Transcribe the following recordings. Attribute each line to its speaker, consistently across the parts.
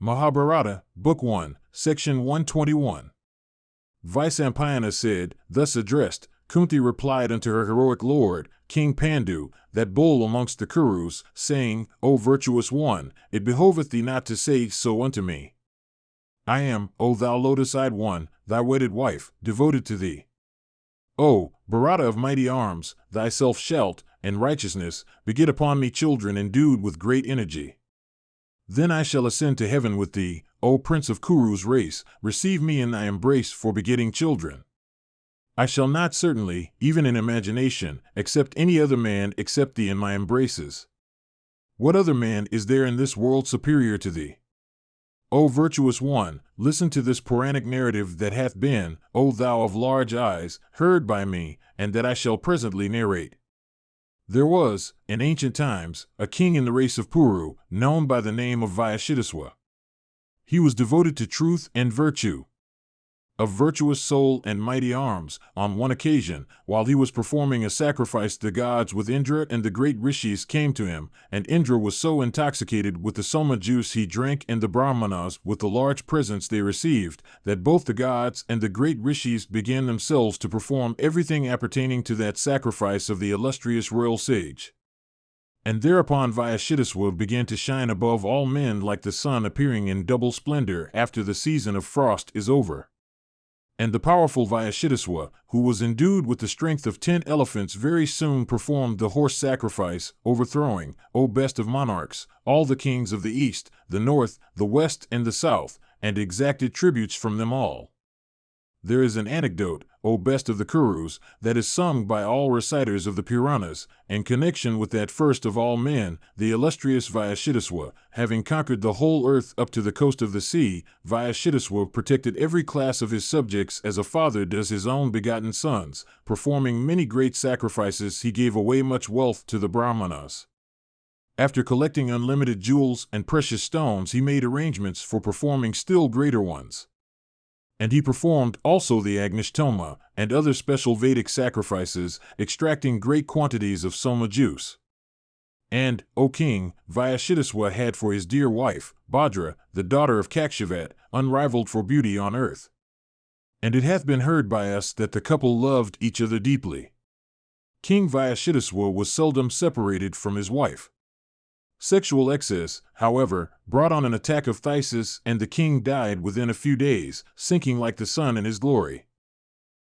Speaker 1: Mahabharata, Book 1, Section 121. Vyasa said, thus addressed, Kunti replied unto her heroic lord, King Pandu, that bull amongst the Kurus, saying, O virtuous one, it behoveth thee not to say so unto me. I am, O thou lotus-eyed one, thy wedded wife, devoted to thee. O, Bharata of mighty arms, thyself shalt, in righteousness, beget upon me children endued with great energy. Then I shall ascend to heaven with thee, O prince of Kuru's race, receive me in thy embrace for begetting children. I shall not certainly, even in imagination, accept any other man except thee in my embraces. What other man is there in this world superior to thee? O virtuous one, listen to this Puranic narrative that hath been, O thou of large eyes, heard by me, and that I shall presently narrate. There was, in ancient times, a king in the race of Puru, known by the name of Vaishidaswa. He was devoted to truth and virtue. Of virtuous soul and mighty arms, on one occasion, while he was performing a sacrifice to the gods with Indra and the great rishis came to him, and Indra was so intoxicated with the soma juice he drank and the brahmanas with the large presents they received, that both the gods and the great rishis began themselves to perform everything appertaining to that sacrifice of the illustrious royal sage. And thereupon Vaishidaswa began to shine above all men like the sun appearing in double splendor after the season of frost is over. And the powerful Vaishidaswa, who was endued with the strength of 10 elephants, very soon performed the horse sacrifice, overthrowing, O best of monarchs, all the kings of the east, the north, the west, and the south, and exacted tributes from them all. There is an anecdote, O best of the Kurus, that is sung by all reciters of the Puranas, in connection with that first of all men, the illustrious Vaishidaswa, having conquered the whole earth up to the coast of the sea. Vaishidaswa protected every class of his subjects as a father does his own begotten sons. Performing many great sacrifices, he gave away much wealth to the Brahmanas. After collecting unlimited jewels and precious stones, he made arrangements for performing still greater ones. And he performed also the Agnishtoma and other special Vedic sacrifices, extracting great quantities of soma juice. And, O king, Vaishidaswa had for his dear wife, Bhadra, the daughter of Kakshavat, unrivaled for beauty on earth. And it hath been heard by us that the couple loved each other deeply. King Vaishidaswa was seldom separated from his wife. Sexual excess, however, brought on an attack of phthisis, and the king died within a few days, sinking like the sun in his glory.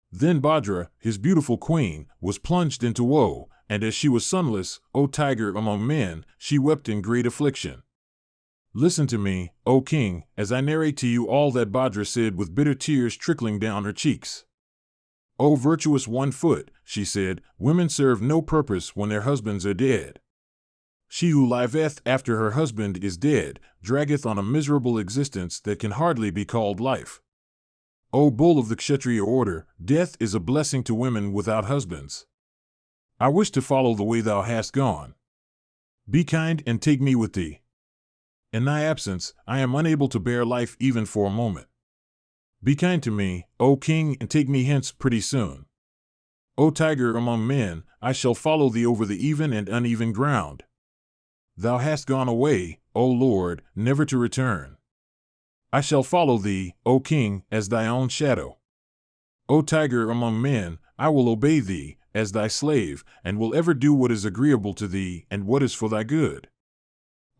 Speaker 1: Then Bhadra, his beautiful queen, was plunged into woe, and as she was sonless, O tiger among men, she wept in great affliction. Listen to me, O king, as I narrate to you all that Bhadra said with bitter tears trickling down her cheeks. O virtuous 1 foot, she said, women serve no purpose when their husbands are dead. She who liveth after her husband is dead, draggeth on a miserable existence that can hardly be called life. O bull of the Kshatriya order, death is a blessing to women without husbands. I wish to follow the way thou hast gone. Be kind and take me with thee. In thy absence, I am unable to bear life even for a moment. Be kind to me, O king, and take me hence pretty soon. O tiger among men, I shall follow thee over the even and uneven ground. Thou hast gone away, O Lord, never to return. I shall follow thee, O king, as thy own shadow. O tiger among men, I will obey thee, as thy slave, and will ever do what is agreeable to thee and what is for thy good.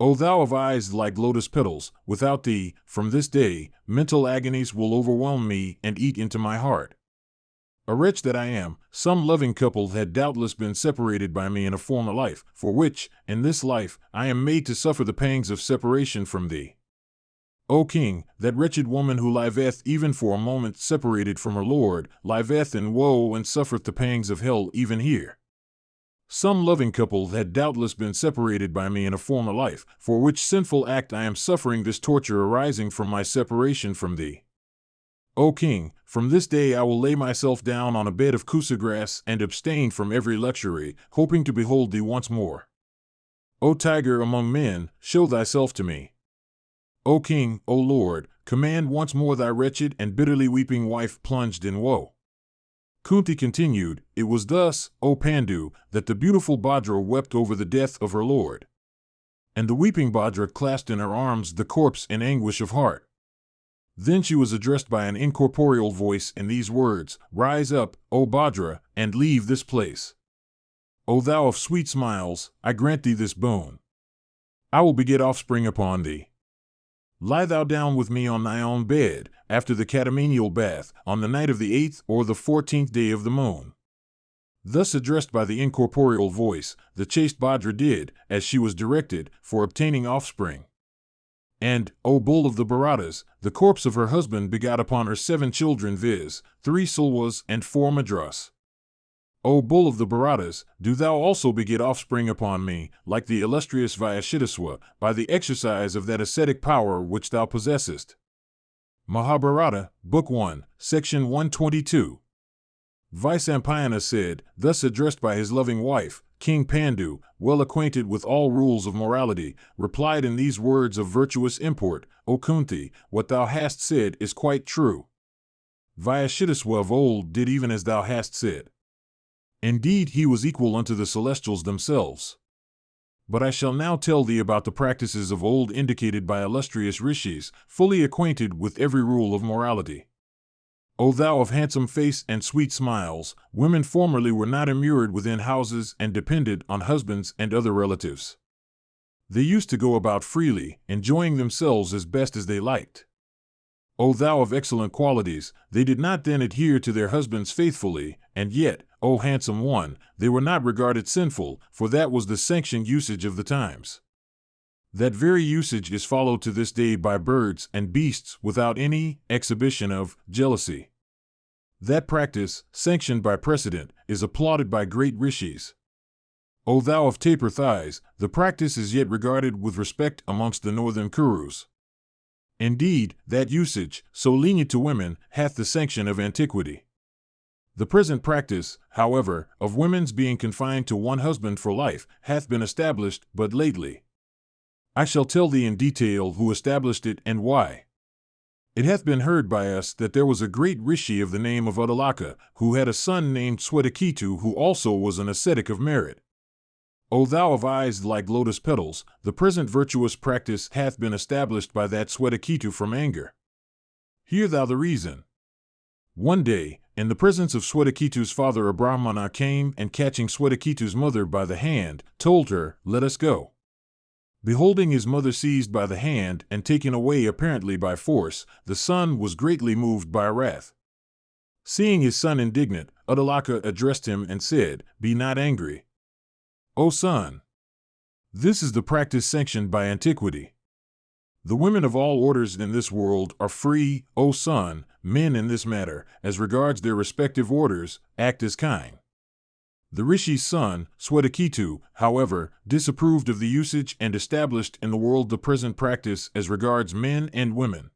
Speaker 1: O thou of eyes like lotus petals, without thee, from this day, mental agonies will overwhelm me and eat into my heart. A wretch that I am, some loving couple had doubtless been separated by me in a former life, for which, in this life, I am made to suffer the pangs of separation from thee. O king, that wretched woman who liveth even for a moment separated from her lord, liveth in woe and suffereth the pangs of hell even here. Some loving couple had doubtless been separated by me in a former life, for which sinful act I am suffering this torture arising from my separation from thee. O king, from this day I will lay myself down on a bed of kusa grass and abstain from every luxury, hoping to behold thee once more. O tiger among men, show thyself to me. O king, O lord, command once more thy wretched and bitterly weeping wife plunged in woe. Kunti continued, it was thus, O Pandu, that the beautiful Bhadra wept over the death of her lord. And the weeping Bhadra clasped in her arms the corpse in anguish of heart. Then she was addressed by an incorporeal voice in these words, "Rise up, O Bhadra, and leave this place. O thou of sweet smiles, I grant thee this boon. I will beget offspring upon thee. Lie thou down with me on thy own bed, after the catamenial bath, on the night of the 8th or the 14th day of the moon." Thus addressed by the incorporeal voice, the chaste Bhadra did, as she was directed, for obtaining offspring. And, O bull of the Bharatas, the corpse of her husband begot upon her 7 children, viz., 3 Sulwas and 4 Madras. O bull of the Bharatas, do thou also beget offspring upon me, like the illustrious Vaishidaswa, by the exercise of that ascetic power which thou possessest. Mahabharata, Book 1, Section 122. Vyasa said, thus addressed by his loving wife, King Pandu, well acquainted with all rules of morality, replied in these words of virtuous import, "O Kunti, what thou hast said is quite true. Vaishidaswa of old did even as thou hast said. Indeed, he was equal unto the celestials themselves. But I shall now tell thee about the practices of old indicated by illustrious rishis, fully acquainted with every rule of morality. O thou of handsome face and sweet smiles, women formerly were not immured within houses and depended on husbands and other relatives. They used to go about freely, enjoying themselves as best as they liked. O thou of excellent qualities, they did not then adhere to their husbands faithfully, and yet, O handsome one, they were not regarded sinful, for that was the sanctioned usage of the times. That very usage is followed to this day by birds and beasts without any exhibition of jealousy. That practice, sanctioned by precedent, is applauded by great rishis. O thou of taper thighs, the practice is yet regarded with respect amongst the northern Kurus. Indeed, that usage, so lenient to women, hath the sanction of antiquity. The present practice, however, of women's being confined to one husband for life, hath been established but lately. I shall tell thee in detail who established it and why. It hath been heard by us that there was a great rishi of the name of Uddalaka, who had a son named Swetaketu, who also was an ascetic of merit. O thou of eyes like lotus petals, the present virtuous practice hath been established by that Swetaketu from anger. Hear thou the reason. One day, in the presence of Swetaketu's father, a Brahmana came and, catching Swetaketu's mother by the hand, told her, "Let us go." Beholding his mother seized by the hand and taken away apparently by force, the son was greatly moved by wrath. Seeing his son indignant, Uddalaka addressed him and said, "Be not angry. O son, this is the practice sanctioned by antiquity. The women of all orders in this world are free, O son. Men in this matter, as regards their respective orders, act as kind." The rishi's son, Swetaketu, however, disapproved of the usage and established in the world the present practice as regards men and women.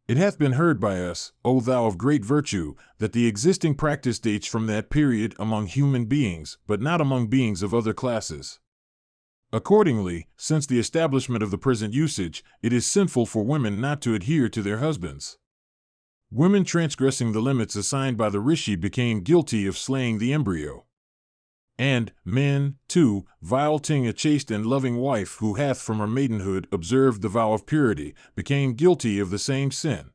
Speaker 1: It hath been heard by us, O thou of great virtue, that the existing practice dates from that period among human beings, but not among beings of other classes. Accordingly, since the establishment of the present usage, it is sinful for women not to adhere to their husbands. Women transgressing the limits assigned by the rishi became guilty of slaying the embryo. And men, too, violating a chaste and loving wife who hath from her maidenhood observed the vow of purity, became guilty of the same sin.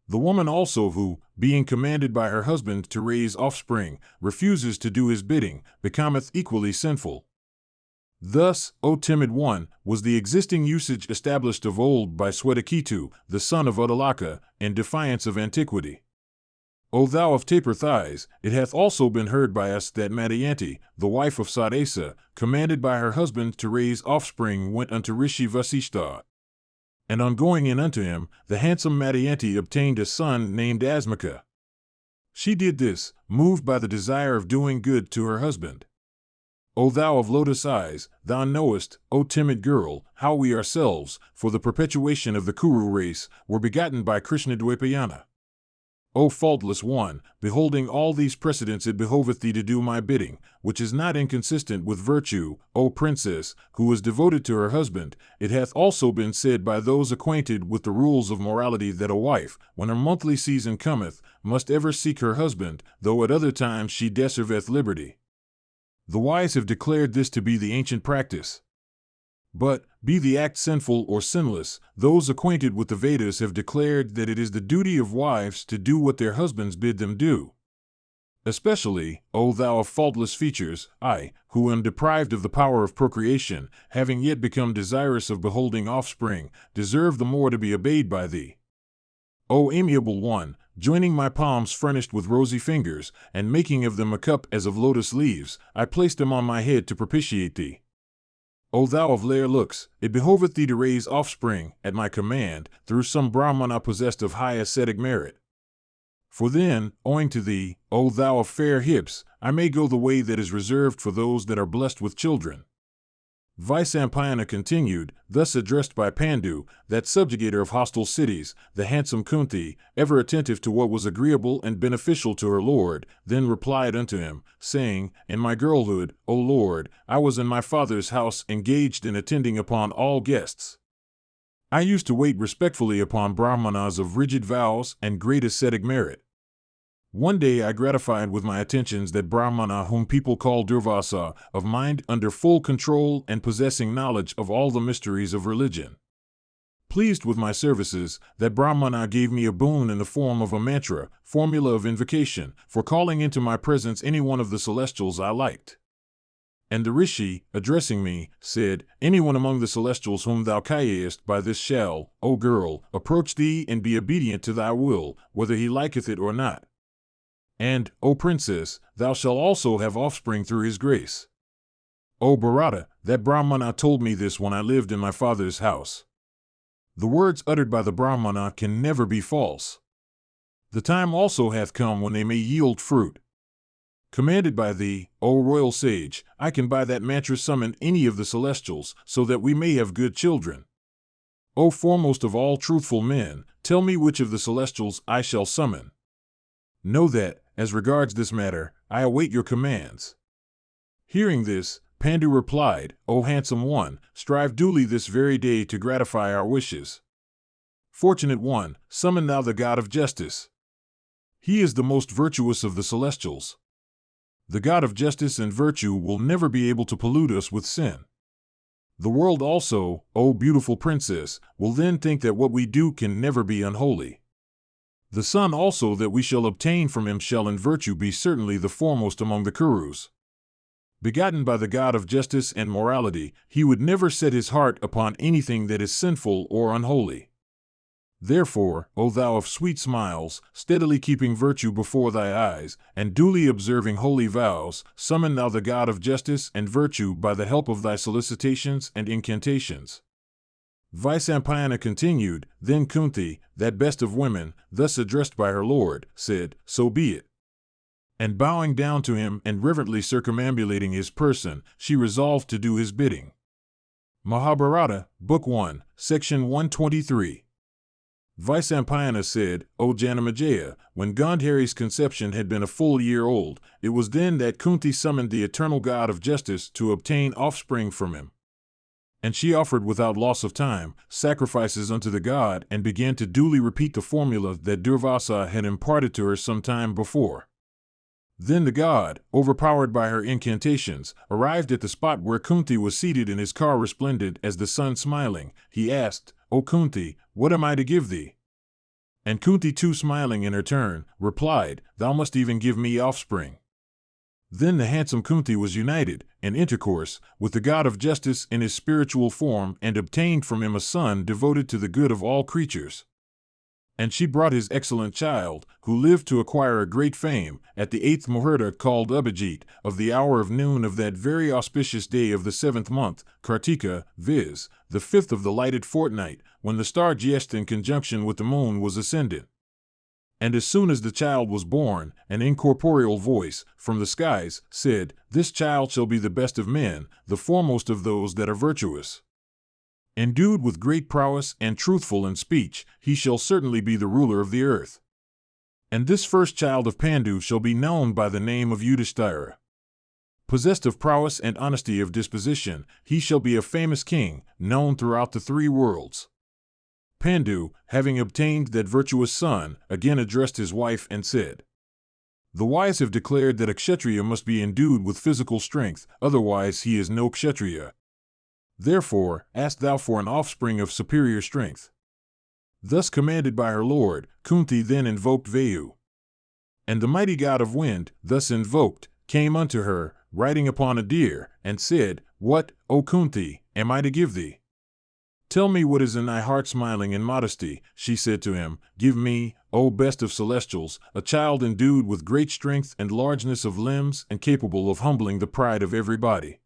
Speaker 1: The woman also who, being commanded by her husband to raise offspring, refuses to do his bidding, becometh equally sinful. Thus, O timid one, was the existing usage established of old by Swetaketu, the son of Uddalaka, in defiance of antiquity. O thou of taper thighs, it hath also been heard by us that Madhyanti, the wife of Sadesa, commanded by her husband to raise offspring, went unto Rishi Vasishtha. And on going in unto him, the handsome Madhyanti obtained a son named Asmaka. She did this, moved by the desire of doing good to her husband. O thou of lotus eyes, thou knowest, O timid girl, how we ourselves, for the perpetuation of the Kuru race, were begotten by Krishnadvapayana. O faultless one, beholding all these precedents, it behoveth thee to do my bidding, which is not inconsistent with virtue, O princess, who is devoted to her husband. It hath also been said by those acquainted with the rules of morality that a wife, when her monthly season cometh, must ever seek her husband, though at other times she deserveth liberty. The wise have declared this to be the ancient practice. But, be the act sinful or sinless, those acquainted with the Vedas have declared that it is the duty of wives to do what their husbands bid them do. Especially, O thou of faultless features, I, who am deprived of the power of procreation, having yet become desirous of beholding offspring, deserve the more to be obeyed by thee. O amiable one, joining my palms furnished with rosy fingers, and making of them a cup as of lotus leaves, I placed them on my head to propitiate thee. O thou of rare looks, it behoveth thee to raise offspring, at my command, through some Brahmana possessed of high ascetic merit. For then, owing to thee, O thou of fair hips, I may go the way that is reserved for those that are blessed with children. Vyasa continued, thus addressed by Pandu, that subjugator of hostile cities, the handsome Kunti, ever attentive to what was agreeable and beneficial to her lord, then replied unto him, saying, In my girlhood, O Lord, I was in my father's house engaged in attending upon all guests. I used to wait respectfully upon Brahmanas of rigid vows and great ascetic merit. One day I gratified with my attentions that Brahmana whom people call Durvasa, of mind under full control and possessing knowledge of all the mysteries of religion. Pleased with my services, that Brahmana gave me a boon in the form of a mantra, formula of invocation, for calling into my presence any one of the celestials I liked. And the Rishi, addressing me, said, Anyone among the celestials whom thou callest by this shall, O girl, approach thee and be obedient to thy will, whether he liketh it or not. And, O princess, thou shalt also have offspring through his grace. O Bharata, that Brahmana told me this when I lived in my father's house. The words uttered by the Brahmana can never be false. The time also hath come when they may yield fruit. Commanded by thee, O royal sage, I can by that mantra summon any of the celestials, so that we may have good children. O foremost of all truthful men, tell me which of the celestials I shall summon. Know that, as regards this matter, I await your commands. Hearing this, Pandu replied, O handsome one, strive duly this very day to gratify our wishes. Fortunate one, summon thou the god of justice. He is the most virtuous of the celestials. The god of justice and virtue will never be able to pollute us with sin. The world also, O beautiful princess, will then think that what we do can never be unholy. The son also that we shall obtain from him shall in virtue be certainly the foremost among the Kurus. Begotten by the god of justice and morality, he would never set his heart upon anything that is sinful or unholy. Therefore, O thou of sweet smiles, steadily keeping virtue before thy eyes, and duly observing holy vows, summon thou the god of justice and virtue by the help of thy solicitations and incantations. Vyasa continued, then Kunti, that best of women, thus addressed by her lord, said, So be it. And bowing down to him and reverently circumambulating his person, she resolved to do his bidding. Mahabharata, Book 1, Section 123. Vyasa said, O Janamejaya, when Gandhari's conception had been a full year old, it was then that Kunti summoned the eternal god of justice to obtain offspring from him. And she offered without loss of time sacrifices unto the god and began to duly repeat the formula that Durvasa had imparted to her some time before. Then the god, overpowered by her incantations, arrived at the spot where Kunti was seated in his car resplendent as the sun smiling. He asked, O Kunti, what am I to give thee? And Kunti too smiling in her turn, replied, Thou must even give me offspring. Then the handsome Kunti was united, in intercourse, with the god of justice in his spiritual form and obtained from him a son devoted to the good of all creatures. And she brought his excellent child, who lived to acquire a great fame, at the 8th Muhurta called Abhijit, of the hour of noon of that very auspicious day of the 7th month, Kartika, viz., the 5th of the lighted fortnight, when the star Jyeshtha in conjunction with the moon was ascendant. And as soon as the child was born, an incorporeal voice, from the skies, said, This child shall be the best of men, the foremost of those that are virtuous. Endued with great prowess and truthful in speech, he shall certainly be the ruler of the earth. And this first child of Pandu shall be known by the name of Yudhisthira. Possessed of prowess and honesty of disposition, he shall be a famous king, known throughout the 3 worlds. Pandu, having obtained that virtuous son, again addressed his wife and said, The wise have declared that a kshatriya must be endued with physical strength, otherwise he is no kshatriya. Therefore, ask thou for an offspring of superior strength. Thus commanded by her lord, Kunti then invoked Vayu. And the mighty god of wind, thus invoked, came unto her, riding upon a deer, and said, What, O Kunti, am I to give thee? Tell me what is in thy heart. Smiling in modesty, she said to him, Give me, O best of celestials, a child endued with great strength and largeness of limbs and capable of humbling the pride of every body.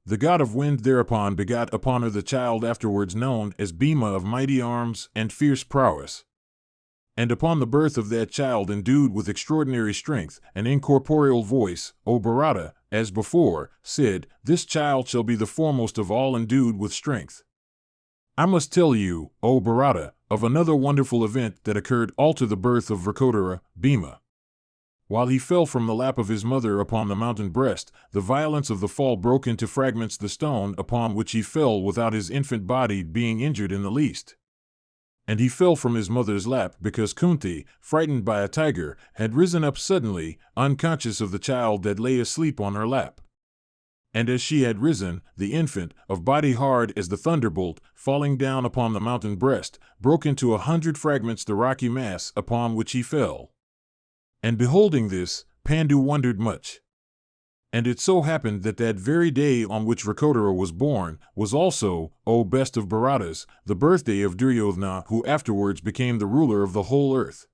Speaker 1: The god of wind thereupon begot upon her the child afterwards known as Bhima, of mighty arms and fierce prowess. And upon the birth of that child endued with extraordinary strength and incorporeal voice, O Bharata, as before, said, This child shall be the foremost of all endued with strength. I must tell you, O Bharata, of another wonderful event that occurred after the birth of Vrikottara, Bhima. While he fell from the lap of his mother upon the mountain breast, the violence of the fall broke into fragments the stone upon which he fell without his infant body being injured in the least. And he fell from his mother's lap because Kunti, frightened by a tiger, had risen up suddenly, unconscious of the child that lay asleep on her lap. And as she had risen, the infant, of body hard as the thunderbolt, falling down upon the mountain breast, broke into 100 fragments the rocky mass upon which he fell. And beholding this, Pandu wondered much. And it so happened that that very day on which Vrikottara was born was also, O best of Bharatas, the birthday of Duryodhana, who afterwards became the ruler of the whole earth.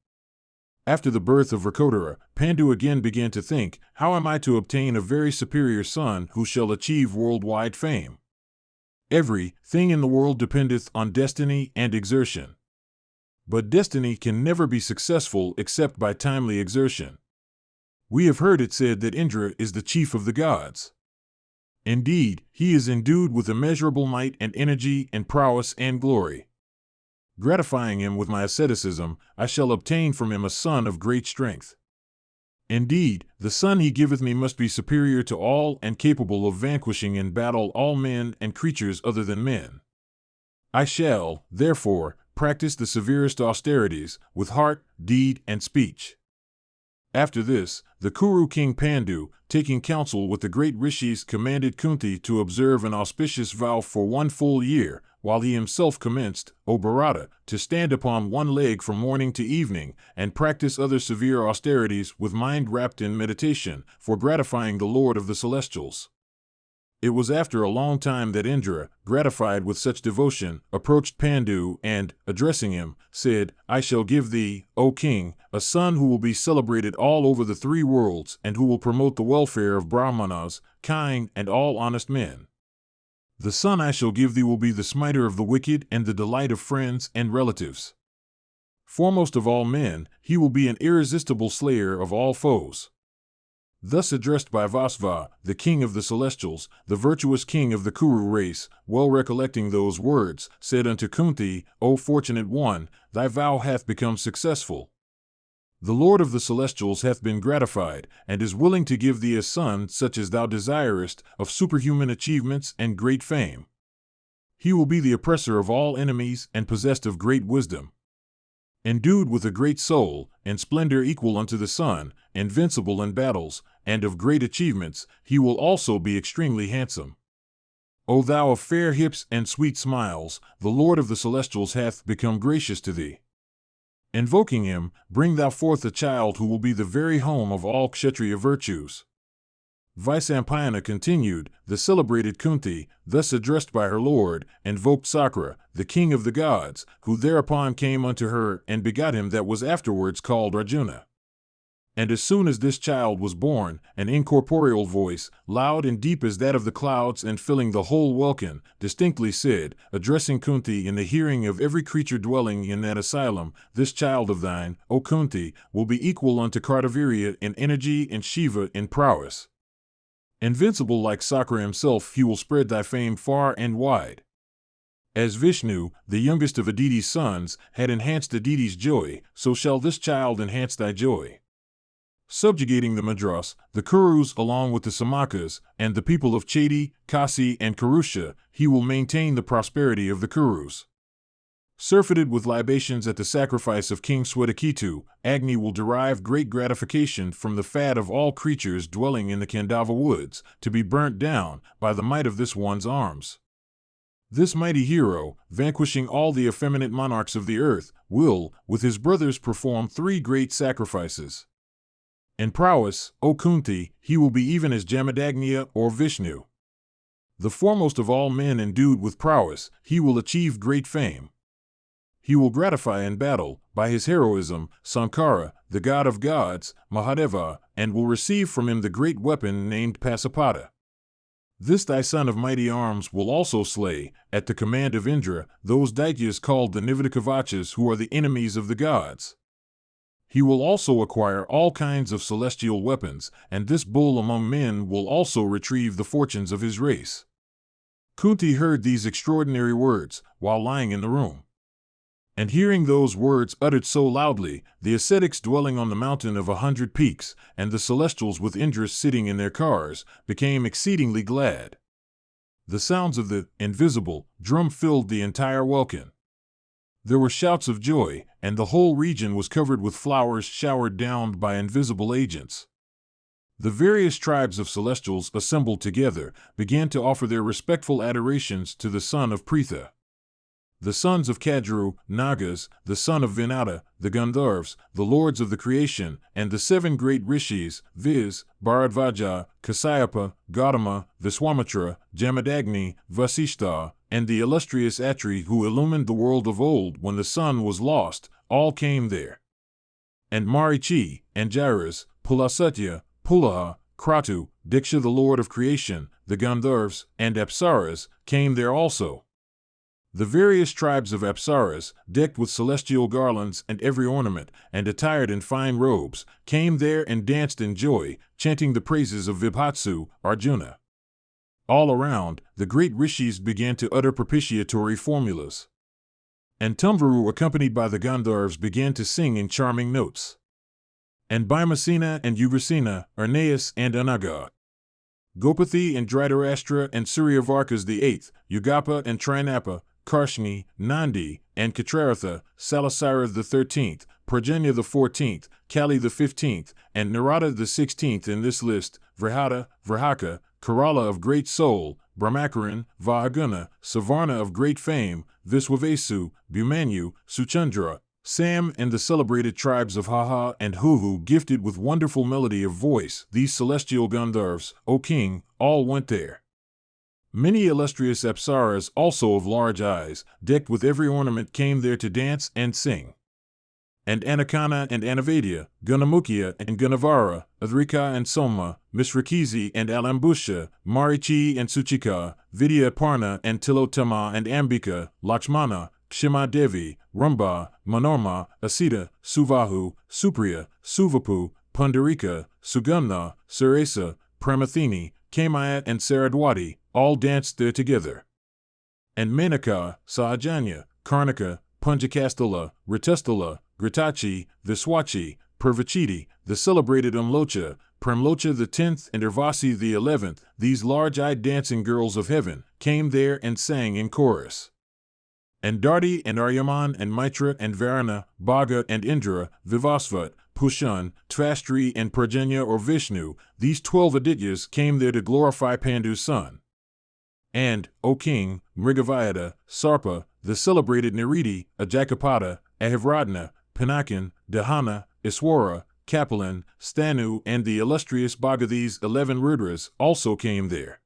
Speaker 1: After the birth of Vrikottara, Pandu again began to think, How am I to obtain a very superior son who shall achieve worldwide fame? Every thing in the world dependeth on destiny and exertion. But destiny can never be successful except by timely exertion. We have heard it said that Indra is the chief of the gods. Indeed, he is endued with immeasurable might and energy and prowess and glory. Gratifying him with my asceticism, I shall obtain from him a son of great strength. Indeed, the son he giveth me must be superior to all and capable of vanquishing in battle all men and creatures other than men. I shall, therefore, practice the severest austerities, with heart, deed, and speech. After this, the Kuru king Pandu, taking counsel with the great rishis, commanded Kunti to observe an auspicious vow for 1 full year, while he himself commenced, O Bharata, to stand upon one leg from morning to evening, and practice other severe austerities with mind wrapped in meditation, for gratifying the Lord of the Celestials. It was after a long time that Indra, gratified with such devotion, approached Pandu and, addressing him, said, I shall give thee, O king, a son who will be celebrated all over the 3 worlds and who will promote the welfare of Brahmanas, kind, and all honest men. The son I shall give thee will be the smiter of the wicked and the delight of friends and relatives. Foremost of all men, he will be an irresistible slayer of all foes. Thus addressed by Vyasa, the king of the celestials, the virtuous king of the Kuru race, well recollecting those words, said unto Kunti, O fortunate one, thy vow hath become successful. The Lord of the celestials hath been gratified, and is willing to give thee a son such as thou desirest, of superhuman achievements and great fame. He will be the oppressor of all enemies and possessed of great wisdom. Endued with a great soul, and splendor equal unto the sun, invincible in battles, and of great achievements, he will also be extremely handsome. O thou of fair hips and sweet smiles, the Lord of the celestials hath become gracious to thee. Invoking him, bring thou forth a child who will be the very home of all Kshatriya virtues. Vyasa continued, the celebrated Kunti, thus addressed by her lord, invoked Sakra, the king of the gods, who thereupon came unto her and begot him that was afterwards called Arjuna. And as soon as this child was born, an incorporeal voice, loud and deep as that of the clouds and filling the whole welkin, distinctly said, addressing Kunti in the hearing of every creature dwelling in that asylum, This child of thine, O Kunti, will be equal unto Kartavirya in energy and Shiva in prowess. Invincible like Sakra himself, he will spread thy fame far and wide. As Vishnu, the youngest of Aditi's sons, had enhanced Aditi's joy, so shall this child enhance thy joy. Subjugating the Madras, the Kurus along with the Samakas, and the people of Chedi, Kasi, and Kurusha, he will maintain the prosperity of the Kurus. Surfeited with libations at the sacrifice of King Swetaketu, Agni will derive great gratification from the fat of all creatures dwelling in the Kandava woods, to be burnt down by the might of this one's arms. This mighty hero, vanquishing all the effeminate monarchs of the earth, will, with his brothers, perform 3 great sacrifices. In prowess, O Kunti, he will be even as Jamadagnya or Vishnu. The foremost of all men endued with prowess, he will achieve great fame. He will gratify in battle, by his heroism, Sankara, the god of gods, Mahadeva, and will receive from him the great weapon named Pasapata. This thy son of mighty arms will also slay, at the command of Indra, those Daityas called the Nivedakavachas who are the enemies of the gods. He will also acquire all kinds of celestial weapons, and this bull among men will also retrieve the fortunes of his race. Kunti heard these extraordinary words, while lying in the room. And hearing those words uttered so loudly, the ascetics dwelling on the mountain of 100 peaks, and the celestials with Indra sitting in their cars, became exceedingly glad. The sounds of the invisible drum filled the entire welkin. There were shouts of joy, and the whole region was covered with flowers showered down by invisible agents. The various tribes of celestials assembled together began to offer their respectful adorations to the son of Pritha. The sons of Kadru, Nagas, the son of Vinata, the Gandharvas, the lords of the creation, and the 7 great rishis, viz., Bharadvaja, Kasyapa, Gautama, Viswamitra, Jamadagni, Vasishtha, and the illustrious Atri who illumined the world of old when the sun was lost, all came there. And Marichi, Angiras, Pulasatya, Pulaha, Kratu, Diksha the lord of creation, the Gandharvas, and Apsaras, came there also. The various tribes of Apsaras, decked with celestial garlands and every ornament, and attired in fine robes, came there and danced in joy, chanting the praises of Vibhatsu, Arjuna. All around, the great rishis began to utter propitiatory formulas. And Tumvaru, accompanied by the Gandharvas, began to sing in charming notes. And Bhimasena and Ugrasena, Arneas and Anaga, Gopathi and Dhritarashtra and Suryavarkas the 8th, Yugapa and Trinapa, Karshni, Nandi, and Katraratha, Salasara the 13th, Prajanya the 14th, Kali the 15th, and Narada the 16th in this list, Vrihata, Vrihaka, Kerala of great soul, Brahmakaran, Vahaguna, Savarna of great fame, Viswavesu, Bhumanyu, Suchandra, Sam, and the celebrated tribes of Haha and Huhu, gifted with wonderful melody of voice, these celestial Gandharvas, O king, all went there. Many illustrious Apsaras, also of large eyes, decked with every ornament, came there to dance and sing. And Anakana and Anavadya, Gunamukya and Gunavara, Adrika and Soma, Misrakizi and Alambusha, Marichi and Suchika, Vidyaparna and Tilotama and Ambika, Lakshmana, Kshima Devi, Rumba, Manorma, Asita, Suvahu, Supriya, Suvapu, Pundarika, Sugandha, Saresa, Pramathini, Kamayat and Saradwati, all danced there together. And Menaka, Sahajanya, Karnika, Punjakasthala, Ritusthala, Gritachi, Viswachi, Purvachiti, the celebrated Umlocha, Premlocha the 10th and Urvasi the 11th, these large-eyed dancing girls of heaven, came there and sang in chorus. And Dardi and Aryaman and Mitra and Varana, Bhaga and Indra, Vivasvat, Pushan, Tvastri and Prajanya or Vishnu, these 12 Adityas came there to glorify Pandu's son. And, O king, Mrigavayada, Sarpa, the celebrated Niriti, Ajakapada, Ahivratna, Pinakin, Dahana, Iswara, Kapalan, Stanu, and the illustrious Bhaga, these 11 Rudras, also came there.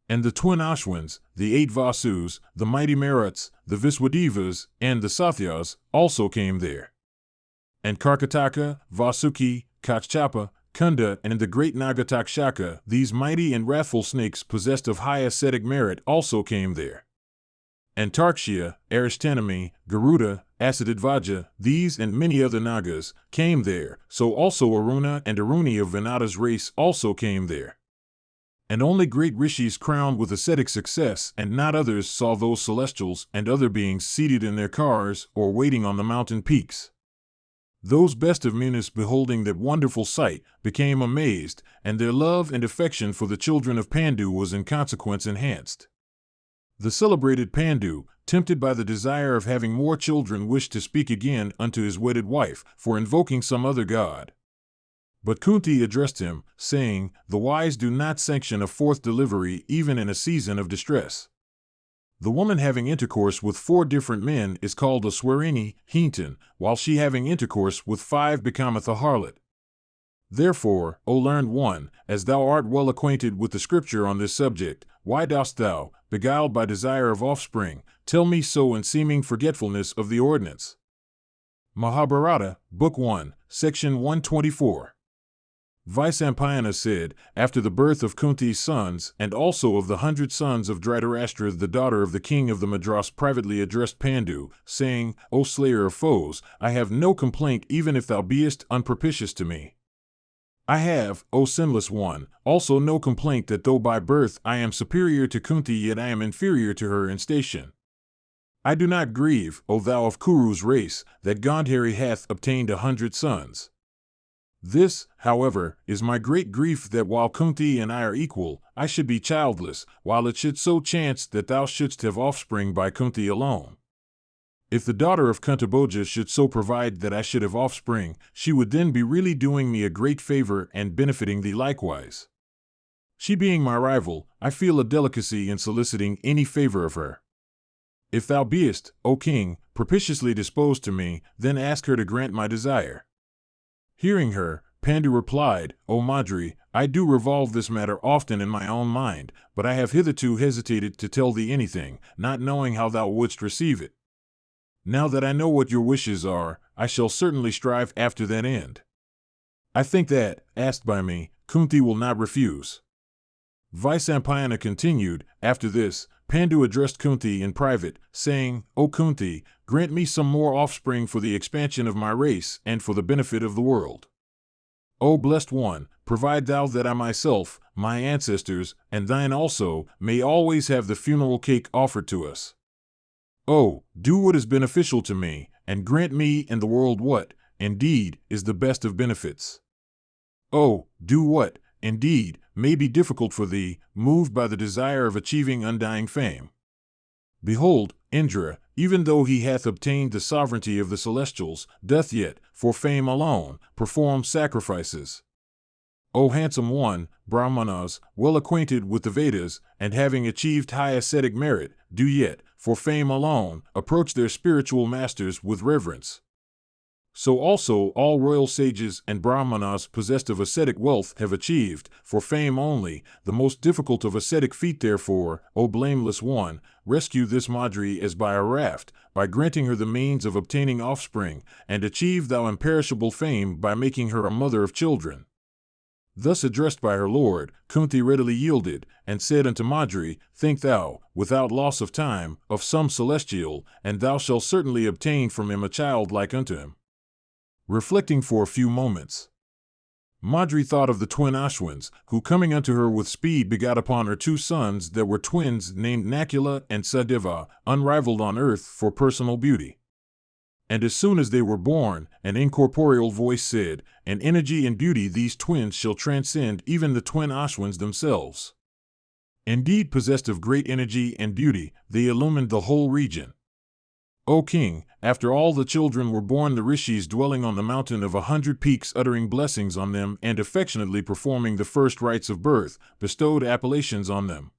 Speaker 1: And the twin Ashwins, the 8 Vasus, the mighty Maruts, the Viswadevas, and the Sathyas, also came there. And Karkataka, Vasuki, Kachchapa, Kunda, and the great Nagatakshaka, these mighty and wrathful snakes possessed of high ascetic merit, also came there. And Tarkshya, Arishtanami, Garuda, Asadidvaja, these and many other Nagas, came there, so also Aruna and Aruni of Vinata's race also came there. And only great rishis crowned with ascetic success and not others saw those celestials and other beings seated in their cars or waiting on the mountain peaks. Those best of Munis, beholding that wonderful sight, became amazed, and their love and affection for the children of Pandu was in consequence enhanced. The celebrated Pandu, tempted by the desire of having more children, wished to speak again unto his wedded wife, for invoking some other god. But Kunti addressed him, saying, The wise do not sanction a fourth delivery even in a season of distress. The woman having intercourse with 4 different men is called a swearini, hinton, while she having intercourse with 5 becometh a harlot. Therefore, O learned one, as thou art well acquainted with the scripture on this subject, why dost thou, beguiled by desire of offspring, tell me so in seeming forgetfulness of the ordinance? Mahabharata, Book 1, Section 124. Vyasa said, after the birth of Kunti's sons, and also of the 100 sons of Dhritarashtra, the daughter of the king of the Madras privately addressed Pandu, saying, O slayer of foes, I have no complaint even if thou beest unpropitious to me. I have, O sinless one, also no complaint that though by birth I am superior to Kunti, yet I am inferior to her in station. I do not grieve, O thou of Kuru's race, that Gandhari hath obtained 100 sons. This, however, is my great grief, that while Kunti and I are equal, I should be childless, while it should so chance that thou shouldst have offspring by Kunti alone. If the daughter of Kuntaboja should so provide that I should have offspring, she would then be really doing me a great favor and benefiting thee likewise. She being my rival, I feel a delicacy in soliciting any favor of her. If thou beest, O king, propitiously disposed to me, then ask her to grant my desire. Hearing her, Pandu replied, O Madri, I do revolve this matter often in my own mind, but I have hitherto hesitated to tell thee anything, not knowing how thou wouldst receive it. Now that I know what your wishes are, I shall certainly strive after that end. I think that, asked by me, Kunti will not refuse. Vyasa continued, after this, Pandu addressed Kunti in private, saying, O Kunti, grant me some more offspring for the expansion of my race and for the benefit of the world. O blessed one, provide thou that I myself, my ancestors, and thine also, may always have the funeral cake offered to us. Oh, do what is beneficial to me, and grant me and the world what, indeed, is the best of benefits. Oh, do what, indeed, may be difficult for thee, moved by the desire of achieving undying fame. Behold, Indra, even though he hath obtained the sovereignty of the celestials, doth yet, for fame alone, perform sacrifices. O handsome one, Brahmanas, well acquainted with the Vedas, and having achieved high ascetic merit, do yet, for fame alone, approach their spiritual masters with reverence. So also all royal sages and Brahmanas possessed of ascetic wealth have achieved, for fame only, the most difficult of ascetic feat. Therefore, O blameless one, rescue this Madri as by a raft, by granting her the means of obtaining offspring, and achieve thou imperishable fame by making her a mother of children. Thus addressed by her lord, Kunti readily yielded, and said unto Madri, Think thou, without loss of time, of some celestial, and thou shalt certainly obtain from him a child like unto him. Reflecting for a few moments, Madri thought of the twin Ashwins, who coming unto her with speed begot upon her 2 sons that were twins named Nakula and Sadeva, unrivaled on earth for personal beauty. And as soon as they were born, an incorporeal voice said, In energy and beauty these twins shall transcend even the twin Ashwins themselves. Indeed, possessed of great energy and beauty, they illumined the whole region. O king, after all the children were born, the rishis dwelling on the mountain of 100 peaks, uttering blessings on them and affectionately performing the first rites of birth, bestowed appellations on them.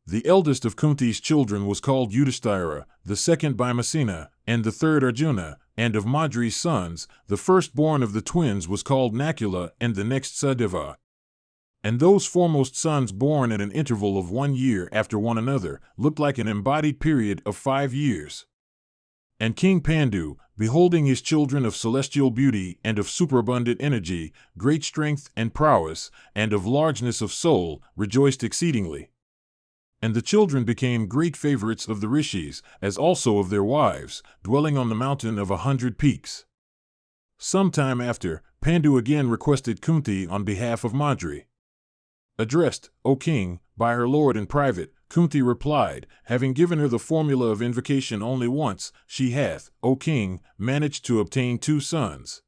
Speaker 1: The eldest of Kunti's children was called Yudhisthira, the second Bhima, and the third Arjuna, and of Madri's sons, the firstborn of the twins was called Nakula, and the next Sadeva. And those foremost sons, born at an interval of 1 year after one another, looked like an embodied period of 5 years. And King Pandu, beholding his children of celestial beauty and of superabundant energy, great strength and prowess, and of largeness of soul, rejoiced exceedingly. And the children became great favorites of the rishis, as also of their wives, dwelling on the mountain of 100 peaks. Some time after, Pandu again requested Kunti on behalf of Madri. Addressed, O king, by her lord in private, Kunti replied, having given her the formula of invocation only once, she hath, O king, managed to obtain 2 sons.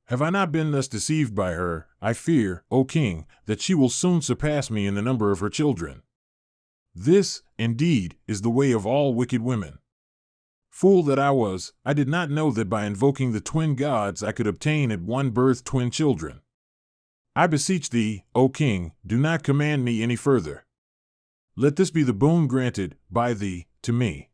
Speaker 1: Have I not been thus deceived by her? I fear, O king, that she will soon surpass me in the number of her children. This, indeed, is the way of all wicked women. Fool that I was, I did not know that by invoking the twin gods I could obtain at one birth twin children. I beseech thee, O king, do not command me any further. Let this be the boon granted by thee to me.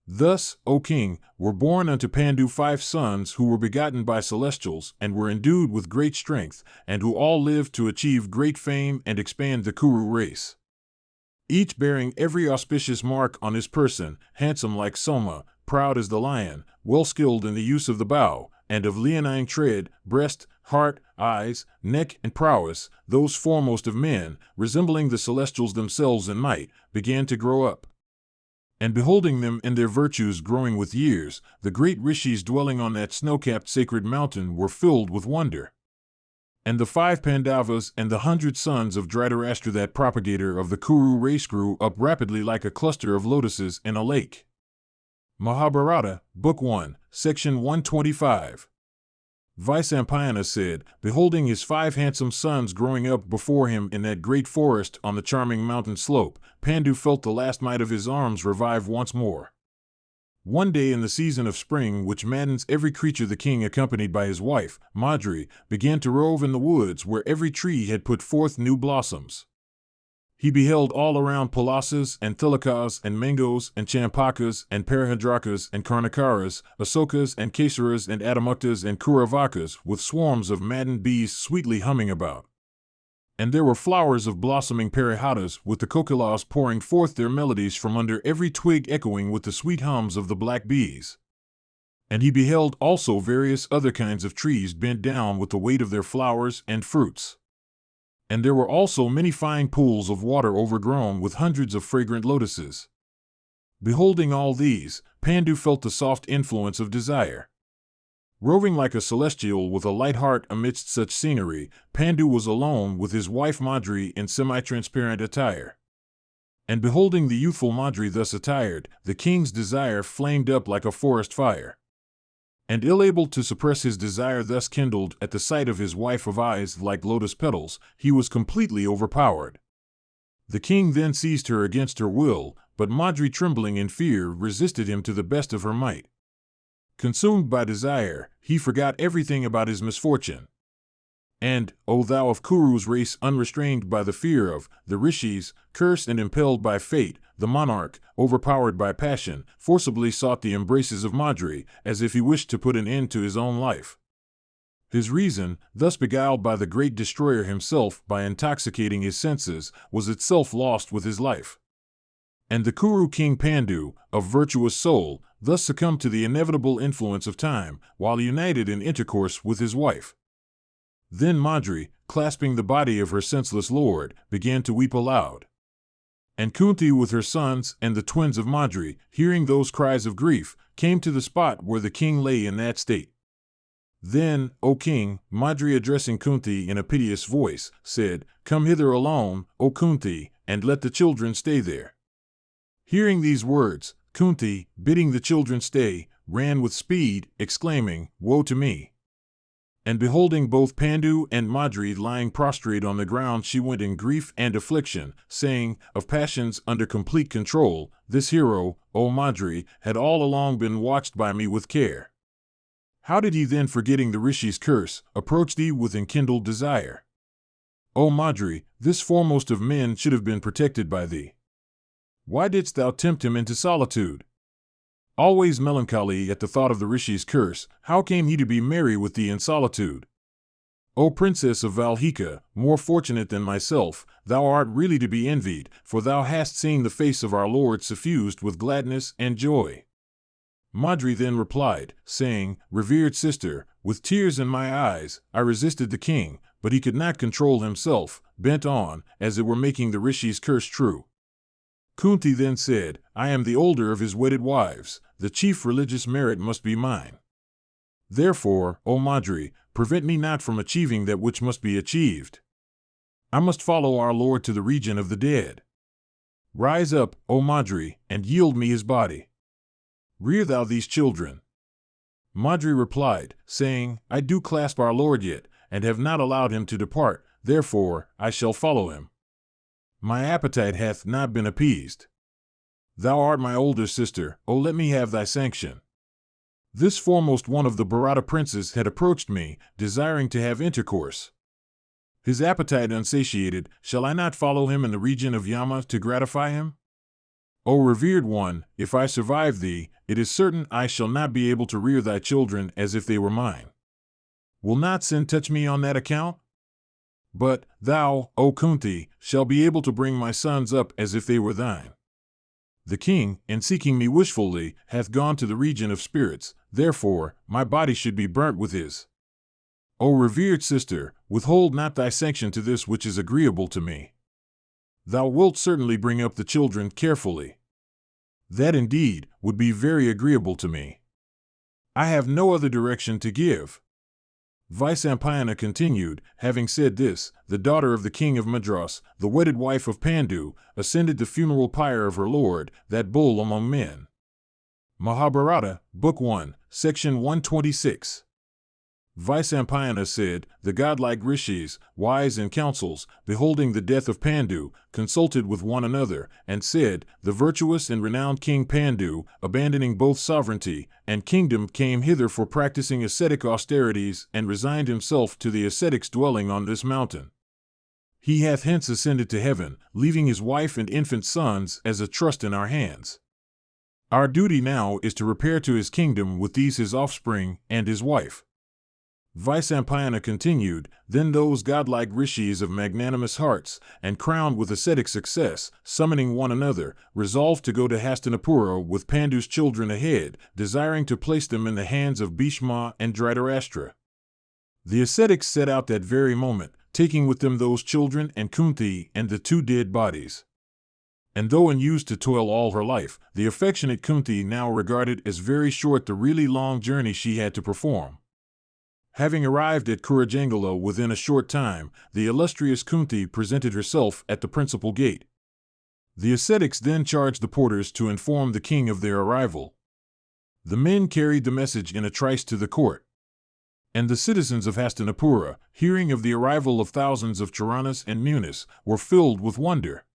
Speaker 1: Thus, O king, were born unto Pandu 5 sons who were begotten by celestials and were endued with great strength, and who all lived to achieve great fame and expand the Kuru race. Each bearing every auspicious mark on his person, handsome like Soma, proud as the lion, well skilled in the use of the bow, and of leonine tread, breast, heart, eyes, neck, and prowess, those foremost of men, resembling the celestials themselves in might, began to grow up. And beholding them in their virtues growing with years, the great rishis dwelling on that snow-capped sacred mountain were filled with wonder. And the 5 Pandavas and the 100 sons of Dhritarashtra, that propagator of the Kuru race, grew up rapidly like a cluster of lotuses in a lake. Mahabharata, Book 1, Section 125. Vyasa said, beholding his 5 handsome sons growing up before him in that great forest on the charming mountain slope, Pandu felt the last might of his arms revive once more. One day in the season of spring, which maddens every creature, the king, accompanied by his wife, Madri, began to rove in the woods where every tree had put forth new blossoms. He beheld all around palasas and tilakas and mangoes and champakas and parahadrakas and karnakaras, asokas and kesaras and adamuktas and kuravakas, with swarms of maddened bees sweetly humming about. And there were flowers of blossoming parihatas, with the kokilas pouring forth their melodies from under every twig, echoing with the sweet hums of the black bees. And he beheld also various other kinds of trees bent down with the weight of their flowers and fruits. And there were also many fine pools of water overgrown with hundreds of fragrant lotuses. Beholding all these, Pandu felt the soft influence of desire. Roving like a celestial with a light heart amidst such scenery, Pandu was alone with his wife Madri in semi-transparent attire. And beholding the youthful Madri thus attired, the king's desire flamed up like a forest fire. And ill able to suppress his desire thus kindled at the sight of his wife of eyes like lotus petals, he was completely overpowered. The king then seized her against her will, but Madri, trembling in fear, resisted him to the best of her might. Consumed by desire, he forgot everything about his misfortune. And, O thou of Kuru's race, unrestrained by the fear of the rishis, cursed and impelled by fate, the monarch, overpowered by passion, forcibly sought the embraces of Madri, as if he wished to put an end to his own life. His reason, thus beguiled by the great destroyer himself by intoxicating his senses, was itself lost with his life. And the Kuru king Pandu, of virtuous soul, thus succumbed to the inevitable influence of time, while united in intercourse with his wife. Then Madri, clasping the body of her senseless lord, began to weep aloud. And Kunti with her sons and the twins of Madri, hearing those cries of grief, came to the spot where the king lay in that state. Then, O king, Madri, addressing Kunti in a piteous voice, said, "Come hither alone, O Kunti, and let the children stay there." Hearing these words, Kunti, bidding the children stay, ran with speed, exclaiming, "Woe to me!" And beholding both Pandu and Madri lying prostrate on the ground, she went in grief and affliction, saying, "Of passions under complete control, this hero, O Madri, had all along been watched by me with care. How did he then, forgetting the rishi's curse, approach thee with enkindled desire? O Madri, this foremost of men should have been protected by thee. Why didst thou tempt him into solitude? Always melancholy at the thought of the rishi's curse, how came he to be merry with thee in solitude? O princess of Valhika, more fortunate than myself, thou art really to be envied, for thou hast seen the face of our Lord suffused with gladness and joy." Madri then replied, saying, "Revered sister, with tears in my eyes, I resisted the king, but he could not control himself, bent on, as it were, making the rishi's curse true." Kunti then said, "I am the older of his wedded wives, the chief religious merit must be mine. Therefore, O Madri, prevent me not from achieving that which must be achieved. I must follow our Lord to the region of the dead. Rise up, O Madri, and yield me his body. Rear thou these children." Madri replied, saying, "I do clasp our Lord yet, and have not allowed him to depart, therefore I shall follow him. My appetite hath not been appeased. Thou art my older sister, O let me have thy sanction." This foremost one of the Bharata princes had approached me, desiring to have intercourse. His appetite unsatiated, shall I not follow him in the region of Yama to gratify him? O revered one, if I survive thee, it is certain I shall not be able to rear thy children as if they were mine. Will not sin touch me on that account? But thou, O Kunti, shall be able to bring my sons up as if they were thine. The king, in seeking me wishfully, hath gone to the region of spirits, therefore my body should be burnt with his. O revered sister, withhold not thy sanction to this which is agreeable to me. Thou wilt certainly bring up the children carefully. That indeed would be very agreeable to me. I have no other direction to give. Vyasa continued, having said this, the daughter of the king of Madras, the wedded wife of Pandu, ascended the funeral pyre of her lord, that bull among men. Mahabharata, Book 1, Section 126. Vyasa said, the godlike rishis, wise in councils, beholding the death of Pandu, consulted with one another, and said, the virtuous and renowned King Pandu, abandoning both sovereignty and kingdom, came hither for practicing ascetic austerities, and resigned himself to the ascetics dwelling on this mountain. He hath hence ascended to heaven, leaving his wife and infant sons as a trust in our hands. Our duty now is to repair to his kingdom with these his offspring and his wife. Vyasa continued, then those godlike rishis of magnanimous hearts, and crowned with ascetic success, summoning one another, resolved to go to Hastinapura with Pandu's children ahead, desiring to place them in the hands of Bhima and Dhritarashtra. The ascetics set out that very moment, taking with them those children and Kunti and the 2 dead bodies. And though unused to toil all her life, the affectionate Kunti now regarded as very short the really long journey she had to perform. Having arrived at Kurukshetra within a short time, the illustrious Kunti presented herself at the principal gate. The ascetics then charged the porters to inform the king of their arrival. The men carried the message in a trice to the court. And the citizens of Hastinapura, hearing of the arrival of thousands of Charanas and Munis, were filled with wonder.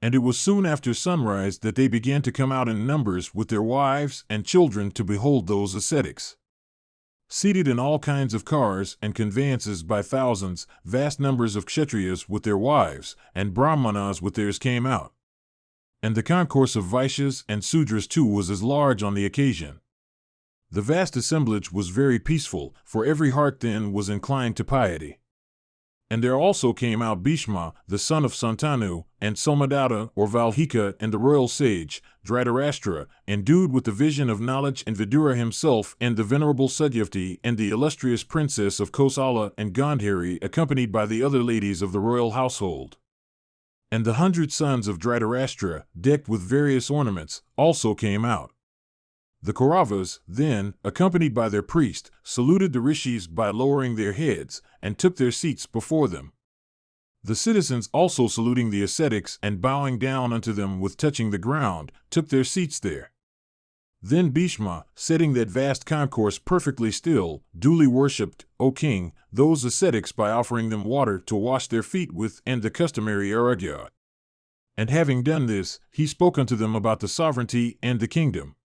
Speaker 1: And it was soon after sunrise that they began to come out in numbers with their wives and children to behold those ascetics. Seated in all kinds of cars and conveyances by thousands, vast numbers of Kshatriyas with their wives, and Brahmanas with theirs came out. And the concourse of Vaishyas and Sudras too was as large on the occasion. The vast assemblage was very peaceful, for every heart then was inclined to piety. And there also came out Bhima, the son of Santanu, and Somadatta or Valhika, and the royal sage, Dhritarashtra, endued with the vision of knowledge, and Vidura himself, and the venerable Satyavati, and the illustrious princess of Kosala and Gandhari, accompanied by the other ladies of the royal household. And the 100 sons of Dhritarashtra, decked with various ornaments, also came out. The Kauravas, then, accompanied by their priest, saluted the rishis by lowering their heads, and took their seats before them. The citizens also saluting the ascetics and bowing down unto them with touching the ground, took their seats there. Then Bhima, setting that vast concourse perfectly still, duly worshipped, O king, those ascetics by offering them water to wash their feet with and the customary aragya. And having done this, he spoke unto them about the sovereignty and the kingdom.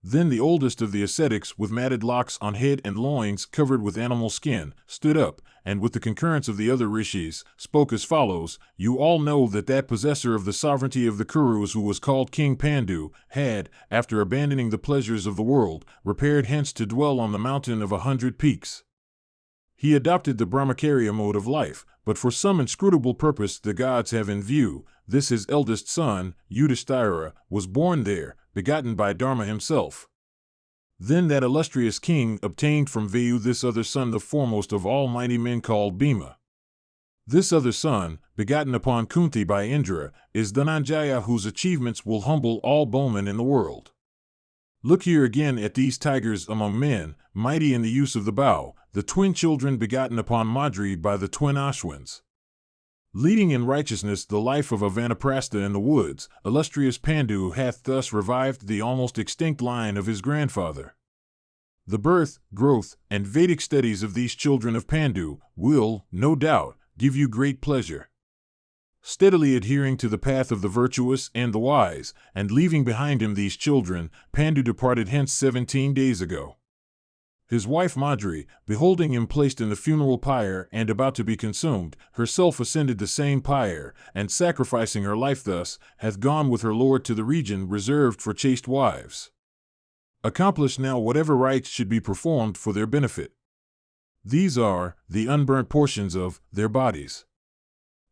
Speaker 1: Then the oldest of the ascetics, with matted locks on head and loins covered with animal skin, stood up, and with the concurrence of the other rishis, spoke as follows, you all know that possessor of the sovereignty of the Kurus, who was called King Pandu, had, after abandoning the pleasures of the world, repaired hence to dwell on the mountain of 100 peaks. He adopted the Brahmacharya mode of life, but for some inscrutable purpose the gods have in view, this his eldest son, Yudhisthira, was born there, begotten by Dharma himself. Then that illustrious king obtained from Vayu this other son, the foremost of all mighty men, called Bhima. This other son, begotten upon Kunti by Indra, is Dhananjaya, whose achievements will humble all bowmen in the world. Look here again at these tigers among men, mighty in the use of the bow, the twin children begotten upon Madri by the twin Ashwins. Leading in righteousness the life of Vanaprastha in the woods, illustrious Pandu hath thus revived the almost extinct line of his grandfather. The birth, growth, and Vedic studies of these children of Pandu will, no doubt, give you great pleasure. Steadily adhering to the path of the virtuous and the wise, and leaving behind him these children, Pandu departed hence 17 days ago. His wife Madri, beholding him placed in the funeral pyre and about to be consumed, herself ascended the same pyre, and sacrificing her life thus, hath gone with her lord to the region reserved for chaste wives. Accomplish now whatever rites should be performed for their benefit. These are the unburnt portions of their bodies.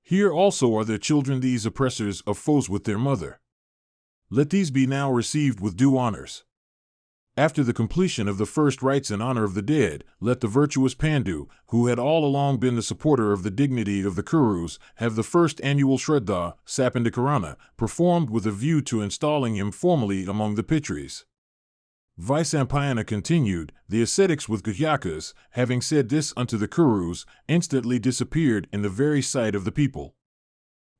Speaker 1: Here also are their children, these oppressors of foes with their mother. Let these be now received with due honors. After the completion of the first rites in honor of the dead, let the virtuous Pandu, who had all along been the supporter of the dignity of the Kurus, have the first annual Shraddha, Sapandakarana, performed with a view to installing him formally among the Pitris. Vaisampayana continued, the ascetics with Gahyakas, having said this unto the Kurus, instantly disappeared in the very sight of the people.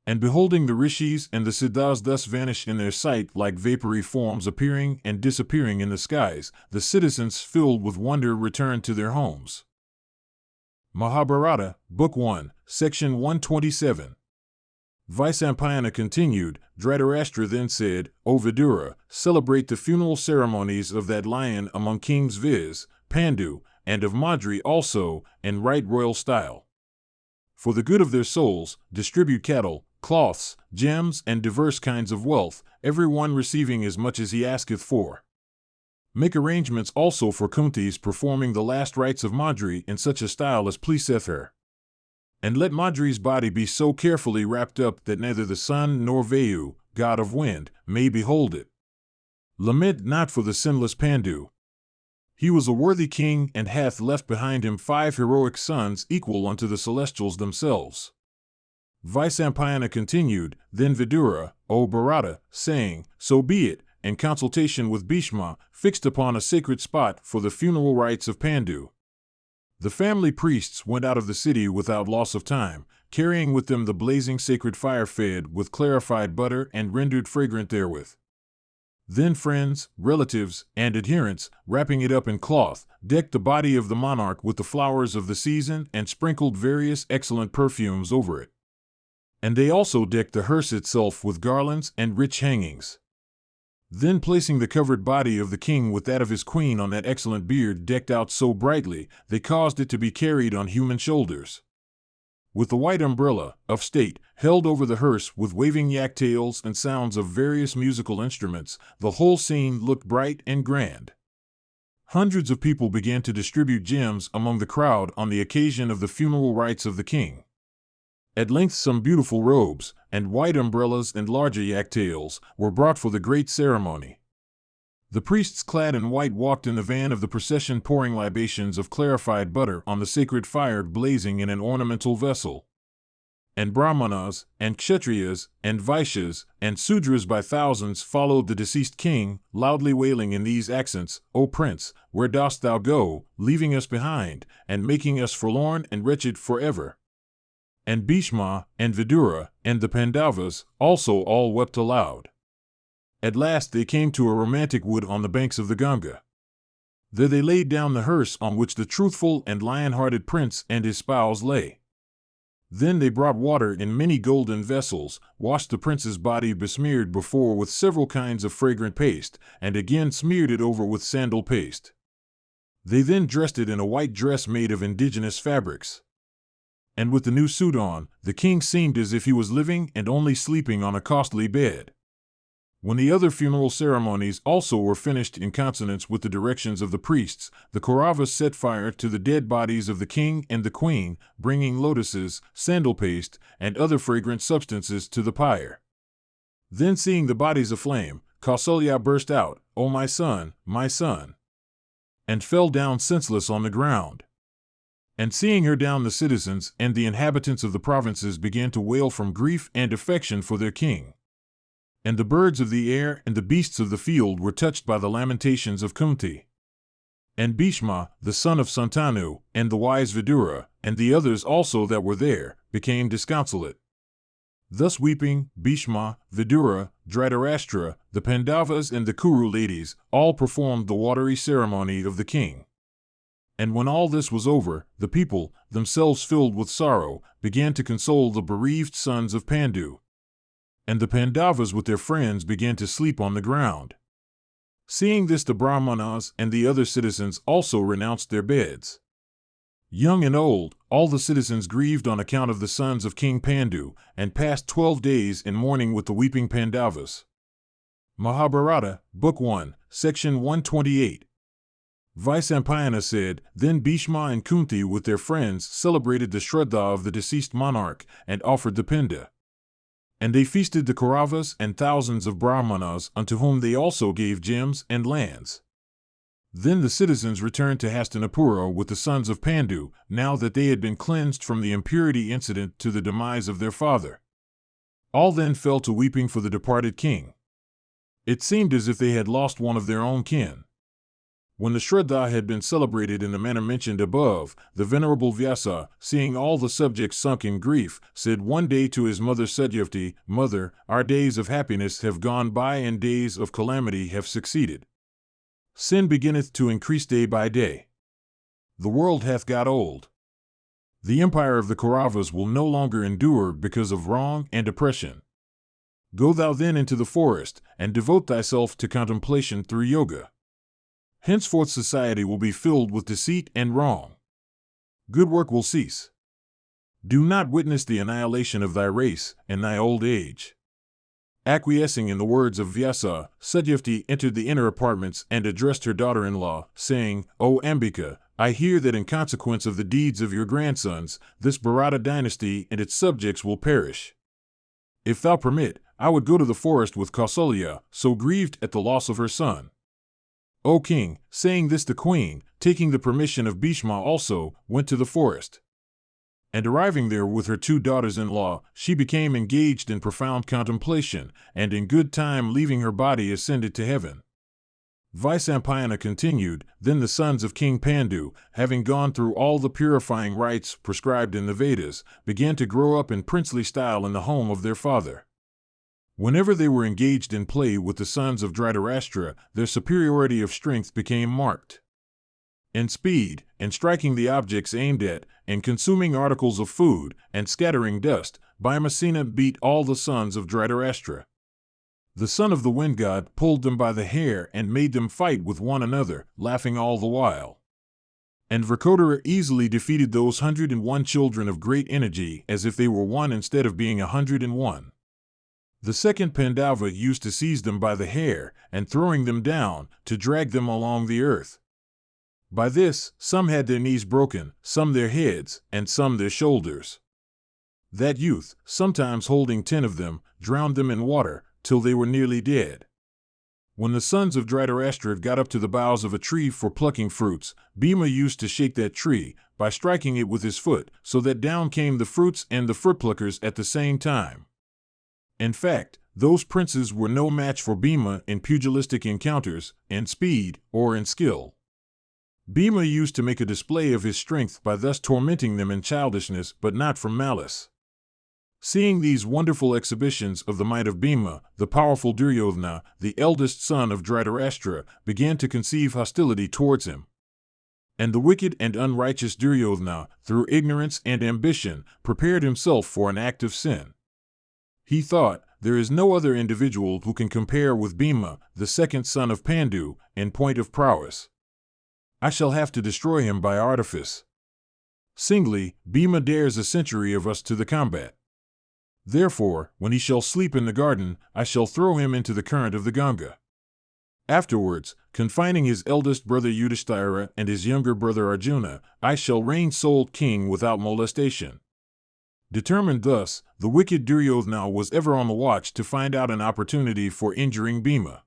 Speaker 1: And beholding the rishis and the siddhas thus vanish in their sight like vapory forms appearing and disappearing in the skies, the citizens filled with wonder returned to their homes. Mahabharata, Book 1, Section 127. Vaisampayana continued, Dhritarashtra then said, O Vidura, celebrate the funeral ceremonies of that lion among kings viz., Pandu, and of Madri also, in right royal style. For the good of their souls, distribute cattle, cloths, gems, and diverse kinds of wealth, every one receiving as much as he asketh for. Make arrangements also for Kunti's performing the last rites of Madri in such a style as pleaseth her. And let Madri's body be so carefully wrapped up that neither the sun nor Vayu, god of wind, may behold it. Lament not for the sinless Pandu. He was a worthy king and hath left behind him 5 heroic sons equal unto the celestials themselves. Vaisampayana continued, then Vidura, O Bharata, saying, So be it, in consultation with Bhima, fixed upon a sacred spot for the funeral rites of Pandu. The family priests went out of the city without loss of time, carrying with them the blazing sacred fire fed with clarified butter and rendered fragrant therewith. Then friends, relatives, and adherents, wrapping it up in cloth, decked the body of the monarch with the flowers of the season and sprinkled various excellent perfumes over it. And they also decked the hearse itself with garlands and rich hangings. Then placing the covered body of the king with that of his queen on that excellent bier decked out so brightly, they caused it to be carried on human shoulders. With the white umbrella, of state, held over the hearse with waving yak tails and sounds of various musical instruments, the whole scene looked bright and grand. Hundreds of people began to distribute gems among the crowd on the occasion of the funeral rites of the king. At length some beautiful robes, and white umbrellas and larger yak tails, were brought for the great ceremony. The priests clad in white walked in the van of the procession pouring libations of clarified butter on the sacred fire blazing in an ornamental vessel. And Brahmanas, and Kshatriyas, and Vaishyas, and Sudras by thousands followed the deceased king, loudly wailing in these accents, O Prince, where dost thou go, leaving us behind, and making us forlorn and wretched forever? And Bhima, and Vidura, and the Pandavas, also all wept aloud. At last they came to a romantic wood on the banks of the Ganga. There they laid down the hearse on which the truthful and lion-hearted prince and his spouse lay. Then they brought water in many golden vessels, washed the prince's body besmeared before with several kinds of fragrant paste, and again smeared it over with sandal paste. They then dressed it in a white dress made of indigenous fabrics. And with the new suit on, the king seemed as if he was living and only sleeping on a costly bed. When the other funeral ceremonies also were finished in consonance with the directions of the priests, the Kauravas set fire to the dead bodies of the king and the queen, bringing lotuses, sandal paste, and other fragrant substances to the pyre. Then seeing the bodies aflame, Kausalya burst out, O my son, and fell down senseless on the ground. And seeing her down, the citizens and the inhabitants of the provinces began to wail from grief and affection for their king. And the birds of the air and the beasts of the field were touched by the lamentations of Kunti. And Bhima, the son of Santanu, and the wise Vidura, and the others also that were there, became disconsolate. Thus weeping, Bhima, Vidura, Dhritarashtra, the Pandavas and the Kuru ladies, all performed the watery ceremony of the king. And when all this was over, the people, themselves filled with sorrow, began to console the bereaved sons of Pandu. And the Pandavas with their friends began to sleep on the ground. Seeing this, the Brahmanas and the other citizens also renounced their beds. Young and old, all the citizens grieved on account of the sons of King Pandu, and passed 12 days in mourning with the weeping Pandavas. Mahabharata, Book 1, Section 128. Vyasa said, Then Bhima and Kunti with their friends celebrated the Shraddha of the deceased monarch and offered the Pinda. And they feasted the Kauravas and thousands of Brahmanas, unto whom they also gave gems and lands. Then the citizens returned to Hastinapura with the sons of Pandu, now that they had been cleansed from the impurity incident to the demise of their father. All then fell to weeping for the departed king. It seemed as if they had lost one of their own kin. When the Shraddha had been celebrated in the manner mentioned above, the venerable Vyasa, seeing all the subjects sunk in grief, said one day to his mother Satyavati, Mother, our days of happiness have gone by and days of calamity have succeeded. Sin beginneth to increase day by day. The world hath got old. The empire of the Kauravas will no longer endure because of wrong and oppression. Go thou then into the forest, and devote thyself to contemplation through yoga. Henceforth society will be filled with deceit and wrong. Good work will cease. Do not witness the annihilation of thy race and thy old age. Acquiescing in the words of Vyasa, Satyavati entered the inner apartments and addressed her daughter-in-law, saying, O Ambika, I hear that in consequence of the deeds of your grandsons, this Bharata dynasty and its subjects will perish. If thou permit, I would go to the forest with Kausalya, so grieved at the loss of her son. O king, saying this, the queen, taking the permission of Bhima also, went to the forest. And arriving there with her 2 daughters-in-law, she became engaged in profound contemplation, and in good time leaving her body ascended to heaven. Vyasa continued, Then the sons of King Pandu, having gone through all the purifying rites prescribed in the Vedas, began to grow up in princely style in the home of their father. Whenever they were engaged in play with the sons of Dhritarashtra, their superiority of strength became marked. In speed, in striking the objects aimed at, in consuming articles of food, and scattering dust, Bhima beat all the sons of Dhritarashtra. The son of the wind god pulled them by the hair and made them fight with one another, laughing all the while. And Vrkodara easily defeated those 101 children of great energy as if they were one instead of being 101. The second Pandava used to seize them by the hair, and throwing them down, to drag them along the earth. By this, some had their knees broken, some their heads, and some their shoulders. That youth, sometimes holding 10 of them, drowned them in water, till they were nearly dead. When the sons of Dhritarashtra got up to the boughs of a tree for plucking fruits, Bhima used to shake that tree, by striking it with his foot, so that down came the fruits and the fruit pluckers at the same time. In fact, those princes were no match for Bhima in pugilistic encounters, in speed, or in skill. Bhima used to make a display of his strength by thus tormenting them in childishness, but not from malice. Seeing these wonderful exhibitions of the might of Bhima, the powerful Duryodhana, the eldest son of Dhritarashtra, began to conceive hostility towards him. And the wicked and unrighteous Duryodhana, through ignorance and ambition, prepared himself for an act of sin. He thought, there is no other individual who can compare with Bhima, the second son of Pandu, in point of prowess. I shall have to destroy him by artifice. Singly, Bhima dares a century of us to the combat. Therefore, when he shall sleep in the garden, I shall throw him into the current of the Ganga. Afterwards, confining his eldest brother Yudhisthira and his younger brother Arjuna, I shall reign sole king without molestation. Determined thus, the wicked Duryodhana was ever on the watch to find out an opportunity for injuring Bhima.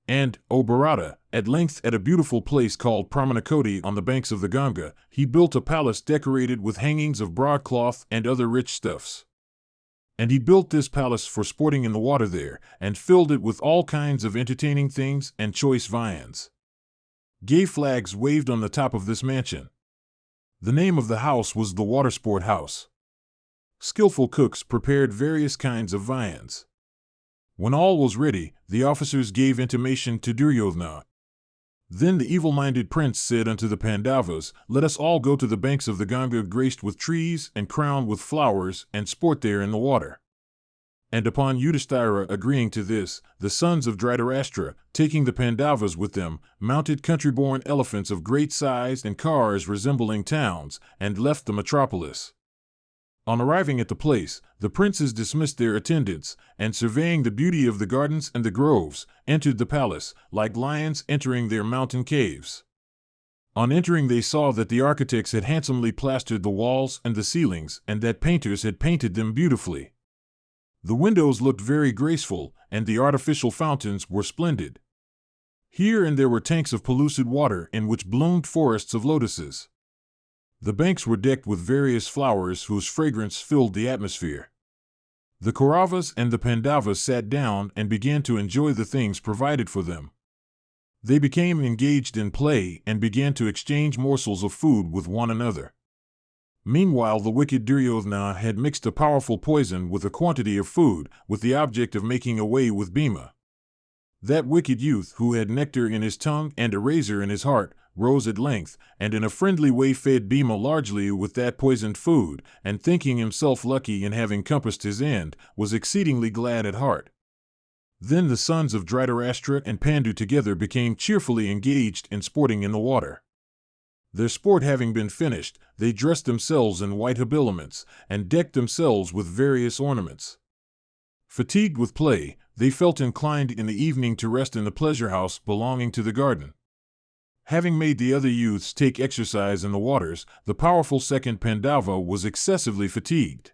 Speaker 1: And, O Bharata, at length at a beautiful place called Pramanakoti on the banks of the Ganga, he built a palace decorated with hangings of broadcloth and other rich stuffs. And he built this palace for sporting in the water there, and filled it with all kinds of entertaining things and choice viands. Gay flags waved on the top of this mansion. The name of the house was the Watersport House. Skillful cooks prepared various kinds of viands. When all was ready, the officers gave intimation to Duryodhana. Then the evil-minded prince said unto the Pandavas, Let us all go to the banks of the Ganga graced with trees and crowned with flowers, and sport there in the water. And upon Yudhisthira agreeing to this, the sons of Dhritarashtra, taking the Pandavas with them, mounted country-born elephants of great size and cars resembling towns, and left the metropolis. On arriving at the place, the princes dismissed their attendants, and surveying the beauty of the gardens and the groves, entered the palace, like lions entering their mountain caves. On entering they saw that the architects had handsomely plastered the walls and the ceilings, and that painters had painted them beautifully. The windows looked very graceful, and the artificial fountains were splendid. Here and there were tanks of pellucid water in which bloomed forests of lotuses. The banks were decked with various flowers whose fragrance filled the atmosphere. The Kauravas and the Pandavas sat down and began to enjoy the things provided for them. They became engaged in play and began to exchange morsels of food with one another. Meanwhile, the wicked Duryodhana had mixed a powerful poison with a quantity of food, with the object of making away with Bhima. That wicked youth, who had nectar in his tongue and a razor in his heart, rose at length, and in a friendly way fed Bhima largely with that poisoned food, and thinking himself lucky in having compassed his end, was exceedingly glad at heart. Then the sons of Dhritarashtra and Pandu together became cheerfully engaged in sporting in the water. Their sport having been finished, they dressed themselves in white habiliments, and decked themselves with various ornaments. Fatigued with play, they felt inclined in the evening to rest in the pleasure house belonging to the garden. Having made the other youths take exercise in the waters, the powerful second Pandava was excessively fatigued,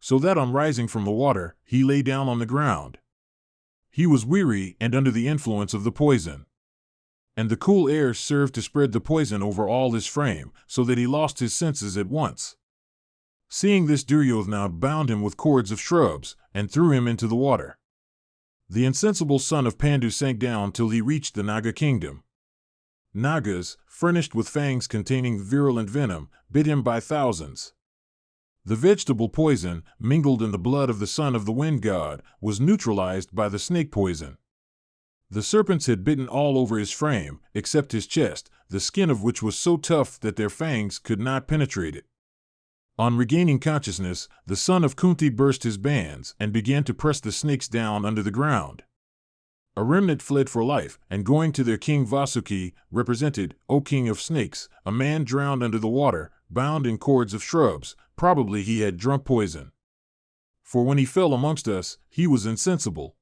Speaker 1: so that on rising from the water, he lay down on the ground. He was weary and under the influence of the poison, and the cool air served to spread the poison over all his frame, so that he lost his senses at once. Seeing this, Duryodhana bound him with cords of shrubs, and threw him into the water. The insensible son of Pandu sank down till he reached the Naga kingdom. Nagas, furnished with fangs containing virulent venom, bit him by thousands. The vegetable poison, mingled in the blood of the son of the wind god, was neutralized by the snake poison. The serpents had bitten all over his frame, except his chest, the skin of which was so tough that their fangs could not penetrate it. On regaining consciousness, the son of Kunti burst his bands and began to press the snakes down under the ground. A remnant fled for life, and going to their king Vasuki, represented, "O king of snakes," a man drowned under the water, bound in cords of shrubs. Probably he had drunk poison. For when he fell amongst us, he was insensible.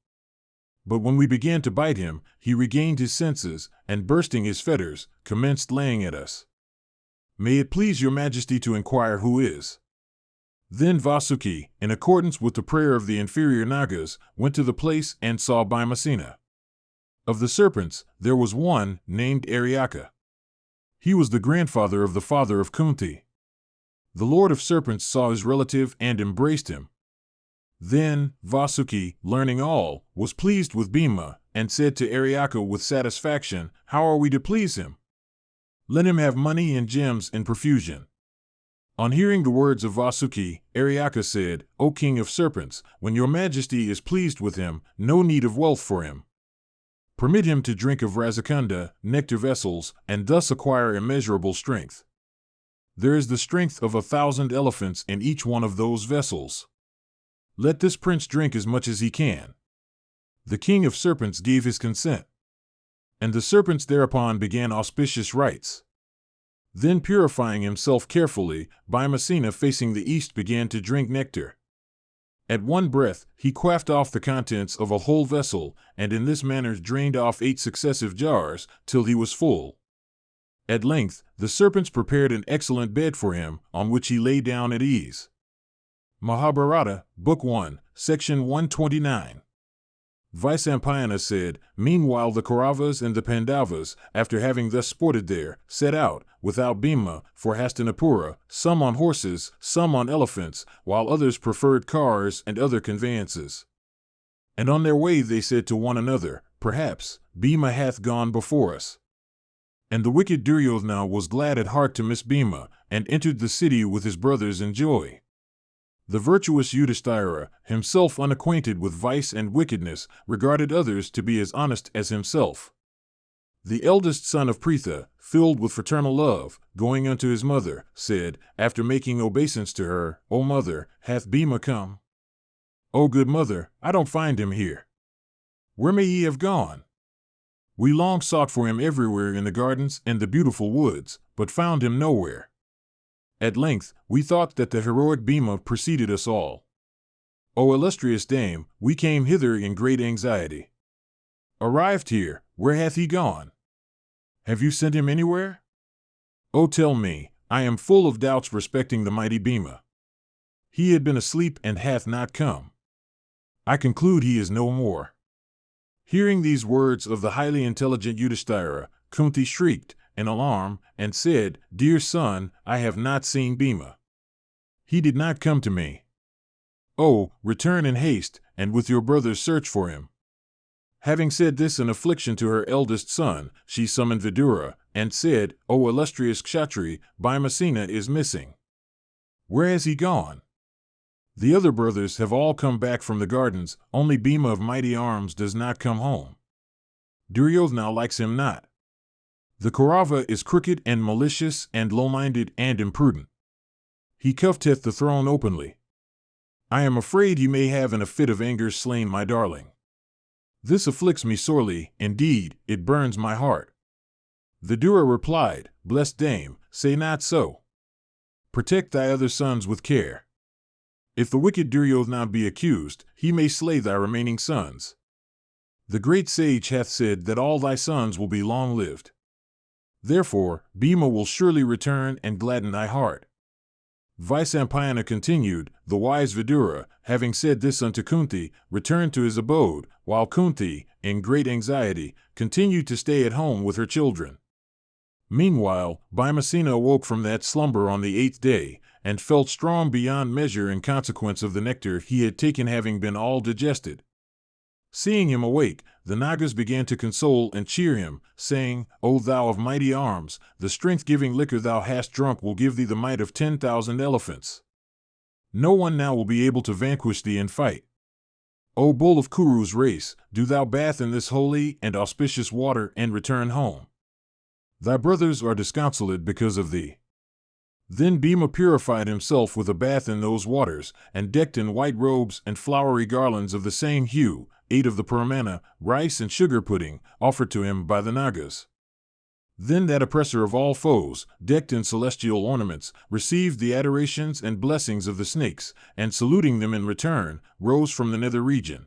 Speaker 1: But when we began to bite him, he regained his senses, and bursting his fetters, commenced laying at us. May it please your majesty to inquire who is. Then Vasuki, in accordance with the prayer of the inferior Nagas, went to the place and saw Bhimasena. Of the serpents, there was one, named Aryaka. He was the grandfather of the father of Kunti. The lord of serpents saw his relative and embraced him. Then Vasuki, learning all, was pleased with Bhima, and said to Aryaka with satisfaction, "How are we to please him? Let him have money and gems in profusion." On hearing the words of Vasuki, Aryaka said, "O king of serpents, when your majesty is pleased with him, no need of wealth for him. Permit him to drink of Rasakunda, nectar vessels, and thus acquire immeasurable strength. There is the strength of 1,000 elephants in each one of those vessels. Let this prince drink as much as he can." The king of serpents gave his consent, and the serpents thereupon began auspicious rites. Then, purifying himself carefully, Bhimasena facing the east began to drink nectar. At one breath, he quaffed off the contents of a whole vessel, and in this manner drained off 8 successive jars, till he was full. At length, the serpents prepared an excellent bed for him, on which he lay down at ease. Mahabharata, Book 1, Section 129. Vyasa said, "Meanwhile the Kauravas and the Pandavas, after having thus sported there, set out, without Bhima, for Hastinapura, some on horses, some on elephants, while others preferred cars and other conveyances. And on their way they said to one another, 'Perhaps Bhima hath gone before us.' And the wicked Duryodhana was glad at heart to miss Bhima, and entered the city with his brothers in joy. The virtuous Yudhisthira, himself unacquainted with vice and wickedness, regarded others to be as honest as himself. The eldest son of Pritha, filled with fraternal love, going unto his mother, said, after making obeisance to her, 'O mother, hath Bhima come?' "O good mother, I don't find him here. Where may he have gone? We long sought for him everywhere in the gardens and the beautiful woods, but found him nowhere. At length, we thought that the heroic Bhima preceded us all. O illustrious dame, we came hither in great anxiety. Arrived here, where hath he gone? Have you sent him anywhere? O tell me, I am full of doubts respecting the mighty Bhima. He had been asleep and hath not come. I conclude he is no more." Hearing these words of the highly intelligent Yudhisthira, Kunti shrieked in alarm and said, "Dear son, I have not seen Bhima. He did not come to me. Oh, return in haste, and with your brothers search for him." Having said this in affliction to her eldest son, she summoned Vidura, and said, "O illustrious Kshatri, Bhimasena is missing. Where has he gone? The other brothers have all come back from the gardens, only Bhima of mighty arms does not come home. Duryodhana likes him not. The Kaurava is crooked and malicious and low-minded and imprudent. He coveteth the throne openly. I am afraid he may have in a fit of anger slain my darling. This afflicts me sorely, indeed, it burns my heart." Vidura replied, "Blessed dame, say not so. Protect thy other sons with care. If the wicked Duryodhana be accused, he may slay thy remaining sons. The great sage hath said that all thy sons will be long-lived. Therefore, Bhima will surely return and gladden thy heart." Vyasa continued, "The wise Vidura, having said this unto Kunti, returned to his abode, while Kunti, in great anxiety, continued to stay at home with her children. Meanwhile, Bhimasena awoke from that slumber on the 8th day, and felt strong beyond measure in consequence of the nectar he had taken having been all digested. Seeing him awake, the Nagas began to console and cheer him, saying, "O thou of mighty arms, the strength-giving liquor thou hast drunk will give thee the might of 10,000 elephants. No one now will be able to vanquish thee in fight. O bull of Kuru's race, do thou bath in this holy and auspicious water and return home. Thy brothers are disconsolate because of thee." Then Bhima purified himself with a bath in those waters, and decked in white robes and flowery garlands of the same hue, ate of the paramana, rice and sugar pudding, offered to him by the Nagas. Then that oppressor of all foes, decked in celestial ornaments, received the adorations and blessings of the snakes, and saluting them in return, rose from the nether region.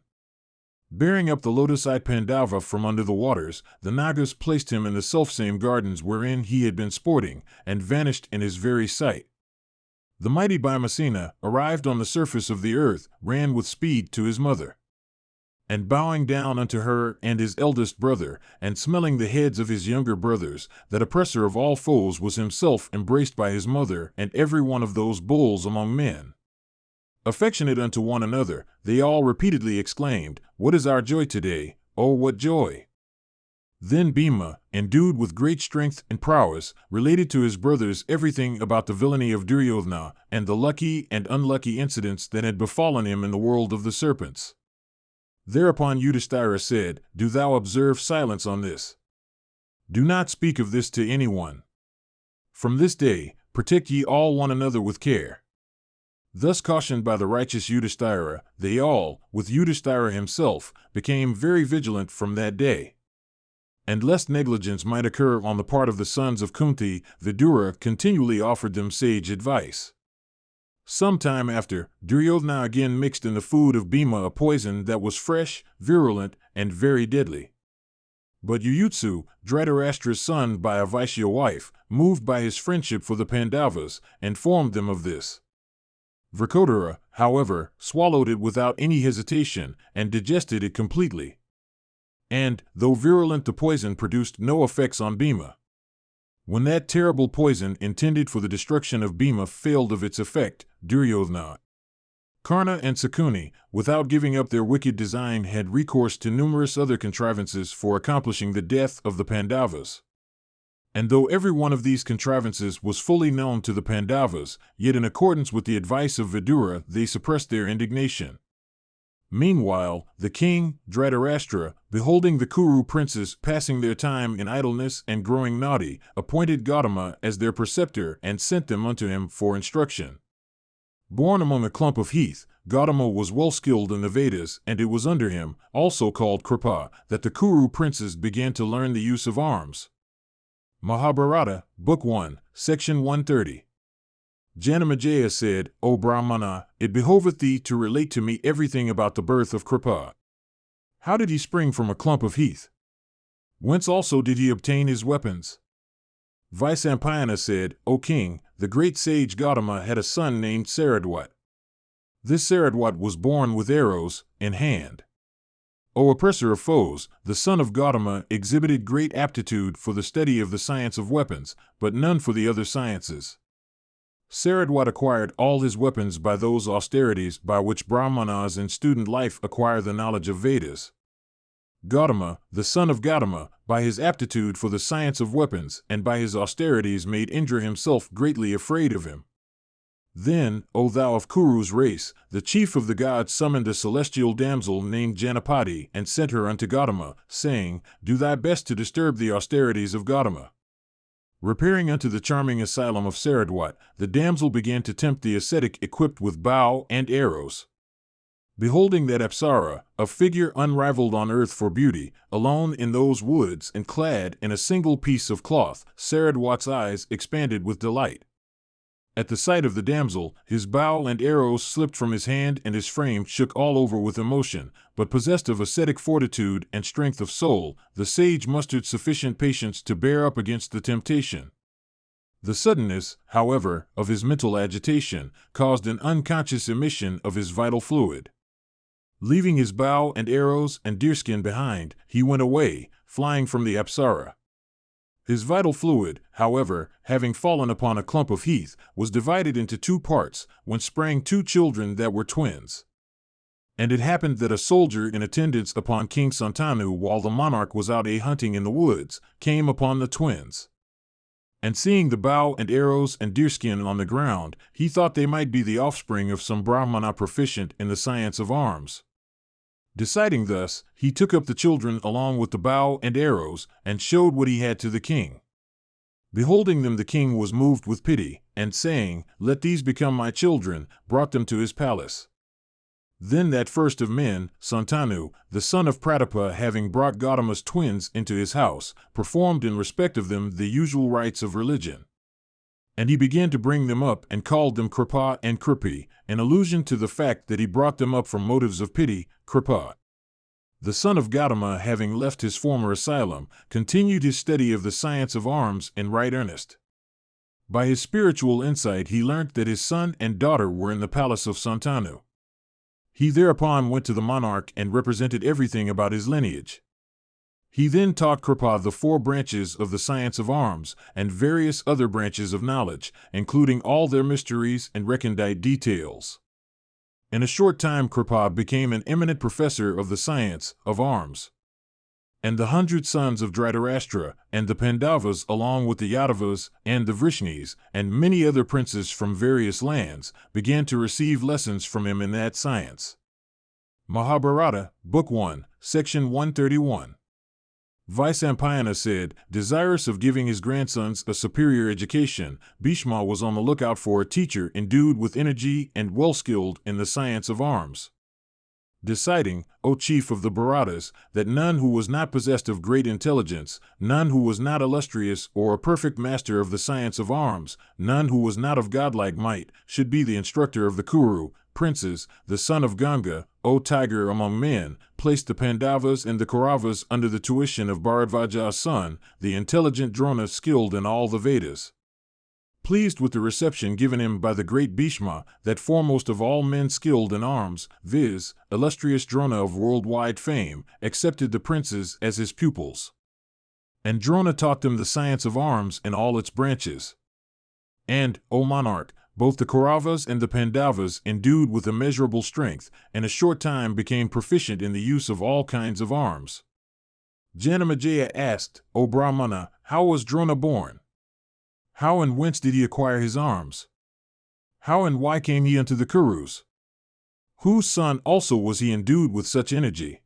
Speaker 1: Bearing up the lotus-eyed Pandava from under the waters, the Nagas placed him in the selfsame gardens wherein he had been sporting, and vanished in his very sight. The mighty Bhimasena, arrived on the surface of the earth, ran with speed to his mother. And bowing down unto her and his eldest brother, and smelling the heads of his younger brothers, that oppressor of all foes was himself embraced by his mother and every one of those bulls among men. Affectionate unto one another, they all repeatedly exclaimed, "What is our joy today? Oh, what joy!" Then Bhima, endued with great strength and prowess, related to his brothers everything about the villainy of Duryodhana and the lucky and unlucky incidents that had befallen him in the world of the serpents. Thereupon Yudhisthira said, "Do thou observe silence on this. Do not speak of this to anyone. From this day, protect ye all one another with care." Thus cautioned by the righteous Yudhisthira, they all, with Yudhisthira himself, became very vigilant from that day. And lest negligence might occur on the part of the sons of Kunti, Vidura continually offered them sage advice. Some time after, Duryodhana again mixed in the food of Bhima a poison that was fresh, virulent, and very deadly. But Yuyutsu, Dhritarashtra's son by a Vaishya wife, moved by his friendship for the Pandavas, informed them of this. Vrkodara, however, swallowed it without any hesitation, and digested it completely. And, though virulent, the poison produced no effects on Bhima. When that terrible poison intended for the destruction of Bhima failed of its effect, Duryodhana, Karna and Sakuni, without giving up their wicked design, had recourse to numerous other contrivances for accomplishing the death of the Pandavas. And though every one of these contrivances was fully known to the Pandavas, yet in accordance with the advice of Vidura they suppressed their indignation. Meanwhile, the king, Dhritarashtra, beholding the Kuru princes passing their time in idleness and growing naughty, appointed Gautama as their preceptor and sent them unto him for instruction. Born among a clump of heath, Gautama was well skilled in the Vedas, and it was under him, also called Kripa, that the Kuru princes began to learn the use of arms. Mahabharata, Book 1, Section 130. Janamejaya said, O Brahmana, it behoveth thee to relate to me everything about the birth of Kripa. How did he spring from a clump of heath? Whence also did he obtain his weapons? Vyasa said, O king, the great sage Gautama had a son named Saradwat. This Saradwat was born with arrows in hand. O oppressor of foes, the son of Gautama exhibited great aptitude for the study of the science of weapons, but none for the other sciences. Saradwat acquired all his weapons by those austerities by which Brahmanas in student life acquire the knowledge of Vedas. Gautama, the son of Gautama, by his aptitude for the science of weapons and by his austerities made Indra himself greatly afraid of him. Then, O thou of Kuru's race, the chief of the gods summoned a celestial damsel named Janapati and sent her unto Gautama, saying, Do thy best to disturb the austerities of Gautama. Repairing unto the charming asylum of Saradwat, the damsel began to tempt the ascetic equipped with bow and arrows. Beholding that Apsara, a figure unrivaled on earth for beauty, alone in those woods and clad in a single piece of cloth, Saradwat's eyes expanded with delight. At the sight of the damsel, his bow and arrows slipped from his hand and his frame shook all over with emotion, but possessed of ascetic fortitude and strength of soul, the sage mustered sufficient patience to bear up against the temptation. The suddenness, however, of his mental agitation caused an unconscious emission of his vital fluid. Leaving his bow and arrows and deerskin behind, he went away, flying from the Apsara. His vital fluid, however, having fallen upon a clump of heath, was divided into two parts, whence sprang two children that were twins. And it happened that a soldier in attendance upon King Santanu while the monarch was out hunting in the woods, came upon the twins. And seeing the bow and arrows and deerskin on the ground, he thought they might be the offspring of some Brahmana proficient in the science of arms. Deciding thus, he took up the children along with the bow and arrows, and showed what he had to the king. Beholding them, the king was moved with pity, and saying, Let these become my children, brought them to his palace. Then that first of men, Santanu, the son of Pratapa, having brought Gautama's twins into his house, performed in respect of them the usual rites of religion. And he began to bring them up and called them Kripa and Kripi, in allusion to the fact that he brought them up from motives of pity, Kripa. The son of Gautama, having left his former asylum, continued his study of the science of arms in right earnest. By his spiritual insight he learnt that his son and daughter were in the palace of Santanu. He thereupon went to the monarch and represented everything about his lineage. He then taught Kripa the 4 branches of the science of arms and various other branches of knowledge, including all their mysteries and recondite details. In a short time Kripa became an eminent professor of the science of arms. And the 100 sons of Dhritarashtra and the Pandavas, along with the Yadavas and the Vrishnis and many other princes from various lands, began to receive lessons from him in that science. Mahabharata, Book 1, Section 131. Vyasa said, desirous of giving his grandsons a superior education, Bhima was on the lookout for a teacher endued with energy and well-skilled in the science of arms. Deciding, O chief of the Bharatas, that none who was not possessed of great intelligence, none who was not illustrious or a perfect master of the science of arms, none who was not of godlike might, should be the instructor of the Kuru princes, the son of Ganga, O tiger among men, placed the Pandavas and the Kauravas under the tuition of Bharadvaja's son, the intelligent Drona skilled in all the Vedas. Pleased with the reception given him by the great Bhima, that foremost of all men skilled in arms, viz., illustrious Drona of worldwide fame, accepted the princes as his pupils. And Drona taught them the science of arms in all its branches. And, O monarch, both the Kauravas and the Pandavas, endued with immeasurable strength, in a short time became proficient in the use of all kinds of arms. Janamejaya asked, O Brahmana, how was Drona born? How and whence did he acquire his arms? How and why came he unto the Kurus? Whose son also was he endued with such energy?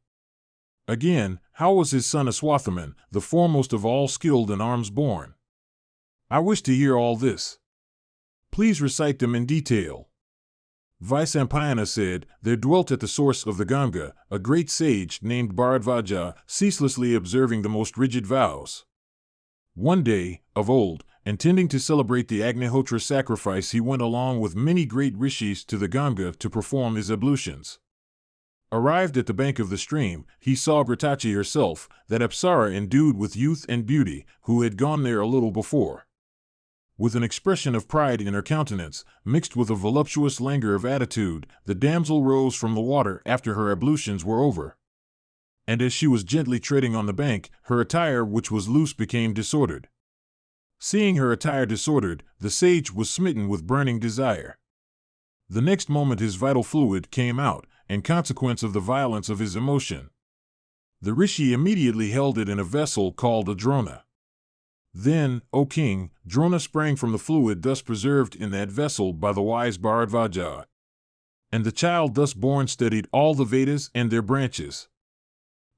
Speaker 1: Again, how was his son Aswathaman, the foremost of all skilled in arms, born? I wish to hear all this. Please recite them in detail. Vyasa said, there dwelt at the source of the Ganga a great sage named Bharadvaja, ceaselessly observing the most rigid vows. One day, of old, intending to celebrate the Agnihotra sacrifice, he went along with many great rishis to the Ganga to perform his ablutions. Arrived at the bank of the stream, he saw Britachi herself, that Apsara endued with youth and beauty, who had gone there a little before. With an expression of pride in her countenance, mixed with a voluptuous languor of attitude, the damsel rose from the water after her ablutions were over. And as she was gently treading on the bank, her attire, which was loose, became disordered. Seeing her attire disordered, the sage was smitten with burning desire. The next moment his vital fluid came out, in consequence of the violence of his emotion. The rishi immediately held it in a vessel called a drona. Then, O king, Drona sprang from the fluid thus preserved in that vessel by the wise Bharadvaja. And the child thus born studied all the Vedas and their branches.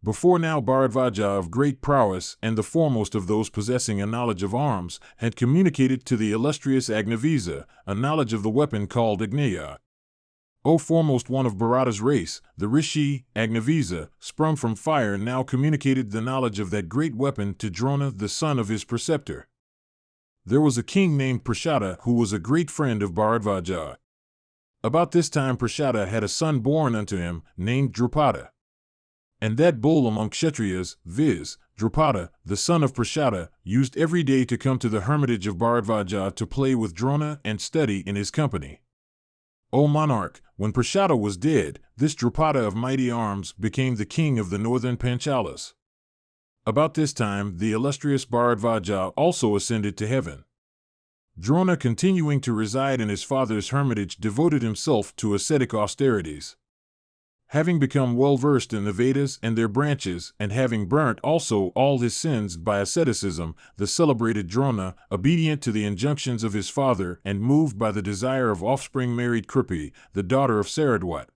Speaker 1: Before now Bharadvaja, of great prowess and the foremost of those possessing a knowledge of arms, had communicated to the illustrious Agnavisa a knowledge of the weapon called Agneya. O foremost one of Bharata's race, the rishi, Agnavisa, sprung from fire, now communicated the knowledge of that great weapon to Drona, the son of his preceptor. There was a king named Prashada who was a great friend of Bharadvaja. About this time Prashada had a son born unto him, named Drupada. And that bull among Kshatriyas, viz., Drupada, the son of Prashada, used every day to come to the hermitage of Bharadvaja to play with Drona and study in his company. O monarch, when Prashada was dead, this Drupada of mighty arms became the king of the northern Panchalas. About this time the illustrious Bharadvaja also ascended to heaven. Drona, continuing to reside in his father's hermitage, devoted himself to ascetic austerities. Having become well versed in the Vedas and their branches, and having burnt also all his sins by asceticism, the celebrated Drona, obedient to the injunctions of his father and moved by the desire of offspring, married Kripa, the daughter of Saradwat.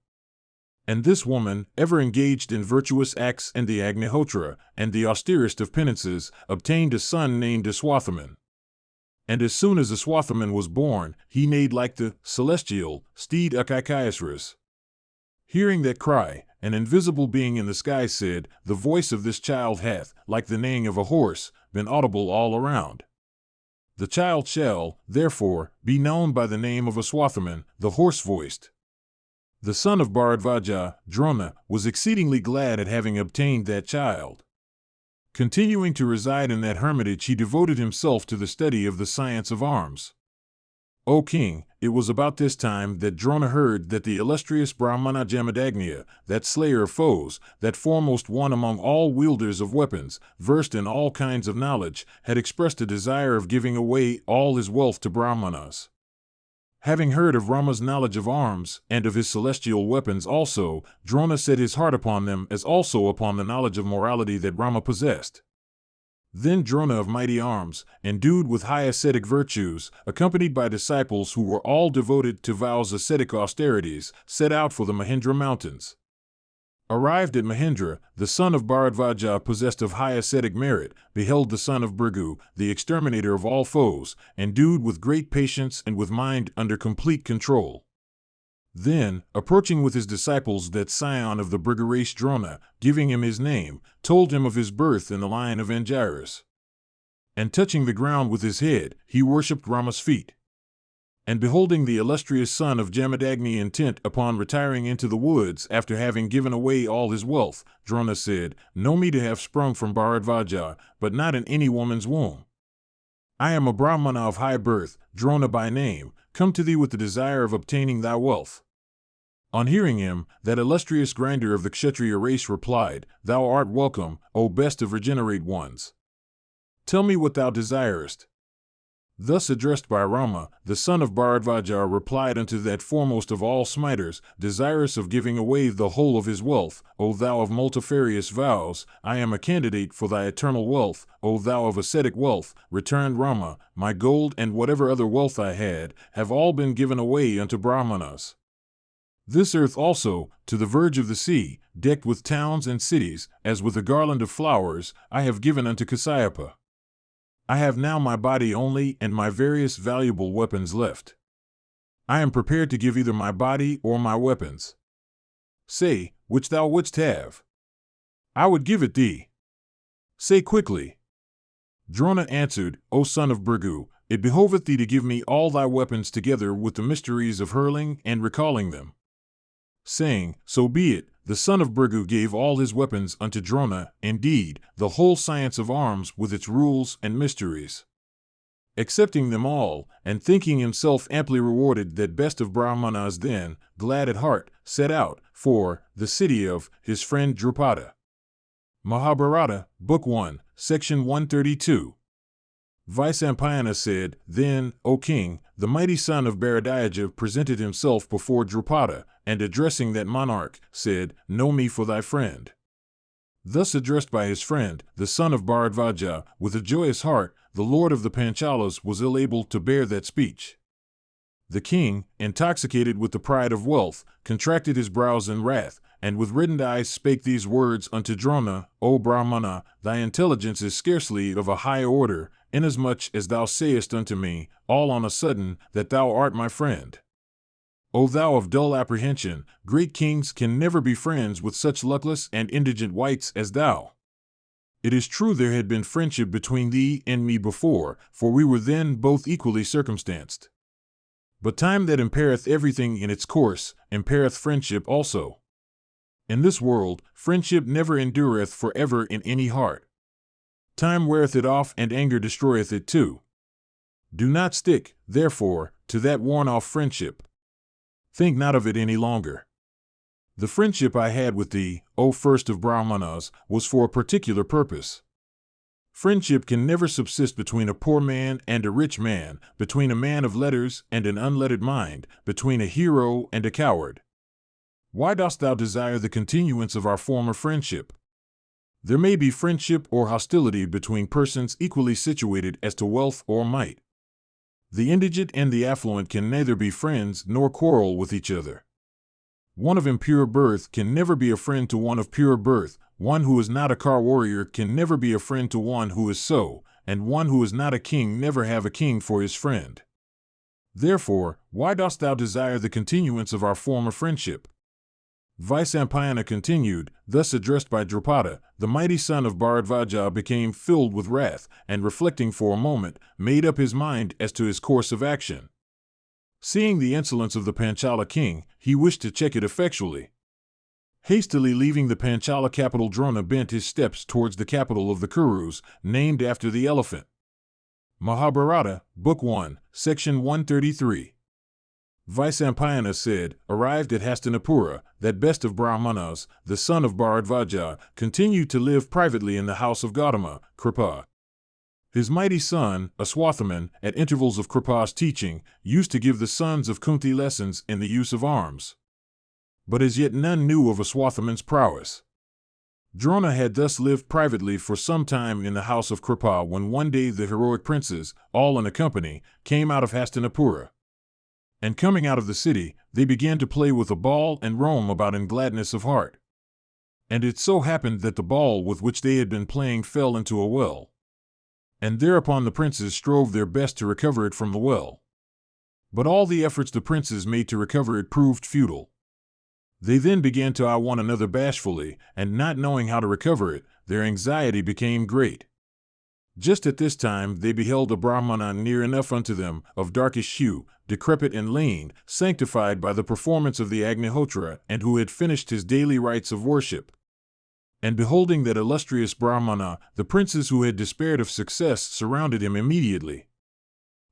Speaker 1: And this woman, ever engaged in virtuous acts and the Agnihotra, and the austerest of penances, obtained a son named Aswathaman. And as soon as Aswathaman was born, he neighed like the celestial steed Akaikaiasras. Hearing that cry, an invisible being in the sky said, the voice of this child hath, like the neighing of a horse, been audible all around. The child shall, therefore, be known by the name of Aswathaman, the horse-voiced. The son of Bharadvaja, Drona, was exceedingly glad at having obtained that child. Continuing to reside in that hermitage, he devoted himself to the study of the science of arms. O king, it was about this time that Drona heard that the illustrious Brahmana Jamadagnya, that slayer of foes, that foremost one among all wielders of weapons, versed in all kinds of knowledge, had expressed a desire of giving away all his wealth to Brahmanas. Having heard of Rama's knowledge of arms, and of his celestial weapons also, Drona set his heart upon them, as also upon the knowledge of morality that Rama possessed. Then Drona, of mighty arms, endued with high ascetic virtues, accompanied by disciples who were all devoted to vows ascetic austerities, set out for the Mahendra mountains. Arrived at Mahendra, the son of Bharadvaja, possessed of high ascetic merit, beheld the son of Bhrigu, the exterminator of all foes, endued with great patience and with mind under complete control. Then, approaching with his disciples that scion of the Bhrigu race Drona, giving him his name, told him of his birth in the line of Angiras. And touching the ground with his head, he worshipped Rama's feet. And beholding the illustrious son of Jamadagni intent upon retiring into the woods after having given away all his wealth, Drona said, Know me to have sprung from Bharadvaja, but not in any woman's womb. I am a Brahmana of high birth, Drona by name, come to thee with the desire of obtaining thy wealth. On hearing him, that illustrious grinder of the Kshatriya race replied, Thou art welcome, O best of regenerate ones. Tell me what thou desirest. Thus addressed by Rama, the son of Bharadvaja replied unto that foremost of all smiters, desirous of giving away the whole of his wealth, O thou of multifarious vows, I am a candidate for thy eternal wealth, O thou of ascetic wealth, returned Rama, my gold and whatever other wealth I had, have all been given away unto Brahmanas. This earth also, to the verge of the sea, decked with towns and cities, as with a garland of flowers, I have given unto Kasayapa. I have now my body only and my various valuable weapons left. I am prepared to give either my body or my weapons. Say, which thou wouldst have. I would give it thee. Say quickly. Drona answered, O son of Bhrigu, it behoveth thee to give me all thy weapons together with the mysteries of hurling and recalling them. Saying, so be it, the son of Bhrigu gave all his weapons unto Drona, indeed, the whole science of arms with its rules and mysteries. Accepting them all, and thinking himself amply rewarded, that best of Brahmanas then, glad at heart, set out for the city of his friend Drupada. Mahabharata, Book 1, Section 132. Vyasa said, Then, O king, the mighty son of Bharadwaja presented himself before Drupada, and addressing that monarch, said, Know me for thy friend. Thus addressed by his friend, the son of Bharadwaja, with a joyous heart, the lord of the Panchalas was ill able to bear that speech. The king, intoxicated with the pride of wealth, contracted his brows in wrath, and with reddened eyes spake these words unto Drona, O Brahmana, thy intelligence is scarcely of a high order, inasmuch as thou sayest unto me, all on a sudden, that thou art my friend. O thou of dull apprehension, great kings can never be friends with such luckless and indigent wights as thou. It is true there had been friendship between thee and me before, for we were then both equally circumstanced. But time that impaireth everything in its course, impaireth friendship also. In this world, friendship never endureth for ever in any heart. Time weareth it off, and anger destroyeth it too. Do not stick, therefore, to that worn-off friendship. Think not of it any longer. The friendship I had with thee, O first of Brahmanas, was for a particular purpose. Friendship can never subsist between a poor man and a rich man, between a man of letters and an unlettered mind, between a hero and a coward. Why dost thou desire the continuance of our former friendship? There may be friendship or hostility between persons equally situated as to wealth or might. The indigent and the affluent can neither be friends nor quarrel with each other. One of impure birth can never be a friend to one of pure birth, one who is not a car warrior can never be a friend to one who is so, and one who is not a king never have a king for his friend. Therefore, why dost thou desire the continuance of our former friendship? Vyasa continued, thus addressed by Drupada, the mighty son of Bharadwaja became filled with wrath, and reflecting for a moment, made up his mind as to his course of action. Seeing the insolence of the Panchala king, he wished to check it effectually. Hastily leaving the Panchala capital, Drona bent his steps towards the capital of the Kurus, named after the elephant. Mahabharata, Book 1, Section 133. Vyasa said, arrived at Hastinapura, that best of Brahmanas, the son of Bharadwaja, continued to live privately in the house of Gautama, Kripa. His mighty son, Aswathaman, at intervals of Kripa's teaching, used to give the sons of Kunti lessons in the use of arms. But as yet none knew of Aswathaman's prowess. Drona had thus lived privately for some time in the house of Kripa when one day the heroic princes, all in a company, came out of Hastinapura. And coming out of the city, they began to play with a ball and roam about in gladness of heart. And it so happened that the ball with which they had been playing fell into a well. And thereupon the princes strove their best to recover it from the well. But all the efforts the princes made to recover it proved futile. They then began to eye one another bashfully, and not knowing how to recover it, their anxiety became great. Just at this time they beheld a Brahmana near enough unto them, of darkish hue, decrepit and lean, sanctified by the performance of the Agnihotra, and who had finished his daily rites of worship. And beholding that illustrious Brahmana, the princes who had despaired of success surrounded him immediately.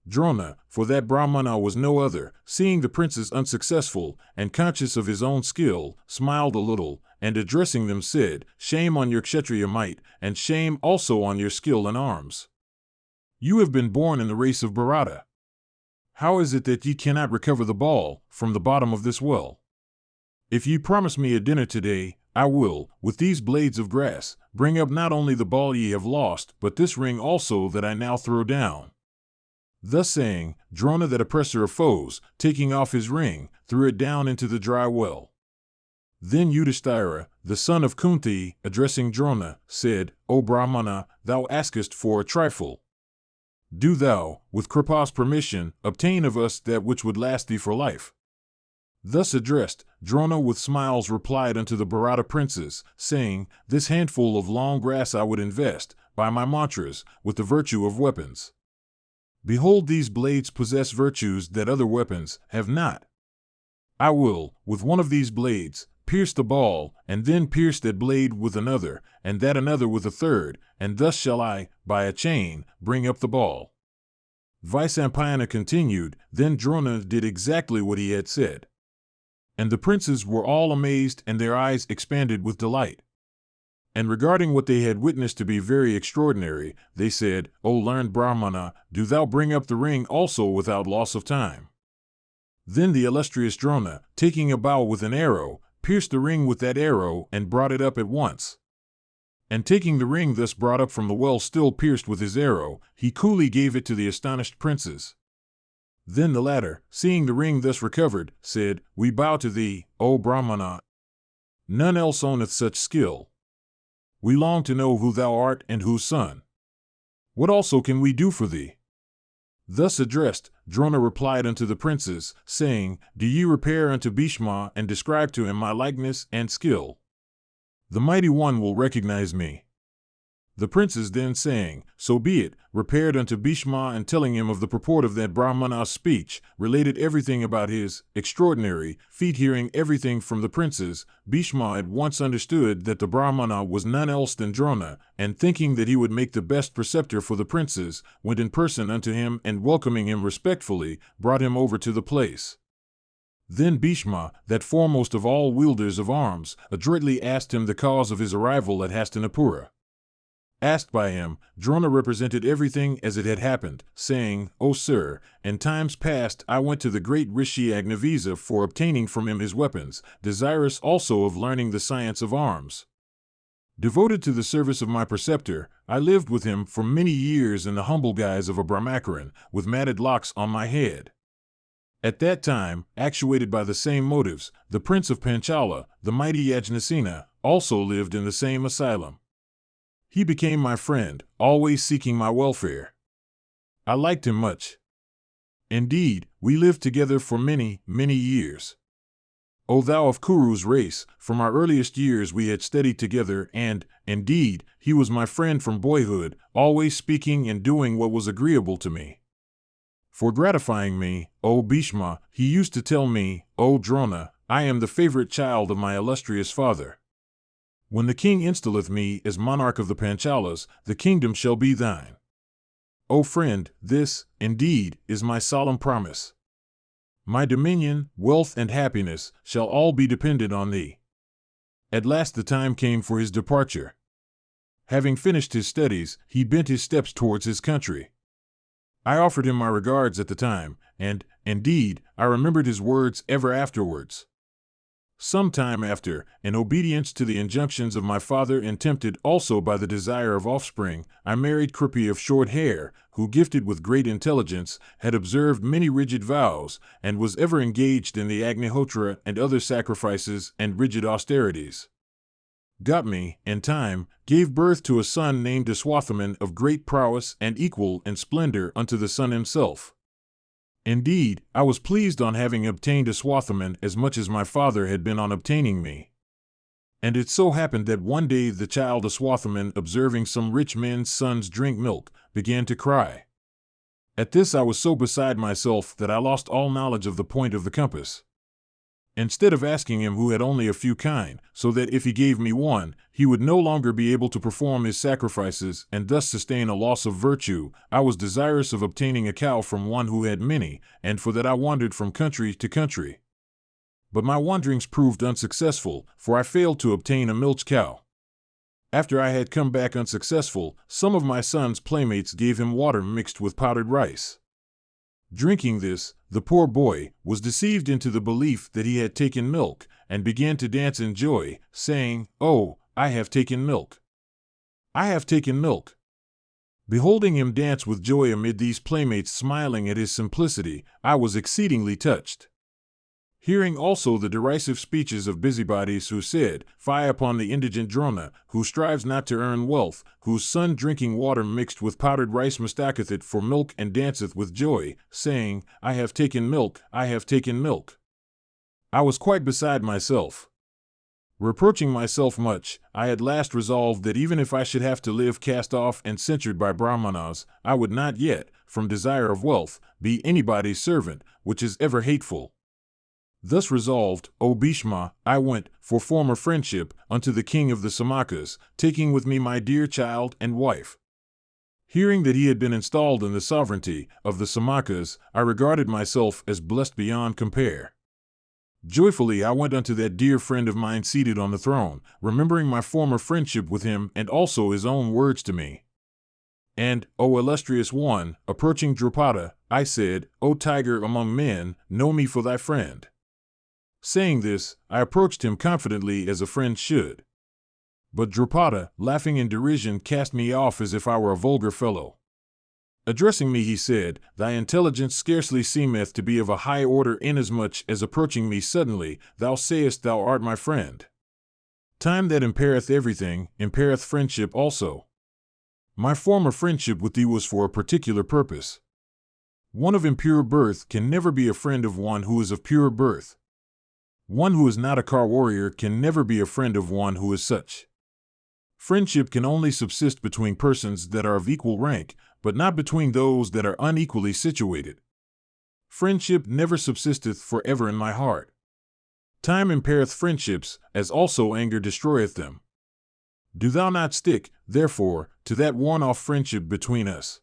Speaker 1: Drona, for that Brahmana was no other, seeing the princes unsuccessful, and conscious of his own skill, smiled a little, and addressing them said, Shame on your Kshatriya might, and shame also on your skill in arms. You have been born in the race of Bharata. How is it that ye cannot recover the ball from the bottom of this well? If ye promise me a dinner today, I will, with these blades of grass, bring up not only the ball ye have lost, but this ring also that I now throw down. Thus saying, Drona, that oppressor of foes, taking off his ring, threw it down into the dry well. Then Yudhisthira, the son of Kunti, addressing Drona, said, O Brahmana, thou askest for a trifle. Do thou, with Kripa's permission, obtain of us that which would last thee for life. Thus addressed, Drona with smiles replied unto the Bharata princes, saying, This handful of long grass I would invest, by my mantras, with the virtue of weapons. Behold, these blades possess virtues that other weapons have not. I will, with one of these blades, pierce the ball, and then pierce that blade with another, and that another with a third, and thus shall I, by a chain, bring up the ball. Vyasa continued, Then Drona did exactly what he had said. And the princes were all amazed, and their eyes expanded with delight. And regarding what they had witnessed to be very extraordinary, they said, O learned Brahmana, do thou bring up the ring also without loss of time. Then the illustrious Drona, taking a bow with an arrow, pierced the ring with that arrow and brought it up at once. And taking the ring thus brought up from the well still pierced with his arrow, he coolly gave it to the astonished princes. Then the latter, seeing the ring thus recovered, said, We bow to thee, O Brahmana. None else owneth such skill. We long to know who thou art and whose son. What also can we do for thee? Thus addressed, Drona replied unto the princes, saying, Do ye repair unto Bhima and describe to him my likeness and skill. The mighty one will recognize me. The princes then saying, So be it, repaired unto Bhima and telling him of the purport of that Brahmana's speech, related everything about his extraordinary feat. Hearing everything from the princes, Bhima at once understood that the Brahmana was none else than Drona, and thinking that he would make the best preceptor for the princes, went in person unto him and welcoming him respectfully, brought him over to the place. Then Bhima, that foremost of all wielders of arms, adroitly asked him the cause of his arrival at Hastinapura. Asked by him, Drona represented everything as it had happened, saying, O sir, in times past I went to the great Rishi Agnavisa for obtaining from him his weapons, desirous also of learning the science of arms. Devoted to the service of my preceptor, I lived with him for many years in the humble guise of a Brahmacharan, with matted locks on my head. At that time, actuated by the same motives, the prince of Panchala, the mighty Yajnasena, also lived in the same asylum. He became my friend, always seeking my welfare. I liked him much. Indeed, we lived together for many, many years. O thou of Kuru's race, from our earliest years we had studied together, and, indeed, he was my friend from boyhood, always speaking and doing what was agreeable to me. For gratifying me, O Bhima, he used to tell me, O Drona, I am the favorite child of my illustrious father. When the king installeth me as monarch of the Panchalas, the kingdom shall be thine. O friend, this, indeed, is my solemn promise. My dominion, wealth, and happiness shall all be dependent on thee. At last the time came for his departure. Having finished his studies, he bent his steps towards his country. I offered him my regards at the time, and, indeed, I remembered his words ever afterwards. Some time after, in obedience to the injunctions of my father and tempted also by the desire of offspring, I married Kripa of short hair, who, gifted with great intelligence, had observed many rigid vows, and was ever engaged in the Agnihotra and other sacrifices and rigid austerities. Got me, in time, gave birth to a son named Aswathaman of great prowess and equal in splendor unto the sun himself. Indeed, I was pleased on having obtained Aswathaman as much as my father had been on obtaining me. And it so happened that one day the child Aswathaman, observing some rich men's sons drink milk, began to cry. At this I was so beside myself that I lost all knowledge of the point of the compass. Instead of asking him who had only a few kine, so that if he gave me one, he would no longer be able to perform his sacrifices and thus sustain a loss of virtue, I was desirous of obtaining a cow from one who had many, and for that I wandered from country to country. But my wanderings proved unsuccessful, for I failed to obtain a milch cow. After I had come back unsuccessful, some of my son's playmates gave him water mixed with powdered rice. Drinking this, the poor boy was deceived into the belief that he had taken milk, and began to dance in joy, saying, Oh, I have taken milk. I have taken milk. Beholding him dance with joy amid these playmates smiling at his simplicity, I was exceedingly touched. Hearing also the derisive speeches of busybodies who said, "Fie upon the indigent Drona, who strives not to earn wealth, whose son drinking water mixed with powdered rice mistaketh it for milk and danceth with joy, saying, I have taken milk, I have taken milk." I was quite beside myself. Reproaching myself much, I at last resolved that even if I should have to live cast off and censured by Brahmanas, I would not yet, from desire of wealth, be anybody's servant, which is ever hateful. Thus resolved, O Bhishma, I went, for former friendship, unto the king of the Samakas, taking with me my dear child and wife. Hearing that he had been installed in the sovereignty of the Samakas, I regarded myself as blessed beyond compare. Joyfully I went unto that dear friend of mine seated on the throne, remembering my former friendship with him and also his own words to me. And, O illustrious one, approaching Drupada, I said, O tiger among men, know me for thy friend. Saying this, I approached him confidently as a friend should. But Drupada, laughing in derision, cast me off as if I were a vulgar fellow. Addressing me, he said, Thy intelligence scarcely seemeth to be of a high order, inasmuch as approaching me suddenly, thou sayest thou art my friend. Time that impaireth everything, impaireth friendship also. My former friendship with thee was for a particular purpose. One of impure birth can never be a friend of one who is of pure birth. One who is not a car warrior can never be a friend of one who is such. Friendship can only subsist between persons that are of equal rank, but not between those that are unequally situated. Friendship never subsisteth forever in my heart. Time impaireth friendships, as also anger destroyeth them. Do thou not stick, therefore, to that worn-off friendship between us.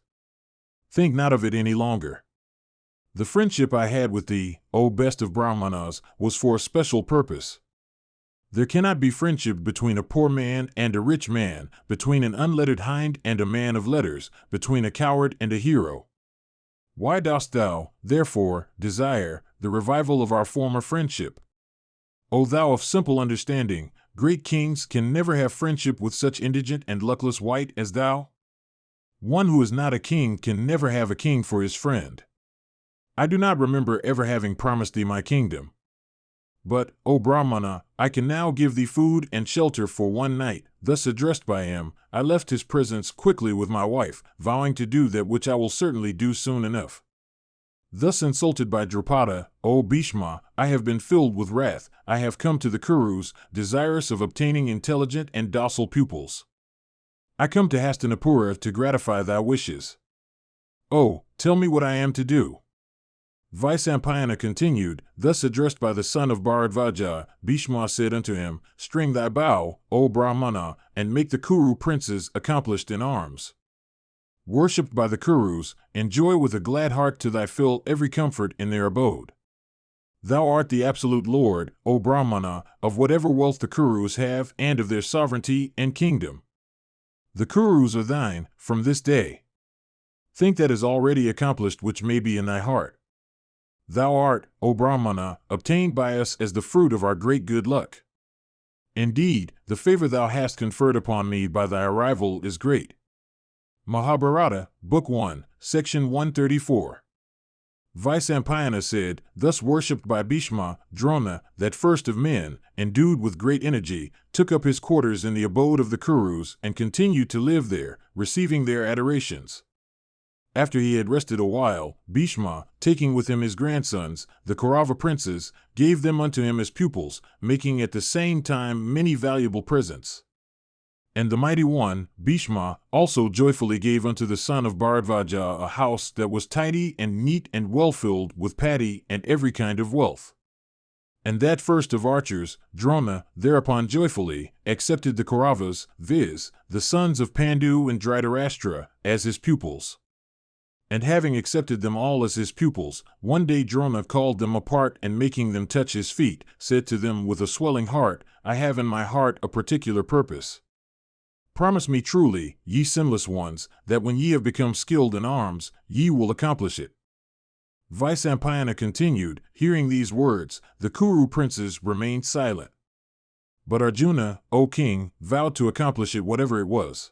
Speaker 1: Think not of it any longer. The friendship I had with thee, O best of Brahmanas, was for a special purpose. There cannot be friendship between a poor man and a rich man, between an unlettered hind and a man of letters, between a coward and a hero. Why dost thou, therefore, desire the revival of our former friendship? O thou of simple understanding, great kings can never have friendship with such indigent and luckless wight as thou. One who is not a king can never have a king for his friend. I do not remember ever having promised thee my kingdom. But, O Brahmana, I can now give thee food and shelter for one night. Thus addressed by him, I left his presence quickly with my wife, vowing to do that which I will certainly do soon enough. Thus insulted by Drupada, O Bhishma, I have been filled with wrath. I have come to the Kurus, desirous of obtaining intelligent and docile pupils. I come to Hastinapura to gratify thy wishes. Oh, tell me what I am to do. Vyasa continued, thus addressed by the son of Bharadvaja, Bhishma said unto him, String thy bow, O Brahmana, and make the Kuru princes accomplished in arms. Worshipped by the Kurus, enjoy with a glad heart to thy fill every comfort in their abode. Thou art the absolute Lord, O Brahmana, of whatever wealth the Kurus have and of their sovereignty and kingdom. The Kurus are thine, from this day. Think that is already accomplished which may be in thy heart. Thou art, O Brahmana, obtained by us as the fruit of our great good luck. Indeed, the favor thou hast conferred upon me by thy arrival is great. Mahabharata, Book 1, Section 134. Vyasa said, thus worshipped by Bhishma, Drona, that first of men, endued with great energy, took up his quarters in the abode of the Kurus and continued to live there, receiving their adorations. After he had rested a while, Bhishma, taking with him his grandsons, the Kaurava princes, gave them unto him as pupils, making at the same time many valuable presents. And the mighty one, Bhishma, also joyfully gave unto the son of Bharadvaja a house that was tidy and neat and well filled with paddy and every kind of wealth. And that first of archers, Drona, thereupon joyfully accepted the Kauravas, viz., the sons of Pandu and Dhritarashtra, as his pupils. And having accepted them all as his pupils, one day Drona called them apart and making them touch his feet, said to them with a swelling heart, I have in my heart a particular purpose. Promise me truly, ye sinless ones, that when ye have become skilled in arms, ye will accomplish it. Vyasa continued, hearing these words, the Kuru princes remained silent. But Arjuna, O king, vowed to accomplish it whatever it was.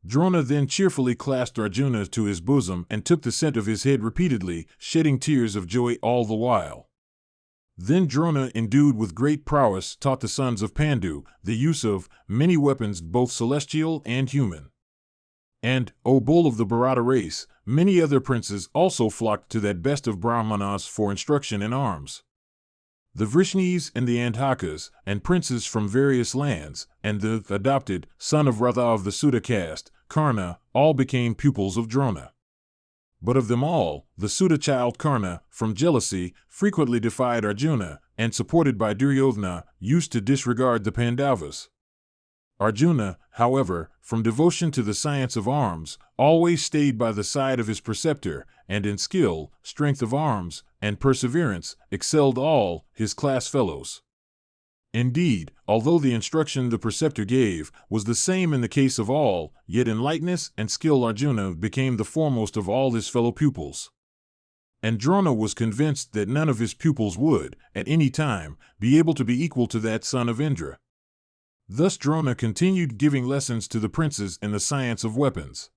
Speaker 1: Drona then cheerfully clasped Arjuna to his bosom and took the scent of his head repeatedly, shedding tears of joy all the while. Then Drona, endued with great prowess, taught the sons of Pandu the use of many weapons, both celestial and human. And, O bull of the Bharata race, many other princes also flocked to that best of Brahmanas for instruction in arms. The Vrishnis and the Andhakas, and princes from various lands, and the adopted son of Ratha of the Sudha caste, Karna, all became pupils of Drona. But of them all, the Sudha child Karna, from jealousy, frequently defied Arjuna, and supported by Duryodhana, used to disregard the Pandavas. Arjuna, however, from devotion to the science of arms, always stayed by the side of his preceptor, and in skill, strength of arms, and perseverance, excelled all his class fellows. Indeed, although the instruction the preceptor gave was the same in the case of all, yet in lightness and skill Arjuna became the foremost of all his fellow pupils. And Drona was convinced that none of his pupils would, at any time, be able to be equal to that son of Indra. Thus Drona continued giving lessons to the princes in the science of weapons.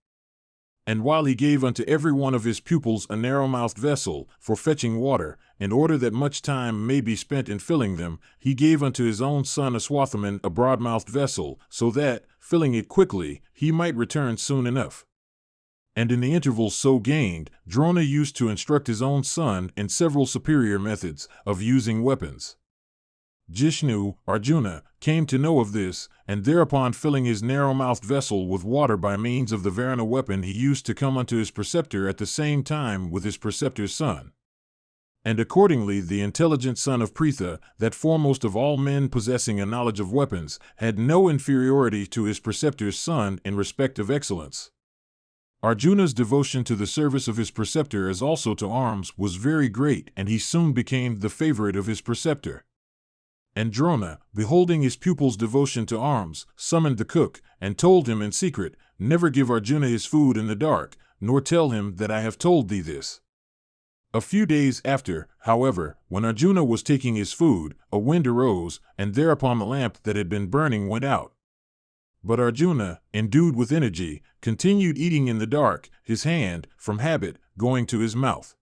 Speaker 1: And while he gave unto every one of his pupils a narrow-mouthed vessel for fetching water, in order that much time may be spent in filling them, he gave unto his own son Aswathaman a broad-mouthed vessel, so that, filling it quickly, he might return soon enough. And in the intervals so gained, Drona used to instruct his own son in several superior methods of using weapons. Jishnu, Arjuna, came to know of this, and thereupon filling his narrow-mouthed vessel with water by means of the Varuna weapon, he used to come unto his preceptor at the same time with his preceptor's son. And accordingly the intelligent son of Pritha, that foremost of all men possessing a knowledge of weapons, had no inferiority to his preceptor's son in respect of excellence. Arjuna's devotion to the service of his preceptor as also to arms was very great, and he soon became the favorite of his preceptor. And Drona, beholding his pupil's devotion to arms, summoned the cook, and told him in secret, "Never give Arjuna his food in the dark, nor tell him that I have told thee this." A few days after, however, when Arjuna was taking his food, a wind arose, and thereupon the lamp that had been burning went out. But Arjuna, endued with energy, continued eating in the dark, his hand, from habit, going to his mouth.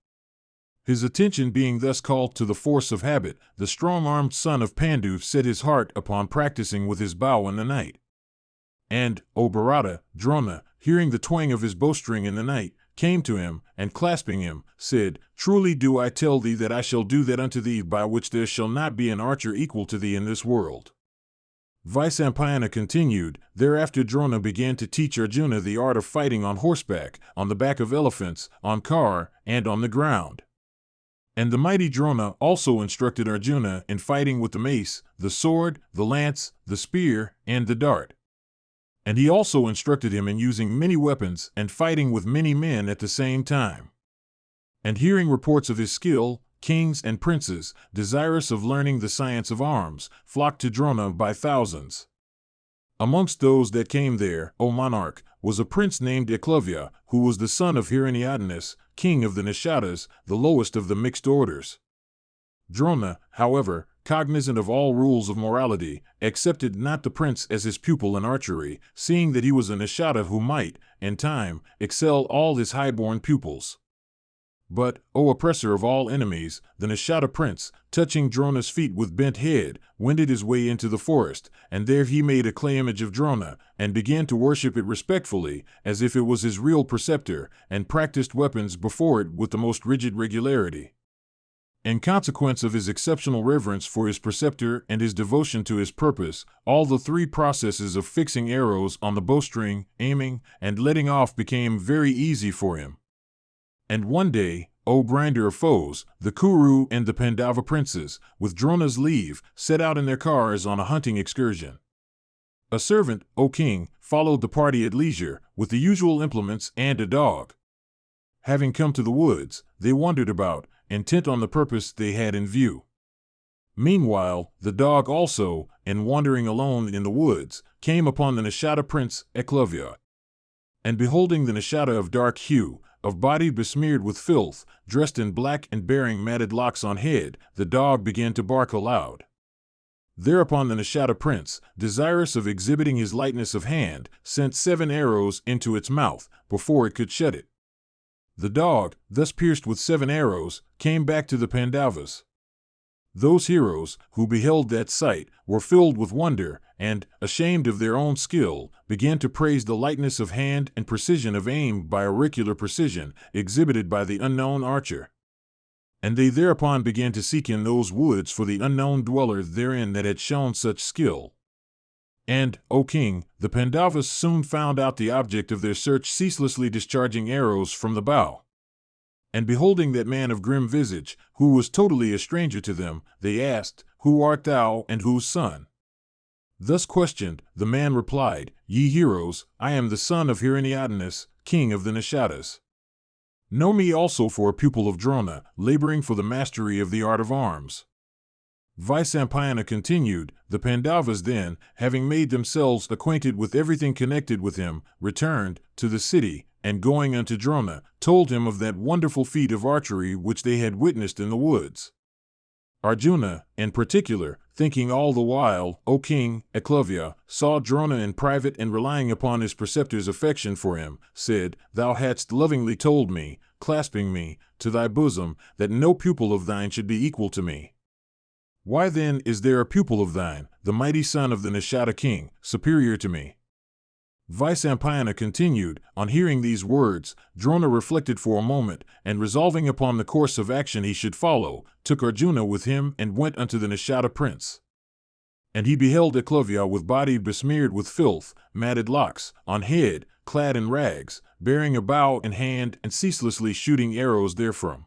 Speaker 1: His attention being thus called to the force of habit, the strong-armed son of Pandu set his heart upon practicing with his bow in the night. And, O Bharata, Drona, hearing the twang of his bowstring in the night, came to him, and clasping him, said, "Truly do I tell thee that I shall do that unto thee by which there shall not be an archer equal to thee in this world." Vyasa continued, "Thereafter Drona began to teach Arjuna the art of fighting on horseback, on the back of elephants, on car, and on the ground. And the mighty Drona also instructed Arjuna in fighting with the mace, the sword, the lance, the spear, and the dart. And he also instructed him in using many weapons and fighting with many men at the same time. And hearing reports of his skill, kings and princes, desirous of learning the science of arms, flocked to Drona by thousands. Amongst those that came there, O monarch, was a prince named Ekalavya, who was the son of Hiranyadanas, king of the Nishadas, the lowest of the mixed orders. Drona, however, cognizant of all rules of morality, accepted not the prince as his pupil in archery, seeing that he was a Nishada who might, in time, excel all his high-born pupils. But, O oppressor of all enemies, the Nishada prince, touching Drona's feet with bent head, wended his way into the forest, and there he made a clay image of Drona, and began to worship it respectfully, as if it was his real preceptor, and practiced weapons before it with the most rigid regularity. In consequence of his exceptional reverence for his preceptor and his devotion to his purpose, all the three processes of fixing arrows on the bowstring, aiming, and letting off became very easy for him. And one day, O grinder of foes, the Kuru and the Pandava princes, with Drona's leave, set out in their cars on a hunting excursion. A servant, O king, followed the party at leisure, with the usual implements and a dog. Having come to the woods, they wandered about, intent on the purpose they had in view. Meanwhile, the dog also, in wandering alone in the woods, came upon the Nishada prince, Ekalavya. And beholding the Nishada of dark hue, of body besmeared with filth, dressed in black and bearing matted locks on head, the dog began to bark aloud. Thereupon the Nishada prince, desirous of exhibiting his lightness of hand, sent 7 arrows into its mouth, before it could shut it. The dog, thus pierced with 7 arrows, came back to the Pandavas. Those heroes, who beheld that sight, were filled with wonder, and, ashamed of their own skill, began to praise the lightness of hand and precision of aim by auricular precision exhibited by the unknown archer. And they thereupon began to seek in those woods for the unknown dweller therein that had shown such skill. And, O king, the Pandavas soon found out the object of their search, ceaselessly discharging arrows from the bow. And beholding that man of grim visage, who was totally a stranger to them, they asked, Who art thou, and whose son? Thus questioned, the man replied, Ye heroes, I am the son of Hiranyadinus, king of the Nishadas. Know me also for a pupil of Drona, laboring for the mastery of the art of arms. Vyasa continued, the Pandavas then, having made themselves acquainted with everything connected with him, returned to the city, and going unto Drona, told him of that wonderful feat of archery which they had witnessed in the woods. Arjuna, in particular, thinking all the while, O king, Ekalavya, saw Drona in private and relying upon his preceptor's affection for him, said, Thou hadst lovingly told me, clasping me to thy bosom, that no pupil of thine should be equal to me. Why then is there a pupil of thine, the mighty son of the Nishada king, superior to me? Vyasa continued, on hearing these words, Drona reflected for a moment, and resolving upon the course of action he should follow, took Arjuna with him and went unto the Nishada prince. And he beheld Ekalavya with body besmeared with filth, matted locks, on head, clad in rags, bearing a bow in hand and ceaselessly shooting arrows therefrom.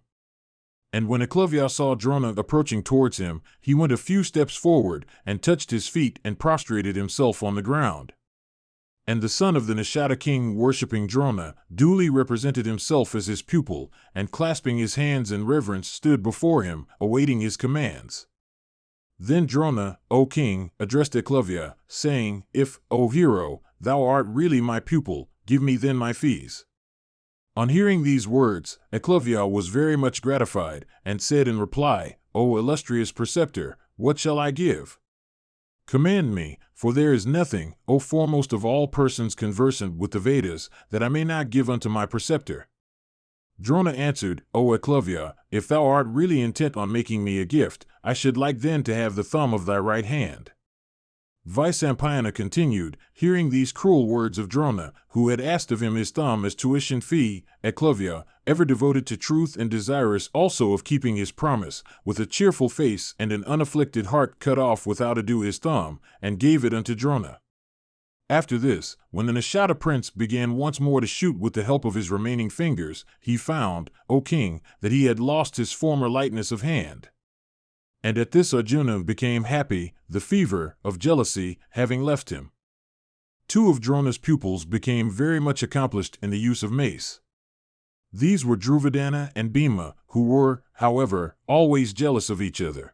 Speaker 1: And when Ekalavya saw Drona approaching towards him, he went a few steps forward, and touched his feet and prostrated himself on the ground. And the son of the Nishada king, worshipping Drona, duly represented himself as his pupil, and clasping his hands in reverence stood before him, awaiting his commands. Then Drona, O king, addressed Ekalavya, saying, If, O hero, thou art really my pupil, give me then my fees. On hearing these words, Ekalavya was very much gratified, and said in reply, O illustrious preceptor, what shall I give? Command me, for there is nothing, O foremost of all persons conversant with the Vedas, that I may not give unto my preceptor. Drona answered, O Ekalavya, if thou art really intent on making me a gift, I should like then to have the thumb of thy right hand. Vyasa continued, hearing these cruel words of Drona, who had asked of him his thumb as tuition fee, Ekalavya, ever devoted to truth and desirous also of keeping his promise, with a cheerful face and an unafflicted heart cut off without ado his thumb, and gave it unto Drona. After this, when the Nishada prince began once more to shoot with the help of his remaining fingers, he found, O king, that he had lost his former lightness of hand. And at this Arjuna became happy, the fever of jealousy having left him. Two of Drona's pupils became very much accomplished in the use of mace. These were Duryodhana and Bhima, who were, however, always jealous of each other.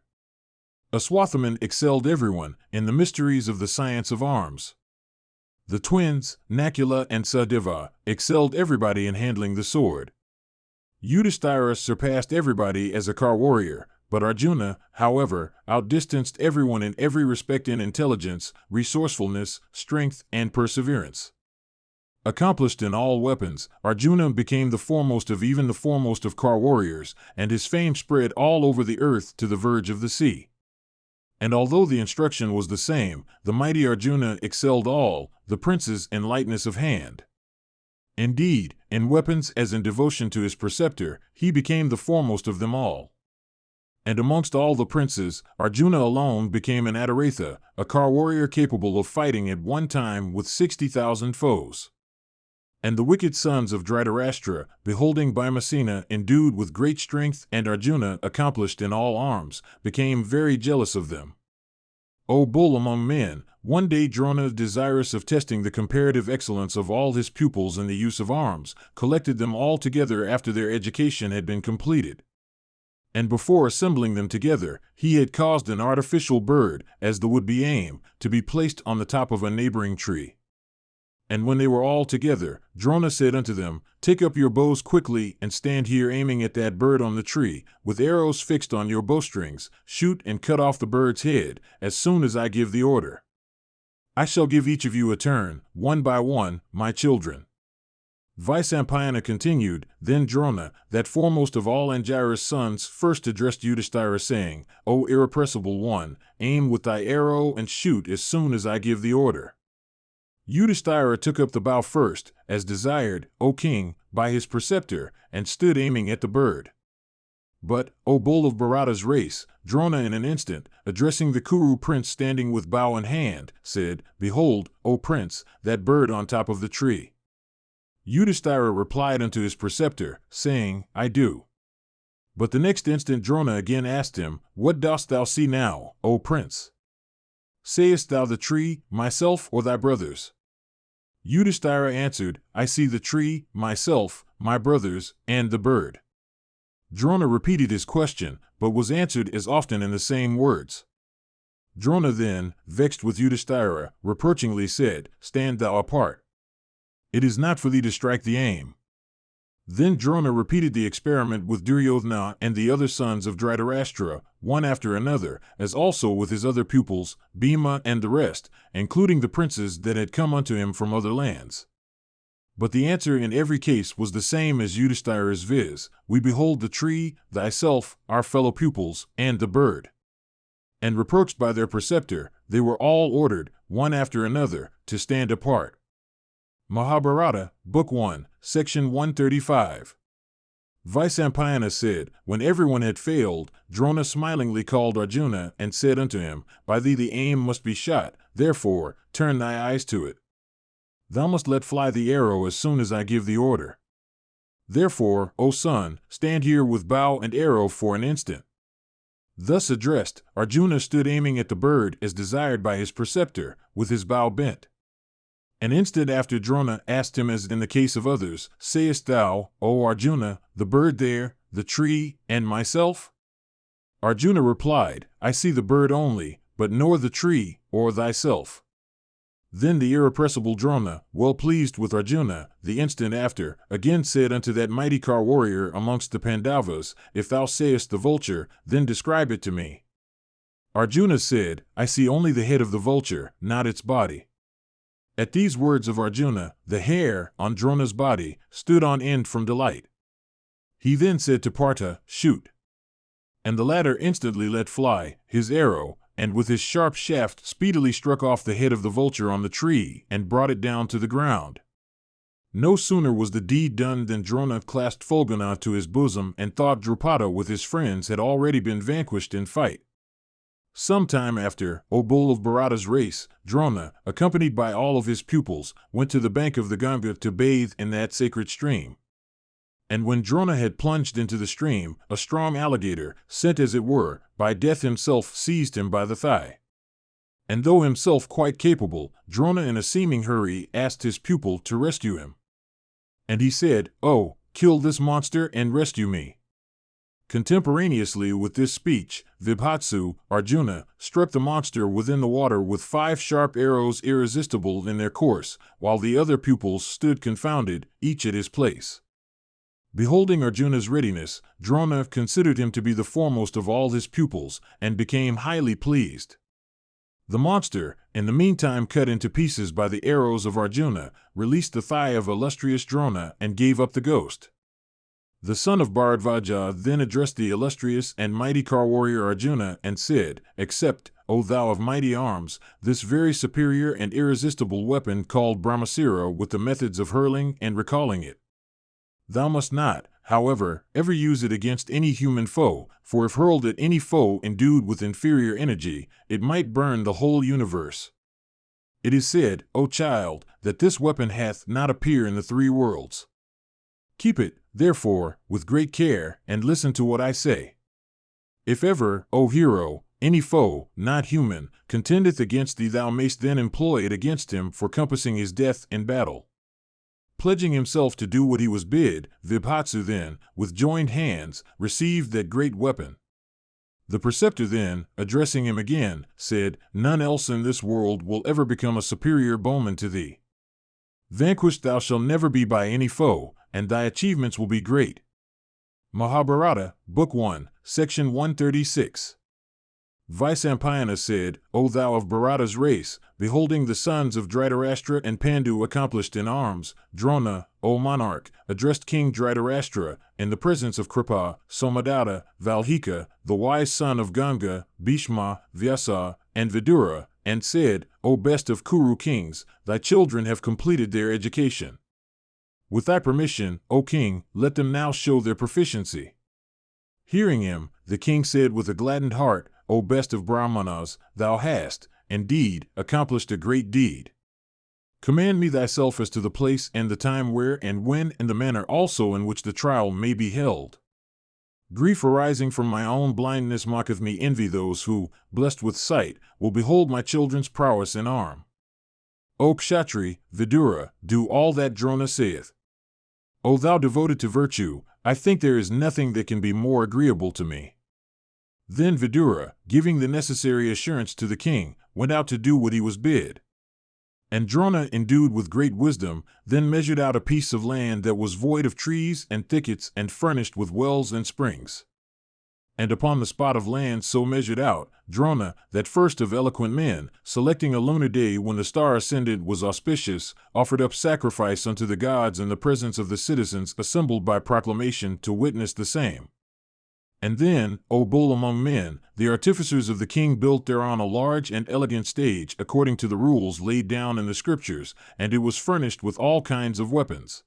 Speaker 1: Aswathaman excelled everyone in the mysteries of the science of arms. The twins, Nakula and Sahadeva, excelled everybody in handling the sword. Yudhisthira surpassed everybody as a car warrior, but Arjuna, however, outdistanced everyone in every respect in intelligence, resourcefulness, strength, and perseverance. Accomplished in all weapons, Arjuna became the foremost of even the foremost of car warriors, and his fame spread all over the earth to the verge of the sea. And although the instruction was the same, the mighty Arjuna excelled all the princes in lightness of hand. Indeed, in weapons as in devotion to his preceptor, he became the foremost of them all. And amongst all the princes, Arjuna alone became an Adiratha, a car warrior capable of fighting at one time with 60,000 foes. And the wicked sons of Dhritarashtra, beholding Bhimasena endued with great strength and Arjuna accomplished in all arms, became very jealous of them. O bull among men, one day Drona, desirous of testing the comparative excellence of all his pupils in the use of arms, collected them all together after their education had been completed. And before assembling them together, he had caused an artificial bird, as the would-be aim, to be placed on the top of a neighboring tree. And when they were all together, Drona said unto them, Take up your bows quickly, and stand here aiming at that bird on the tree, with arrows fixed on your bowstrings, shoot and cut off the bird's head, as soon as I give the order. I shall give each of you a turn, one by one, my children. Vyasa continued, Then Drona, that foremost of all Angira's sons, first addressed Yudhisthira, saying, O irrepressible one, aim with thy arrow and shoot as soon as I give the order. Yudhisthira took up the bow first, as desired, O king, by his preceptor, and stood aiming at the bird. But, O bull of Bharata's race, Drona in an instant, addressing the Kuru prince standing with bow in hand, said, Behold, O prince, that bird on top of the tree. Yudhisthira replied unto his preceptor, saying, I do. But the next instant Drona again asked him, What dost thou see now, O prince? Sayest thou the tree, myself, or thy brothers? Yudhisthira answered, I see the tree, myself, my brothers, and the bird. Drona repeated his question, but was answered as often in the same words. Drona then, vexed with Yudhisthira, reproachingly said, Stand thou apart. It is not for thee to strike the aim. Then Drona repeated the experiment with Duryodhana and the other sons of Dhritarashtra, one after another, as also with his other pupils, Bhima and the rest, including the princes that had come unto him from other lands. But the answer in every case was the same as Yudhisthira's, viz., We behold the tree, thyself, our fellow pupils, and the bird. And reproached by their preceptor, they were all ordered, one after another, to stand apart. Mahabharata, Book 1, Section 135. Vyasa said, When everyone had failed, Drona smilingly called Arjuna and said unto him, By thee the aim must be shot, therefore turn thy eyes to it. Thou must let fly the arrow as soon as I give the order. Therefore, O son, stand here with bow and arrow for an instant. Thus addressed, Arjuna stood aiming at the bird as desired by his preceptor, with his bow bent. An instant after Drona asked him, as in the case of others, Sayest thou, O Arjuna, the bird there, the tree, and myself? Arjuna replied, I see the bird only, but nor the tree, or thyself. Then the irrepressible Drona, well pleased with Arjuna, the instant after, again said unto that mighty car warrior amongst the Pandavas, If thou sayest the vulture, then describe it to me. Arjuna said, I see only the head of the vulture, not its body. At these words of Arjuna, the hair on Drona's body stood on end from delight. He then said to Partha, Shoot. And the latter instantly let fly his arrow, and with his sharp shaft speedily struck off the head of the vulture on the tree and brought it down to the ground. No sooner was the deed done than Drona clasped Fulguna to his bosom and thought Drupada with his friends had already been vanquished in fight. Some time after, O bull of Bharata's race, Drona, accompanied by all of his pupils, went to the bank of the Ganga to bathe in that sacred stream. And when Drona had plunged into the stream, a strong alligator, sent as it were by death himself, seized him by the thigh. And though himself quite capable, Drona in a seeming hurry asked his pupil to rescue him. And he said, Oh, kill this monster and rescue me. Contemporaneously with this speech, Vibhatsu, Arjuna, struck the monster within the water with 5 sharp arrows irresistible in their course, while the other pupils stood confounded, each at his place. Beholding Arjuna's readiness, Drona considered him to be the foremost of all his pupils, and became highly pleased. The monster, in the meantime cut into pieces by the arrows of Arjuna, released the thigh of illustrious Drona and gave up the ghost. The son of Bharadvaja then addressed the illustrious and mighty car warrior Arjuna and said, Accept, O thou of mighty arms, this very superior and irresistible weapon called Brahmasira with the methods of hurling and recalling it. Thou must not, however, ever use it against any human foe, for if hurled at any foe endued with inferior energy, it might burn the whole universe. It is said, O child, that this weapon hath not appear in the 3 worlds. Keep it, therefore, with great care, and listen to what I say. If ever, O hero, any foe, not human, contendeth against thee, thou mayst then employ it against him for compassing his death in battle. Pledging himself to do what he was bid, Vibhatsu then, with joined hands, received that great weapon. The preceptor then, addressing him again, said, None else in this world will ever become a superior bowman to thee. Vanquished thou shalt never be by any foe, and thy achievements will be great. Mahabharata, Book 1, Section 136. Vyasa said, O thou of Bharata's race, beholding the sons of Dhritarashtra and Pandu accomplished in arms, Drona, O monarch, addressed King Dhritarashtra, in the presence of Kripa, Somadatta, Valmika, the wise son of Ganga, Bhishma, Vyasa, and Vidura, and said, O best of Kuru kings, thy children have completed their education. With thy permission, O king, let them now show their proficiency. Hearing him, the king said with a gladdened heart, O best of Brahmanas, thou hast, indeed, accomplished a great deed. Command me thyself as to the place and the time where and when and the manner also in which the trial may be held. Grief arising from my own blindness maketh me envy those who, blessed with sight, will behold my children's prowess in arm. O Kshatri, Vidura, do all that Drona saith. O thou devoted to virtue, I think there is nothing that can be more agreeable to me. Then Vidura, giving the necessary assurance to the king, went out to do what he was bid. And Drona, endued with great wisdom, then measured out a piece of land that was void of trees and thickets and furnished with wells and springs. And upon the spot of land so measured out, Drona, that first of eloquent men, selecting a lunar day when the star ascended was auspicious, offered up sacrifice unto the gods in the presence of the citizens assembled by proclamation to witness the same. And then, O bull among men, the artificers of the king built thereon a large and elegant stage according to the rules laid down in the scriptures, and it was furnished with all kinds of weapons.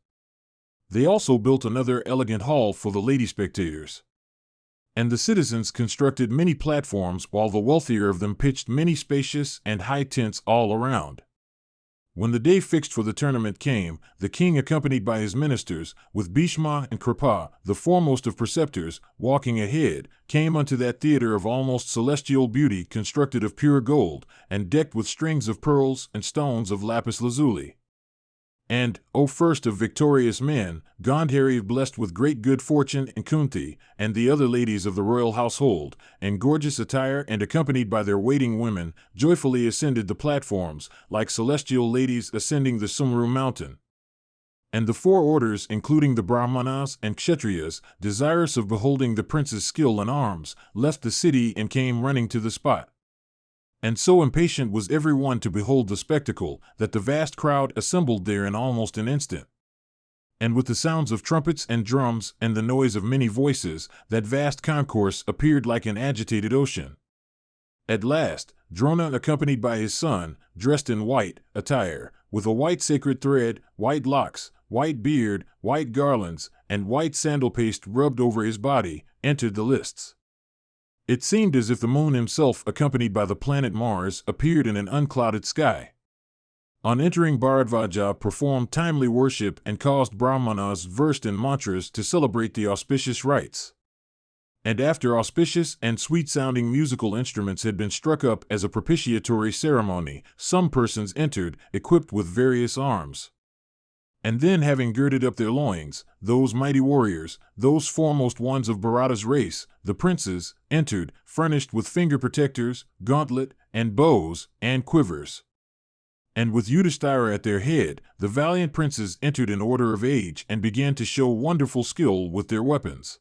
Speaker 1: They also built another elegant hall for the lady spectators. And the citizens constructed many platforms, while the wealthier of them pitched many spacious and high tents all around. When the day fixed for the tournament came, the king, accompanied by his ministers, with Bhishma and Kripa, the foremost of preceptors, walking ahead, came unto that theater of almost celestial beauty, constructed of pure gold, and decked with strings of pearls and stones of lapis lazuli. And, O first of victorious men, Gandhari, blessed with great good fortune, and Kunti, and the other ladies of the royal household, in gorgeous attire and accompanied by their waiting women, joyfully ascended the platforms, like celestial ladies ascending the Sumru mountain. And the four orders, including the Brahmanas and Kshatriyas, desirous of beholding the prince's skill in arms, left the city and came running to the spot. And so impatient was every one to behold the spectacle, that the vast crowd assembled there in almost an instant. And with the sounds of trumpets and drums and the noise of many voices, that vast concourse appeared like an agitated ocean. At last, Drona, accompanied by his son, dressed in white attire, with a white sacred thread, white locks, white beard, white garlands, and white sandal paste rubbed over his body, entered the lists. It seemed as if the moon himself, accompanied by the planet Mars, appeared in an unclouded sky. On entering, Bharadvaja performed timely worship and caused Brahmanas versed in mantras to celebrate the auspicious rites. And after auspicious and sweet-sounding musical instruments had been struck up as a propitiatory ceremony, some persons entered, equipped with various arms. And then, having girded up their loins, those mighty warriors, those foremost ones of Bharata's race, the princes, entered, furnished with finger protectors, gauntlet, and bows, and quivers. And with Yudhisthira at their head, the valiant princes entered in order of age and began to show wonderful skill with their weapons.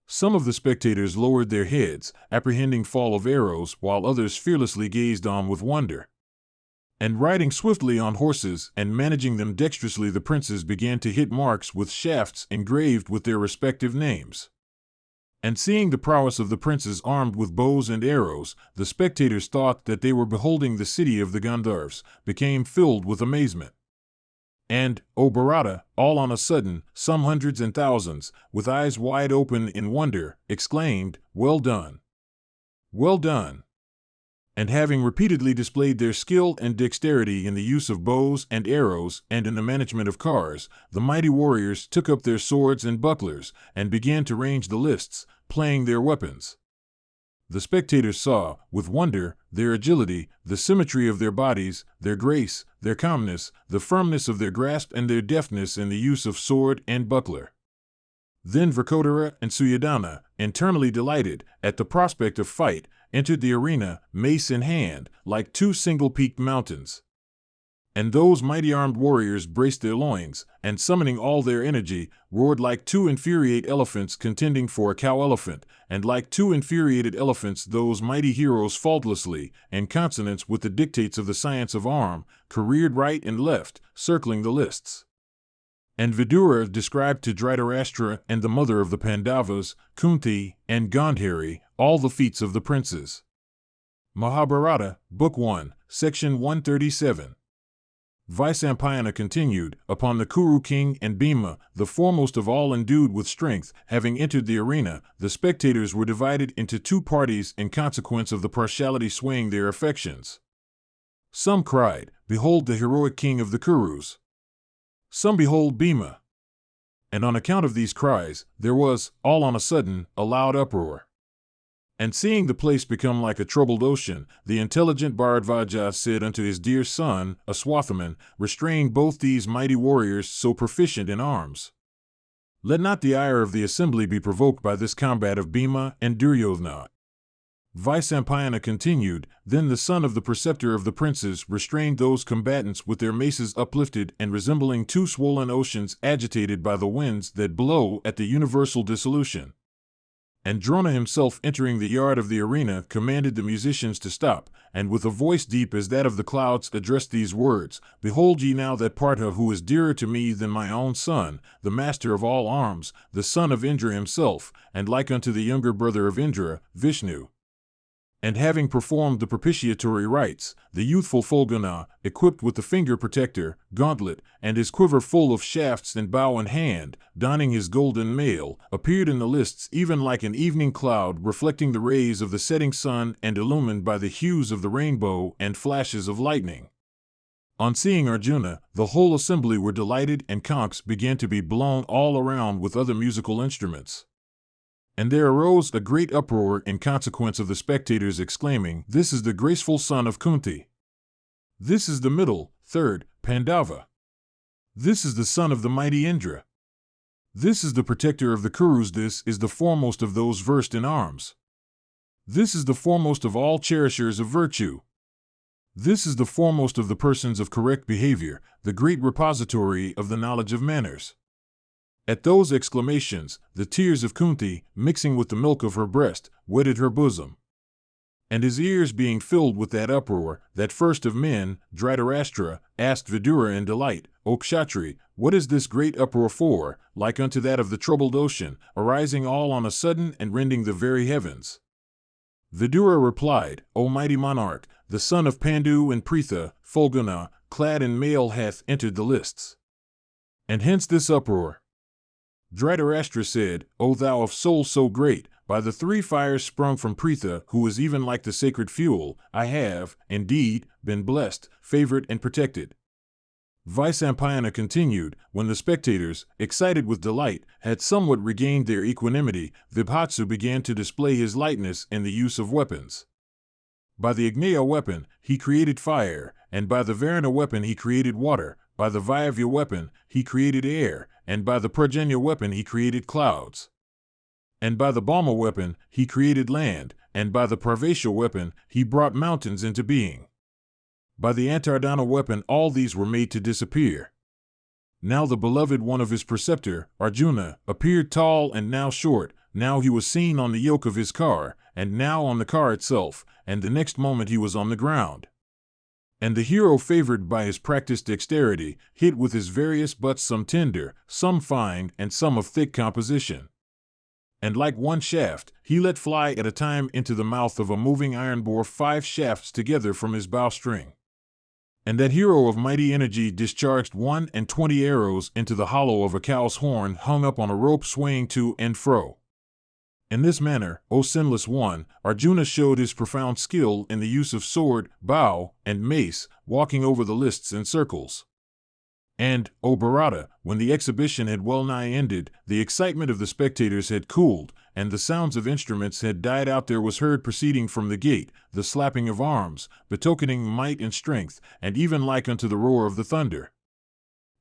Speaker 1: Some of the spectators lowered their heads, apprehending fall of arrows, while others fearlessly gazed on with wonder. And riding swiftly on horses and managing them dexterously, the princes began to hit marks with shafts engraved with their respective names. And seeing the prowess of the princes armed with bows and arrows, the spectators thought that they were beholding the city of the Gandharvas, became filled with amazement. And, O Bharata, all on a sudden, some hundreds and thousands, with eyes wide open in wonder, exclaimed, Well done! Well done! And having repeatedly displayed their skill and dexterity in the use of bows and arrows and in the management of cars, the mighty warriors took up their swords and bucklers and began to range the lists, playing their weapons. The spectators saw, with wonder, their agility, the symmetry of their bodies, their grace, their calmness, the firmness of their grasp, and their deftness in the use of sword and buckler. Then Vrkodara and Suryodhana, internally delighted at the prospect of fight, entered the arena, mace in hand, like two single-peaked mountains. And those mighty armed warriors braced their loins, and summoning all their energy, roared like two infuriate elephants contending for a cow-elephant, and like two infuriated elephants those mighty heroes faultlessly, in consonance with the dictates of the science of arm, careered right and left, circling the lists. And Vidura described to Dhritarashtra and the mother of the Pandavas, Kunti, and Gandhari, all the feats of the princes. Mahabharata, Book 1, Section 137. Vaisampayana continued, upon the Kuru king and Bhima, the foremost of all endued with strength, having entered the arena, the spectators were divided into two parties in consequence of the partiality swaying their affections. Some cried, "Behold the heroic king of the Kurus!" Some, "Behold Bhima!" And on account of these cries, there was, all on a sudden, a loud uproar. And seeing the place become like a troubled ocean, the intelligent Bharadvaja said unto his dear son, Aswathaman, restrain both these mighty warriors so proficient in arms. Let not the ire of the assembly be provoked by this combat of Bhima and Duryodhana. Vaisampayana continued, then the son of the preceptor of the princes restrained those combatants with their maces uplifted and resembling two swollen oceans agitated by the winds that blow at the universal dissolution. And Drona himself entering the yard of the arena commanded the musicians to stop, and with a voice deep as that of the clouds addressed these words, Behold ye now that Partha who is dearer to me than my own son, the master of all arms, the son of Indra himself, and like unto the younger brother of Indra, Vishnu. And having performed the propitiatory rites, the youthful Fulguna, equipped with the finger protector, gauntlet, and his quiver full of shafts and bow in hand, donning his golden mail, appeared in the lists even like an evening cloud reflecting the rays of the setting sun and illumined by the hues of the rainbow and flashes of lightning. On seeing Arjuna, the whole assembly were delighted and conchs began to be blown all around with other musical instruments. And there arose a great uproar in consequence of the spectators exclaiming, This is the graceful son of Kunti. This is the middle, third, Pandava. This is the son of the mighty Indra. This is the protector of the Kurus. This is the foremost of those versed in arms. This is the foremost of all cherishers of virtue. This is the foremost of the persons of correct behavior, the great repository of the knowledge of manners. At those exclamations, the tears of Kunti, mixing with the milk of her breast, wetted her bosom. And his ears being filled with that uproar, that first of men, Dhritarashtra, asked Vidura in delight, O Kshatri, what is this great uproar for, like unto that of the troubled ocean, arising all on a sudden and rending the very heavens? Vidura replied, O mighty monarch, the son of Pandu and Pritha, Fulguna, clad in mail hath entered the lists. And hence this uproar. Dhritarashtra said, O thou of soul so great, by the three fires sprung from Pritha, who is even like the sacred fuel, I have, indeed, been blessed, favored, and protected. Vaisampayana continued, when the spectators, excited with delight, had somewhat regained their equanimity, Vibhatsu began to display his lightness in the use of weapons. By the Agneya weapon, he created fire, and by the Varuna weapon he created water, by the Vayavya weapon, he created air, and by the Prajanya weapon he created clouds. And by the Bhama weapon he created land, and by the Pravesha weapon he brought mountains into being. By the Antardana weapon all these were made to disappear. Now the beloved one of his preceptor, Arjuna, appeared tall and now short, now he was seen on the yoke of his car, and now on the car itself, and the next moment he was on the ground. And the hero, favored by his practiced dexterity, hit with his various butts some tender, some fine, and some of thick composition. And like one shaft, he let fly at a time into the mouth of a moving iron bore 5 shafts together from his bowstring. And that hero of mighty energy discharged 21 arrows into the hollow of a cow's horn hung up on a rope swaying to and fro. In this manner, O sinless one, Arjuna showed his profound skill in the use of sword, bow, and mace, walking over the lists in circles. And, O Bharata, when the exhibition had well nigh ended, the excitement of the spectators had cooled, and the sounds of instruments had died out, there was heard proceeding from the gate the slapping of arms, betokening might and strength, and even like unto the roar of the thunder.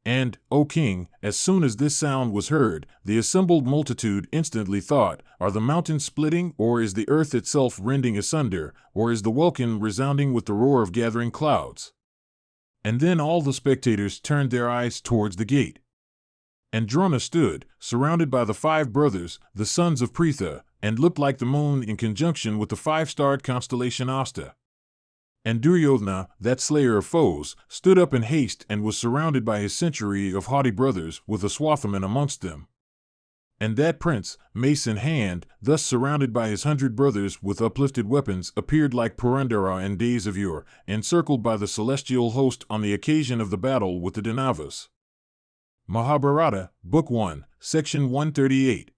Speaker 1: And, O king, as soon as this sound was heard, the assembled multitude instantly thought, Are the mountains splitting, or is the earth itself rending asunder, or is the welkin resounding with the roar of gathering clouds? And then all the spectators turned their eyes towards the gate. And Drona stood, surrounded by the 5 brothers, the sons of Pritha, and looked like the moon in conjunction with the 5-starred constellation Asta. And Duryodhana, that slayer of foes, stood up in haste and was surrounded by his century of haughty brothers, with a Swathaman amongst them. And that prince, mace in hand, thus surrounded by his 100 brothers with uplifted weapons, appeared like Purandara in days of yore, encircled by the celestial host on the occasion of the battle with the Pandavas. Mahabharata, Book 1, Section 138.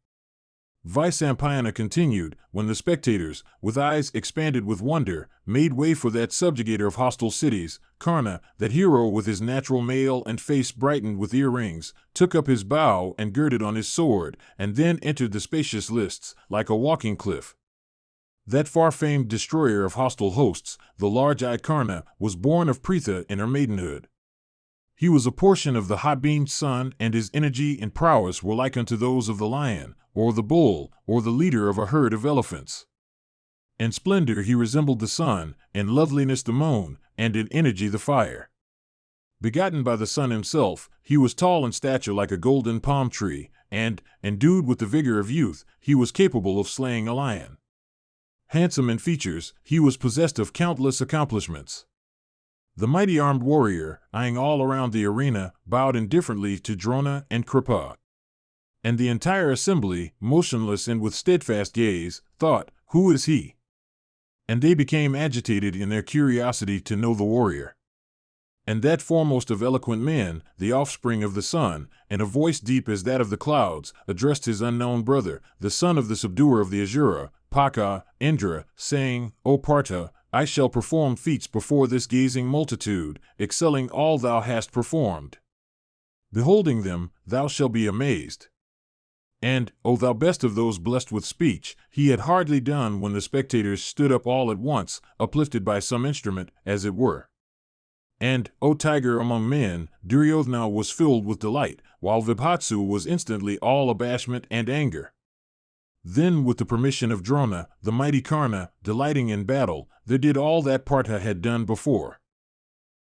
Speaker 1: Vyasa continued, when the spectators, with eyes expanded with wonder, made way for that subjugator of hostile cities, Karna, that hero with his natural mail and face brightened with earrings, took up his bow and girded on his sword, and then entered the spacious lists, like a walking cliff. That far-famed destroyer of hostile hosts, the large-eyed Karna, was born of Pritha in her maidenhood. He was a portion of the hot-beamed sun, and his energy and prowess were like unto those of the lion, or the bull, or the leader of a herd of elephants. In splendor he resembled the sun, in loveliness the moon, and in energy the fire. Begotten by the sun himself, he was tall in stature like a golden palm tree, and, endued with the vigor of youth, he was capable of slaying a lion. Handsome in features, he was possessed of countless accomplishments. The mighty armed warrior, eyeing all around the arena, bowed indifferently to Drona and Kripa. And the entire assembly, motionless and with steadfast gaze, thought, "Who is he?" And they became agitated in their curiosity to know the warrior. And that foremost of eloquent men, the offspring of the sun, in a voice deep as that of the clouds, addressed his unknown brother, the son of the subduer of the Asura, Paka, Indra, saying, "O Partha, I shall perform feats before this gazing multitude, excelling all thou hast performed. Beholding them, thou shalt be amazed." And, O thou best of those blessed with speech, he had hardly done when the spectators stood up all at once, uplifted by some instrument, as it were. And, O tiger among men, Duryodhana was filled with delight, while Vibhatsu was instantly all abashment and anger. Then, with the permission of Drona, the mighty Karna, delighting in battle, there did all that Partha had done before.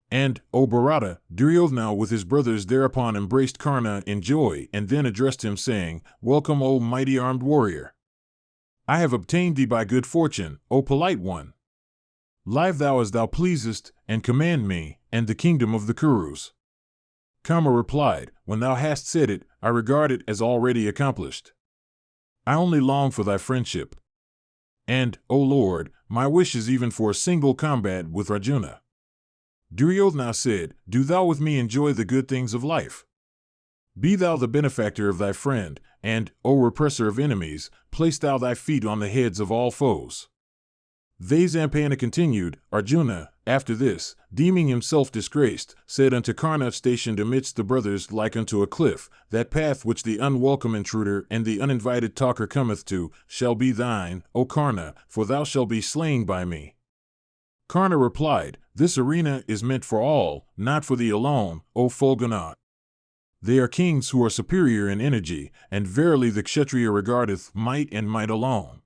Speaker 1: And, O Bharata, Duryodhana with his brothers thereupon embraced Karna in joy, and then addressed him, saying, "Welcome, O mighty armed warrior! I have obtained thee by good fortune, O polite one. Live thou as thou pleasest, and command me, and the kingdom of the Kurus." Kama replied, "When thou hast said it, I regard it as already accomplished. I only long for thy friendship. And, O Lord, my wish is even for a single combat with Arjuna." Duryodhana said, "Do thou with me enjoy the good things of life. Be thou the benefactor of thy friend, and, O repressor of enemies, place thou thy feet on the heads of all foes." Vaisampayana continued, Arjuna, after this, deeming himself disgraced, said unto Karna stationed amidst the brothers like unto a cliff, "That path which the unwelcome intruder and the uninvited talker cometh to, shall be thine, O Karna, for thou shalt be slain by me." Karna replied, "This arena is meant for all, not for thee alone, O Fulgana. They are kings who are superior in energy, and verily the Kshatriya regardeth might and might alone.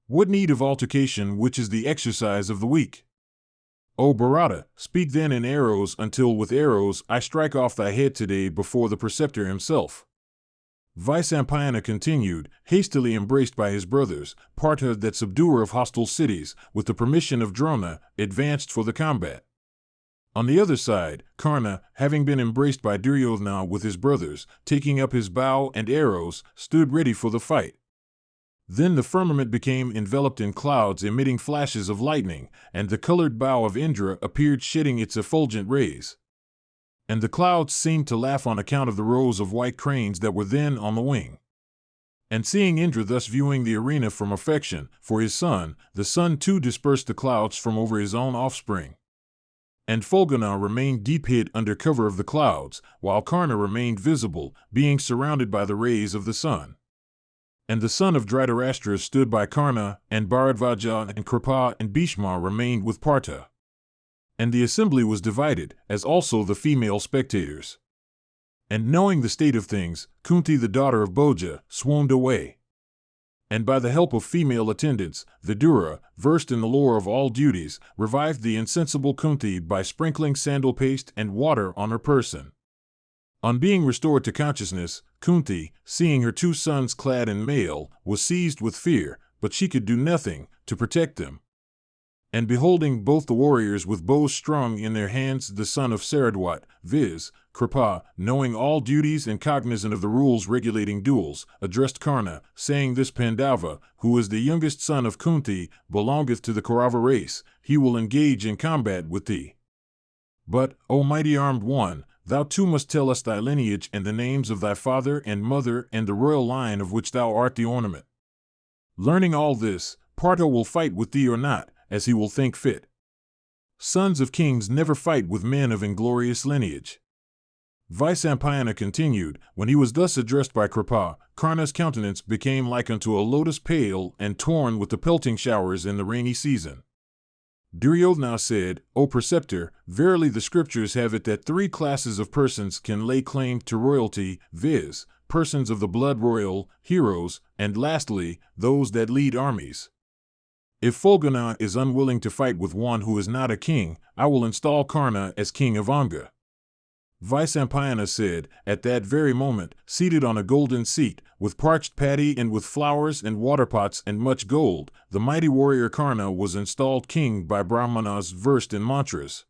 Speaker 1: What need of altercation which is the exercise of the weak? O Bharata, speak then in arrows until with arrows I strike off thy head today before the preceptor himself." Vaisampayana continued, hastily embraced by his brothers, Partha, that subduer of hostile cities, with the permission of Drona, advanced for the combat. On the other side, Karna, having been embraced by Duryodhana with his brothers, taking up his bow and arrows, stood ready for the fight. Then the firmament became enveloped in clouds emitting flashes of lightning, and the colored bow of Indra appeared shedding its effulgent rays. And the clouds seemed to laugh on account of the rows of white cranes that were then on the wing. And seeing Indra thus viewing the arena from affection for his son, the sun too dispersed the clouds from over his own offspring. And Fulgana remained deep hid under cover of the clouds, while Karna remained visible, being surrounded by the rays of the sun. And the son of Dhritarashtra stood by Karna, and Bharadvaja and Kripa and Bhishma remained with Partha. And the assembly was divided, as also the female spectators. And knowing the state of things, Kunti the daughter of Bhoja swooned away. And by the help of female attendants, the Dura, versed in the lore of all duties, revived the insensible Kunti by sprinkling sandal paste and water on her person. On being restored to consciousness, Kunti, seeing her 2 sons clad in mail, was seized with fear, but she could do nothing to protect them. And beholding both the warriors with bows strung in their hands, the son of Saradwat, viz., Kripa, knowing all duties and cognizant of the rules regulating duels, addressed Karna, saying, "This Pandava, who is the youngest son of Kunti, belongeth to the Kaurava race. He will engage in combat with thee. But, O mighty armed one, thou too must tell us thy lineage and the names of thy father and mother and the royal line of which thou art the ornament. Learning all this, Partha will fight with thee or not, as he will think fit. Sons of kings never fight with men of inglorious lineage." Vaisampayana continued, "When he was thus addressed by Kripa, Karna's countenance became like unto a lotus pale and torn with the pelting showers in the rainy season. Duryodhana said, "O preceptor, verily the scriptures have it that 3 classes of persons can lay claim to royalty, viz., persons of the blood royal, heroes, and lastly, those that lead armies. If Fulgana is unwilling to fight with one who is not a king, I will install Karna as king of Anga." Vaisampayana said, "At that very moment, seated on a golden seat, with parched paddy and with flowers and waterpots and much gold, the mighty warrior Karna was installed king by Brahmanas versed in mantras.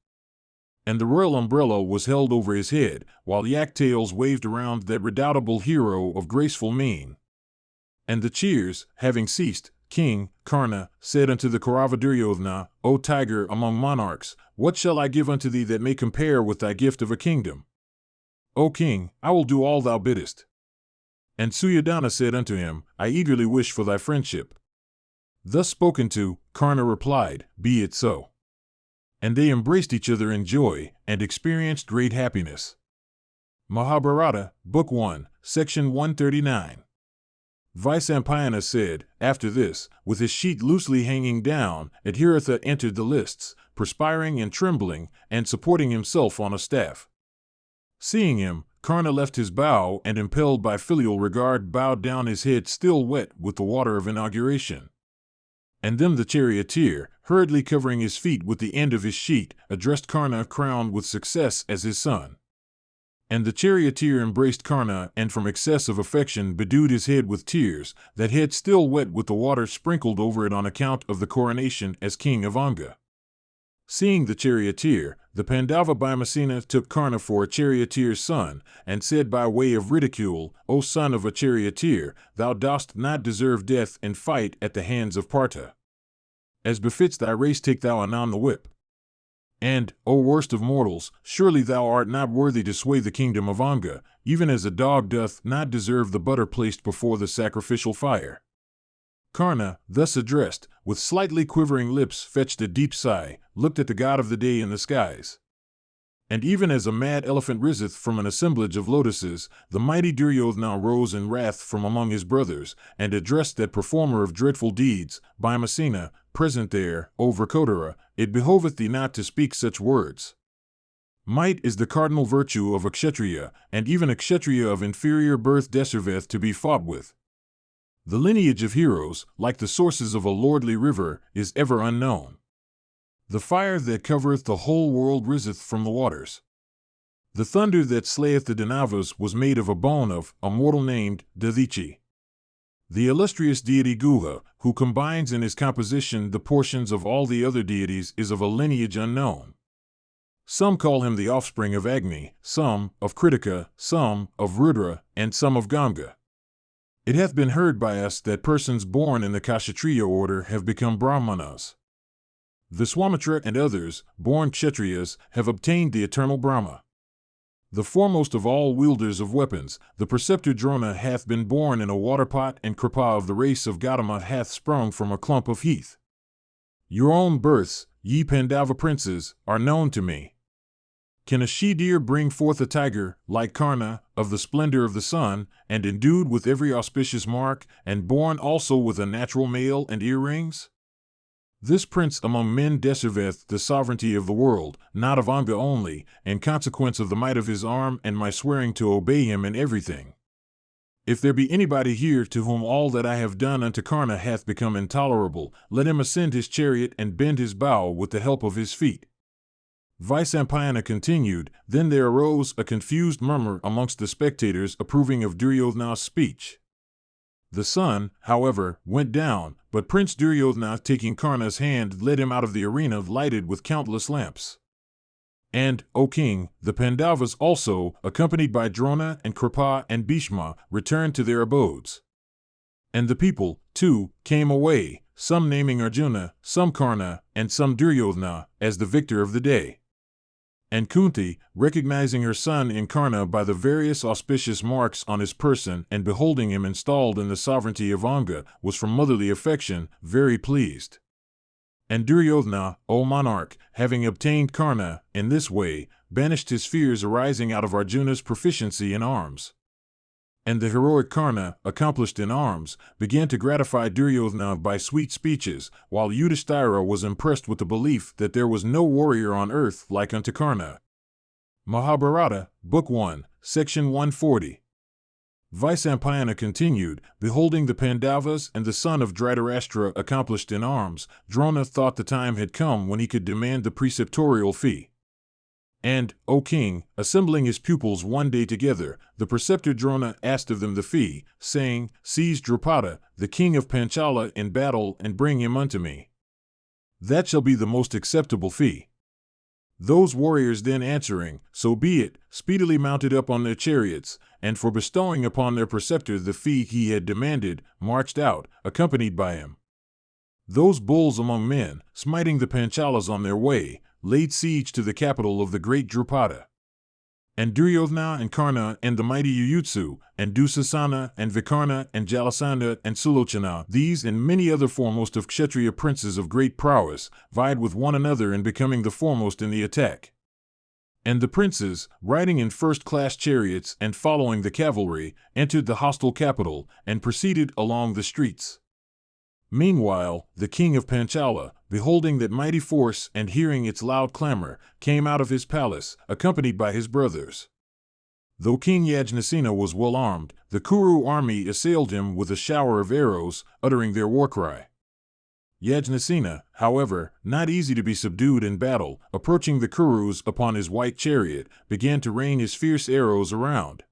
Speaker 1: And the royal umbrella was held over his head, while yak tails waved around that redoubtable hero of graceful mien. And the cheers, having ceased, King Karna said unto the Kaurava Duryodhana, O tiger among monarchs, what shall I give unto thee that may compare with thy gift of a kingdom? O king, I will do all thou biddest. And Suryodhana said unto him, I eagerly wish for thy friendship. Thus spoken to, Karna replied, Be it so. And they embraced each other in joy, and experienced great happiness. Mahabharata, Book 1, Section 139. Vaisampayana said, After this, with his sheet loosely hanging down, Adiratha entered the lists, perspiring and trembling, and supporting himself on a staff. Seeing him, Karna left his bow and, impelled by filial regard, bowed down his head still wet with the water of inauguration. And then the charioteer, hurriedly covering his feet with the end of his sheet, addressed Karna crowned with success as his son. And the charioteer embraced Karna, and from excess of affection bedewed his head with tears, that head still wet with the water sprinkled over it on account of the coronation as king of Anga. Seeing the charioteer, the Pandava Bhimasena took Karna for a charioteer's son, and said by way of ridicule, O son of a charioteer, thou dost not deserve death in fight at the hands of Partha. As befits thy race, take thou anon the whip. And, O worst of mortals, surely thou art not worthy to sway the kingdom of Anga, even as a dog doth not deserve the butter placed before the sacrificial fire. Karna, thus addressed, with slightly quivering lips fetched a deep sigh, looked at the god of the day in the skies. And even as a mad elephant riseth from an assemblage of lotuses, the mighty Duryodhana rose in wrath from among his brothers, and addressed that performer of dreadful deeds, Bhimasena, present there, O Vrkodara, it behoveth thee not to speak such words. Might is the cardinal virtue of a kshatriya, and even a kshatriya of inferior birth deserveth to be fought with. The lineage of heroes, like the sources of a lordly river, is ever unknown. The fire that covereth the whole world riseth from the waters. The thunder that slayeth the Danavas was made of a bone of a mortal named Dadichi. The illustrious deity Guha, who combines in his composition the portions of all the other deities, is of a lineage unknown. Some call him the offspring of Agni, some of Kritika, some of Rudra, and some of Ganga. It hath been heard by us that persons born in the Kshatriya order have become Brahmanas. The Swamitra and others, born Kshatriyas, have obtained the eternal Brahma. The foremost of all wielders of weapons, the preceptor Drona, hath been born in a waterpot, and Kripa of the race of Gautama hath sprung from a clump of heath. Your own births, ye Pandava princes, are known to me. Can a she-deer bring forth a tiger, like Karna, of the splendor of the sun, and endued with every auspicious mark, and born also with a natural male and earrings? This prince among men deserveth the sovereignty of the world, not of Anga only, in consequence of the might of his arm and my swearing to obey him in everything. If there be anybody here to whom all that I have done unto Karna hath become intolerable, let him ascend his chariot and bend his bow with the help of his feet. Vyasa continued, Then there arose a confused murmur amongst the spectators approving of Duryodhana's speech. The sun, however, went down, but Prince Duryodhana, taking Karna's hand, led him out of the arena lighted with countless lamps. And, O king, the Pandavas also, accompanied by Drona and Kripa and Bhima, returned to their abodes. And the people, too, came away, some naming Arjuna, some Karna, and some Duryodhana, as the victor of the day. And Kunti, recognizing her son in Karna by the various auspicious marks on his person and beholding him installed in the sovereignty of Anga, was from motherly affection very pleased. And Duryodhana, O monarch, having obtained Karna, in this way, banished his fears arising out of Arjuna's proficiency in arms. And the heroic Karna, accomplished in arms, began to gratify Duryodhana by sweet speeches, while Yudhisthira was impressed with the belief that there was no warrior on earth like unto Karna. Mahabharata, Book 1, Section 140. Vyasa continued, Beholding the Pandavas and the son of Dhritarashtra accomplished in arms, Drona thought the time had come when he could demand the preceptorial fee. And, O king, assembling his pupils one day together, the preceptor Drona asked of them the fee, saying, Seize Drupada, the king of Panchala, in battle, and bring him unto me. That shall be the most acceptable fee. Those warriors then answering, So be it, speedily mounted up on their chariots, and for bestowing upon their preceptor the fee he had demanded, marched out, accompanied by him. Those bulls among men, smiting the Panchalas on their way, laid siege to the capital of the great Drupada. And Duryodhana and Karna and the mighty Yuyutsu, and Dusasana and Vikarna and Jalasandha and Sulochana, these and many other foremost of Kshatriya princes of great prowess, vied with one another in becoming the foremost in the attack. And the princes, riding in first-class chariots and following the cavalry, entered the hostile capital, and proceeded along the streets. Meanwhile, the king of Panchala, beholding that mighty force and hearing its loud clamor, came out of his palace, accompanied by his brothers. Though King Yajnasena was well armed, the Kuru army assailed him with a shower of arrows, uttering their war cry. Yajnasena, however, not easy to be subdued in battle, approaching the Kurus upon his white chariot, began to rain his fierce arrows around.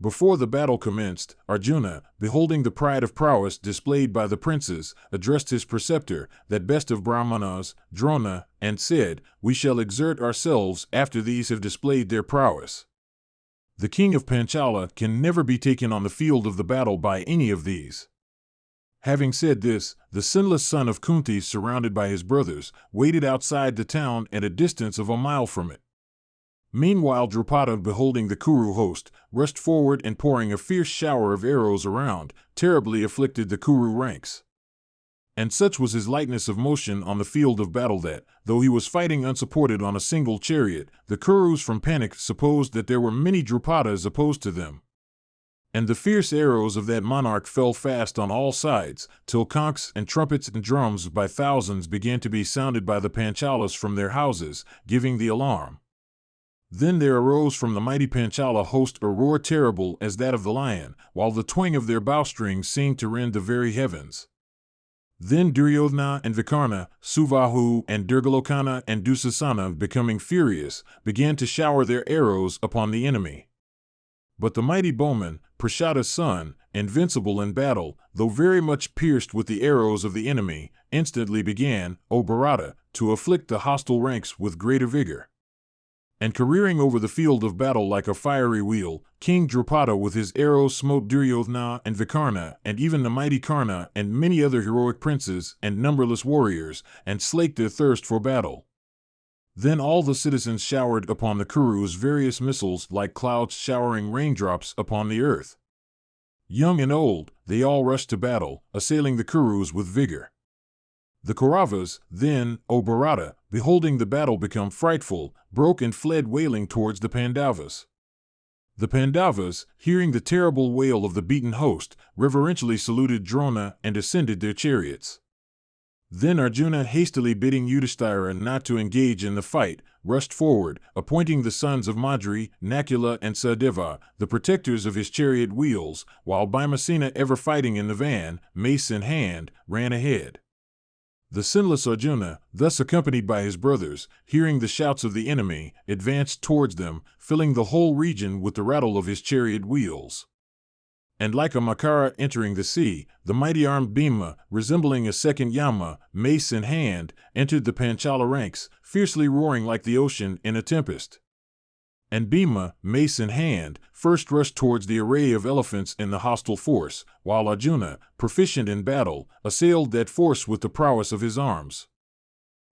Speaker 1: Before the battle commenced, Arjuna, beholding the pride of prowess displayed by the princes, addressed his preceptor, that best of Brahmanas, Drona, and said, We shall exert ourselves after these have displayed their prowess. The king of Panchala can never be taken on the field of the battle by any of these. Having said this, the sinless son of Kunti, surrounded by his brothers, waited outside the town at a distance of a mile from it. Meanwhile Drupada, beholding the Kuru host, rushed forward and pouring a fierce shower of arrows around, terribly afflicted the Kuru ranks. And such was his lightness of motion on the field of battle that, though he was fighting unsupported on a single chariot, the Kurus from panic supposed that there were many Drupadas opposed to them. And the fierce arrows of that monarch fell fast on all sides, till conchs and trumpets and drums by thousands began to be sounded by the Panchalas from their houses, giving the alarm. Then there arose from the mighty Panchala host a roar terrible as that of the lion, while the twang of their bowstrings seemed to rend the very heavens. Then Duryodhana and Vikarna, Suvahu and Durgalokana and Dusasana, becoming furious, began to shower their arrows upon the enemy. But the mighty bowman, Prashada's son, invincible in battle, though very much pierced with the arrows of the enemy, instantly began, O Bharata, to afflict the hostile ranks with greater vigor. And careering over the field of battle like a fiery wheel, King Drupada with his arrows smote Duryodhana and Vikarna, and even the mighty Karna, and many other heroic princes, and numberless warriors, and slaked their thirst for battle. Then all the citizens showered upon the Kurus various missiles like clouds showering raindrops upon the earth. Young and old, they all rushed to battle, assailing the Kurus with vigor. The Kauravas, then, O Bharata, beholding the battle become frightful, broke and fled wailing towards the Pandavas. The Pandavas, hearing the terrible wail of the beaten host, reverentially saluted Drona and ascended their chariots. Then Arjuna, hastily bidding Yudhisthira not to engage in the fight, rushed forward, appointing the sons of Madri, Nakula, and Sahadeva, the protectors of his chariot wheels, while Bhimasena, ever fighting in the van, mace in hand, ran ahead. The sinless Arjuna, thus accompanied by his brothers, hearing the shouts of the enemy, advanced towards them, filling the whole region with the rattle of his chariot wheels. And like a Makara entering the sea, the mighty-armed Bhima, resembling a second Yama, mace in hand, entered the Panchala ranks, fiercely roaring like the ocean in a tempest. And Bhima, mace in hand, first rushed towards the array of elephants in the hostile force, while Arjuna, proficient in battle, assailed that force with the prowess of his arms.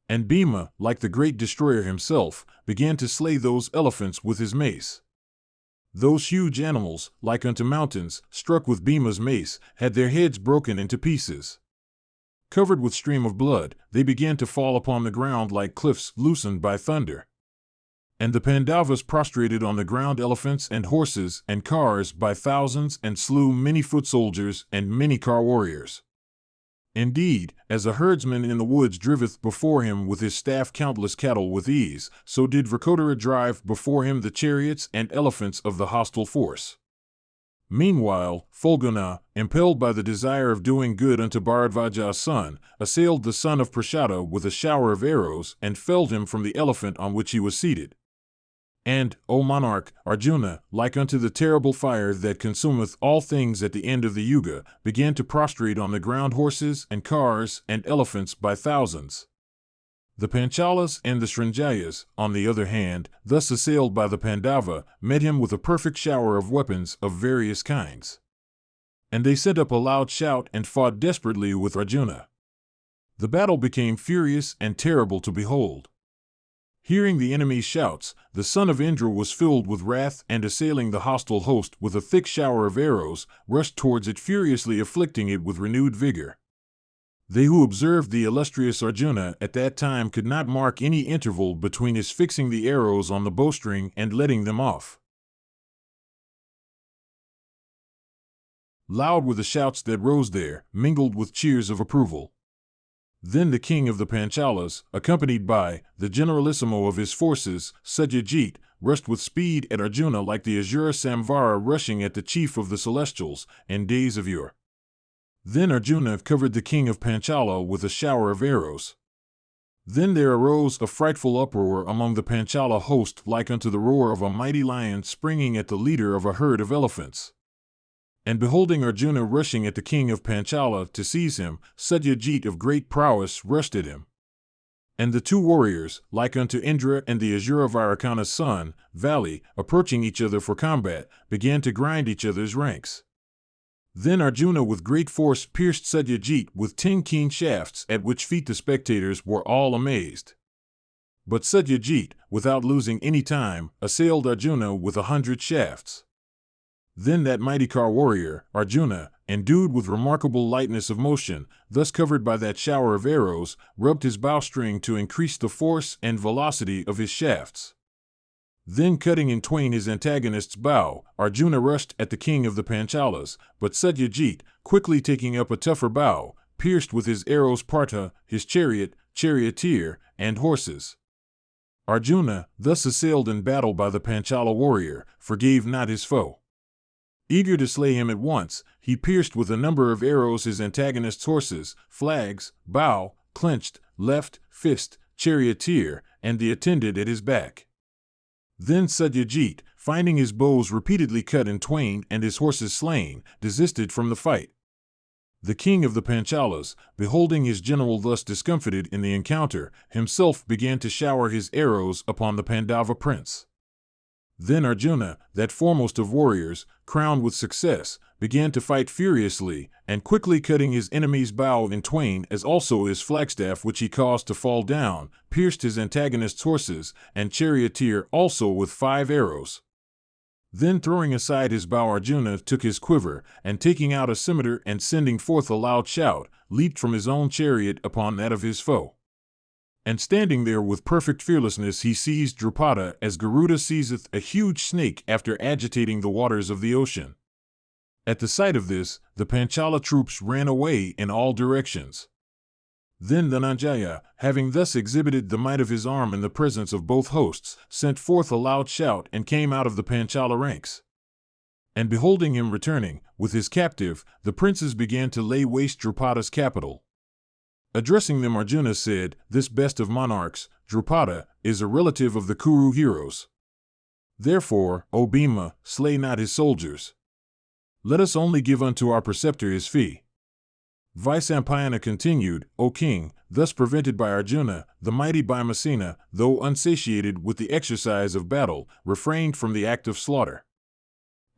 Speaker 1: And Bhima, like the great destroyer himself, began to slay those elephants with his mace. Those huge animals, like unto mountains, struck with Bhima's mace, had their heads broken into pieces. Covered with stream of blood, they began to fall upon the ground like cliffs loosened by thunder. And the Pandavas prostrated on the ground elephants and horses and cars by thousands, and slew many foot soldiers and many car warriors. Indeed, as a herdsman in the woods driveth before him with his staff countless cattle with ease, so did Vrikotara drive before him the chariots and elephants of the hostile force. Meanwhile, Fulguna, impelled by the desire of doing good unto Bharadvaja's son, assailed the son of Prashada with a shower of arrows and felled him from the elephant on which he was seated. And, O monarch, Arjuna, like unto the terrible fire that consumeth all things at the end of the Yuga, began to prostrate on the ground horses and cars and elephants by thousands. The Panchalas and the Srinjayas, on the other hand, thus assailed by the Pandava, met him with a perfect shower of weapons of various kinds. And they sent up a loud shout and fought desperately with Arjuna. The battle became furious and terrible to behold. Hearing the enemy's shouts, the son of Indra was filled with wrath and, assailing the hostile host with a thick shower of arrows, rushed towards it, furiously afflicting it with renewed vigor. They who observed the illustrious Arjuna at that time could not mark any interval between his fixing the arrows on the bowstring and letting them off. Loud were the shouts that rose there, mingled with cheers of approval. Then the king of the Panchalas, accompanied by the generalissimo of his forces, Satyajit, rushed with speed at Arjuna like the Azura Samvara rushing at the chief of the celestials in days of yore. Then Arjuna covered the king of Panchala with a shower of arrows. Then there arose a frightful uproar among the Panchala host like unto the roar of a mighty lion springing at the leader of a herd of elephants. And beholding Arjuna rushing at the king of Panchala to seize him, Satyajit of great prowess rushed at him. And the two warriors, like unto Indra and the Azura Varakana's son, Vali, approaching each other for combat, began to grind each other's ranks. Then Arjuna with great force pierced Satyajit with 10 keen shafts, at which feat the spectators were all amazed. But Satyajit, without losing any time, assailed Arjuna with 100 shafts. Then that mighty car warrior, Arjuna, endued with remarkable lightness of motion, thus covered by that shower of arrows, rubbed his bowstring to increase the force and velocity of his shafts. Then cutting in twain his antagonist's bow, Arjuna rushed at the king of the Panchalas, but Satyajit, quickly taking up a tougher bow, pierced with his arrows Partha, his chariot, charioteer, and horses. Arjuna, thus assailed in battle by the Panchala warrior, forgave not his foe. Eager to slay him at once, he pierced with a number of arrows his antagonist's horses, flags, bow, clenched, left, fist, charioteer, and the attendant at his back. Then Satyajit, finding his bows repeatedly cut in twain and his horses slain, desisted from the fight. The king of the Panchalas, beholding his general thus discomfited in the encounter, himself began to shower his arrows upon the Pandava prince. Then Arjuna, that foremost of warriors, crowned with success, began to fight furiously, and quickly cutting his enemy's bow in twain as also his flagstaff which he caused to fall down, pierced his antagonist's horses and charioteer also with 5 arrows. Then throwing aside his bow Arjuna took his quiver, and taking out a scimitar and sending forth a loud shout, leaped from his own chariot upon that of his foe. And standing there with perfect fearlessness he seized Drupada as Garuda seizeth a huge snake after agitating the waters of the ocean. At the sight of this, the Panchala troops ran away in all directions. Then Dhananjaya, having thus exhibited the might of his arm in the presence of both hosts, sent forth a loud shout and came out of the Panchala ranks. And beholding him returning, with his captive, the princes began to lay waste Drupada's capital. Addressing them, Arjuna said, "This best of monarchs, Drupada, is a relative of the Kuru heroes. Therefore, O Bhima, slay not his soldiers. Let us only give unto our preceptor his fee." Vaisampayana continued, "O king, thus prevented by Arjuna, the mighty Bhimasena, though unsatiated with the exercise of battle, refrained from the act of slaughter.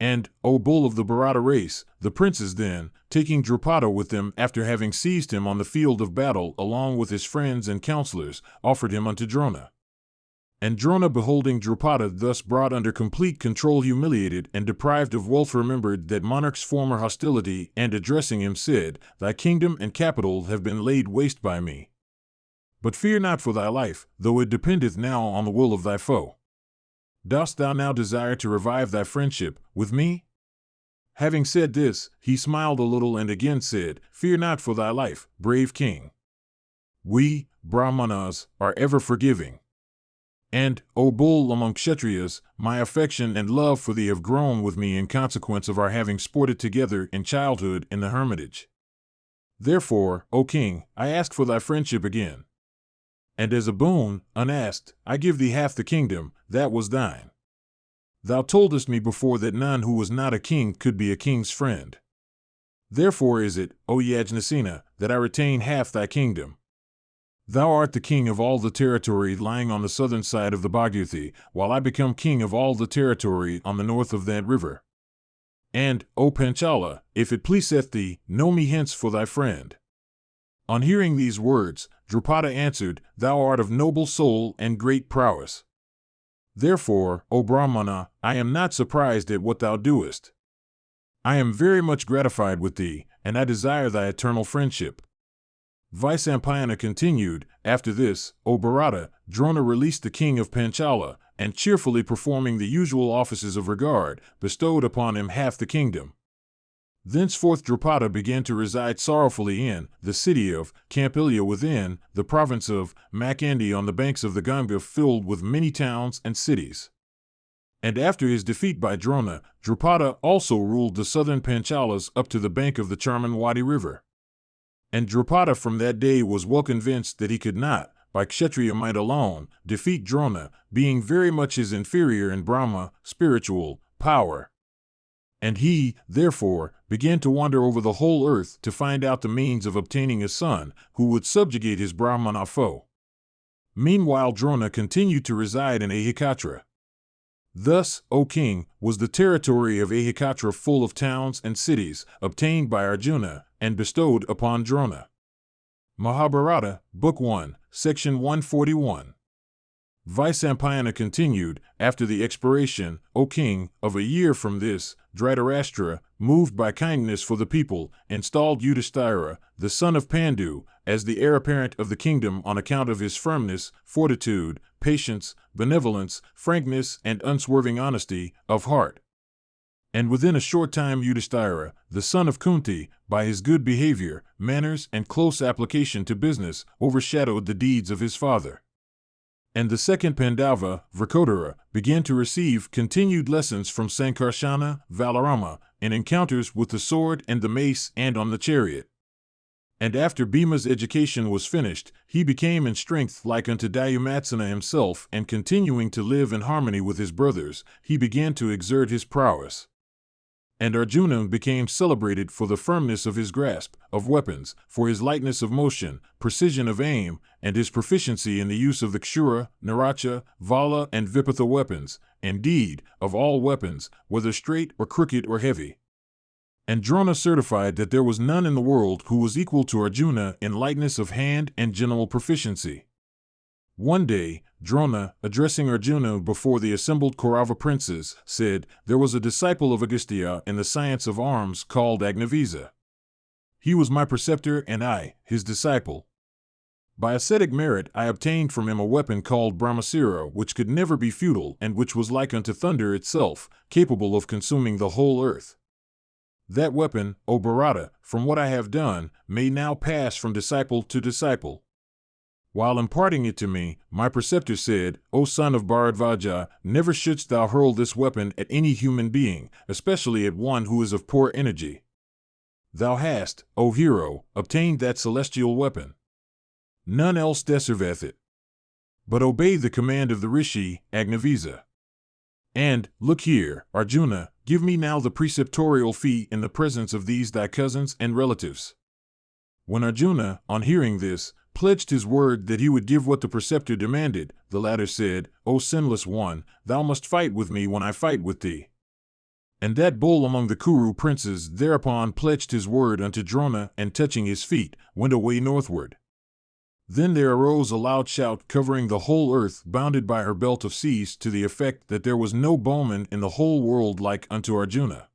Speaker 1: And, O bull of the Bharata race, the princes then, taking Drupada with them after having seized him on the field of battle along with his friends and counselors, offered him unto Drona. And Drona, beholding Drupada thus brought under complete control, humiliated and deprived of wealth, remembered that monarch's former hostility, and addressing him said, "Thy kingdom and capital have been laid waste by me. But fear not for thy life, though it dependeth now on the will of thy foe. Dost thou now desire to revive thy friendship with me?" Having said this, he smiled a little and again said, "Fear not for thy life, brave king. We, Brahmanas, are ever forgiving. And, O bull among Kshatriyas, my affection and love for thee have grown with me in consequence of our having sported together in childhood in the hermitage. Therefore, O king, I ask for thy friendship again. And as a boon, unasked, I give thee half the kingdom that was thine. Thou toldest me before that none who was not a king could be a king's friend. Therefore is it, O Yajnasena, that I retain half thy kingdom. Thou art the king of all the territory lying on the southern side of the Bhagirathi, while I become king of all the territory on the north of that river. And, O Panchala, if it pleaseth thee, know me hence for thy friend." On hearing these words, Drupada answered, "Thou art of noble soul and great prowess. Therefore, O Brahmana, I am not surprised at what thou doest. I am very much gratified with thee, and I desire thy eternal friendship." Vaisampayana continued, "After this, O Bharata, Drona released the king of Panchala, and cheerfully performing the usual offices of regard, bestowed upon him half the kingdom. Thenceforth Drupada began to reside sorrowfully in the city of Campilya within the province of Makandi on the banks of the Ganga, filled with many towns and cities. And after his defeat by Drona, Drupada also ruled the southern Panchalas up to the bank of the Charmanwadi river. And Drupada from that day was well convinced that he could not, by Kshatriya might alone, defeat Drona, being very much his inferior in Brahma, spiritual, power. And he, therefore, began to wander over the whole earth to find out the means of obtaining a son who would subjugate his Brahmana foe. Meanwhile Drona continued to reside in Ahikatra. Thus, O king, was the territory of Ahikatra full of towns and cities, obtained by Arjuna, and bestowed upon Drona. Mahabharata, Book 1, Section 141. Vaisampayana continued, "After the expiration, O king, of a year from this, Dhritarashtra, moved by kindness for the people, installed Yudhisthira, the son of Pandu, as the heir apparent of the kingdom on account of his firmness, fortitude, patience, benevolence, frankness, and unswerving honesty of heart. And within a short time Yudhisthira, the son of Kunti, by his good behavior, manners, and close application to business, overshadowed the deeds of his father. And the second Pandava, Vrikodara, began to receive continued lessons from Sankarshana, Valarama, in encounters with the sword and the mace and on the chariot. And after Bhima's education was finished, he became in strength like unto Dayumatsana himself, and continuing to live in harmony with his brothers, he began to exert his prowess. And Arjuna became celebrated for the firmness of his grasp of weapons, for his lightness of motion, precision of aim, and his proficiency in the use of the Kshura, Naracha, Vala, and Vipatha weapons, indeed, of all weapons, whether straight or crooked or heavy. And Drona certified that there was none in the world who was equal to Arjuna in lightness of hand and general proficiency. One day, Drona, addressing Arjuna before the assembled Kaurava princes, said, "There was a disciple of Yudhisthira in the science of arms called Agnavisa. He was my preceptor and I, his disciple. By ascetic merit I obtained from him a weapon called Brahmasira, which could never be futile and which was like unto thunder itself, capable of consuming the whole earth. That weapon, O Bharata, from what I have done, may now pass from disciple to disciple. While imparting it to me, my preceptor said, O son of Bharadvaja, never shouldst thou hurl this weapon at any human being, especially at one who is of poor energy. Thou hast, O hero, obtained that celestial weapon. None else deserveth it. But obey the command of the Rishi, Agnavisa. And, look here, Arjuna, give me now the preceptorial fee in the presence of these thy cousins and relatives. When Arjuna, on hearing this, pledged his word that he would give what the preceptor demanded, the latter said, O sinless one, thou must fight with me when I fight with thee. And that bull among the Kuru princes thereupon pledged his word unto Drona, and touching his feet, went away northward. Then there arose a loud shout covering the whole earth, bounded by her belt of seas, to the effect that there was no bowman in the whole world like unto Arjuna.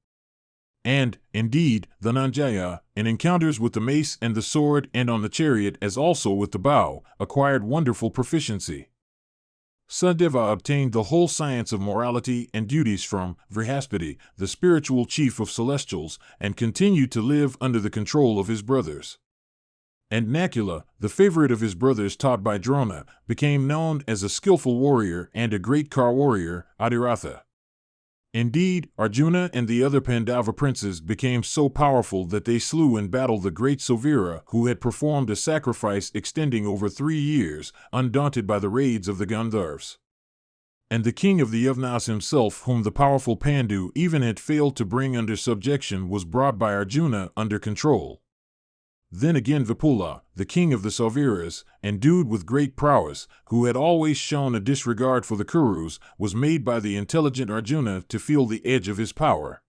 Speaker 1: And, indeed, Dhananjaya, in encounters with the mace and the sword and on the chariot as also with the bow, acquired wonderful proficiency. Sadeva obtained the whole science of morality and duties from Vrihaspati, the spiritual chief of celestials, and continued to live under the control of his brothers. And Nakula, the favorite of his brothers taught by Drona, became known as a skillful warrior and a great car warrior, Adiratha. Indeed, Arjuna and the other Pandava princes became so powerful that they slew in battle the great Suvira, who had performed a sacrifice extending over 3 years, undaunted by the raids of the Gandharvas. And the king of the Yavnas himself, whom the powerful Pandu even had failed to bring under subjection, was brought by Arjuna under control. Then again Vipula, the king of the Sauviras, endued with great prowess, who had always shown a disregard for the Kurus, was made by the intelligent Arjuna to feel the edge of his power.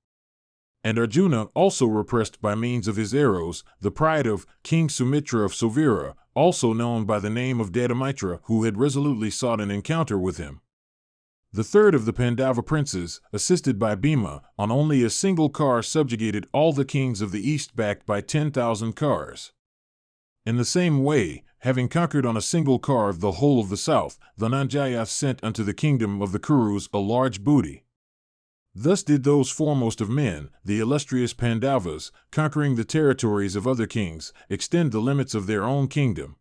Speaker 1: And Arjuna also repressed by means of his arrows the pride of King Sumitra of Sauvira, also known by the name of Dadamitra, who had resolutely sought an encounter with him. The third of the Pandava princes, assisted by Bhima, on only a single car subjugated all the kings of the east backed by 10,000 cars. In the same way, having conquered on a single car the whole of the south, Dhananjaya sent unto the kingdom of the Kurus a large booty. Thus did those foremost of men, the illustrious Pandavas, conquering the territories of other kings, extend the limits of their own kingdom.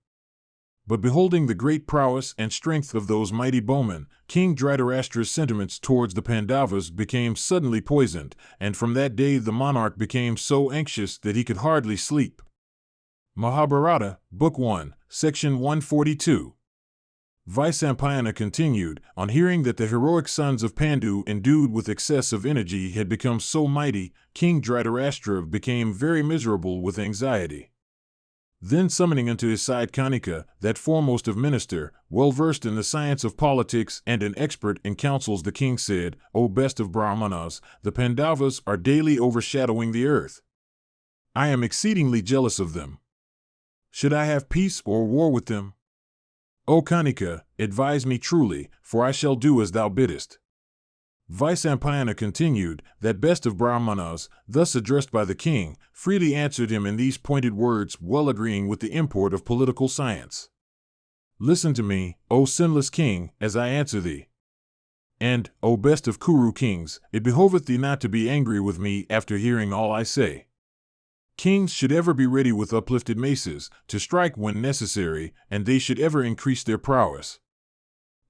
Speaker 1: But beholding the great prowess and strength of those mighty bowmen, King Dhritarashtra's sentiments towards the Pandavas became suddenly poisoned, and from that day the monarch became so anxious that he could hardly sleep. Mahabharata, Book 1, Section 142. Vaisampayana continued, on hearing that the heroic sons of Pandu, endued with excess of energy, had become so mighty, King Dhritarashtra became very miserable with anxiety. Then summoning unto his side Kanika, that foremost of minister, well versed in the science of politics and an expert in counsels, the king said, O best of Brahmanas, the Pandavas are daily overshadowing the earth. I am exceedingly jealous of them. Should I have peace or war with them? O Kanika, advise me truly, for I shall do as thou biddest. Vaisampayana continued, that best of Brahmanas, thus addressed by the king, freely answered him in these pointed words, well agreeing with the import of political science. Listen to me, O sinless king, as I answer thee. And, O best of Kuru kings, it behoveth thee not to be angry with me after hearing all I say. Kings should ever be ready with uplifted maces, to strike when necessary, and they should ever increase their prowess.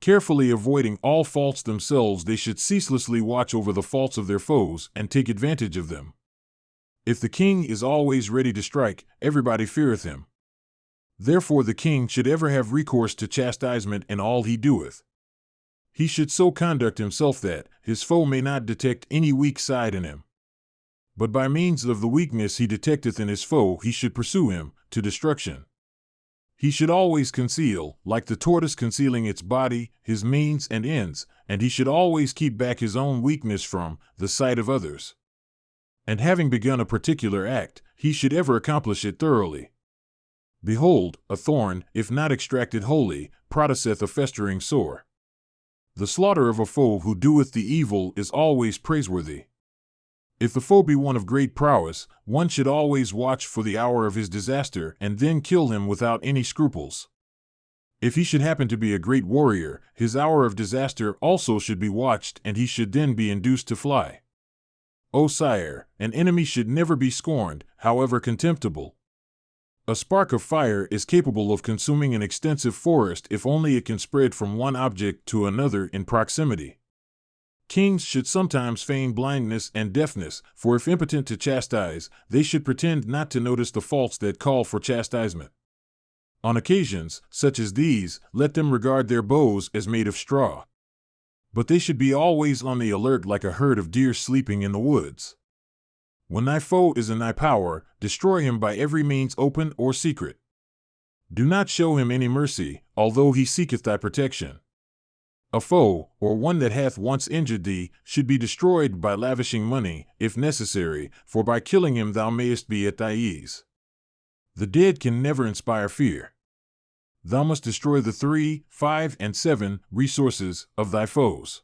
Speaker 1: Carefully avoiding all faults themselves, they should ceaselessly watch over the faults of their foes and take advantage of them. If the king is always ready to strike, everybody feareth him. Therefore the king should ever have recourse to chastisement in all he doeth. He should so conduct himself that his foe may not detect any weak side in him. But by means of the weakness he detecteth in his foe, he should pursue him to destruction. He should always conceal, like the tortoise concealing its body, his means and ends, and he should always keep back his own weakness from the sight of others. And having begun a particular act, he should ever accomplish it thoroughly. Behold, a thorn, if not extracted wholly, produceth a festering sore. The slaughter of a foe who doeth the evil is always praiseworthy. If the foe be one of great prowess, one should always watch for the hour of his disaster and then kill him without any scruples. If he should happen to be a great warrior, his hour of disaster also should be watched, and he should then be induced to fly. O sire, an enemy should never be scorned, however contemptible. A spark of fire is capable of consuming an extensive forest if only it can spread from one object to another in proximity. Kings should sometimes feign blindness and deafness, for if impotent to chastise, they should pretend not to notice the faults that call for chastisement. On occasions, such as these, let them regard their bows as made of straw. But they should be always on the alert like a herd of deer sleeping in the woods. When thy foe is in thy power, destroy him by every means open or secret. Do not show him any mercy, although he seeketh thy protection. A foe, or one that hath once injured thee, should be destroyed by lavishing money, if necessary, for by killing him thou mayest be at thy ease. The dead can never inspire fear. Thou must destroy the 3, 5, and 7 resources of thy foes.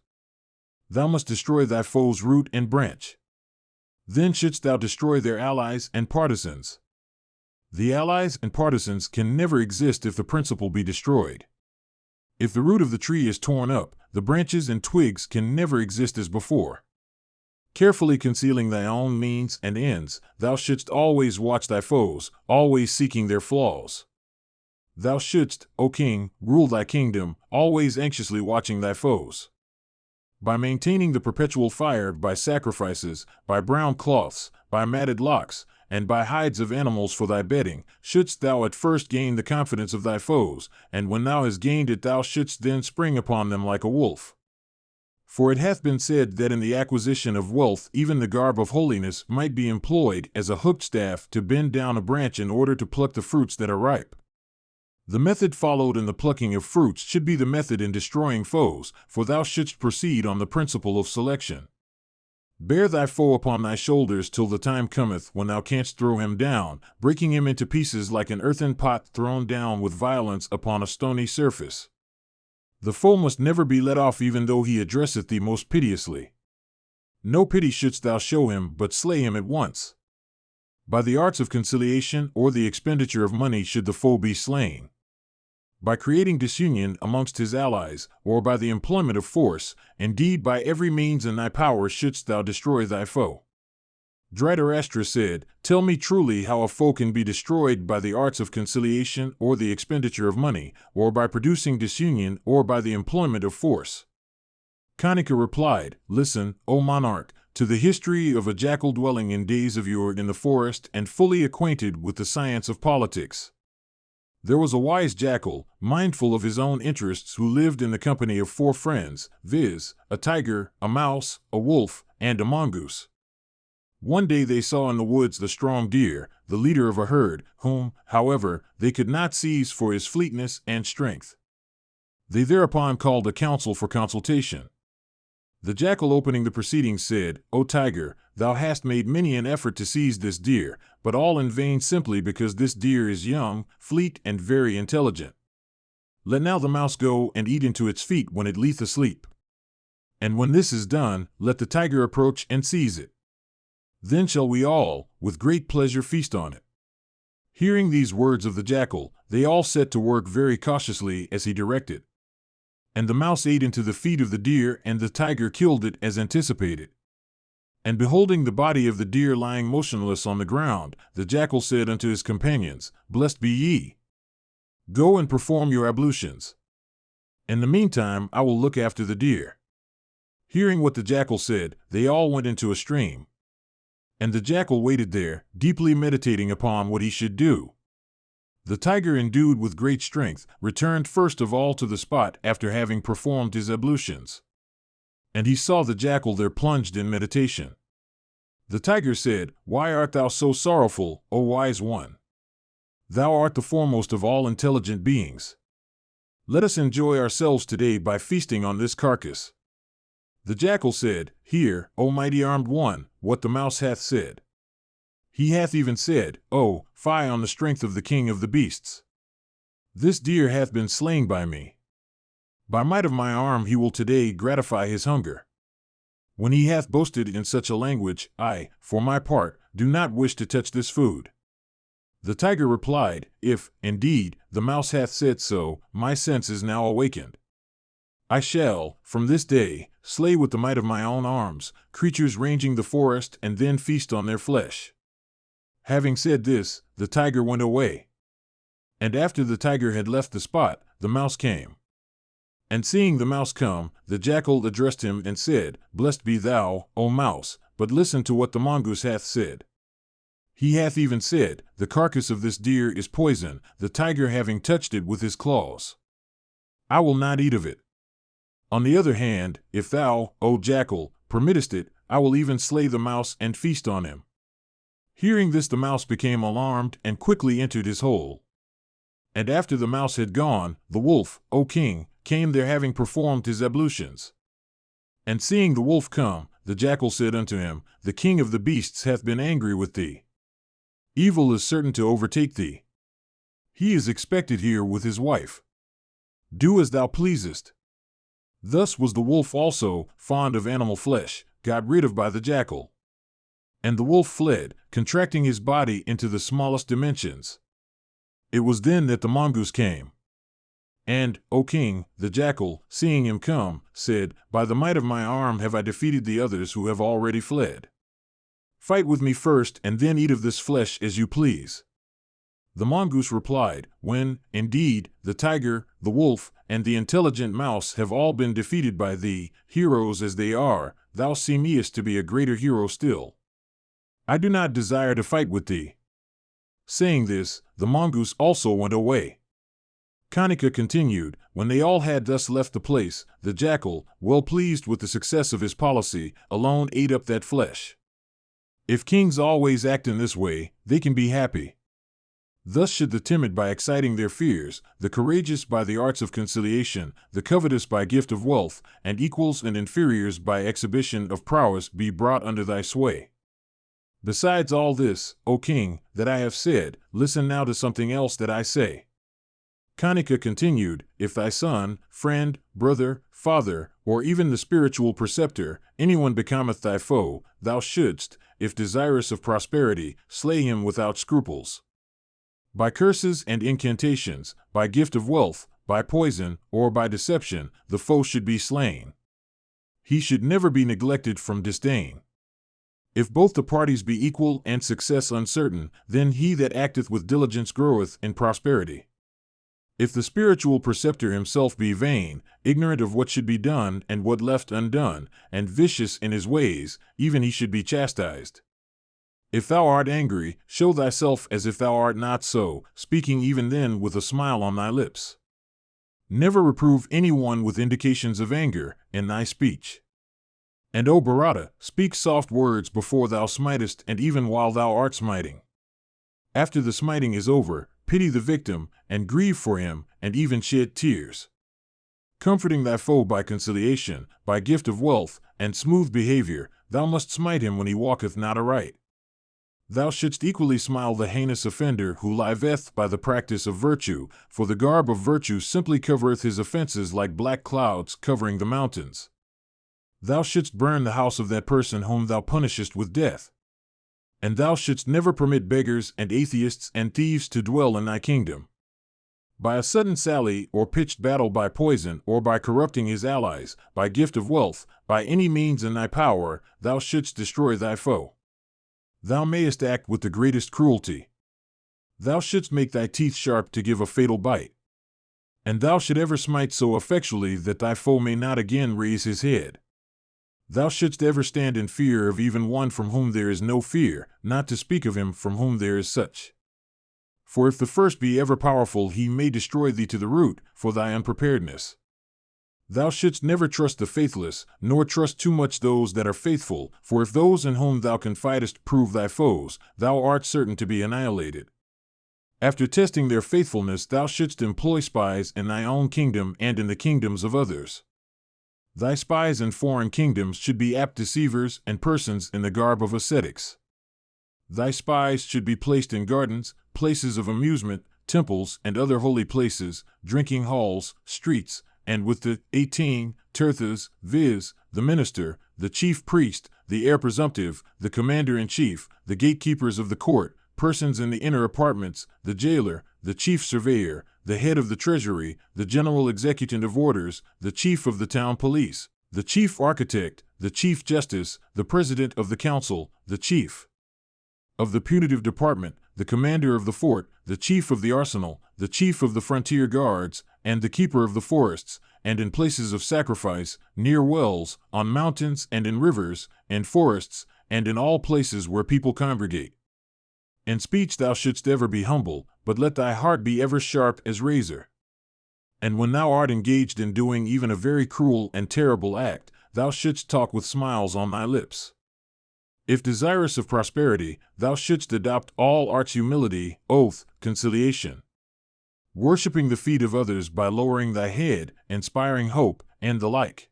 Speaker 1: Thou must destroy thy foes' root and branch. Then shouldst thou destroy their allies and partisans. The allies and partisans can never exist if the principle be destroyed. If the root of the tree is torn up, the branches and twigs can never exist as before. Carefully concealing thy own means and ends, thou shouldst always watch thy foes, always seeking their flaws. Thou shouldst, O king, rule thy kingdom, always anxiously watching thy foes. By maintaining the perpetual fire, by sacrifices, by brown cloths, by matted locks, and by hides of animals for thy bedding, shouldst thou at first gain the confidence of thy foes, and when thou hast gained it thou shouldst then spring upon them like a wolf. For it hath been said that in the acquisition of wealth even the garb of holiness might be employed as a hooked staff to bend down a branch in order to pluck the fruits that are ripe. The method followed in the plucking of fruits should be the method in destroying foes, for thou shouldst proceed on the principle of selection. Bear thy foe upon thy shoulders till the time cometh when thou canst throw him down, breaking him into pieces like an earthen pot thrown down with violence upon a stony surface. The foe must never be let off even though he addresseth thee most piteously. No pity shouldst thou show him, but slay him at once. By the arts of conciliation or the expenditure of money should the foe be slain. By creating disunion amongst his allies, or by the employment of force, indeed by every means in thy power shouldst thou destroy thy foe. Dhritarashtra said, Tell me truly how a foe can be destroyed by the arts of conciliation or the expenditure of money, or by producing disunion or by the employment of force. Kanika replied, Listen, O monarch, to the history of a jackal dwelling in days of yore in the forest and fully acquainted with the science of politics. There was a wise jackal, mindful of his own interests, who lived in the company of 4 friends, viz., a tiger, a mouse, a wolf, and a mongoose. One day they saw in the woods the strong deer, the leader of a herd, whom, however, they could not seize for his fleetness and strength. They thereupon called a council for consultation. The jackal, opening the proceedings, said, O tiger, thou hast made many an effort to seize this deer, but all in vain, simply because this deer is young, fleet, and very intelligent. Let now the mouse go and eat into its feet when it lieth asleep. And when this is done, let the tiger approach and seize it. Then shall we all, with great pleasure, feast on it. Hearing these words of the jackal, they all set to work very cautiously as he directed. And the mouse ate into the feet of the deer, and the tiger killed it as anticipated. And beholding the body of the deer lying motionless on the ground, the jackal said unto his companions, Blessed be ye. Go and perform your ablutions. In the meantime I will look after the deer. Hearing what the jackal said, they all went into a stream. And the jackal waited there, deeply meditating upon what he should do. The tiger, endued with great strength, returned first of all to the spot after having performed his ablutions. And he saw the jackal there plunged in meditation. The tiger said, Why art thou so sorrowful, O wise one? Thou art the foremost of all intelligent beings. Let us enjoy ourselves today by feasting on this carcass. The jackal said, Hear, O mighty armed one, what the mouse hath said. He hath even said, Oh, fie on the strength of the king of the beasts. This deer hath been slain by me. By might of my arm he will today gratify his hunger. When he hath boasted in such a language, I, for my part, do not wish to touch this food. The tiger replied, If, indeed, the mouse hath said so, my sense is now awakened. I shall, from this day, slay with the might of my own arms creatures ranging the forest and then feast on their flesh." Having said this, the tiger went away. And after the tiger had left the spot, the mouse came. And seeing the mouse come, the jackal addressed him and said, "Blessed be thou, O mouse, but listen to what the mongoose hath said. He hath even said, the carcass of this deer is poison, the tiger having touched it with his claws. I will not eat of it. On the other hand, if thou, O jackal, permittest it, I will even slay the mouse and feast on him." Hearing this, the mouse became alarmed and quickly entered his hole. And after the mouse had gone, the wolf, O king, came there having performed his ablutions. And seeing the wolf come, the jackal said unto him, "The king of the beasts hath been angry with thee. Evil is certain to overtake thee. He is expected here with his wife. Do as thou pleasest." Thus was the wolf also, fond of animal flesh, got rid of by the jackal. And the wolf fled, contracting his body into the smallest dimensions. It was then that the mongoose came. And, O king, the jackal, seeing him come, said, "By the might of my arm have I defeated the others who have already fled. Fight with me first and then eat of this flesh as you please." The mongoose replied, "When, indeed, the tiger, the wolf, and the intelligent mouse have all been defeated by thee, heroes as they are, thou seemest to be a greater hero still. I do not desire to fight with thee." Saying this, the mongoose also went away. Kanika continued, "When they all had thus left the place, the jackal, well pleased with the success of his policy, alone ate up that flesh. If kings always act in this way, they can be happy. Thus should the timid by exciting their fears, the courageous by the arts of conciliation, the covetous by gift of wealth, and equals and inferiors by exhibition of prowess be brought under thy sway. Besides all this, O king, that I have said, listen now to something else that I say." Kanika continued, "If thy son, friend, brother, father, or even the spiritual preceptor, anyone becometh thy foe, thou shouldst, if desirous of prosperity, slay him without scruples. By curses and incantations, by gift of wealth, by poison, or by deception, the foe should be slain. He should never be neglected from disdain. If both the parties be equal and success uncertain, then he that acteth with diligence groweth in prosperity. If the spiritual preceptor himself be vain, ignorant of what should be done and what left undone, and vicious in his ways, even he should be chastised. If thou art angry, show thyself as if thou art not so, speaking even then with a smile on thy lips. Never reprove anyone with indications of anger in thy speech. And O Bharata, speak soft words before thou smitest and even while thou art smiting. After the smiting is over, pity the victim, and grieve for him, and even shed tears. Comforting thy foe by conciliation, by gift of wealth, and smooth behavior, thou must smite him when he walketh not aright. Thou shouldst equally smile the heinous offender who liveth by the practice of virtue, for the garb of virtue simply covereth his offenses like black clouds covering the mountains. Thou shouldst burn the house of that person whom thou punishest with death. And thou shouldst never permit beggars and atheists and thieves to dwell in thy kingdom. By a sudden sally, or pitched battle by poison, or by corrupting his allies, by gift of wealth, by any means in thy power, thou shouldst destroy thy foe. Thou mayest act with the greatest cruelty. Thou shouldst make thy teeth sharp to give a fatal bite. And thou should ever smite so effectually that thy foe may not again raise his head. Thou shouldst ever stand in fear of even one from whom there is no fear, not to speak of him from whom there is such. For if the first be ever powerful, he may destroy thee to the root, for thy unpreparedness. Thou shouldst never trust the faithless, nor trust too much those that are faithful, for if those in whom thou confidest prove thy foes, thou art certain to be annihilated. After testing their faithfulness, thou shouldst employ spies in thy own kingdom and in the kingdoms of others. Thy spies in foreign kingdoms should be apt deceivers and persons in the garb of ascetics. Thy spies should be placed in gardens, places of amusement, temples and other holy places, drinking halls, streets, and with the 18 tirthas, viz., the minister, the chief priest, the heir presumptive, the commander-in-chief, the gatekeepers of the court, persons in the inner apartments, the jailer, the chief surveyor, the head of the treasury, the general executant of orders, the chief of the town police, the chief architect, the chief justice, the president of the council, the chief of the punitive department, the commander of the fort, the chief of the arsenal, the chief of the frontier guards, and the keeper of the forests, and in places of sacrifice, near wells, on mountains and in rivers, and forests, and in all places where people congregate. In speech thou shouldst ever be humble, but let thy heart be ever sharp as razor. And when thou art engaged in doing even a very cruel and terrible act, thou shouldst talk with smiles on thy lips. If desirous of prosperity, thou shouldst adopt all arts, humility, oath, conciliation, worshipping the feet of others by lowering thy head, inspiring hope, and the like.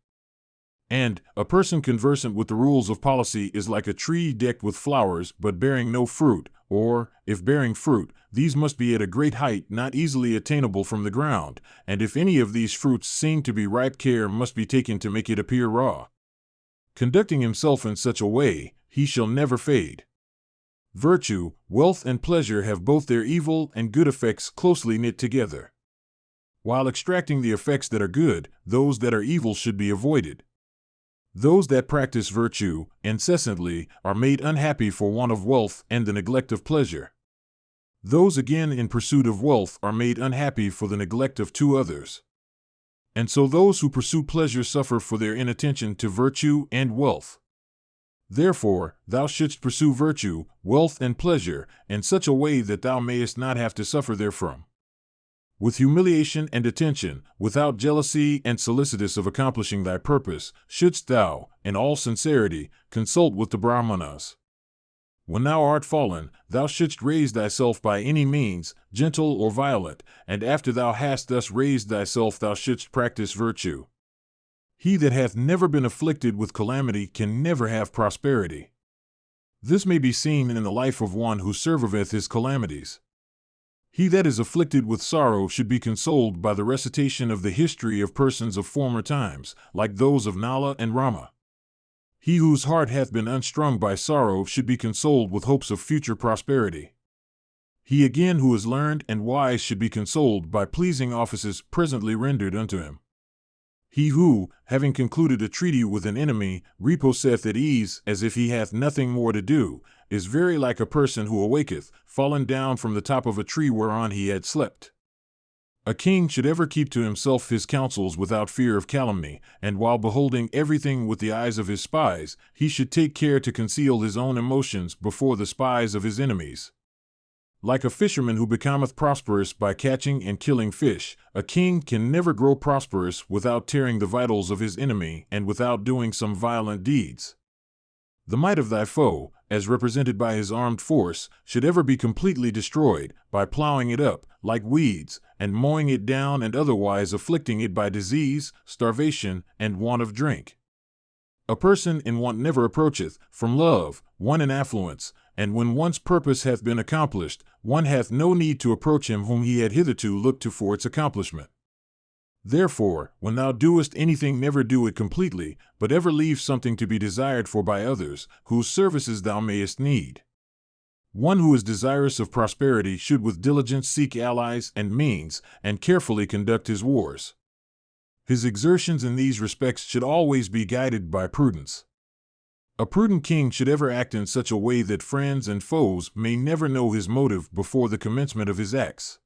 Speaker 1: And a person conversant with the rules of policy is like a tree decked with flowers but bearing no fruit, or, if bearing fruit, these must be at a great height, not easily attainable from the ground, and if any of these fruits seem to be ripe, care must be taken to make it appear raw. Conducting himself in such a way, he shall never fade. Virtue, wealth, and pleasure have both their evil and good effects closely knit together. While extracting the effects that are good, those that are evil should be avoided. Those that practice virtue incessantly are made unhappy for want of wealth and the neglect of pleasure. Those again in pursuit of wealth are made unhappy for the neglect of two others. And so those who pursue pleasure suffer for their inattention to virtue and wealth. Therefore, thou shouldst pursue virtue, wealth, and pleasure in such a way that thou mayest not have to suffer therefrom. With humiliation and attention, without jealousy and solicitous of accomplishing thy purpose, shouldst thou, in all sincerity, consult with the Brahmanas. When thou art fallen, thou shouldst raise thyself by any means, gentle or violent, and after thou hast thus raised thyself thou shouldst practice virtue. He that hath never been afflicted with calamity can never have prosperity. This may be seen in the life of one who surviveth his calamities. He that is afflicted with sorrow should be consoled by the recitation of the history of persons of former times, like those of Nala and Rama. He whose heart hath been unstrung by sorrow should be consoled with hopes of future prosperity. He again who is learned and wise should be consoled by pleasing offices presently rendered unto him. He who, having concluded a treaty with an enemy, reposeth at ease as if he hath nothing more to do, is very like a person who awaketh, fallen down from the top of a tree whereon he had slept. A king should ever keep to himself his counsels without fear of calumny, and while beholding everything with the eyes of his spies, he should take care to conceal his own emotions before the spies of his enemies. Like a fisherman who becometh prosperous by catching and killing fish, a king can never grow prosperous without tearing the vitals of his enemy and without doing some violent deeds. The might of thy foe, as represented by his armed force, should ever be completely destroyed by plowing it up, like weeds, and mowing it down and otherwise afflicting it by disease, starvation, and want of drink. A person in want never approacheth, from love, one in affluence, and when one's purpose hath been accomplished, one hath no need to approach him whom he had hitherto looked to for its accomplishment. Therefore, when thou doest anything, never do it completely, but ever leave something to be desired for by others, whose services thou mayest need. One who is desirous of prosperity should with diligence seek allies and means, and carefully conduct his wars. His exertions in these respects should always be guided by prudence. A prudent king should ever act in such a way that friends and foes may never know his motive before the commencement of his acts.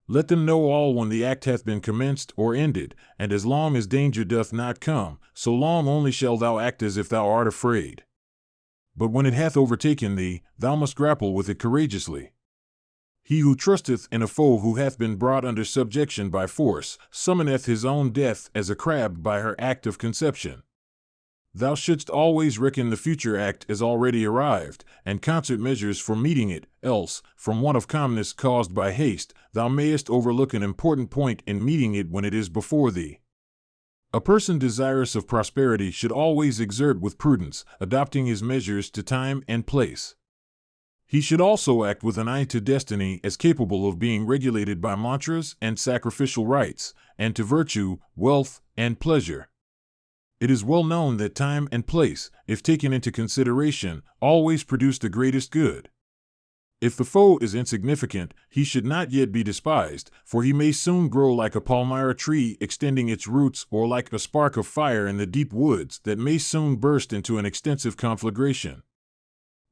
Speaker 1: Let them know all when the act hath been commenced or ended, and as long as danger doth not come, so long only shall thou act as if thou art afraid. But when it hath overtaken thee, thou must grapple with it courageously. He who trusteth in a foe who hath been brought under subjection by force, summoneth his own death as a crab by her act of conception. Thou shouldst always reckon the future act as already arrived, and concert measures for meeting it, else, from want of calmness caused by haste, thou mayest overlook an important point in meeting it when it is before thee. A person desirous of prosperity should always exert with prudence, adopting his measures to time and place. He should also act with an eye to destiny as capable of being regulated by mantras and sacrificial rites, and to virtue, wealth, and pleasure. It is well known that time and place, if taken into consideration, always produce the greatest good. If the foe is insignificant, he should not yet be despised, for he may soon grow like a palmyra tree extending its roots, or like a spark of fire in the deep woods that may soon burst into an extensive conflagration.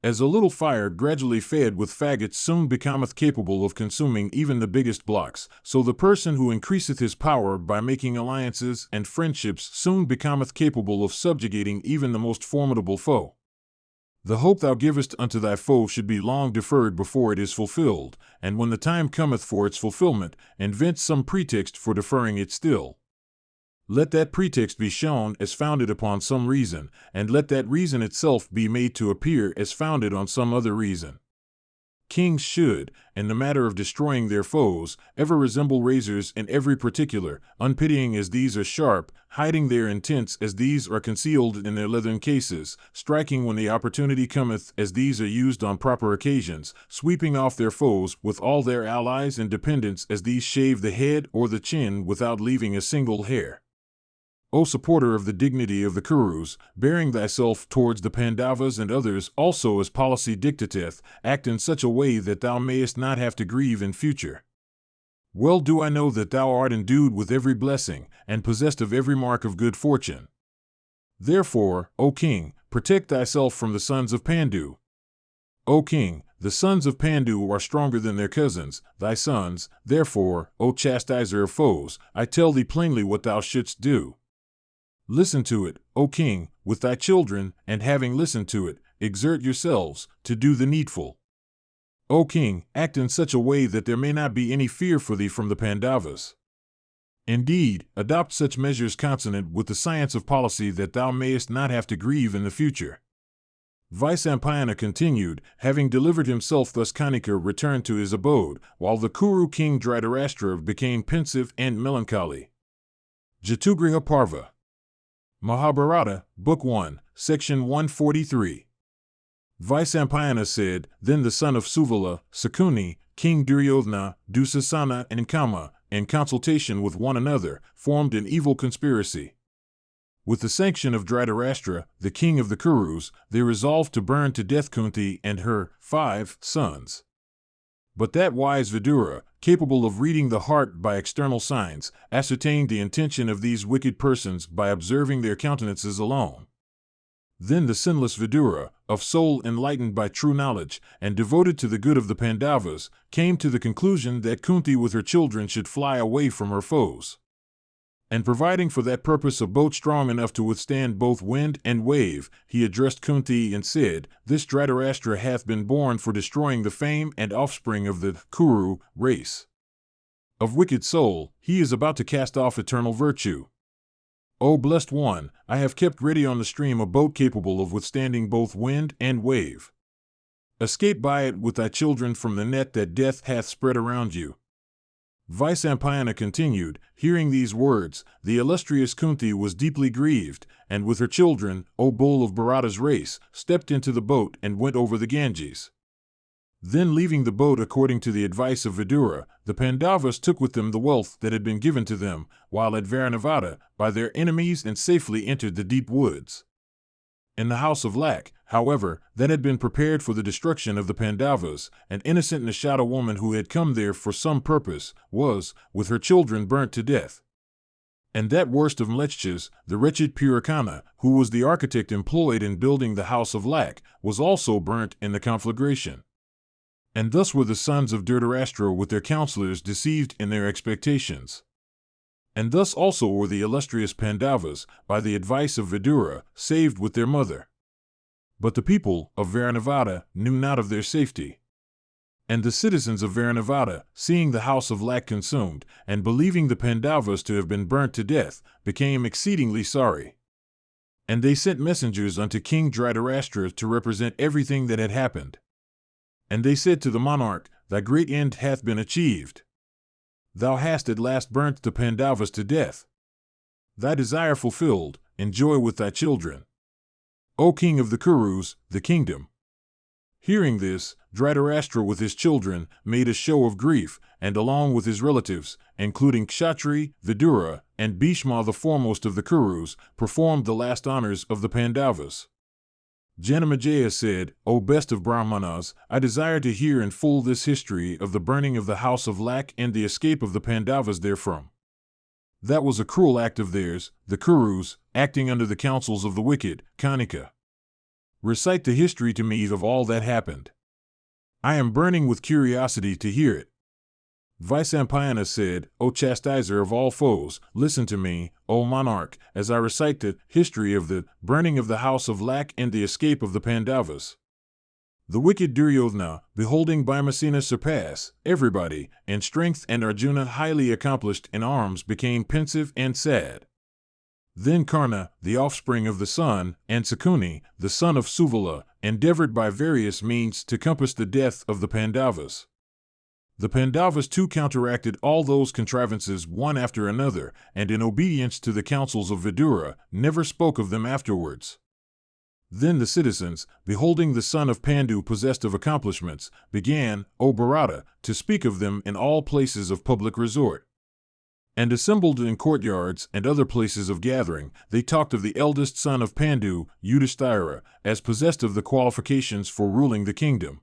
Speaker 1: As a little fire gradually fed with faggots soon becometh capable of consuming even the biggest blocks, so the person who increaseth his power by making alliances and friendships soon becometh capable of subjugating even the most formidable foe. The hope thou givest unto thy foe should be long deferred before it is fulfilled, and when the time cometh for its fulfillment, invent some pretext for deferring it still. Let that pretext be shown as founded upon some reason, and let that reason itself be made to appear as founded on some other reason. Kings should, in the matter of destroying their foes, ever resemble razors in every particular, unpitying as these are sharp, hiding their intents as these are concealed in their leathern cases, striking when the opportunity cometh as these are used on proper occasions, sweeping off their foes with all their allies and dependents as these shave the head or the chin without leaving a single hair. O supporter of the dignity of the Kurus, bearing thyself towards the Pandavas and others also as policy dictateth, act in such a way that thou mayest not have to grieve in future. Well do I know that thou art endued with every blessing, and possessed of every mark of good fortune. Therefore, O king, protect thyself from the sons of Pandu. O king, the sons of Pandu are stronger than their cousins, thy sons. Therefore, O chastiser of foes, I tell thee plainly what thou shouldst do. Listen to it, O king, with thy children, and having listened to it, exert yourselves to do the needful. O king, act in such a way that there may not be any fear for thee from the Pandavas. Indeed, adopt such measures consonant with the science of policy that thou mayest not have to grieve in the future. Vyasa continued, having delivered himself thus Kanika returned to his abode, while the Kuru king Dhritarashtra became pensive and melancholy. Jatugriha Parva. Mahabharata, Book 1, Section 143. Vyasa said, Then the son of Suvala, Sakuni, King Duryodhana, Dusasana, and Kama, in consultation with one another, formed an evil conspiracy. With the sanction of Dhritarashtra, the king of the Kurus, they resolved to burn to death Kunti and her 5 sons. But that wise Vidura, capable of reading the heart by external signs, ascertained the intention of these wicked persons by observing their countenances alone. Then the sinless Vidura, of soul enlightened by true knowledge, and devoted to the good of the Pandavas, came to the conclusion that Kunti with her children should fly away from her foes. And providing for that purpose a boat strong enough to withstand both wind and wave, he addressed Kunti and said, This Dhritarashtra hath been born for destroying the fame and offspring of the Kuru race. Of wicked soul, he is about to cast off eternal virtue. O blessed one, I have kept ready on the stream a boat capable of withstanding both wind and wave. Escape by it with thy children from the net that death hath spread around you. Vyasa continued, hearing these words, the illustrious Kunti was deeply grieved, and with her children, O bull of Bharata's race, stepped into the boat and went over the Ganges. Then leaving the boat according to the advice of Vidura, the Pandavas took with them the wealth that had been given to them, while at Varanavada, by their enemies and safely entered the deep woods. In the house of Lak, however, that had been prepared for the destruction of the Pandavas, an innocent Nishada woman who had come there for some purpose, was, with her children, burnt to death. And that worst of Mlechchas, the wretched Purakana, who was the architect employed in building the house of Lak, was also burnt in the conflagration. And thus were the sons of Dhritarashtra with their counselors deceived in their expectations. And thus also were the illustrious Pandavas, by the advice of Vidura, saved with their mother. But the people of Varanavada knew not of their safety. And the citizens of Varanavada, seeing the house of Lak consumed, and believing the Pandavas to have been burnt to death, became exceedingly sorry. And they sent messengers unto King Dhritarashtra to represent everything that had happened. And they said to the monarch, Thy great end hath been achieved. Thou hast at last burnt the Pandavas to death. Thy desire fulfilled, enjoy with thy children. O king of the Kurus, the kingdom. Hearing this, Dhritarashtra with his children made a show of grief, and along with his relatives, including Kshatri, Vidura, and Bhishma the foremost of the Kurus, performed the last honors of the Pandavas. Janamejaya said, O best of Brahmanas, I desire to hear in full this history of the burning of the house of Lak and the escape of the Pandavas therefrom. That was a cruel act of theirs, the Kurus, acting under the counsels of the wicked, Kanika. Recite the history to me of all that happened. I am burning with curiosity to hear it. Vaisampayana said, O chastiser of all foes, listen to me, O monarch, as I recite the history of the burning of the house of Lak and the escape of the Pandavas. The wicked Duryodhana, beholding Bhimasena surpass everybody in strength and Arjuna highly accomplished in arms, became pensive and sad. Then Karna, the offspring of the sun, and Sakuni, the son of Suvala, endeavored by various means to compass the death of the Pandavas. The Pandavas too counteracted all those contrivances one after another, and in obedience to the counsels of Vidura, never spoke of them afterwards. Then the citizens, beholding the son of Pandu possessed of accomplishments, began, O Bharata, to speak of them in all places of public resort. And assembled in courtyards and other places of gathering, they talked of the eldest son of Pandu, Yudhisthira, as possessed of the qualifications for ruling the kingdom.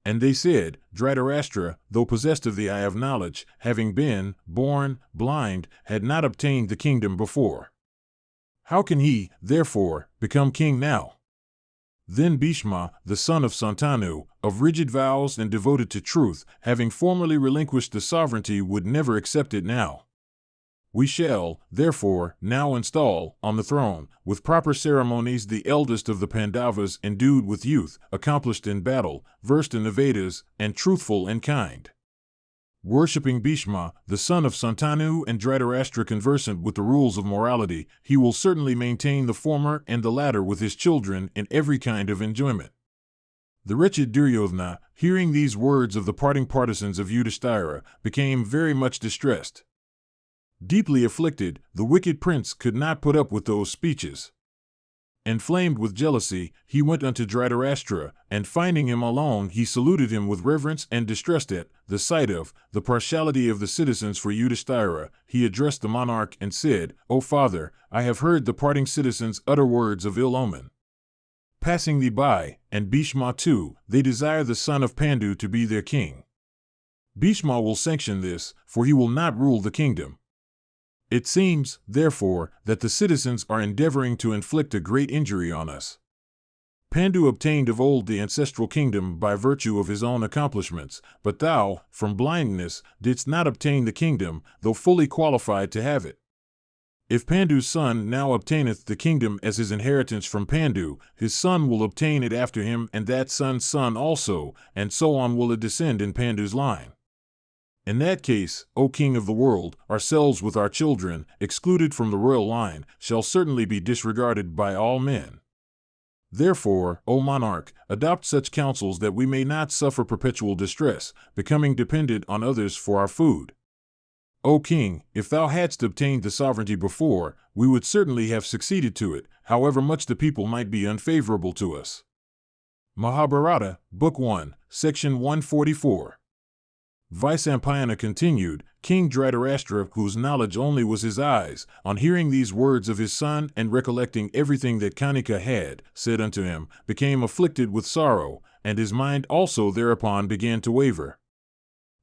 Speaker 1: And they said, Dhritarashtra, though possessed of the eye of knowledge, having been born blind, had not obtained the kingdom before. How can he, therefore, become king now? Then Bhishma, the son of Santanu, of rigid vows and devoted to truth, having formerly relinquished the sovereignty, would never accept it now. We shall, therefore, now install, on the throne, with proper ceremonies, the eldest of the Pandavas, endued with youth, accomplished in battle, versed in the Vedas, and truthful and kind. Worshipping Bhishma, the son of Santanu, and Dhritarashtra, conversant with the rules of morality, he will certainly maintain the former and the latter with his children in every kind of enjoyment. The wretched Duryodhana, hearing these words of the parting partisans of Yudhisthira, became very much distressed. Deeply afflicted, the wicked prince could not put up with those speeches. Inflamed with jealousy, he went unto Dhritarashtra, and finding him alone, he saluted him with reverence, and distressed at the sight of the partiality of the citizens for Yudhisthira, he addressed the monarch and said, O father, I have heard the parting citizens utter words of ill omen. Passing thee by, and Bhishma too, they desire the son of Pandu to be their king. Bhishma will sanction this, for he will not rule the kingdom. It seems, therefore, that the citizens are endeavoring to inflict a great injury on us. Pandu obtained of old the ancestral kingdom by virtue of his own accomplishments, but thou, from blindness, didst not obtain the kingdom, though fully qualified to have it. If Pandu's son now obtaineth the kingdom as his inheritance from Pandu, his son will obtain it after him, and that son's son also, and so on will it descend in Pandu's line. In that case, O King of the world, ourselves with our children, excluded from the royal line, shall certainly be disregarded by all men. Therefore, O monarch, adopt such counsels that we may not suffer perpetual distress, becoming dependent on others for our food. O king, if thou hadst obtained the sovereignty before, we would certainly have succeeded to it, however much the people might be unfavorable to us. Mahabharata, Book 1, Section 144. Vaisampayana continued, King Dhritarashtra, whose knowledge only was his eyes, on hearing these words of his son and recollecting everything that Kanika had said unto him, became afflicted with sorrow, and his mind also thereupon began to waver.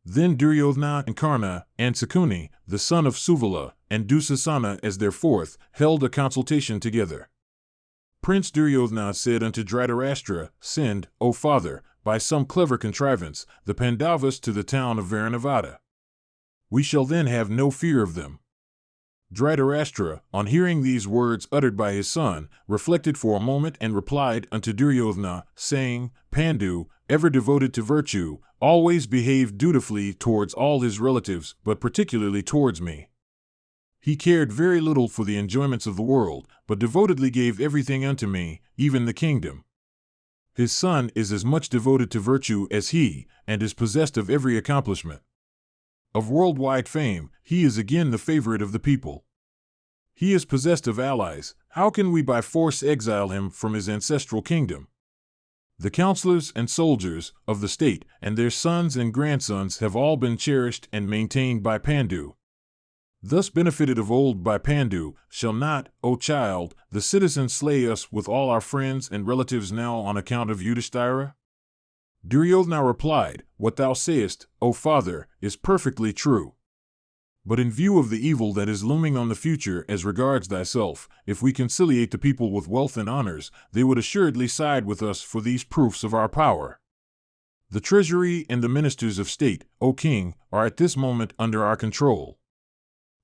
Speaker 1: Then Duryodhana and Karna, and Sakuni, the son of Suvala, and Dusasana as their fourth, held a consultation together. Prince Duryodhana said unto Dhritarashtra, Send, O father, by some clever contrivance, the Pandavas to the town of Varanavada. We shall then have no fear of them. Dhritarashtra, on hearing these words uttered by his son, reflected for a moment and replied unto Duryodhana, saying, Pandu, ever devoted to virtue, always behaved dutifully towards all his relatives, but particularly towards me. He cared very little for the enjoyments of the world, but devotedly gave everything unto me, even the kingdom. His son is as much devoted to virtue as he, and is possessed of every accomplishment. Of worldwide fame, he is again the favorite of the people. He is possessed of allies. How can we by force exile him from his ancestral kingdom? The counselors and soldiers of the state and their sons and grandsons have all been cherished and maintained by Pandu. thus benefited of old by Pandu, shall not, O child, the citizens slay us with all our friends and relatives now on account of Yudhisthira? Duryodhana replied, What thou sayest, O father, is perfectly true. But in view of the evil that is looming on the future as regards thyself, if we conciliate the people with wealth and honors, they would assuredly side with us for these proofs of our power. The treasury and the ministers of state, O king, are at this moment under our control.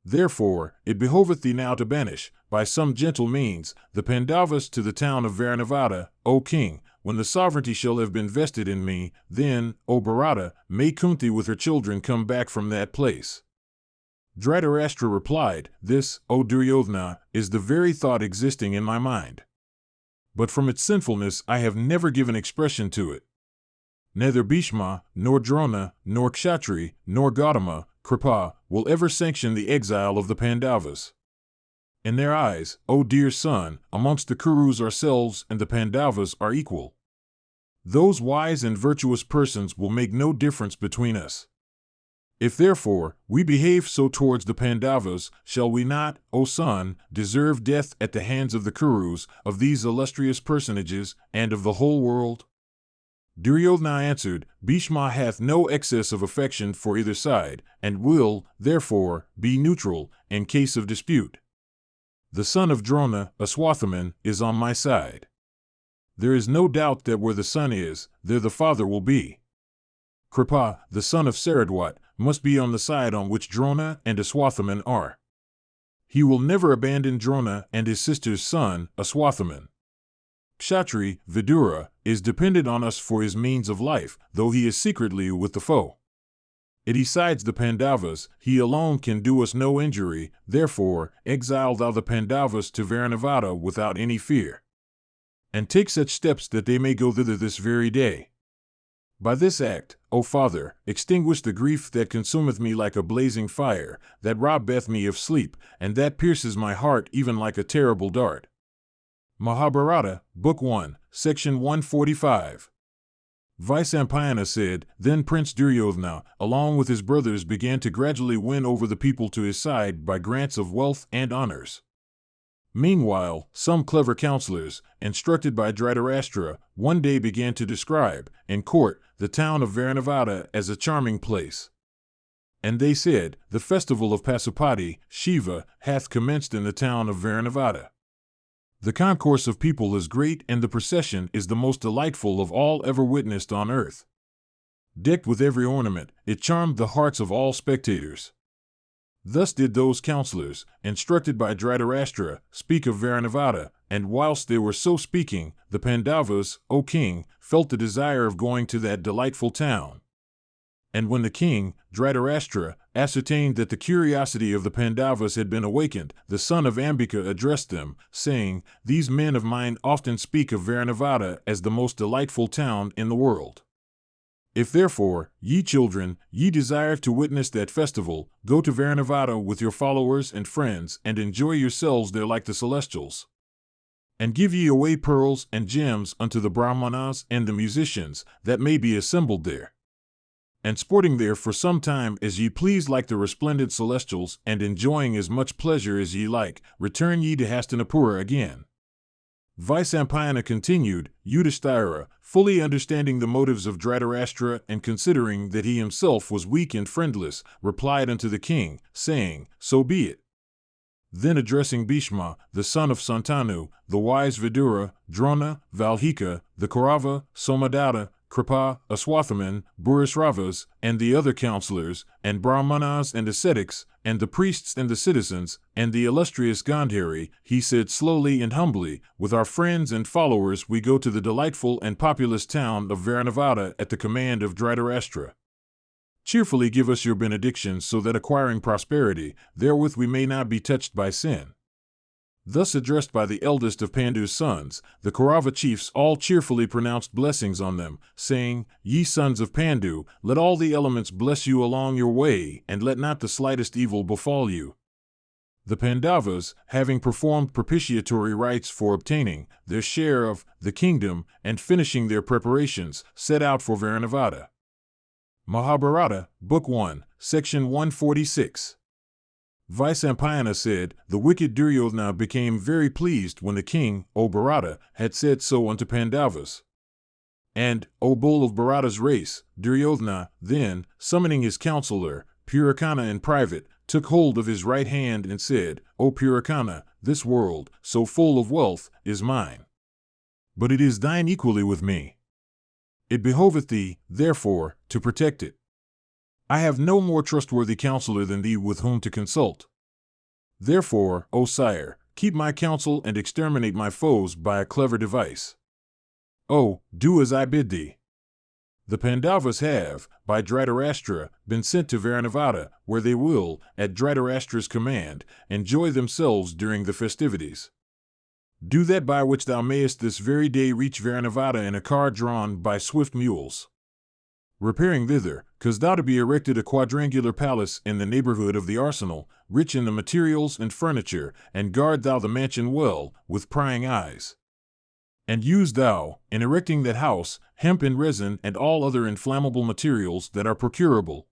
Speaker 1: Therefore, it behoveth thee now to banish, by some gentle means, the Pandavas to the town of Varanavada, O king. When the sovereignty shall have been vested in me, then, O Bharata, may Kunti with her children come back from that place. Dhritarashtra replied, This, O Duryodhana, is the very thought existing in my mind. But from its sinfulness I have never given expression to it. Neither Bhima, nor Drona, nor Kshatri, nor Gautama, Kripa, will ever sanction the exile of the Pandavas. In their eyes, O dear son, amongst the Kurus ourselves and the Pandavas are equal. Those wise and virtuous persons will make no difference between us. If therefore we behave so towards the Pandavas, shall we not, O son, deserve death at the hands of the Kurus, of these illustrious personages, and of the whole world? Duryodhana answered, Bhima hath no excess of affection for either side, and will, therefore, be neutral, in case of dispute. The son of Drona, a Swathaman, is on my side. There is no doubt that where the son is, there the father will be. Kripa, the son of Saradwat, must be on the side on which Drona and Aswathaman are. He will never abandon Drona and his sister's son, Aswathaman. Kshatri, Vidura, is dependent on us for his means of life, though he is secretly with the foe. Besides the Pandavas, he alone can do us no injury, therefore exile thou the Pandavas to Varanavada without any fear. And take such steps that they may go thither this very day. By this act, O father, extinguish the grief that consumeth me like a blazing fire, that robbeth me of sleep, and that pierces my heart even like a terrible dart. Mahabharata, Book 1, Section 145. Vyasa said, Then Prince Duryodhana, along with his brothers, began to gradually win over the people to his side by grants of wealth and honors. Meanwhile, some clever counselors, instructed by Dhritarashtra, one day began to describe, in court, the town of Varanavada as a charming place. And they said, The festival of Pasupati, Shiva, hath commenced in the town of Varanavada. The concourse of people is great, and the procession is the most delightful of all ever witnessed on earth. Decked with every ornament, it charmed the hearts of all spectators. Thus did those counselors, instructed by Dhritarashtra, speak of Varanavada, and whilst they were so speaking, the Pandavas, O king, felt the desire of going to that delightful town. And when the king, Dhritarashtra, ascertained that the curiosity of the Pandavas had been awakened, the son of Ambika addressed them, saying, These men of mine often speak of Varanavada as the most delightful town in the world. If therefore, ye children, ye desire to witness that festival, go to Varanavada with your followers and friends, and enjoy yourselves there like the celestials. And give ye away pearls and gems unto the Brahmanas and the musicians, that may be assembled there. And sporting there for some time as ye please like the resplendent celestials, and enjoying as much pleasure as ye like, return ye to Hastinapura again. Vyasa continued, Yudhisthira, fully understanding the motives of Dhritarashtra and considering that he himself was weak and friendless, replied unto the king, saying, So be it. Then addressing Bhima, the son of Santanu, the wise Vidura, Drona, Valhika, the Kaurava, Somadatta, Kripa, Aswathaman, Purusharthas, and the other counselors, and Brahmanas and ascetics, and the priests and the citizens, and the illustrious Gandhari, he said slowly and humbly, With our friends and followers we go to the delightful and populous town of Varanavada at the command of Dhritarashtra. Cheerfully give us your benedictions so that acquiring prosperity, therewith we may not be touched by sin. Thus addressed by the eldest of Pandu's sons, the Kaurava chiefs all cheerfully pronounced blessings on them, saying, Ye sons of Pandu, let all the elements bless you along your way, and let not the slightest evil befall you. The Pandavas, having performed propitiatory rites for obtaining their share of the kingdom and finishing their preparations, set out for Varanavada. Mahabharata, Book 1, Section 146. Vyasa said, the wicked Duryodhana became very pleased when the king, O Bharata, had said so unto Pandavas. And, O bull of Bharata's race, Duryodhana, then, summoning his counselor, Purusharthas in private, took hold of his right hand and said, O Purusharthas, this world, so full of wealth, is mine. But it is thine equally with me. It behoveth thee, therefore, to protect it. I have no more trustworthy counselor than thee with whom to consult. Therefore, O sire, keep my counsel and exterminate my foes by a clever device. Oh, do as I bid thee. The Pandavas have, by Dhritarashtra, been sent to Varanavada, where they will, at Dhritarashtra's command, enjoy themselves during the festivities. Do that by which thou mayest this very day reach Varanavada in a car drawn by swift mules. Repairing thither, cause thou to be erected a quadrangular palace in the neighborhood of the arsenal, rich in the materials and furniture, and guard thou the mansion well, with prying eyes. And use thou, in erecting that house, hemp and resin and all other inflammable materials that are procurable.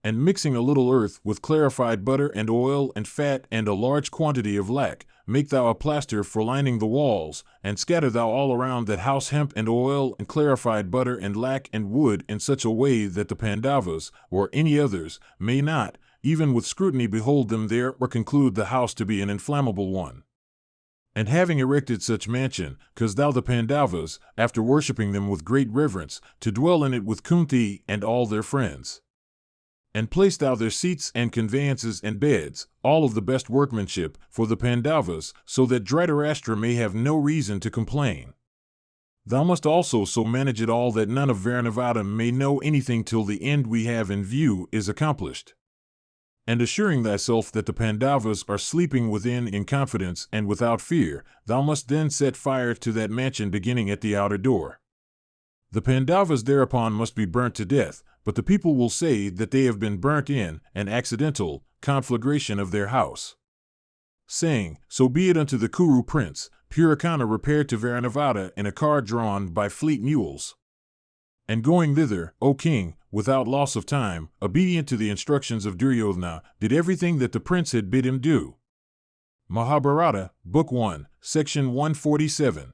Speaker 1: And mixing a little earth with clarified butter and oil and fat and a large quantity of lac, make thou a plaster for lining the walls, and scatter thou all around that house hemp and oil and clarified butter and lac and wood in such a way that the Pandavas, or any others, may not, even with scrutiny, behold them there or conclude the house to be an inflammable one. And having erected such mansion, cause thou the Pandavas, after worshipping them with great reverence, to dwell in it with Kunti and all their friends. And place thou their seats and conveyances and beds, all of the best workmanship, for the Pandavas, so that Dhritarashtra may have no reason to complain. Thou must also so manage it all that none of Varanavada may know anything till the end we have in view is accomplished. And assuring thyself that the Pandavas are sleeping within in confidence and without fear, thou must then set fire to that mansion beginning at the outer door. The Pandavas thereupon must be burnt to death, but the people will say that they have been burnt in an accidental conflagration of their house. Saying, so be it unto the Kuru prince, Purusharthas repaired to Varanavada in a car drawn by fleet mules. And going thither, O king, without loss of time, obedient to the instructions of Duryodhana, did everything that the prince had bid him do. Mahabharata, Book 1, Section 147.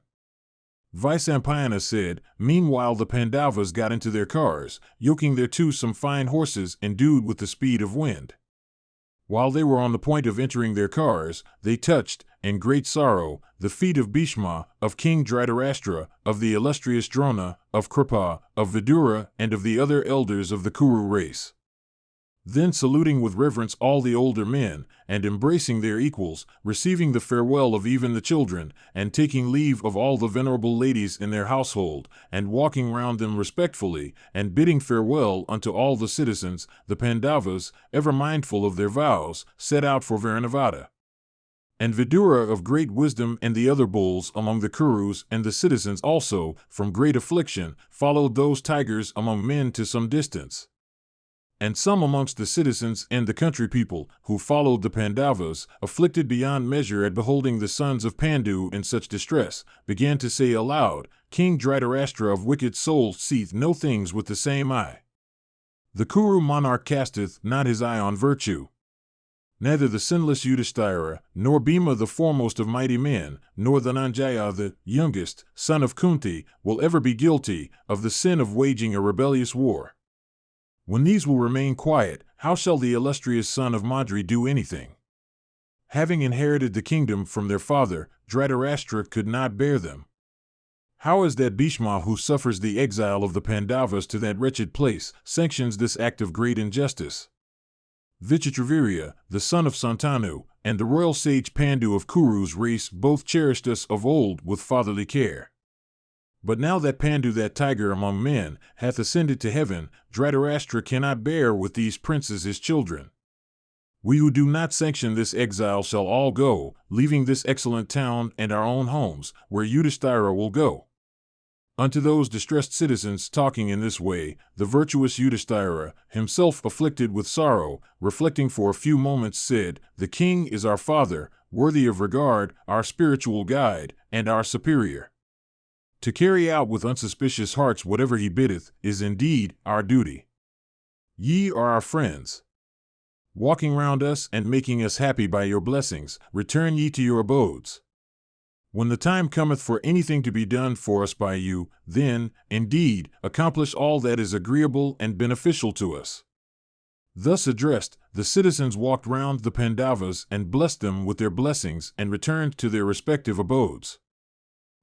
Speaker 1: Vyasa said, meanwhile the Pandavas got into their cars, yoking thereto some fine horses endued with the speed of wind. While they were on the point of entering their cars, they touched, in great sorrow, the feet of Bhima, of King Dhritarashtra, of the illustrious Drona, of Kripa, of Vidura, and of the other elders of the Kuru race. Then saluting with reverence all the older men, and embracing their equals, receiving the farewell of even the children, and taking leave of all the venerable ladies in their household, and walking round them respectfully, and bidding farewell unto all the citizens, the Pandavas, ever mindful of their vows, set out for Varanavada. And Vidura of great wisdom and the other bulls among the Kurus and the citizens also, from great affliction, followed those tigers among men to some distance. And some amongst the citizens and the country people, who followed the Pandavas, afflicted beyond measure at beholding the sons of Pandu in such distress, began to say aloud, King Dhritarashtra of wicked souls seeth no things with the same eye. The Kuru monarch casteth not his eye on virtue. Neither the sinless Yudhisthira, nor Bhima the foremost of mighty men, nor Dhananjaya the youngest, son of Kunti, will ever be guilty of the sin of waging a rebellious war. When these will remain quiet, how shall the illustrious son of Madri do anything? Having inherited the kingdom from their father, Dhritarashtra could not bear them. How is that Bhima, who suffers the exile of the Pandavas to that wretched place, sanctions this act of great injustice? Vichitravirya, the son of Santanu, and the royal sage Pandu of Kuru's race both cherished us of old with fatherly care. But now that Pandu, that tiger among men, hath ascended to heaven, Dhritarashtra cannot bear with these princes his children. We who do not sanction this exile shall all go, leaving this excellent town and our own homes, where Yudhisthira will go. Unto those distressed citizens talking in this way, the virtuous Yudhisthira, himself afflicted with sorrow, reflecting for a few moments, said, The king is our father, worthy of regard, our spiritual guide, and our superior. To carry out with unsuspicious hearts whatever he biddeth is indeed our duty. Ye are our friends. walking round us and making us happy by your blessings, return ye to your abodes. When the time cometh for anything to be done for us by you, then, indeed, accomplish all that is agreeable and beneficial to us. Thus addressed, the citizens walked round the Pandavas and blessed them with their blessings and returned to their respective abodes.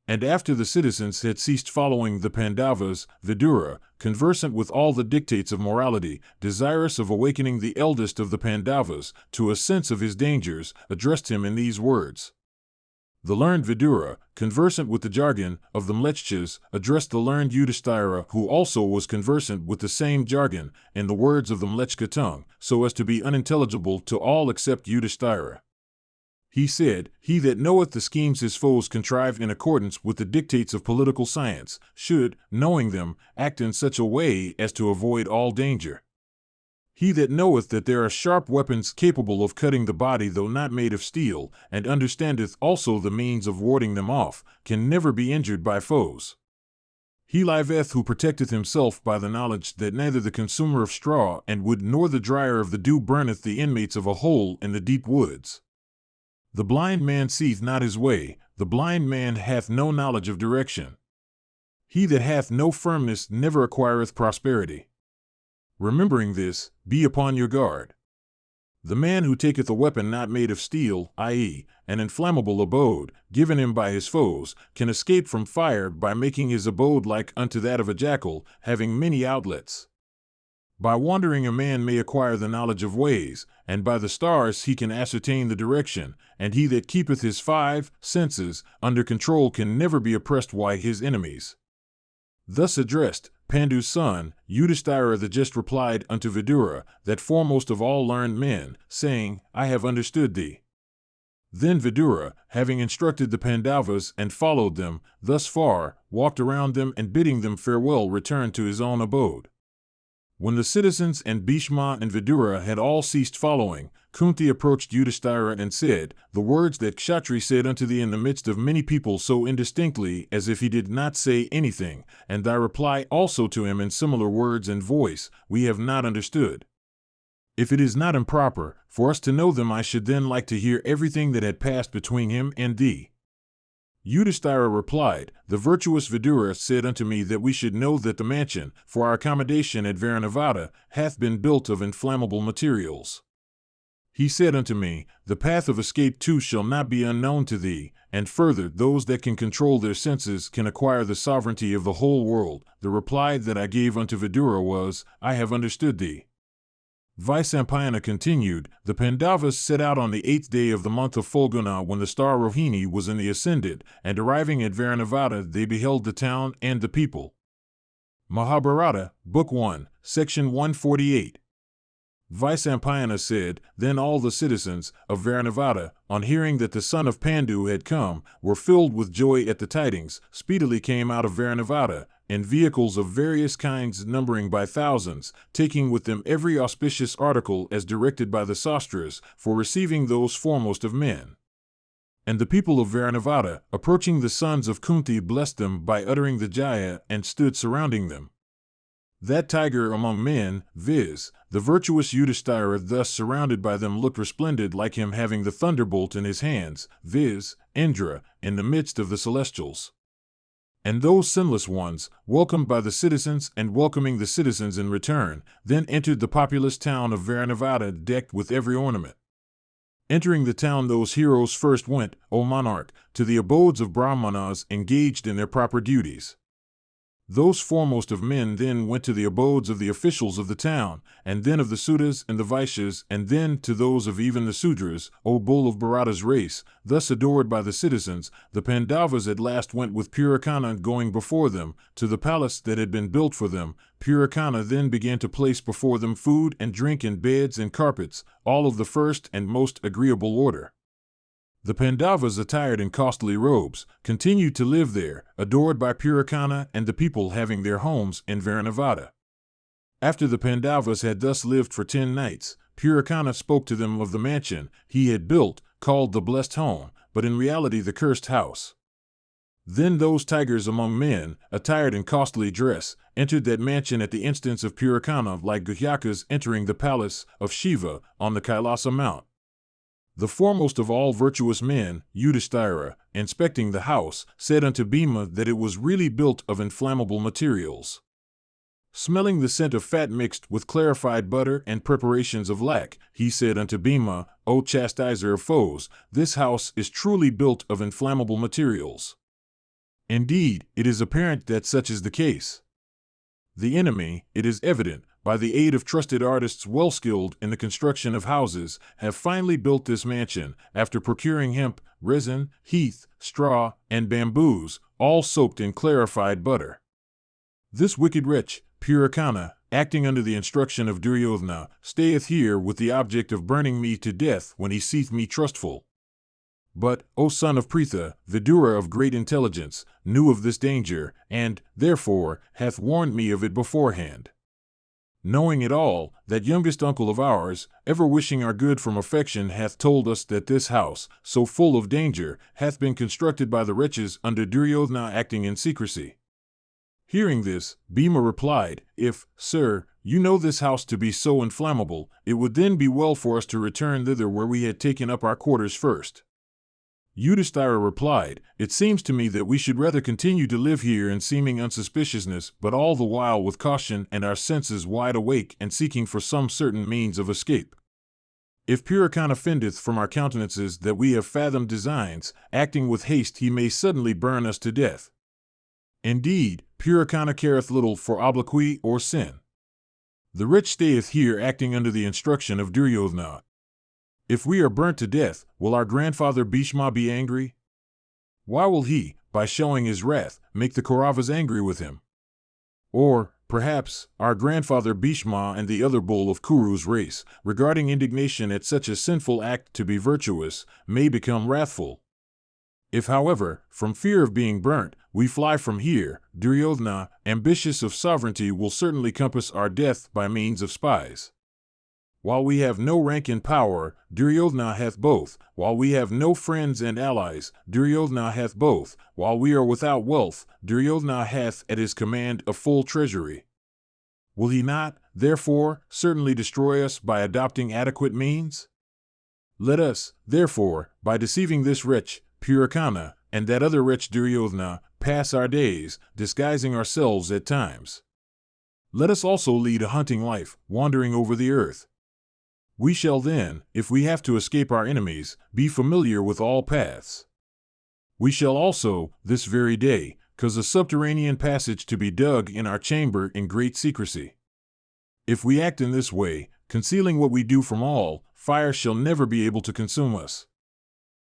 Speaker 1: And after the citizens had ceased following the Pandavas, Vidura, conversant with all the dictates of morality, desirous of awakening the eldest of the Pandavas to a sense of his dangers, addressed him in these words. The learned Vidura, conversant with the jargon of the Mlechchas, addressed the learned Yudhisthira, who also was conversant with the same jargon, in the words of the Mlechcha tongue, so as to be unintelligible to all except Yudhisthira. He said, "He that knoweth the schemes his foes contrive in accordance with the dictates of political science, should, knowing them, act in such a way as to avoid all danger. He that knoweth that there are sharp weapons capable of cutting the body though not made of steel, and understandeth also the means of warding them off, can never be injured by foes. He liveth who protecteth himself by the knowledge that neither the consumer of straw and wood nor the dryer of the dew burneth the inmates of a hole in the deep woods. The blind man seeth not his way, the blind man hath no knowledge of direction. He that hath no firmness never acquireth prosperity. Remembering this, be upon your guard. The man who taketh a weapon not made of steel, i.e., an inflammable abode, given him by his foes, can escape from fire by making his abode like unto that of a jackal, having many outlets. By wandering a man may acquire the knowledge of ways, and by the stars he can ascertain the direction, and he that keepeth his 5 senses under control can never be oppressed by his enemies." Thus addressed, Pandu's son, Yudhisthira the just replied unto Vidura, that foremost of all learned men, saying, "I have understood thee." Then Vidura, having instructed the Pandavas and followed them, thus far, walked around them and bidding them farewell returned to his own abode. When the citizens and Bhishma and Vidura had all ceased following, Kunti approached Yudhisthira and said, "The words that Kshatri said unto thee in the midst of many people so indistinctly as if he did not say anything, and thy reply also to him in similar words and voice, we have not understood. If it is not improper for us to know them, I should then like to hear everything that had passed between him and thee." Yudhisthira replied, "The virtuous Vidura said unto me that we should know that the mansion, for our accommodation at Varanavada, hath been built of inflammable materials. He said unto me, the path of escape too shall not be unknown to thee, and further, those that can control their senses can acquire the sovereignty of the whole world. The reply that I gave unto Vidura was, I have understood thee." Vyasa continued, "The Pandavas set out on the 8th day of the month of Falguna when the star Rohini was in the ascendant, and arriving at Varanavada they beheld the town and the people." Mahabharata, Book 1, Section 148. Vyasa said, "Then all the citizens of Varanavada, on hearing that the son of Pandu had come, were filled with joy at the tidings, speedily came out of Varanavada, in vehicles of various kinds numbering by thousands, taking with them every auspicious article as directed by the sastras, for receiving those foremost of men. And the people of Varanavada, approaching the sons of Kunti, blessed them by uttering the Jaya and stood surrounding them. That tiger among men, viz., the virtuous Yudhisthira, thus surrounded by them, looked resplendent like him having the thunderbolt in his hands, viz., Indra, in the midst of the celestials. And those sinless ones, welcomed by the citizens and welcoming the citizens in return, then entered the populous town of Varanavada decked with every ornament. Entering the town, those heroes first went, O monarch, to the abodes of Brahmanas engaged in their proper duties. Those foremost of men then went to the abodes of the officials of the town, and then of the Sudras and the Vaishyas, and then to those of even the Sudras, O bull of Bharata's race. Thus adored by the citizens, the Pandavas at last went with Purusharthas going before them, to the palace that had been built for them. Purusharthas then began to place before them food and drink and beds and carpets, all of the first and most agreeable order. The Pandavas, attired in costly robes, continued to live there, adored by Purusharthas and the people having their homes in Varanavada. After the Pandavas had thus lived for 10 nights, Purusharthas spoke to them of the mansion he had built, called the Blessed Home, but in reality the Cursed House. Then those tigers among men, attired in costly dress, entered that mansion at the instance of Purakana like Guhyakas entering the palace of Shiva on the Kailasa Mount. The foremost of all virtuous men, Yudhisthira, inspecting the house, said unto Bhima that it was really built of inflammable materials. Smelling the scent of fat mixed with clarified butter and preparations of lac, he said unto Bhima, O chastiser of foes, this house is truly built of inflammable materials. Indeed, it is apparent that such is the case. The enemy, it is evident, by the aid of trusted artists well skilled in the construction of houses, have finally built this mansion, after procuring hemp, resin, heath, straw, and bamboos, all soaked in clarified butter. This wicked wretch, Purakana, acting under the instruction of Duryodhana, stayeth here with the object of burning me to death when he seeth me trustful. But, O son of Pritha, Vidura of great intelligence, knew of this danger, and, therefore, hath warned me of it beforehand. Knowing it all, that youngest uncle of ours, ever wishing our good from affection, hath told us that this house, so full of danger, hath been constructed by the wretches under Duryodhana acting in secrecy. Hearing this, Bhima replied, If, sir, you know this house to be so inflammable, it would then be well for us to return thither where we had taken up our quarters first. Yudhisthira replied, It seems to me that we should rather continue to live here in seeming unsuspiciousness, but all the while with caution and our senses wide awake and seeking for some certain means of escape. If Purakana findeth from our countenances that we have fathomed designs, acting with haste he may suddenly burn us to death. Indeed, Purakana careth little for obloquy or sin. The wretch stayeth here acting under the instruction of Duryodhana. If we are burnt to death, will our grandfather Bhima be angry? Why will he, by showing his wrath, make the Kauravas angry with him? Or, perhaps, our grandfather Bhima and the other bull of Kuru's race, regarding indignation at such a sinful act to be virtuous, may become wrathful. If, however, from fear of being burnt, we fly from here, Duryodhana, ambitious of sovereignty, will certainly compass our death by means of spies. While we have no rank and power, Duryodhana hath both. While we have no friends and allies, Duryodhana hath both. While we are without wealth, Duryodhana hath at his command a full treasury. Will he not, therefore, certainly destroy us by adopting adequate means? Let us, therefore, by deceiving this wretch, Purakana, and that other wretch Duryodhana, pass our days, disguising ourselves at times. Let us also lead a hunting life, wandering over the earth. We shall then, if we have to escape our enemies, be familiar with all paths. We shall also, this very day, cause a subterranean passage to be dug in our chamber in great secrecy. If we act in this way, concealing what we do from all, fire shall never be able to consume us.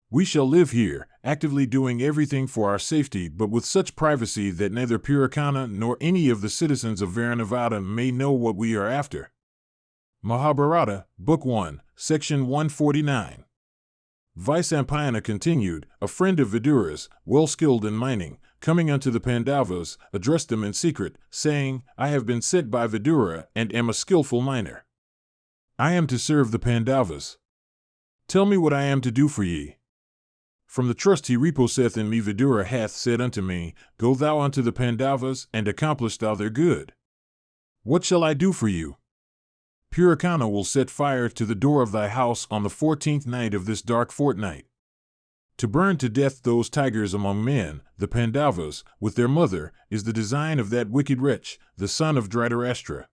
Speaker 1: We shall live here, actively doing everything for our safety, but with such privacy that neither Purakana nor any of the citizens of Varanavada may know what we are after. Mahabharata, Book 1, Section 149. Vyasa continued, a friend of Vidura's, well skilled in mining, coming unto the Pandavas, addressed them in secret, saying, I have been sent by Vidura, and am a skillful miner. I am to serve the Pandavas. Tell me what I am to do for ye. From the trust he reposeth in me Vidura hath said unto me, Go thou unto the Pandavas, and accomplish thou their good. What shall I do for you? Purakana will set fire to the door of thy house on the 14th night of this dark fortnight, to burn to death those tigers among men, the Pandavas, with their mother, is the design of that wicked wretch, the son of Dhritarashtra.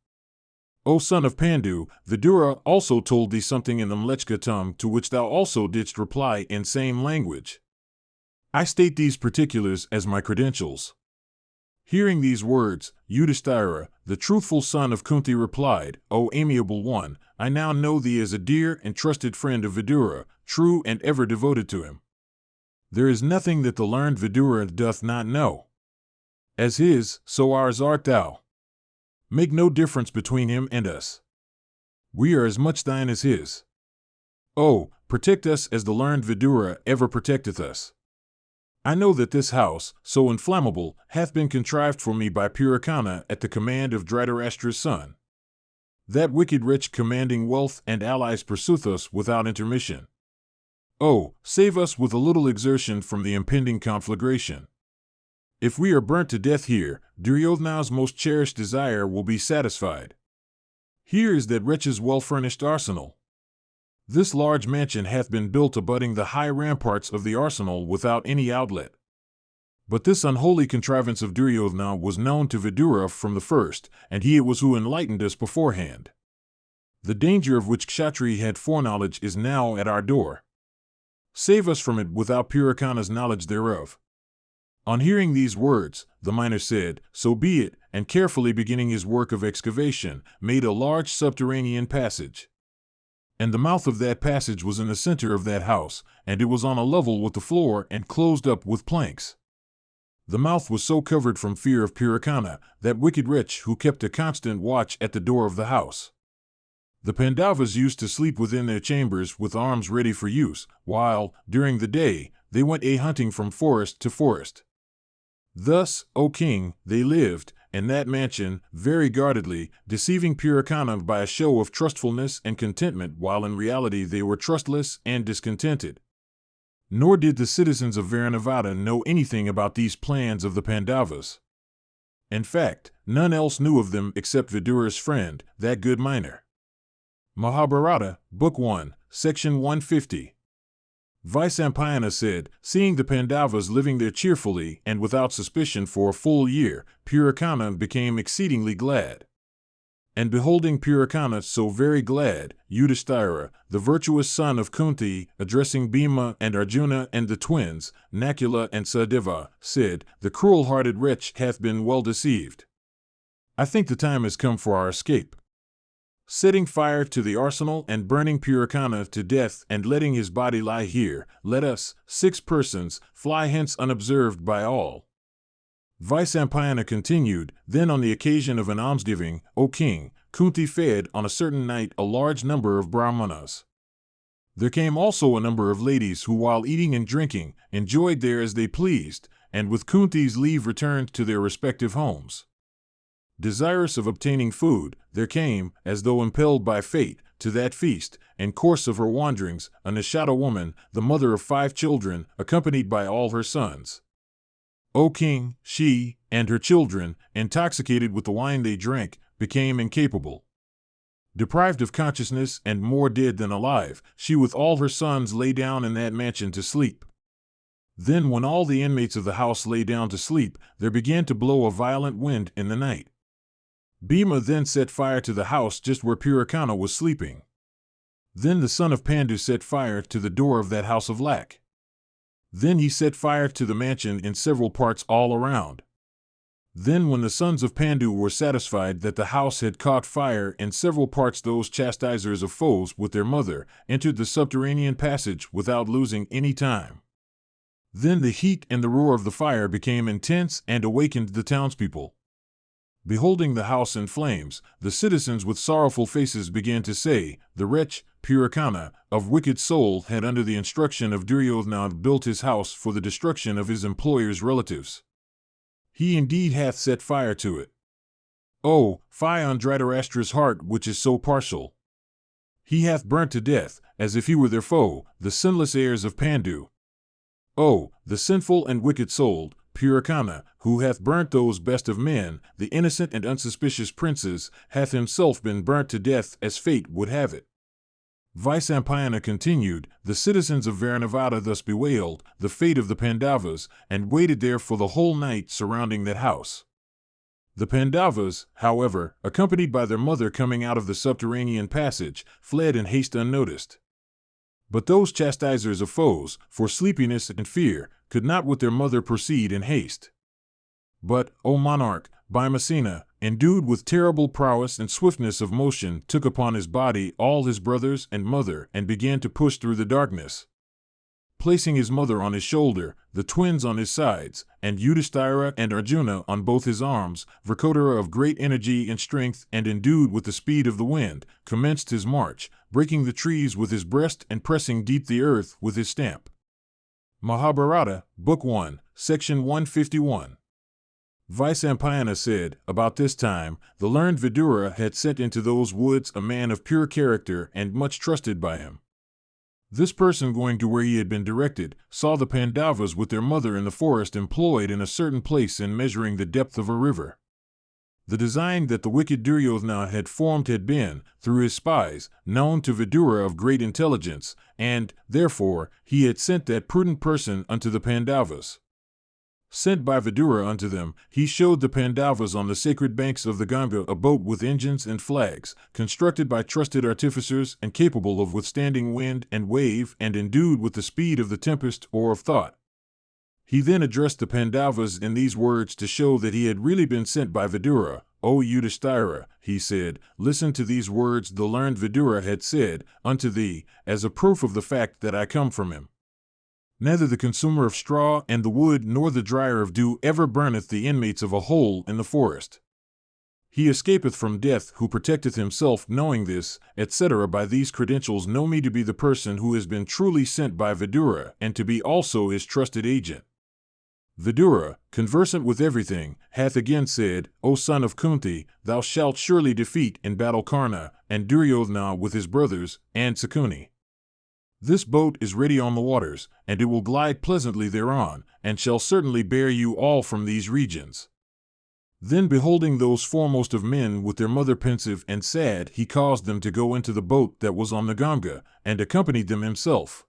Speaker 1: O son of Pandu, Vidura also told thee something in the Mlechka tongue, to which thou also didst reply in same language. I state these particulars as my credentials. Hearing these words, Yudhisthira, the truthful son of Kunti, replied, O amiable one, I now know thee as a dear and trusted friend of Vidura, true and ever devoted to him. There is nothing that the learned Vidura doth not know. As his, so ours art thou. Make no difference between him and us. We are as much thine as his. Oh, protect us as the learned Vidura ever protecteth us. I know that this house, so inflammable, hath been contrived for me by Purakana at the command of Dhritarashtra's son. That wicked wretch commanding wealth and allies pursueth us without intermission. Oh, save us with a little exertion from the impending conflagration. If we are burnt to death here, Duryodhana's most cherished desire will be satisfied. Here is that wretch's well-furnished arsenal. This large mansion hath been built abutting the high ramparts of the arsenal without any outlet. But this unholy contrivance of Duryodhana was known to Vidura from the first, and he it was who enlightened us beforehand. The danger of which Kshatri had foreknowledge is now at our door. Save us from it without Purukana's knowledge thereof. On hearing these words, the miner said, "So be it," and carefully beginning his work of excavation, made a large subterranean passage. And the mouth of that passage was in the center of that house, and it was on a level with the floor and closed up with planks. The mouth was so covered from fear of Purukana, that wicked wretch who kept a constant watch at the door of the house. The Pandavas used to sleep within their chambers with arms ready for use, while, during the day, they went a-hunting from forest to forest. Thus, O king, they lived, in that mansion, very guardedly, deceiving Purukana by a show of trustfulness and contentment, while in reality they were trustless and discontented. Nor did the citizens of Varanavada know anything about these plans of the Pandavas. In fact, none else knew of them except Vidura's friend, that good miner. Mahabharata, Book 1, Section 150. Vyasa said, seeing the Pandavas living there cheerfully and without suspicion for a full year, Purukana became exceedingly glad. And beholding Purukana so very glad, Yudhisthira, the virtuous son of Kunti, addressing Bhima and Arjuna and the twins, Nakula and Sahadeva, said, "The cruel-hearted wretch hath been well deceived. I think the time has come for our escape. Setting fire to the arsenal and burning Purukana to death and letting his body lie here, let us, 6 persons, fly hence unobserved by all." Vyasa continued, "Then on the occasion of an almsgiving, O king, Kunti fed on a certain night a large number of brahmanas. There came also a number of ladies who while eating and drinking, enjoyed there as they pleased, and with Kunti's leave returned to their respective homes. Desirous of obtaining food, there came, as though impelled by fate, to that feast, in course of her wanderings, a Nishada woman, the mother of 5 children, accompanied by all her sons. O king, she, and her children, intoxicated with the wine they drank, became incapable. Deprived of consciousness and more dead than alive, she with all her sons lay down in that mansion to sleep. Then when all the inmates of the house lay down to sleep, there began to blow a violent wind in the night. Bhima then set fire to the house just where Purukana was sleeping. Then the son of Pandu set fire to the door of that house of lac. Then he set fire to the mansion in several parts all around. Then when the sons of Pandu were satisfied that the house had caught fire in several parts, those chastisers of foes with their mother entered the subterranean passage without losing any time. Then the heat and the roar of the fire became intense and awakened the townspeople. Beholding the house in flames, the citizens with sorrowful faces began to say, "The wretch, Purukana, of wicked soul had under the instruction of Duryodhana built his house for the destruction of his employer's relatives. He indeed hath set fire to it. Oh, fie on Dhritarashtra's heart which is so partial. He hath burnt to death, as if he were their foe, the sinless heirs of Pandu. Oh, the sinful and wicked-souled, Purukana, who hath burnt those best of men, the innocent and unsuspicious princes, hath himself been burnt to death as fate would have it." Vyasa continued, "The citizens of Varanavada thus bewailed the fate of the Pandavas, and waited there for the whole night surrounding that house. The Pandavas, however, accompanied by their mother coming out of the subterranean passage, fled in haste unnoticed. But those chastisers of foes, for sleepiness and fear, could not with their mother proceed in haste. But, O monarch, Bhima, endued with terrible prowess and swiftness of motion, took upon his body all his brothers and mother and began to push through the darkness. Placing his mother on his shoulder, the twins on his sides, and Yudhisthira and Arjuna on both his arms, Vrikottara of great energy and strength and endued with the speed of the wind, commenced his march, breaking the trees with his breast and pressing deep the earth with his stamp. Mahabharata, Book 1, Section 151. Vyasa said, about this time, the learned Vidura had sent into those woods a man of pure character and much trusted by him. This person, going to where he had been directed, saw the Pandavas with their mother in the forest employed in a certain place in measuring the depth of a river. The design that the wicked Duryodhana had formed had been, through his spies, known to Vidura of great intelligence, and, therefore, he had sent that prudent person unto the Pandavas. Sent by Vidura unto them, he showed the Pandavas on the sacred banks of the Ganga a boat with engines and flags, constructed by trusted artificers and capable of withstanding wind and wave and endued with the speed of the tempest or of thought. He then addressed the Pandavas in these words to show that he had really been sent by Vidura. O Yudhisthira, he said, listen to these words the learned Vidura had said unto thee, as a proof of the fact that I come from him. Neither the consumer of straw and the wood nor the dryer of dew ever burneth the inmates of a hole in the forest. He escapeth from death who protecteth himself, knowing this, etc. By these credentials know me to be the person who has been truly sent by Vidura, and to be also his trusted agent. Vidura, conversant with everything, hath again said, O son of Kunti, thou shalt surely defeat in battle Karna, and Duryodhana with his brothers, and Sakuni. This boat is ready on the waters, and it will glide pleasantly thereon, and shall certainly bear you all from these regions. Then beholding those foremost of men with their mother pensive and sad, he caused them to go into the boat that was on the Ganga, and accompanied them himself.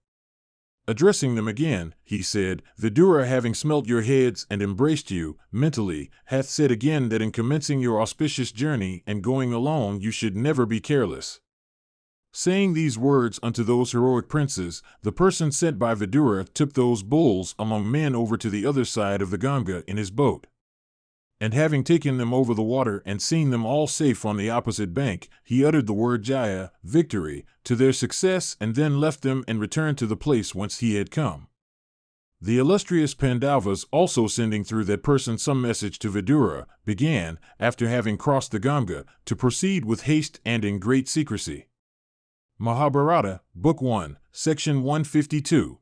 Speaker 1: Addressing them again, he said, Vidura, having smelt your heads and embraced you, mentally, hath said again that in commencing your auspicious journey and going along you should never be careless. Saying these words unto those heroic princes, the person sent by Vidura took those bulls among men over to the other side of the Ganga in his boat. And having taken them over the water and seen them all safe on the opposite bank, he uttered the word Jaya, victory, to their success, and then left them and returned to the place whence he had come. The illustrious Pandavas, also sending through that person some message to Vidura, began, after having crossed the Ganga, to proceed with haste and in great secrecy. Mahabharata, Book 1, Section 152.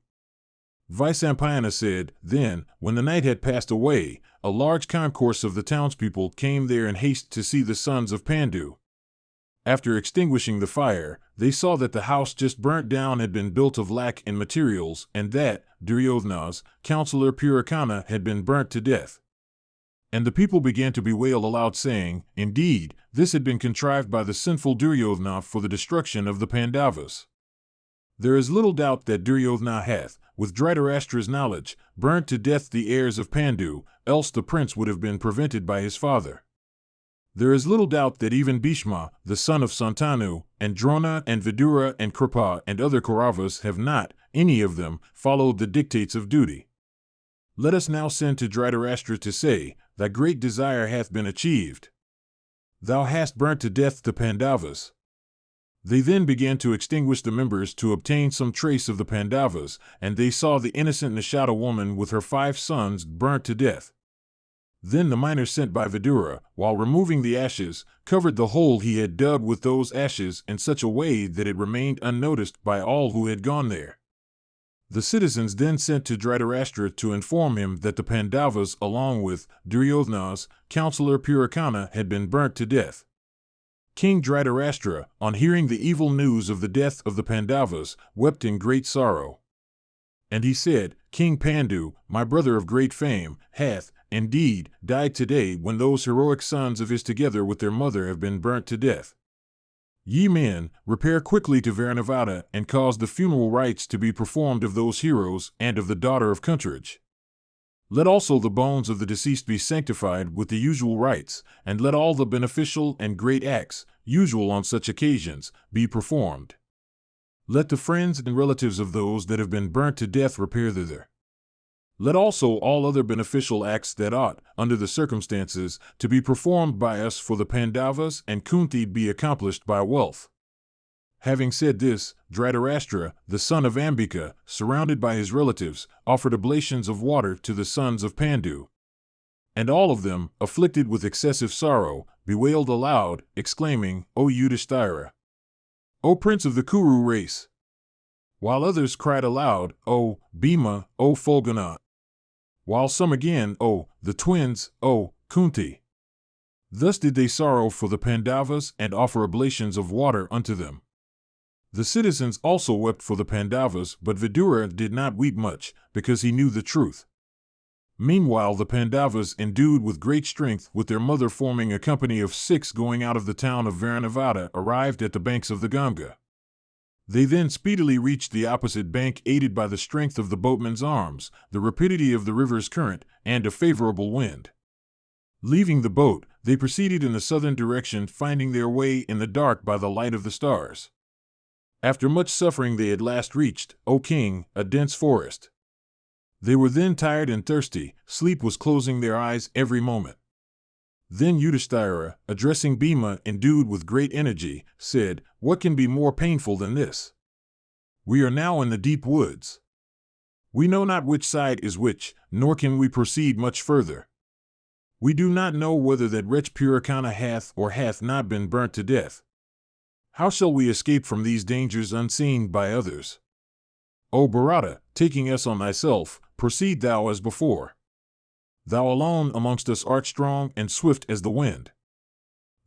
Speaker 1: Vyasa said, Then, when the night had passed away, a large concourse of the townspeople came there in haste to see the sons of Pandu. After extinguishing the fire, they saw that the house just burnt down had been built of lac and materials, and that Duryodhana's counselor Purusharthas had been burnt to death. And the people began to bewail aloud, saying, Indeed, this had been contrived by the sinful Duryodhana for the destruction of the Pandavas. There is little doubt that Duryodhana hath, with Dhritarashtra's knowledge, burnt to death the heirs of Pandu, else the prince would have been prevented by his father. There is little doubt that even Bhima, the son of Santanu, and Drona and Vidura and Kripa and other Kauravas have not, any of them, followed the dictates of duty. Let us now send to Dhritarashtra to say, Thy great desire hath been achieved. Thou hast burnt to death the Pandavas. They then began to extinguish the members to obtain some trace of the Pandavas, and they saw the innocent Nishada woman with her 5 sons burnt to death. Then the miner sent by Vidura, while removing the ashes, covered the hole he had dug with those ashes in such a way that it remained unnoticed by all who had gone there. The citizens then sent to Dhritarashtra to inform him that the Pandavas, along with Duryodhana's counselor Purusharthas, had been burnt to death. King Dhritarashtra, on hearing the evil news of the death of the Pandavas, wept in great sorrow. And he said, King Pandu, my brother of great fame, hath, indeed, died today when those heroic sons of his together with their mother have been burnt to death. Ye men, repair quickly to Varanavada and cause the funeral rites to be performed of those heroes and of the daughter of Kuntraj. Let also the bones of the deceased be sanctified with the usual rites, and let all the beneficial and great acts, usual on such occasions, be performed. Let the friends and relatives of those that have been burnt to death repair thither. Let also all other beneficial acts that ought, under the circumstances, to be performed by us for the Pandavas and Kunti be accomplished by wealth. Having said this, Dhritarashtra, the son of Ambika, surrounded by his relatives, offered oblations of water to the sons of Pandu. And all of them, afflicted with excessive sorrow, bewailed aloud, exclaiming, O Yudhisthira! O prince of the Kuru race! While others cried aloud, O Bhima, O Fulgana! While some again, O the twins, O Kunti! Thus did they sorrow for the Pandavas and offer oblations of water unto them. The citizens also wept for the Pandavas, but Vidura did not weep much, because he knew the truth. Meanwhile, the Pandavas, endued with great strength, with their mother forming a company of 6 going out of the town of Varanavada, arrived at the banks of the Ganga. They then speedily reached the opposite bank, aided by the strength of the boatmen's arms, the rapidity of the river's current, and a favorable wind. Leaving the boat, they proceeded in the southern direction, finding their way in the dark by the light of the stars. After much suffering they at last reached, O king, a dense forest. They were then tired and thirsty, sleep was closing their eyes every moment. Then Yudhisthira, addressing Bhima, endued with great energy, said, "What can be more painful than this? We are now in the deep woods. We know not which side is which, nor can we proceed much further. We do not know whether that wretch Purusharthas hath or hath not been burnt to death. How shall we escape from these dangers unseen by others? O Bharata, taking us on thyself, proceed thou as before. Thou alone amongst us art strong and swift as the wind."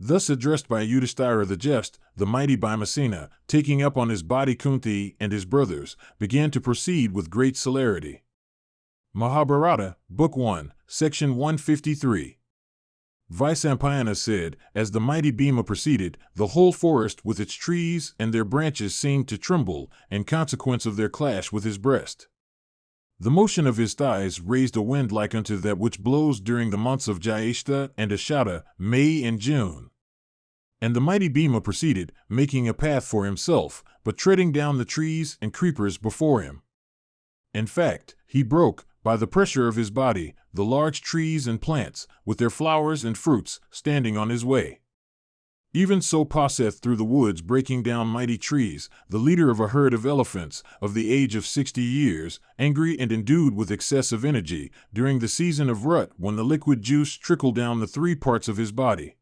Speaker 1: Thus addressed by Yudhisthira the just, the mighty Bhimasena, taking up on his body Kunti and his brothers, began to proceed with great celerity. Mahabharata, Book 1, Section 153. Vyasa said, as the mighty Bhima proceeded, the whole forest with its trees and their branches seemed to tremble, in consequence of their clash with his breast. The motion of his thighs raised a wind like unto that which blows during the months of Jyeshtha and Ashada, May and June. And the mighty Bhima proceeded, making a path for himself, but treading down the trees and creepers before him. In fact, he broke, by the pressure of his body, the large trees and plants, with their flowers and fruits, standing on his way. Even so passeth through the woods, breaking down mighty trees, the leader of a herd of elephants, of the age of 60 years, angry and endued with excessive energy, during the season of rut, when the liquid juice trickled down the 3 parts of his body.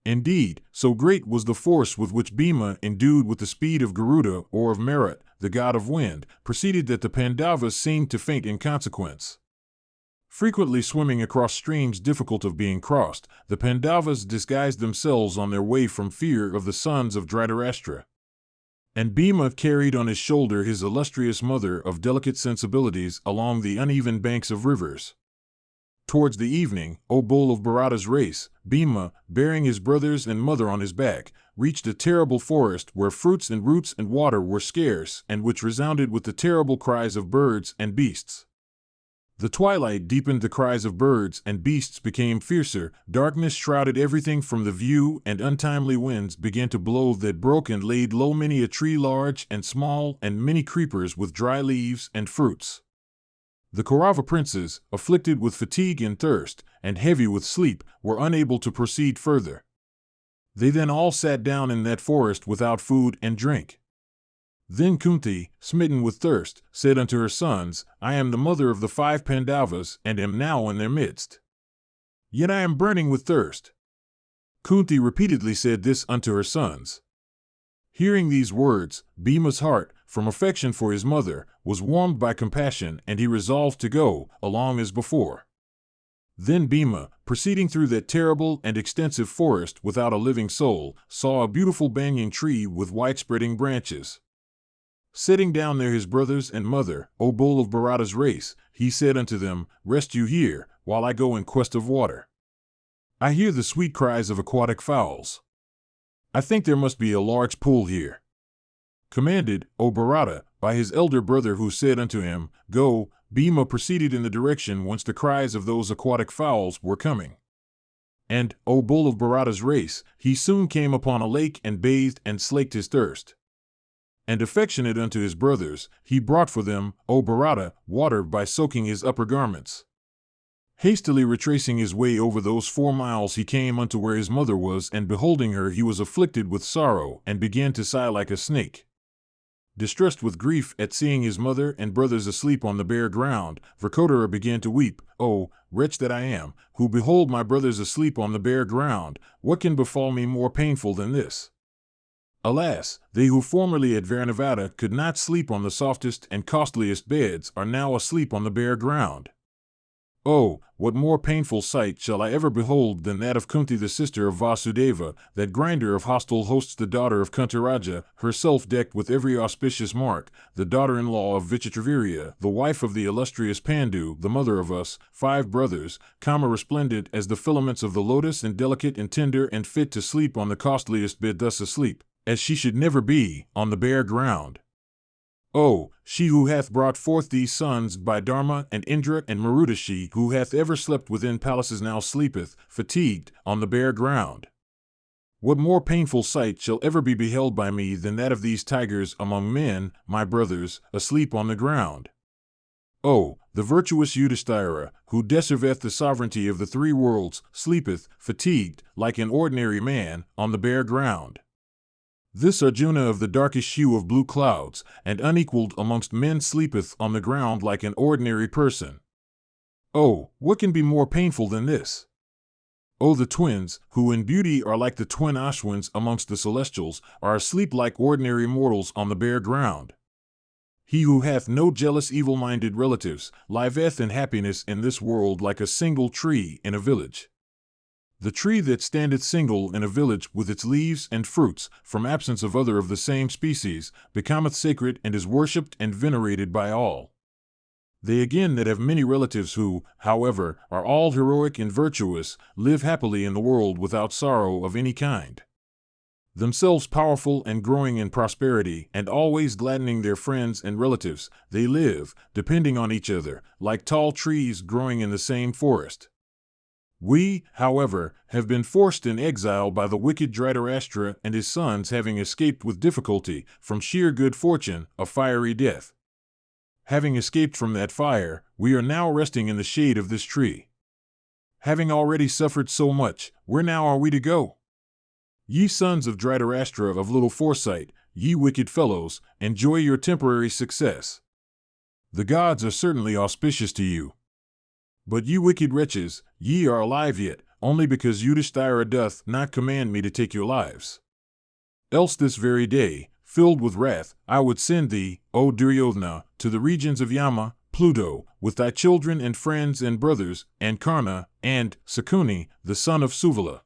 Speaker 1: Indeed, so great was the force with which Bhima, endued with the speed of Garuda or of Marut, the god of wind, proceeded, that the Pandavas seemed to faint in consequence. Frequently swimming across streams difficult of being crossed, the Pandavas disguised themselves on their way from fear of the sons of Dhritarashtra. And Bhima carried on his shoulder his illustrious mother of delicate sensibilities along the uneven banks of rivers. Towards the evening, O bull of Bharata's race, Bhima, bearing his brothers and mother on his back, reached a terrible forest where fruits and roots and water were scarce, and which resounded with the terrible cries of birds and beasts. The twilight deepened, the cries of birds and beasts became fiercer, darkness shrouded everything from the view, and untimely winds began to blow that broke and laid low many a tree large and small, and many creepers with dry leaves and fruits. The Kaurava princes, afflicted with fatigue and thirst, and heavy with sleep, were unable to proceed further. They then all sat down in that forest without food and drink. Then Kunti, smitten with thirst, said unto her sons, I am the mother of the 5 Pandavas, and am now in their midst. Yet I am burning with thirst. Kunti repeatedly said this unto her sons. Hearing these words, Bhima's heart, from affection for his mother, was warmed by compassion, and he resolved to go, along as before. Then Bhima, proceeding through that terrible and extensive forest without a living soul, saw a beautiful banyan tree with wide-spreading branches. Setting down there his brothers and mother, O bull of Bharata's race, he said unto them, Rest you here, while I go in quest of water. I hear the sweet cries of aquatic fowls. I think there must be a large pool here. Commanded, O Bharata, by his elder brother, who said unto him, Go, Bhima proceeded in the direction whence the cries of those aquatic fowls were coming. And, O bull of Bharata's race, he soon came upon a lake and bathed and slaked his thirst. And affectionate unto his brothers, he brought for them, O Bharata, water by soaking his upper garments. Hastily retracing his way over those 4 miles, he came unto where his mother was, and beholding her he was afflicted with sorrow, and began to sigh like a snake. Distressed with grief at seeing his mother and brothers asleep on the bare ground, Vrkodara began to weep, O, wretch that I am, who behold my brothers asleep on the bare ground, what can befall me more painful than this? Alas, they who formerly at Varanavada could not sleep on the softest and costliest beds are now asleep on the bare ground. Oh, what more painful sight shall I ever behold than that of Kunti, the sister of Vasudeva, that grinder of hostile hosts, the daughter of Kuntaraja, herself decked with every auspicious mark, the daughter-in-law of Vichitravirya, the wife of the illustrious Pandu, the mother of us, 5 brothers, resplendent as the filaments of the lotus, and delicate and tender and fit to sleep on the costliest bed, thus asleep, as she should never be, on the bare ground. Oh, she who hath brought forth these sons by Dharma and Indra and Maruta, she who hath ever slept within palaces, now sleepeth, fatigued, on the bare ground. What more painful sight shall ever be beheld by me than that of these tigers among men, my brothers, asleep on the ground? Oh, the virtuous Yudhisthira, who deserveth the sovereignty of the 3 worlds, sleepeth, fatigued, like an ordinary man, on the bare ground. This Arjuna of the darkish hue of blue clouds, and unequaled amongst men, sleepeth on the ground like an ordinary person. Oh, what can be more painful than this? Oh, the twins, who in beauty are like the twin Ashwins amongst the celestials, are asleep like ordinary mortals on the bare ground. He who hath no jealous evil-minded relatives, liveth in happiness in this world like a single tree in a village. The tree that standeth single in a village with its leaves and fruits, from absence of other of the same species, becometh sacred and is worshipped and venerated by all. They again that have many relatives who, however, are all heroic and virtuous, live happily in the world without sorrow of any kind. Themselves powerful and growing in prosperity, and always gladdening their friends and relatives, they live, depending on each other, like tall trees growing in the same forest. We, however, have been forced in exile by the wicked Dhritarashtra and his sons, having escaped with difficulty, from sheer good fortune, a fiery death. Having escaped from that fire, we are now resting in the shade of this tree. Having already suffered so much, where now are we to go? Ye sons of Dhritarashtra of little foresight, ye wicked fellows, enjoy your temporary success. The gods are certainly auspicious to you. But ye wicked wretches, ye are alive yet, only because Yudhisthira doth not command me to take your lives. Else this very day, filled with wrath, I would send thee, O Duryodhana, to the regions of Yama, Pluto, with thy children and friends and brothers, and Karna, and Sakuni, the son of Suvala.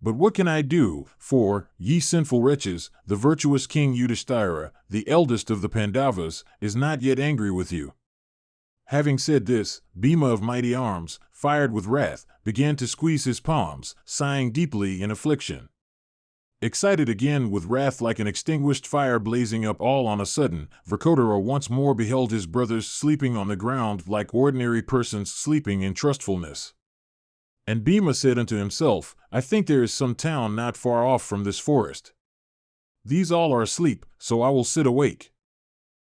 Speaker 1: But what can I do, for, ye sinful wretches, the virtuous King Yudhisthira, the eldest of the Pandavas, is not yet angry with you. Having said this, Bhima of mighty arms, fired with wrath, began to squeeze his palms, sighing deeply in affliction. Excited again with wrath like an extinguished fire blazing up all on a sudden, Vrkodara once more beheld his brothers sleeping on the ground like ordinary persons sleeping in trustfulness. And Bhima said unto himself, I think there is some town not far off from this forest. These all are asleep, so I will sit awake.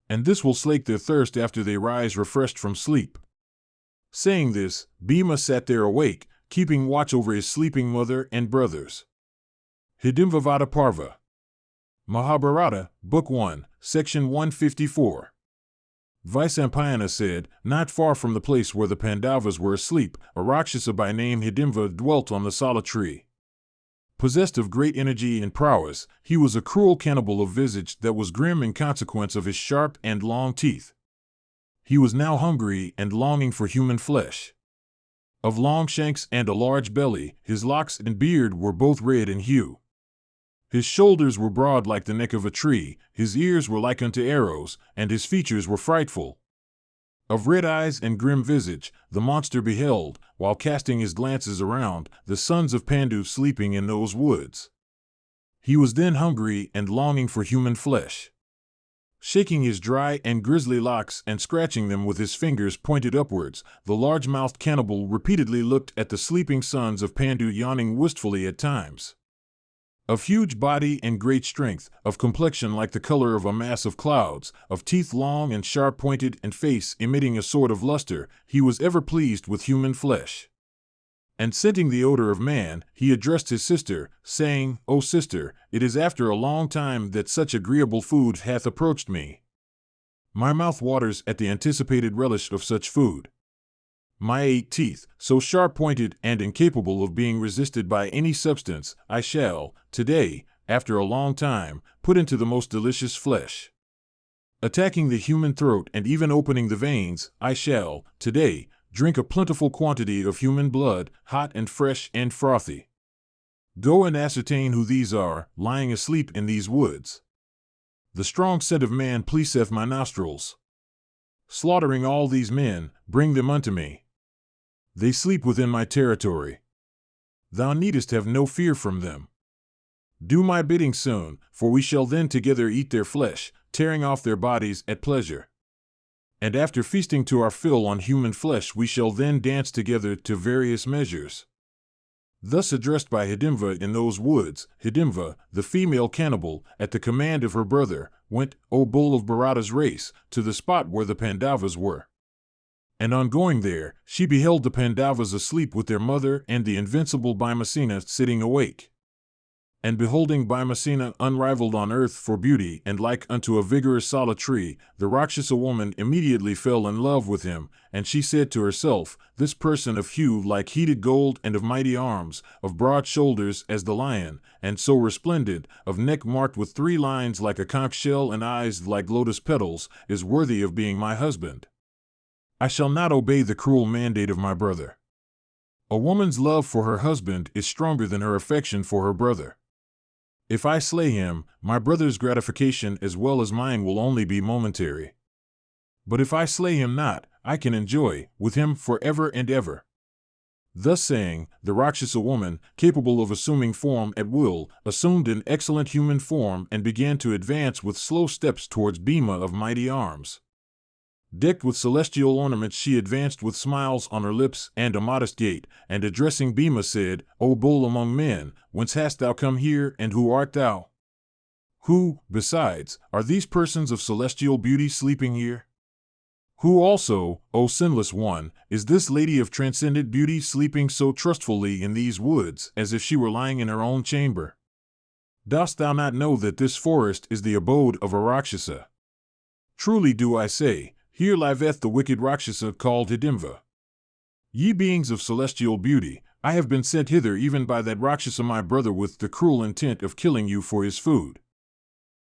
Speaker 1: And this will slake their thirst after they rise refreshed from sleep. Saying this, Bhima sat there awake, keeping watch over his sleeping mother and brothers. Hidimvavada Parva. Mahabharata, Book 1, Section 154. Vyasa said, not far from the place where the Pandavas were asleep, a Rakshasa by name Hidimva dwelt on the sala tree. Possessed of great energy and prowess, he was a cruel cannibal of visage that was grim in consequence of his sharp and long teeth. He was now hungry and longing for human flesh. Of long shanks and a large belly, his locks and beard were both red in hue. His shoulders were broad like the neck of a tree, his ears were like unto arrows, and his features were frightful. Of red eyes and grim visage, the monster beheld, while casting his glances around, the sons of Pandu sleeping in those woods. He was then hungry and longing for human flesh. Shaking his dry and grisly locks and scratching them with his fingers pointed upwards, the large-mouthed cannibal repeatedly looked at the sleeping sons of Pandu, yawning wistfully at times. Of huge body and great strength, of complexion like the color of a mass of clouds, of teeth long and sharp-pointed and face emitting a sort of luster, he was ever pleased with human flesh. And scenting the odor of man, he addressed his sister, saying, O sister, it is after a long time that such agreeable food hath approached me. My mouth waters at the anticipated relish of such food. My 8 teeth, so sharp-pointed and incapable of being resisted by any substance, I shall, today, after a long time, put into the most delicious flesh. Attacking the human throat and even opening the veins, I shall, today, drink a plentiful quantity of human blood, hot and fresh and frothy. Go and ascertain who these are, lying asleep in these woods. The strong scent of man pleaseth my nostrils. Slaughtering all these men, bring them unto me. They sleep within my territory. Thou needest have no fear from them. Do my bidding soon, for we shall then together eat their flesh, tearing off their bodies at pleasure. And after feasting to our fill on human flesh, we shall then dance together to various measures. Thus addressed by Hidimva in those woods, Hidimva, the female cannibal, at the command of her brother, went, O bull of Bharata's race, to the spot where the Pandavas were. And on going there, she beheld the Pandavas asleep with their mother and the invincible Bhimasena sitting awake. And beholding Bhimasena unrivaled on earth for beauty and like unto a vigorous sala tree, the Rakshasa woman immediately fell in love with him, and she said to herself, This person of hue like heated gold and of mighty arms, of broad shoulders as the lion, and so resplendent, of neck marked with 3 lines like a conch shell and eyes like lotus petals, is worthy of being my husband. I shall not obey the cruel mandate of my brother. A woman's love for her husband is stronger than her affection for her brother. If I slay him, my brother's gratification as well as mine will only be momentary. But if I slay him not, I can enjoy with him forever and ever. Thus saying, the Rakshasa woman, capable of assuming form at will, assumed an excellent human form and began to advance with slow steps towards Bhima of mighty arms. Decked with celestial ornaments, she advanced with smiles on her lips and a modest gait, and addressing Bhima said, O bull among men, whence hast thou come here, and who art thou? Who, besides, are these persons of celestial beauty sleeping here? Who also, O sinless one, is this lady of transcendent beauty sleeping so trustfully in these woods, as if she were lying in her own chamber? Dost thou not know that this forest is the abode of a Rakshasa? Truly do I say, here liveth the wicked Rakshasa called Hidimva. Ye beings of celestial beauty, I have been sent hither even by that Rakshasa my brother with the cruel intent of killing you for his food.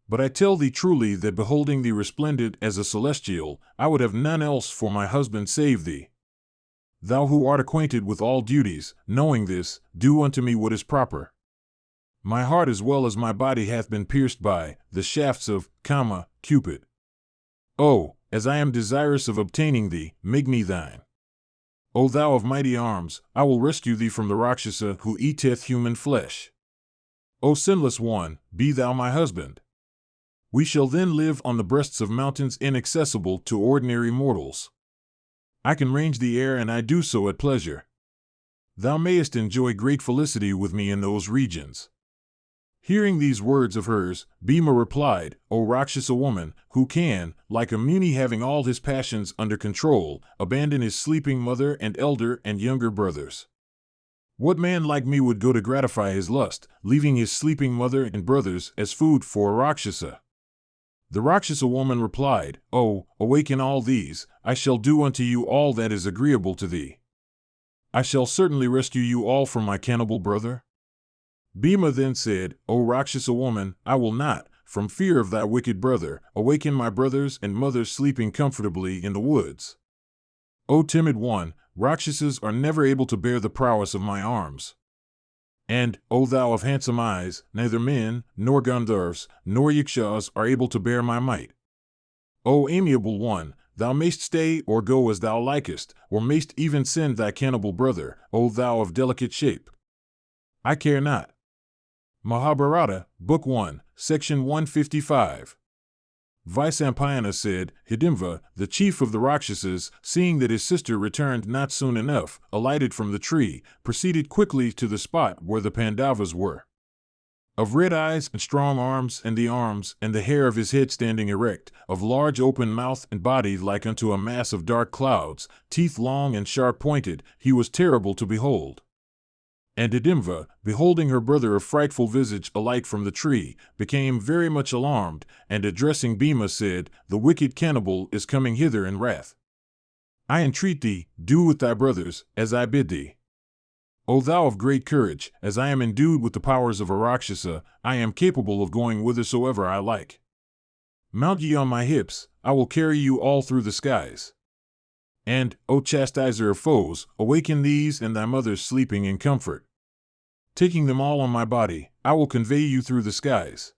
Speaker 1: But I tell thee truly that beholding thee resplendent as a celestial, I would have none else for my husband save thee. Thou who art acquainted with all duties, knowing this, do unto me what is proper. My heart as well as my body hath been pierced by the shafts of Kama, Cupid. Oh, as I am desirous of obtaining thee, make me thine. O thou of mighty arms, I will rescue thee from the Rakshasa who eateth human flesh. O sinless one, be thou my husband. We shall then live on the breasts of mountains inaccessible to ordinary mortals. I can range the air and I do so at pleasure. Thou mayest enjoy great felicity with me in those regions. Hearing these words of hers, Bhima replied, O Rakshasa woman, who can, like a Muni having all his passions under control, abandon his sleeping mother and elder and younger brothers? What man like me would go to gratify his lust, leaving his sleeping mother and brothers as food for a Rakshasa? The Rakshasa woman replied, O, awaken all these, I shall do unto you all that is agreeable to thee. I shall certainly rescue you all from my cannibal brother. Bhima then said, O Rakshasa woman, I will not, from fear of thy wicked brother, awaken my brothers and mothers sleeping comfortably in the woods. O timid one, Rakshasas are never able to bear the prowess of my arms. And, O thou of handsome eyes, neither men, nor Gandharvas, nor Yakshas are able to bear my might. O amiable one, thou mayst stay or go as thou likest, or mayst even send thy cannibal brother, O thou of delicate shape. I care not. Mahabharata, Book 1, Section 155. Vyasa said, Hidimva, the chief of the Rakshasas, seeing that his sister returned not soon enough, alighted from the tree, proceeded quickly to the spot where the Pandavas were. Of red eyes and strong arms and the hair of his head standing erect, of large open mouth and body like unto a mass of dark clouds, teeth long and sharp-pointed, he was terrible to behold. And Hidimva, beholding her brother of frightful visage alight from the tree, became very much alarmed, and addressing Bhima said, The wicked cannibal is coming hither in wrath. I entreat thee, do with thy brothers as I bid thee. O thou of great courage, as I am endued with the powers of a Rakshasa, I am capable of going whithersoever I like. Mount ye on my hips, I will carry you all through the skies. And, O chastiser of foes, awaken these and thy mothers sleeping in comfort. Taking them all on my body, I will convey you through the skies.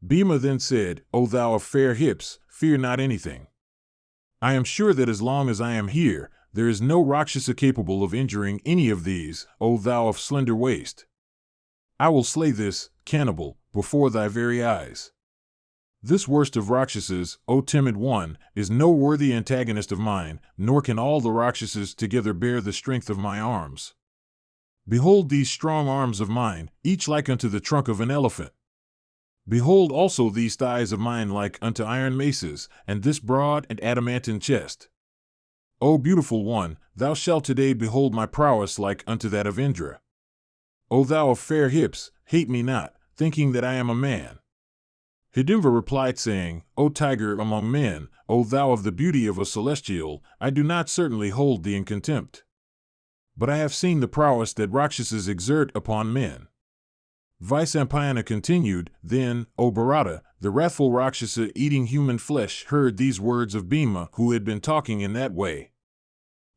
Speaker 1: Bhima then said, O thou of fair hips, fear not anything. I am sure that as long as I am here, there is no Rakshasa capable of injuring any of these, O thou of slender waist. I will slay this cannibal before thy very eyes. This worst of Rakshasas, O timid one, is no worthy antagonist of mine, nor can all the Rakshasas together bear the strength of my arms. Behold these strong arms of mine, each like unto the trunk of an elephant. Behold also these thighs of mine like unto iron maces, and this broad and adamantine chest. O beautiful one, thou shalt today behold my prowess like unto that of Indra. O thou of fair hips, hate me not, thinking that I am a man. Hidimva replied, saying, O tiger among men, O thou of the beauty of a celestial, I do not certainly hold thee in contempt. But I have seen the prowess that Rakshasas exert upon men. Vyasa continued, Then, O Bharata, the wrathful Rakshasa eating human flesh heard these words of Bhima, who had been talking in that way.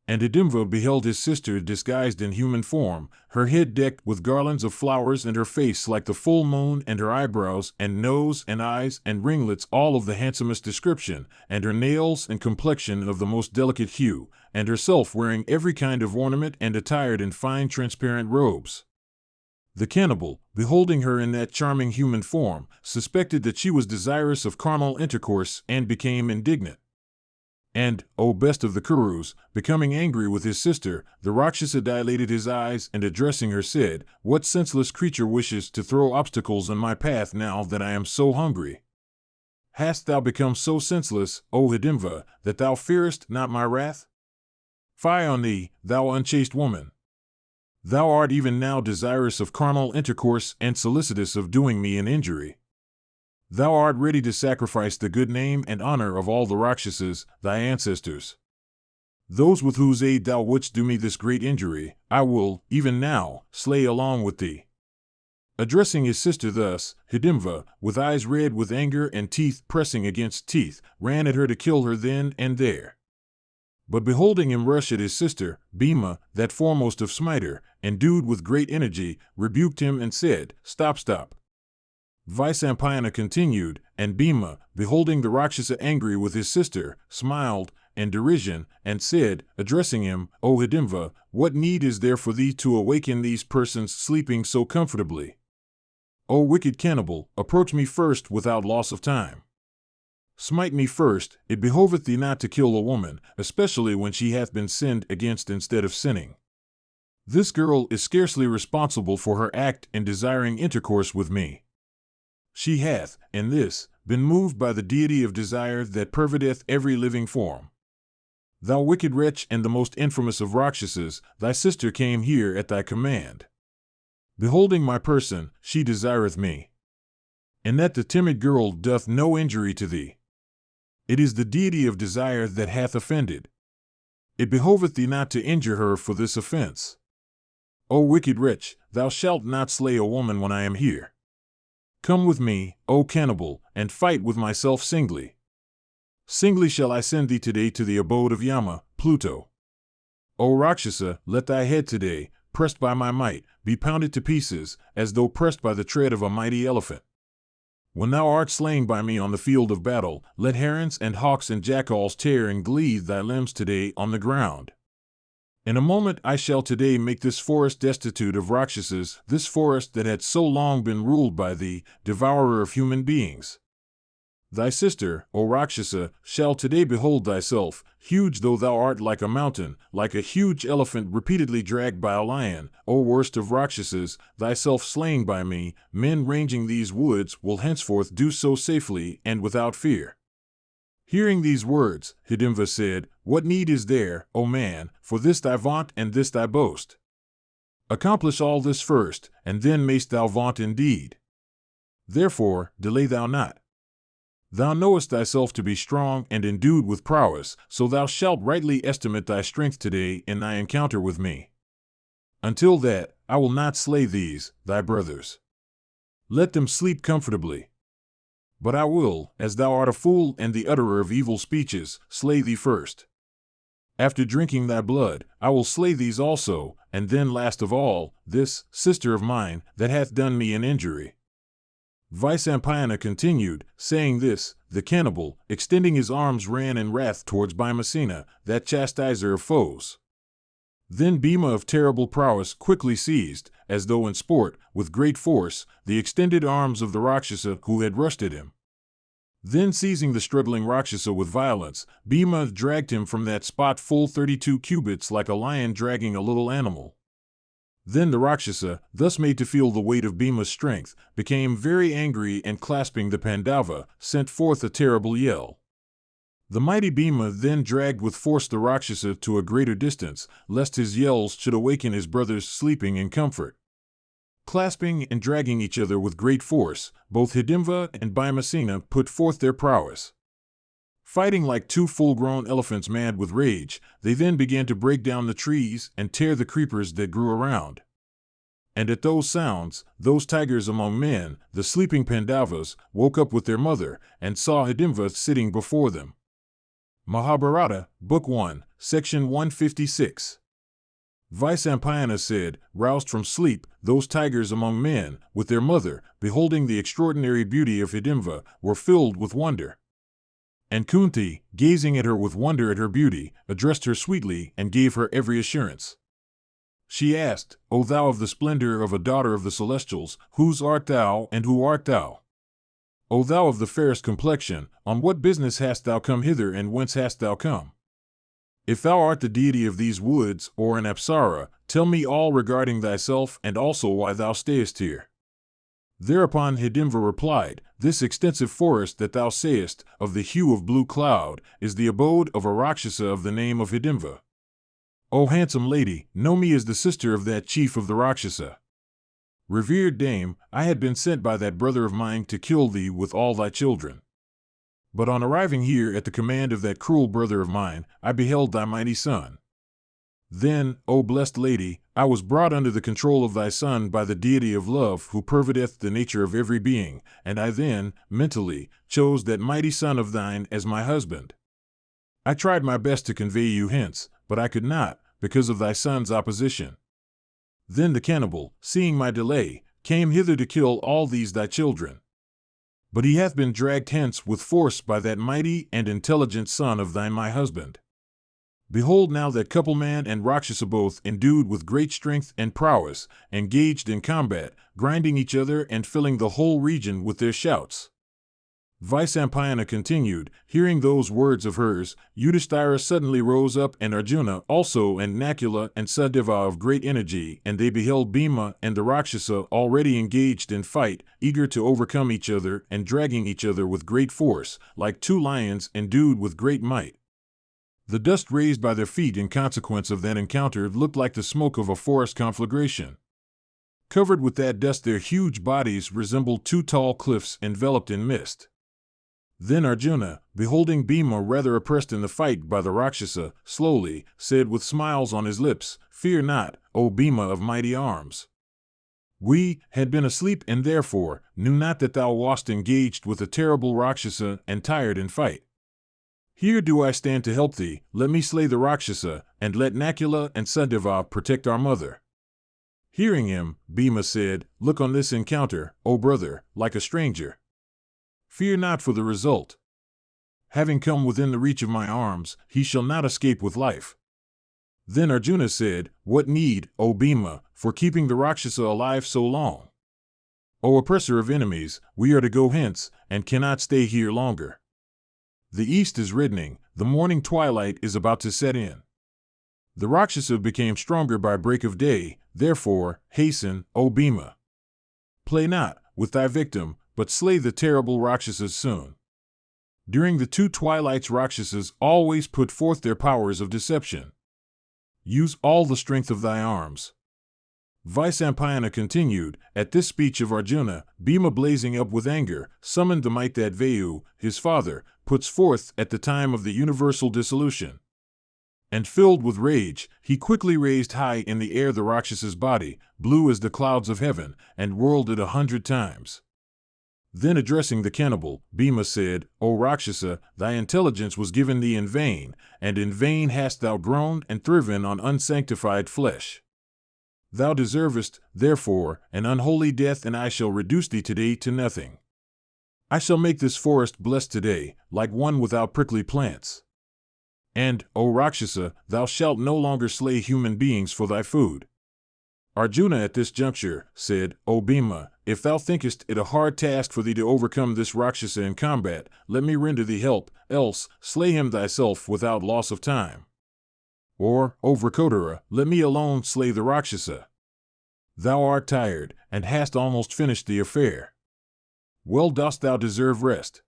Speaker 1: And Hidimva beheld his sister disguised in human form, her head decked with garlands of flowers and her face like the full moon and her eyebrows and nose and eyes and ringlets all of the handsomest description, and her nails and complexion of the most delicate hue, and herself wearing every kind of ornament and attired in fine transparent robes. The cannibal, beholding her in that charming human form, suspected that she was desirous of carnal intercourse and became indignant. And, O best of the Kurus, becoming angry with his sister, the Rakshasa dilated his eyes and addressing her said, What senseless creature wishes to throw obstacles in my path now that I am so hungry? Hast thou become so senseless, O Hidimva, that thou fearest not my wrath? Fie on thee, thou unchaste woman! Thou art even now desirous of carnal intercourse and solicitous of doing me an injury. Thou art ready to sacrifice the good name and honor of all the Rakshasas, thy ancestors. Those with whose aid thou wouldst do me this great injury, I will, even now, slay along with thee. Addressing his sister thus, Hidimva, with eyes red with anger and teeth pressing against teeth, ran at her to kill her then and there. But beholding him rush at his sister, Bhima, that foremost of smiter, endued with great energy, rebuked him and said, Stop, stop. Vyasa continued, and Bhima, beholding the Rakshasa angry with his sister, smiled, in derision, and said, addressing him, O Hidimva, what need is there for thee to awaken these persons sleeping so comfortably? O wicked cannibal, approach me first without loss of time. Smite me first, it behoveth thee not to kill a woman, especially when she hath been sinned against instead of sinning. This girl is scarcely responsible for her act in desiring intercourse with me. She hath, in this, been moved by the deity of desire that pervadeth every living form. Thou wicked wretch and the most infamous of Rakshasas, thy sister came here at thy command. Beholding my person, she desireth me. And that the timid girl doth no injury to thee. It is the deity of desire that hath offended. It behoveth thee not to injure her for this offense. O wicked wretch, thou shalt not slay a woman when I am here. Come with me, O cannibal, and fight with myself singly. Singly shall I send thee today to the abode of Yama, Pluto. O Rakshasa, let thy head today, pressed by my might, be pounded to pieces, as though pressed by the tread of a mighty elephant. When thou art slain by me on the field of battle, let herons and hawks and jackals tear and gleave thy limbs today on the ground. In a moment I shall today make this forest destitute of Rakshasas, this forest that had so long been ruled by thee, devourer of human beings. Thy sister, O Rakshasa, shall today behold thyself, huge though thou art like a mountain, like a huge elephant repeatedly dragged by a lion, O worst of Rakshasas, thyself slain by me. Men ranging these woods will henceforth do so safely and without fear. Hearing these words, Hidimva said, What need is there, O man, for this thy vaunt and this thy boast? Accomplish all this first, and then mayst thou vaunt indeed. Therefore, delay thou not. Thou knowest thyself to be strong and endued with prowess, so thou shalt rightly estimate thy strength today in thy encounter with me. Until that, I will not slay these, thy brothers. Let them sleep comfortably. But I will, as thou art a fool and the utterer of evil speeches, slay thee first. After drinking thy blood, I will slay these also, and then last of all, this sister of mine that hath done me an injury. Vyasa continued, saying this, the cannibal, extending his arms, ran in wrath towards Bhima, that chastiser of foes. Then Bhima of terrible prowess quickly seized, as though in sport, with great force, the extended arms of the Rakshasa who had rushed at him. Then seizing the struggling Rakshasa with violence, Bhima dragged him from that spot full 32 cubits like a lion dragging a little animal. Then the Rakshasa, thus made to feel the weight of Bhima's strength, became very angry and clasping the Pandava, sent forth a terrible yell. The mighty Bhima then dragged with force the Rakshasa to a greater distance, lest his yells should awaken his brothers sleeping in comfort. Clasping and dragging each other with great force, both Hidimva and Bhima put forth their prowess. Fighting like two full-grown elephants mad with rage, they then began to break down the trees and tear the creepers that grew around. And at those sounds, those tigers among men, the sleeping Pandavas, woke up with their mother, and saw Hidimva sitting before them. Mahabharata, Book 1, Section 156. Vyasa said, roused from sleep, those tigers among men, with their mother, beholding the extraordinary beauty of Hidimva, were filled with wonder. And Kunti, gazing at her with wonder at her beauty, addressed her sweetly and gave her every assurance. She asked, O thou of the splendor of a daughter of the celestials, whose art thou and who art thou? O thou of the fairest complexion, on what business hast thou come hither and whence hast thou come? If thou art the deity of these woods or an Apsara, tell me all regarding thyself and also why thou stayest here. Thereupon Hidimva replied, This extensive forest that thou sayest, of the hue of blue cloud, is the abode of a Rakshasa of the name of Hidimva. O handsome lady, know me as the sister of that chief of the Rakshasa. Revered dame, I had been sent by that brother of mine to kill thee with all thy children. But on arriving here at the command of that cruel brother of mine, I beheld thy mighty son. Then, O blessed lady, I was brought under the control of thy son by the deity of love who pervadeth the nature of every being, and I then, mentally, chose that mighty son of thine as my husband. I tried my best to convey you hence, but I could not, because of thy son's opposition. Then the cannibal, seeing my delay, came hither to kill all these thy children. But he hath been dragged hence with force by that mighty and intelligent son of thine my husband. Behold now that couple man and Rakshasa both endued with great strength and prowess, engaged in combat, grinding each other and filling the whole region with their shouts. Vyasa continued, hearing those words of hers, Yudhisthira suddenly rose up and Arjuna also and Nakula and Sadeva of great energy, and they beheld Bhima and the Rakshasa already engaged in fight, eager to overcome each other and dragging each other with great force, like two lions endued with great might. The dust raised by their feet in consequence of that encounter looked like the smoke of a forest conflagration. Covered with that dust their huge bodies resembled two tall cliffs enveloped in mist. Then Arjuna, beholding Bhima rather oppressed in the fight by the Rakshasa, slowly, said with smiles on his lips, Fear not, O Bhima of mighty arms. We had been asleep and therefore knew not that thou wast engaged with a terrible Rakshasa and tired in fight. Here do I stand to help thee, let me slay the Rakshasa, and let Nakula and Sadeva protect our mother. Hearing him, Bhima said, Look on this encounter, O brother, like a stranger. Fear not for the result. Having come within the reach of my arms, he shall not escape with life. Then Arjuna said, What need, O Bhima, for keeping the Rakshasa alive so long? O oppressor of enemies, we are to go hence, and cannot stay here longer. The east is reddening, the morning twilight is about to set in. The Rakshasa became stronger by break of day, therefore, hasten, O Bhima. Play not with thy victim, but slay the terrible Rakshasas soon. During the two twilights Rakshasas always put forth their powers of deception. Use all the strength of thy arms. Vyasa continued, at this speech of Arjuna, Bhima blazing up with anger, summoned the might that Vayu, his father, puts forth at the time of the universal dissolution. And filled with rage, he quickly raised high in the air the Rakshas's body, blue as the clouds of heaven, and whirled it 100 times. Then addressing the cannibal, Bhima said, O Rakshasa, thy intelligence was given thee in vain, and in vain hast thou groaned and thriven on unsanctified flesh. Thou deservest, therefore, an unholy death, and I shall reduce thee today to nothing. I shall make this forest blessed today, like one without prickly plants. And, O Rakshasa, thou shalt no longer slay human beings for thy food. Arjuna at this juncture said, O Bhima, if thou thinkest it a hard task for thee to overcome this Rakshasa in combat, let me render thee help, else slay him thyself without loss of time. Or, O Vrikotara, let me alone slay the Rakshasa. Thou art tired, and hast almost finished the affair. Well dost thou deserve rest.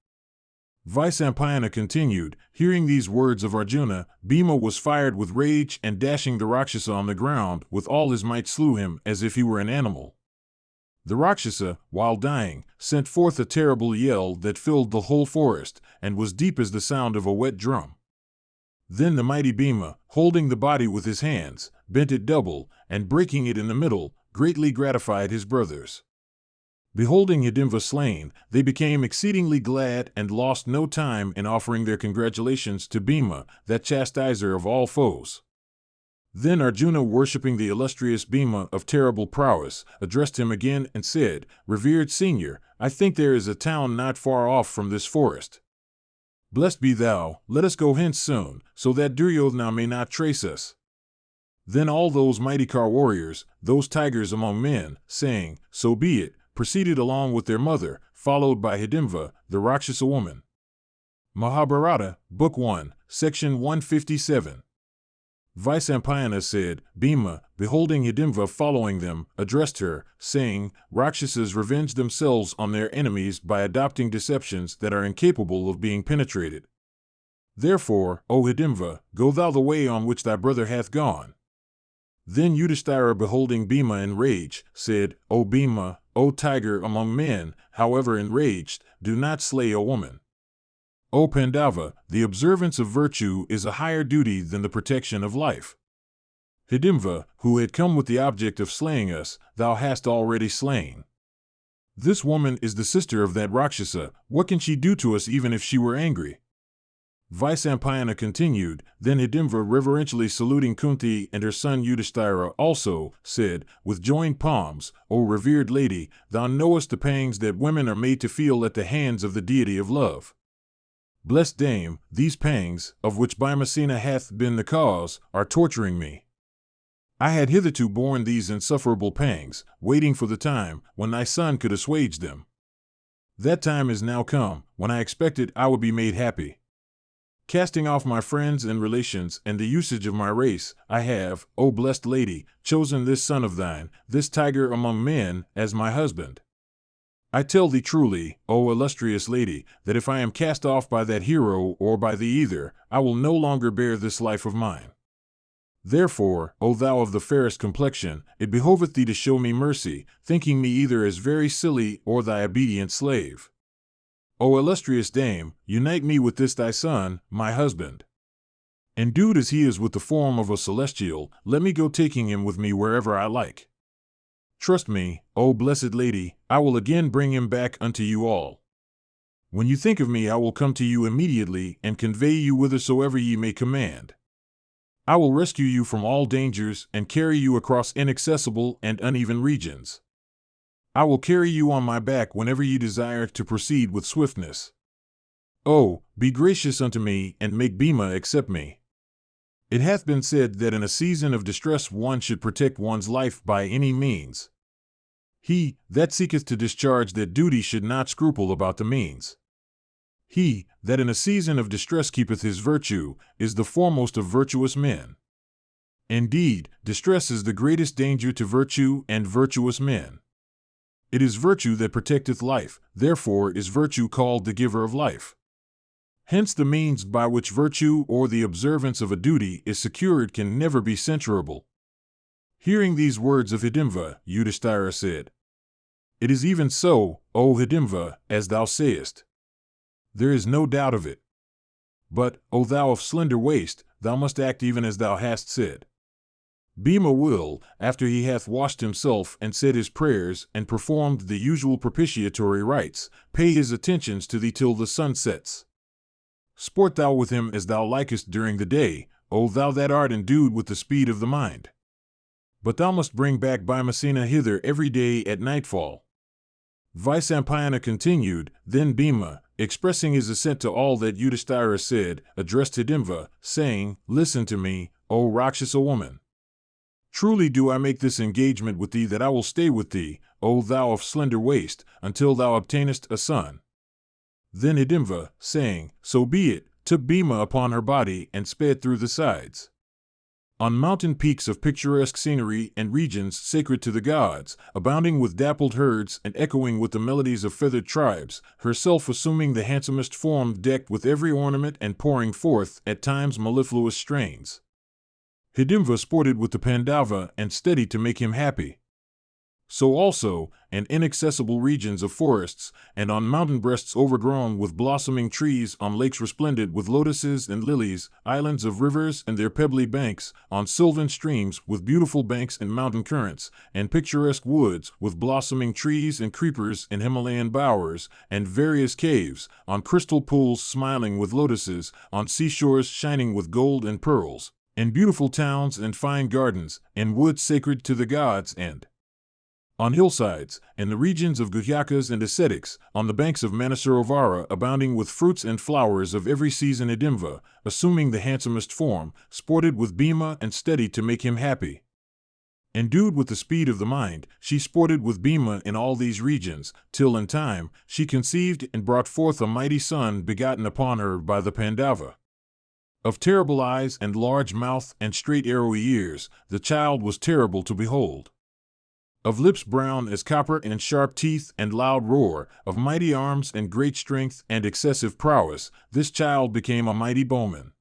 Speaker 1: Vyasa continued, hearing these words of Arjuna, Bhima was fired with rage, and dashing the Rakshasa on the ground with all his might slew him as if he were an animal. The Rakshasa, while dying, sent forth a terrible yell that filled the whole forest, and was deep as the sound of a wet drum. Then the mighty Bhima, holding the body with his hands, bent it double, and breaking it in the middle, greatly gratified his brothers. Beholding Hidimva slain, they became exceedingly glad and lost no time in offering their congratulations to Bhima, that chastiser of all foes. Then Arjuna, worshipping the illustrious Bhima of terrible prowess, addressed him again and said, Revered senior, I think there is a town not far off from this forest. Blessed be thou, let us go hence soon, so that Duryodhana may not trace us. Then all those mighty car warriors, those tigers among men, saying, So be it, proceeded along with their mother, followed by Hidimva, the Rakshasa woman. Mahabharata, Book 1, Section 157. Vyasa said, Bhima, beholding Hidimva following them, addressed her, saying, Rakshasas revenge themselves on their enemies by adopting deceptions that are incapable of being penetrated. Therefore, O Hidimva, go thou the way on which thy brother hath gone. Then Yudhisthira, beholding Bhima in rage, said, O Bhima, O tiger among men, however enraged, do not slay a woman. O Pandava, the observance of virtue is a higher duty than the protection of life. Hidimva, who had come with the object of slaying us, thou hast already slain. This woman is the sister of that Rakshasa, what can she do to us even if she were angry? Vyasa continued, then Hidimva, reverentially saluting Kunti and her son Yudhisthira, also said, with joined palms, O revered lady, thou knowest the pangs that women are made to feel at the hands of the deity of love. Blessed dame, these pangs, of which Bhimasena hath been the cause, are torturing me. I had hitherto borne these insufferable pangs, waiting for the time when thy son could assuage them. That time is now come, when I expected I would be made happy. Casting off my friends and relations and the usage of my race, I have, O blessed lady, chosen this son of thine, this tiger among men, as my husband. I tell thee truly, O illustrious lady, that if I am cast off by that hero or by thee either, I will no longer bear this life of mine. Therefore, O thou of the fairest complexion, it behoveth thee to show me mercy, thinking me either as very silly or thy obedient slave. O illustrious dame, unite me with this thy son, my husband. Endued as he is with the form of a celestial, let me go taking him with me wherever I like. Trust me, O blessed lady, I will again bring him back unto you all. When you think of me, I will come to you immediately and convey you whithersoever ye may command. I will rescue you from all dangers and carry you across inaccessible and uneven regions. I will carry you on my back whenever you desire to proceed with swiftness. Oh, be gracious unto me and make Bhima accept me. It hath been said that in a season of distress one should protect one's life by any means. He that seeketh to discharge that duty should not scruple about the means. He that in a season of distress keepeth his virtue is the foremost of virtuous men. Indeed, distress is the greatest danger to virtue and virtuous men. It is virtue that protecteth life, therefore is virtue called the giver of life. Hence the means by which virtue or the observance of a duty is secured can never be censurable. Hearing these words of Hidimva, Yudhisthira said, It is even so, O Hidimva, as thou sayest. There is no doubt of it. But, O thou of slender waist, thou must act even as thou hast said. Bhima will, after he hath washed himself and said his prayers and performed the usual propitiatory rites, pay his attentions to thee till the sun sets. Sport thou with him as thou likest during the day, O thou that art endued with the speed of the mind. But thou must bring back Bhimasena hither every day at nightfall. Vyasa continued. Then Bhima, expressing his assent to all that Yudhisthira said, addressed Hidimva, saying, Listen to me, O Rakshasa woman. Truly do I make this engagement with thee that I will stay with thee, O thou of slender waist, until thou obtainest a son. Then Hidimva, saying, So be it, took Bhima upon her body and sped through the sides. On mountain peaks of picturesque scenery and regions sacred to the gods, abounding with dappled herds and echoing with the melodies of feathered tribes, herself assuming the handsomest form decked with every ornament and pouring forth, at times mellifluous strains. Hidimva sported with the Pandava and steady to make him happy. So also, in inaccessible regions of forests, and on mountain breasts overgrown with blossoming trees, on lakes resplendent with lotuses and lilies, islands of rivers and their pebbly banks, on sylvan streams with beautiful banks and mountain currents, and picturesque woods with blossoming trees and creepers and Himalayan bowers, and various caves, on crystal pools smiling with lotuses, on seashores shining with gold and pearls, in beautiful towns and fine gardens, in woods sacred to the gods, and on hillsides, in the regions of Guhyakas and ascetics, on the banks of Manasarovara abounding with fruits and flowers of every season, Hidimva, assuming the handsomest form, sported with Bhima and steady to make him happy. Endued with the speed of the mind, she sported with Bhima in all these regions, till in time she conceived and brought forth a mighty son begotten upon her by the Pandava. Of terrible eyes and large mouth and straight arrowy ears, the child was terrible to behold. Of lips brown as copper and sharp teeth and loud roar, of mighty arms and great strength and excessive prowess, this child became a mighty bowman.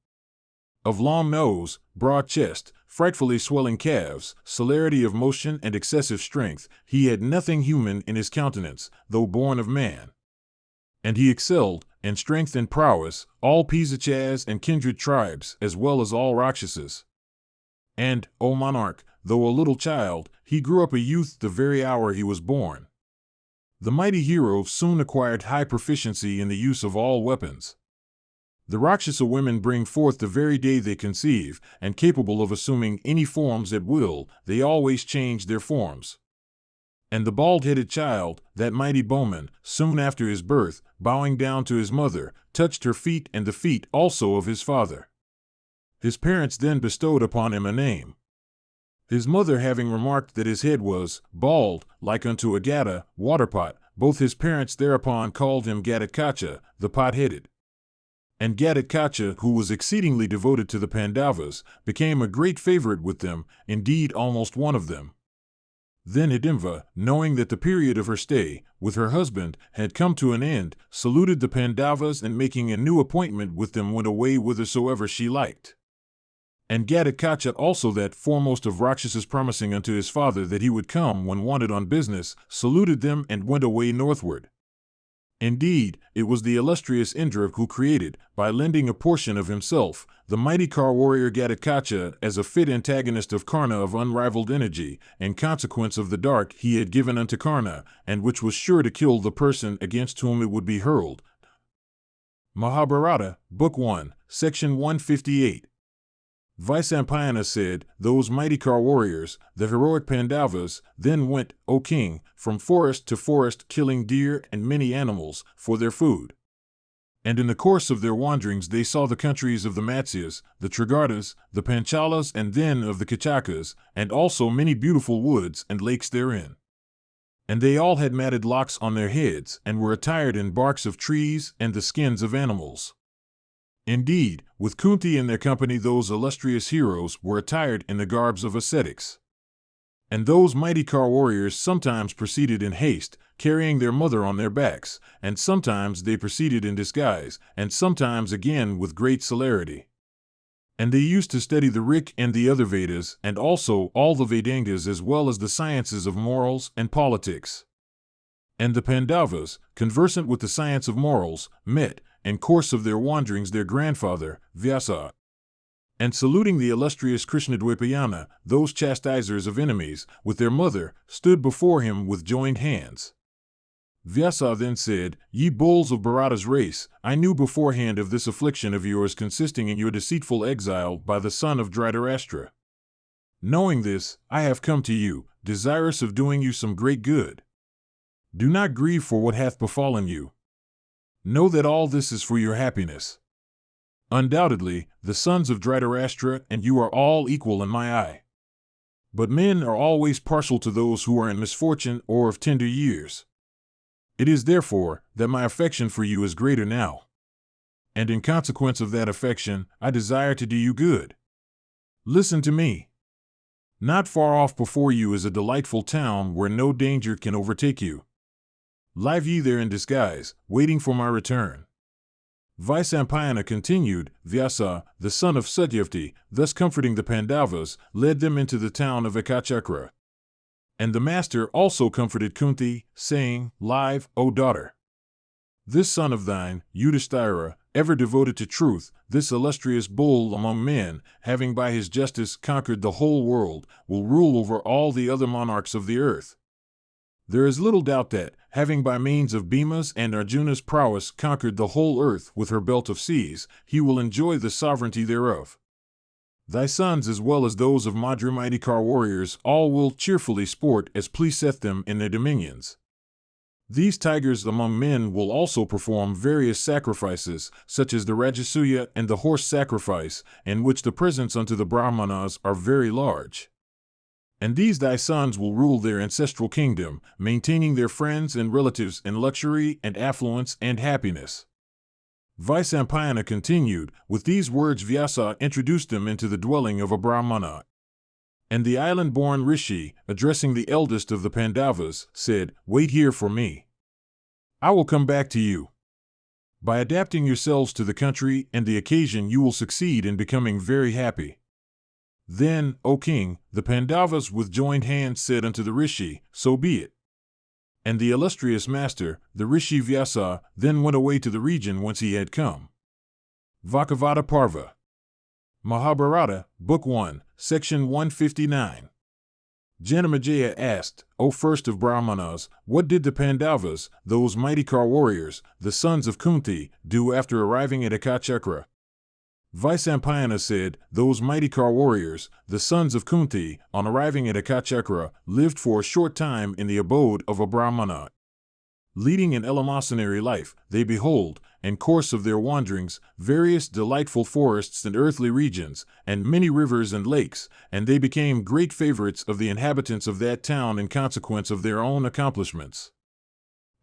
Speaker 1: Of long nose, broad chest, frightfully swelling calves, celerity of motion and excessive strength, he had nothing human in his countenance, though born of man. And he excelled, in strength and prowess, all Pisachas and kindred tribes, as well as all Rakshasas. And, O monarch, though a little child, he grew up a youth the very hour he was born. The mighty hero soon acquired high proficiency in the use of all weapons. The Rakshasa women bring forth the very day they conceive, and capable of assuming any forms at will, they always change their forms. And the bald-headed child, that mighty bowman, soon after his birth, bowing down to his mother, touched her feet and the feet also of his father. His parents then bestowed upon him a name. His mother having remarked that his head was bald, like unto a gata, waterpot, both his parents thereupon called him Gatotkacha, the pot-headed. And Gatotkacha, who was exceedingly devoted to the Pandavas, became a great favorite with them, indeed almost one of them. Then Hidimva, knowing that the period of her stay, with her husband, had come to an end, saluted the Pandavas and making a new appointment with them went away whithersoever she liked. And Gatotkacha also, that foremost of Rakshasas, promising unto his father that he would come when wanted on business, saluted them and went away northward. Indeed, it was the illustrious Indra who created, by lending a portion of himself, the mighty car warrior Gatotkacha as a fit antagonist of Karna of unrivaled energy, in consequence of the dart he had given unto Karna, and which was sure to kill the person against whom it would be hurled. Mahabharata, Book 1, Section 158. Vyasa said, Those mighty car warriors, the heroic Pandavas, then went, O king, from forest to forest, killing deer and many animals, for their food. And in the course of their wanderings they saw the countries of the Matsyas, the Trigartas, the Panchalas, and then of the Kichakas, and also many beautiful woods and lakes therein. And they all had matted locks on their heads, and were attired in barks of trees and the skins of animals. Indeed, with Kunti in their company those illustrious heroes were attired in the garbs of ascetics. And those mighty car warriors sometimes proceeded in haste, carrying their mother on their backs, and sometimes they proceeded in disguise, and sometimes again with great celerity. And they used to study the Rik and the other Vedas, and also all the Vedangas as well as the sciences of morals and politics. And the Pandavas, conversant with the science of morals, met, in course of their wanderings, their grandfather, Vyasa. And saluting the illustrious Krishnadvipayana, those chastisers of enemies, with their mother, stood before him with joined hands. Vyasa then said, "Ye bulls of Bharata's race, I knew beforehand of this affliction of yours consisting in your deceitful exile by the son of Dhritarashtra. Knowing this, I have come to you, desirous of doing you some great good. Do not grieve for what hath befallen you. Know that all this is for your happiness. Undoubtedly, the sons of Dhritarashtra and you are all equal in my eye. But men are always partial to those who are in misfortune or of tender years. It is therefore that my affection for you is greater now. And in consequence of that affection, I desire to do you good. Listen to me. Not far off before you is a delightful town where no danger can overtake you. Live ye there in disguise, waiting for my return." Vaisampayana continued, Vyasa, the son of Satyavati, thus comforting the Pandavas, led them into the town of Ekachakra. And the master also comforted Kunti, saying, "Live, O daughter. This son of thine, Yudhisthira, ever devoted to truth, this illustrious bull among men, having by his justice conquered the whole world, will rule over all the other monarchs of the earth. There is little doubt that, having by means of Bhima's and Arjuna's prowess conquered the whole earth with her belt of seas, he will enjoy the sovereignty thereof. Thy sons as well as those of Madri mighty car warriors all will cheerfully sport as pleaseth them in their dominions. These tigers among men will also perform various sacrifices, such as the Rajasuya and the horse sacrifice, in which the presents unto the Brahmanas are very large. And these thy sons will rule their ancestral kingdom, maintaining their friends and relatives in luxury and affluence and happiness." Vaisampayana continued, with these words Vyasa introduced them into the dwelling of a Brahmana. And the island-born Rishi, addressing the eldest of the Pandavas, said, "Wait here for me. I will come back to you. By adapting yourselves to the country and the occasion you will succeed in becoming very happy." Then, O king, the Pandavas with joined hands said unto the Rishi, "So be it." And the illustrious master, the Rishi Vyasa, then went away to the region whence he had come. Vakavada Parva. Mahabharata, Book 1, Section 159. Janamejaya asked, "O first of Brahmanas, what did the Pandavas, those mighty car warriors, the sons of Kunti, do after arriving at Ekachakra?" Vaisampayana said, "Those mighty car warriors, the sons of Kunti, on arriving at Ekachakra, lived for a short time in the abode of a Brahmana. Leading an eleemosynary life, they behold, in course of their wanderings, various delightful forests and earthly regions, and many rivers and lakes, and they became great favorites of the inhabitants of that town in consequence of their own accomplishments.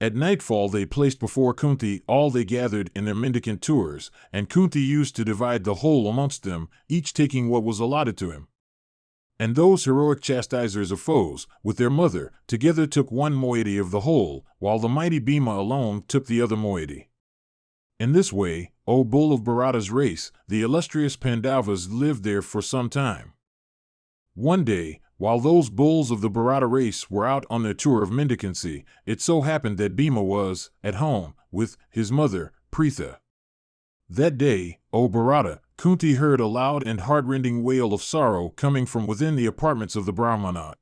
Speaker 1: At nightfall they placed before Kunti all they gathered in their mendicant tours, and Kunti used to divide the whole amongst them, each taking what was allotted to him. And those heroic chastisers of foes, with their mother, together took one moiety of the whole, while the mighty Bhima alone took the other moiety. In this way, O bull of Bharata's race, the illustrious Pandavas lived there for some time. One day, while those bulls of the Bharata race were out on their tour of mendicancy, it so happened that Bhima was, at home, with his mother, Pritha. That day, O Bharata, Kunti heard a loud and heart-rending wail of sorrow coming from within the apartments of the Brahmana.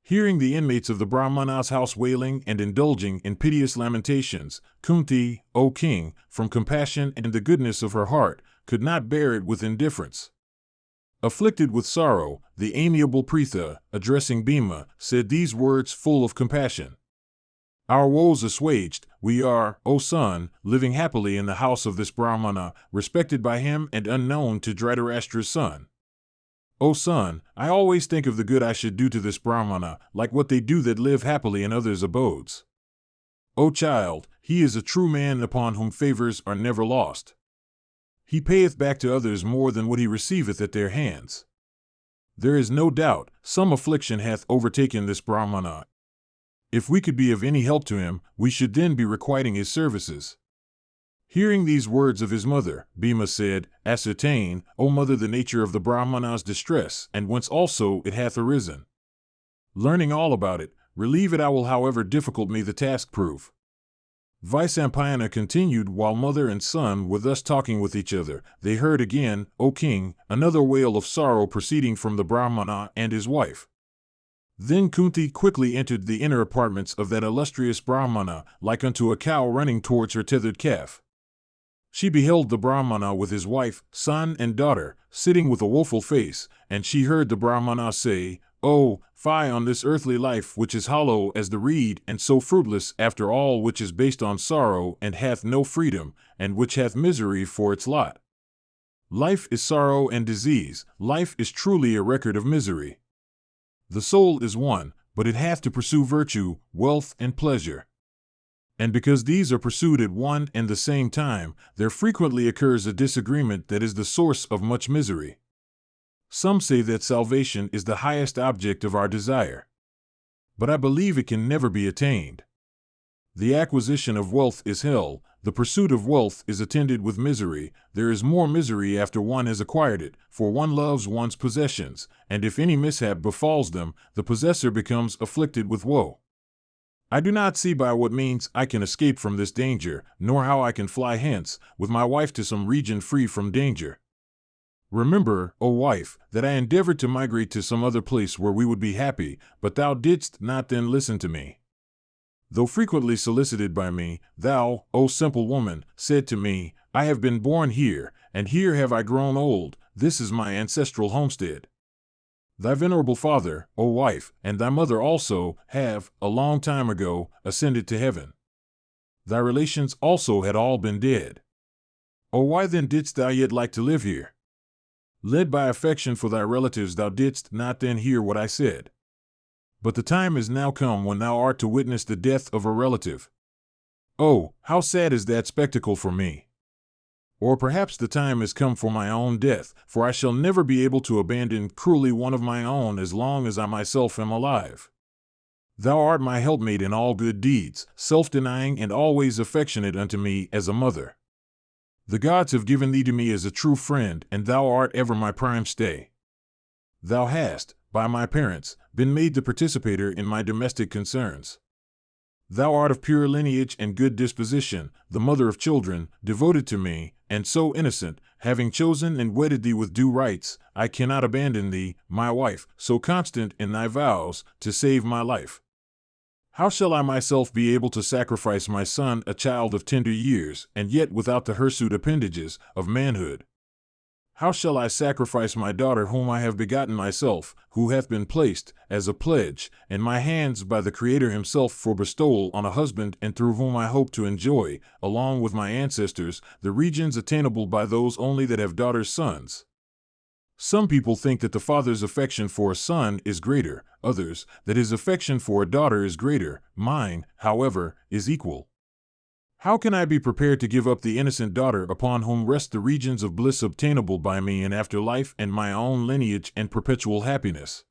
Speaker 1: Hearing the inmates of the Brahmana's house wailing and indulging in piteous lamentations, Kunti, O king, from compassion and the goodness of her heart, could not bear it with indifference. Afflicted with sorrow, the amiable Pritha, addressing Bhima, said these words full of compassion. "Our woes assuaged, we are, O son, living happily in the house of this Brahmana, respected by him and unknown to Dhritarashtra's son. O son, I always think of the good I should do to this Brahmana, like what they do that live happily in others' abodes. O child, he is a true man upon whom favors are never lost. He payeth back to others more than what he receiveth at their hands. There is no doubt, some affliction hath overtaken this Brahmana. If we could be of any help to him, we should then be requiting his services." Hearing these words of his mother, Bhima said, "Ascertain, O mother, the nature of the Brahmana's distress, and whence also it hath arisen. Learning all about it, relieve it I will however difficult may the task prove." Vaisampayana continued. While mother and son were thus talking with each other, they heard again, O king, another wail of sorrow proceeding from the Brahmana and his wife. Then Kunti quickly entered the inner apartments of that illustrious Brahmana, like unto a cow running towards her tethered calf. She beheld the Brahmana with his wife, son, and daughter, sitting with a woeful face, and she heard the Brahmana say, Oh, fie on this earthly life which is hollow as the reed, and so fruitless after all, which is based on sorrow, and hath no freedom, and which hath misery for its lot. Life is sorrow and disease, life is truly a record of misery. The soul is one, but it hath to pursue virtue, wealth, and pleasure. And because these are pursued at one and the same time, there frequently occurs a disagreement that is the source of much misery. Some say that salvation is the highest object of our desire. But I believe it can never be attained. The acquisition of wealth is hell, the pursuit of wealth is attended with misery, there is more misery after one has acquired it, for one loves one's possessions, and if any mishap befalls them, the possessor becomes afflicted with woe. I do not see by what means I can escape from this danger, nor how I can fly hence, with my wife to some region free from danger. Remember, O wife, that I endeavored to migrate to some other place where we would be happy, but thou didst not then listen to me. Though frequently solicited by me, thou, O simple woman, said to me, I have been born here, and here have I grown old, this is my ancestral homestead. Thy venerable father, O wife, and thy mother also, have, a long time ago, ascended to heaven. Thy relations also had all been dead. O why then didst thou yet like to live here? Led by affection for thy relatives, thou didst not then hear what I said. But the time is now come when thou art to witness the death of a relative. Oh, how sad is that spectacle for me! Or perhaps the time is come for my own death, for I shall never be able to abandon cruelly one of my own as long as I myself am alive. Thou art my helpmate in all good deeds, self-denying and always affectionate unto me as a mother. The gods have given thee to me as a true friend, and thou art ever my prime stay. Thou hast, by my parents, been made the participator in my domestic concerns. Thou art of pure lineage and good disposition, the mother of children, devoted to me, and so innocent, having chosen and wedded thee with due rights, I cannot abandon thee, my wife, so constant in thy vows, to save my life. How shall I myself be able to sacrifice my son, a child of tender years, and yet without the hirsute appendages of manhood? How shall I sacrifice my daughter whom I have begotten myself, who hath been placed, as a pledge, in my hands by the Creator himself for bestowal on a husband, and through whom I hope to enjoy, along with my ancestors, the regions attainable by those only that have daughters' sons? Some people think that the father's affection for a son is greater, others, that his affection for a daughter is greater. Mine, however, is equal. How can I be prepared to give up the innocent daughter upon whom rest the regions of bliss obtainable by me in after life and my own lineage and perpetual happiness?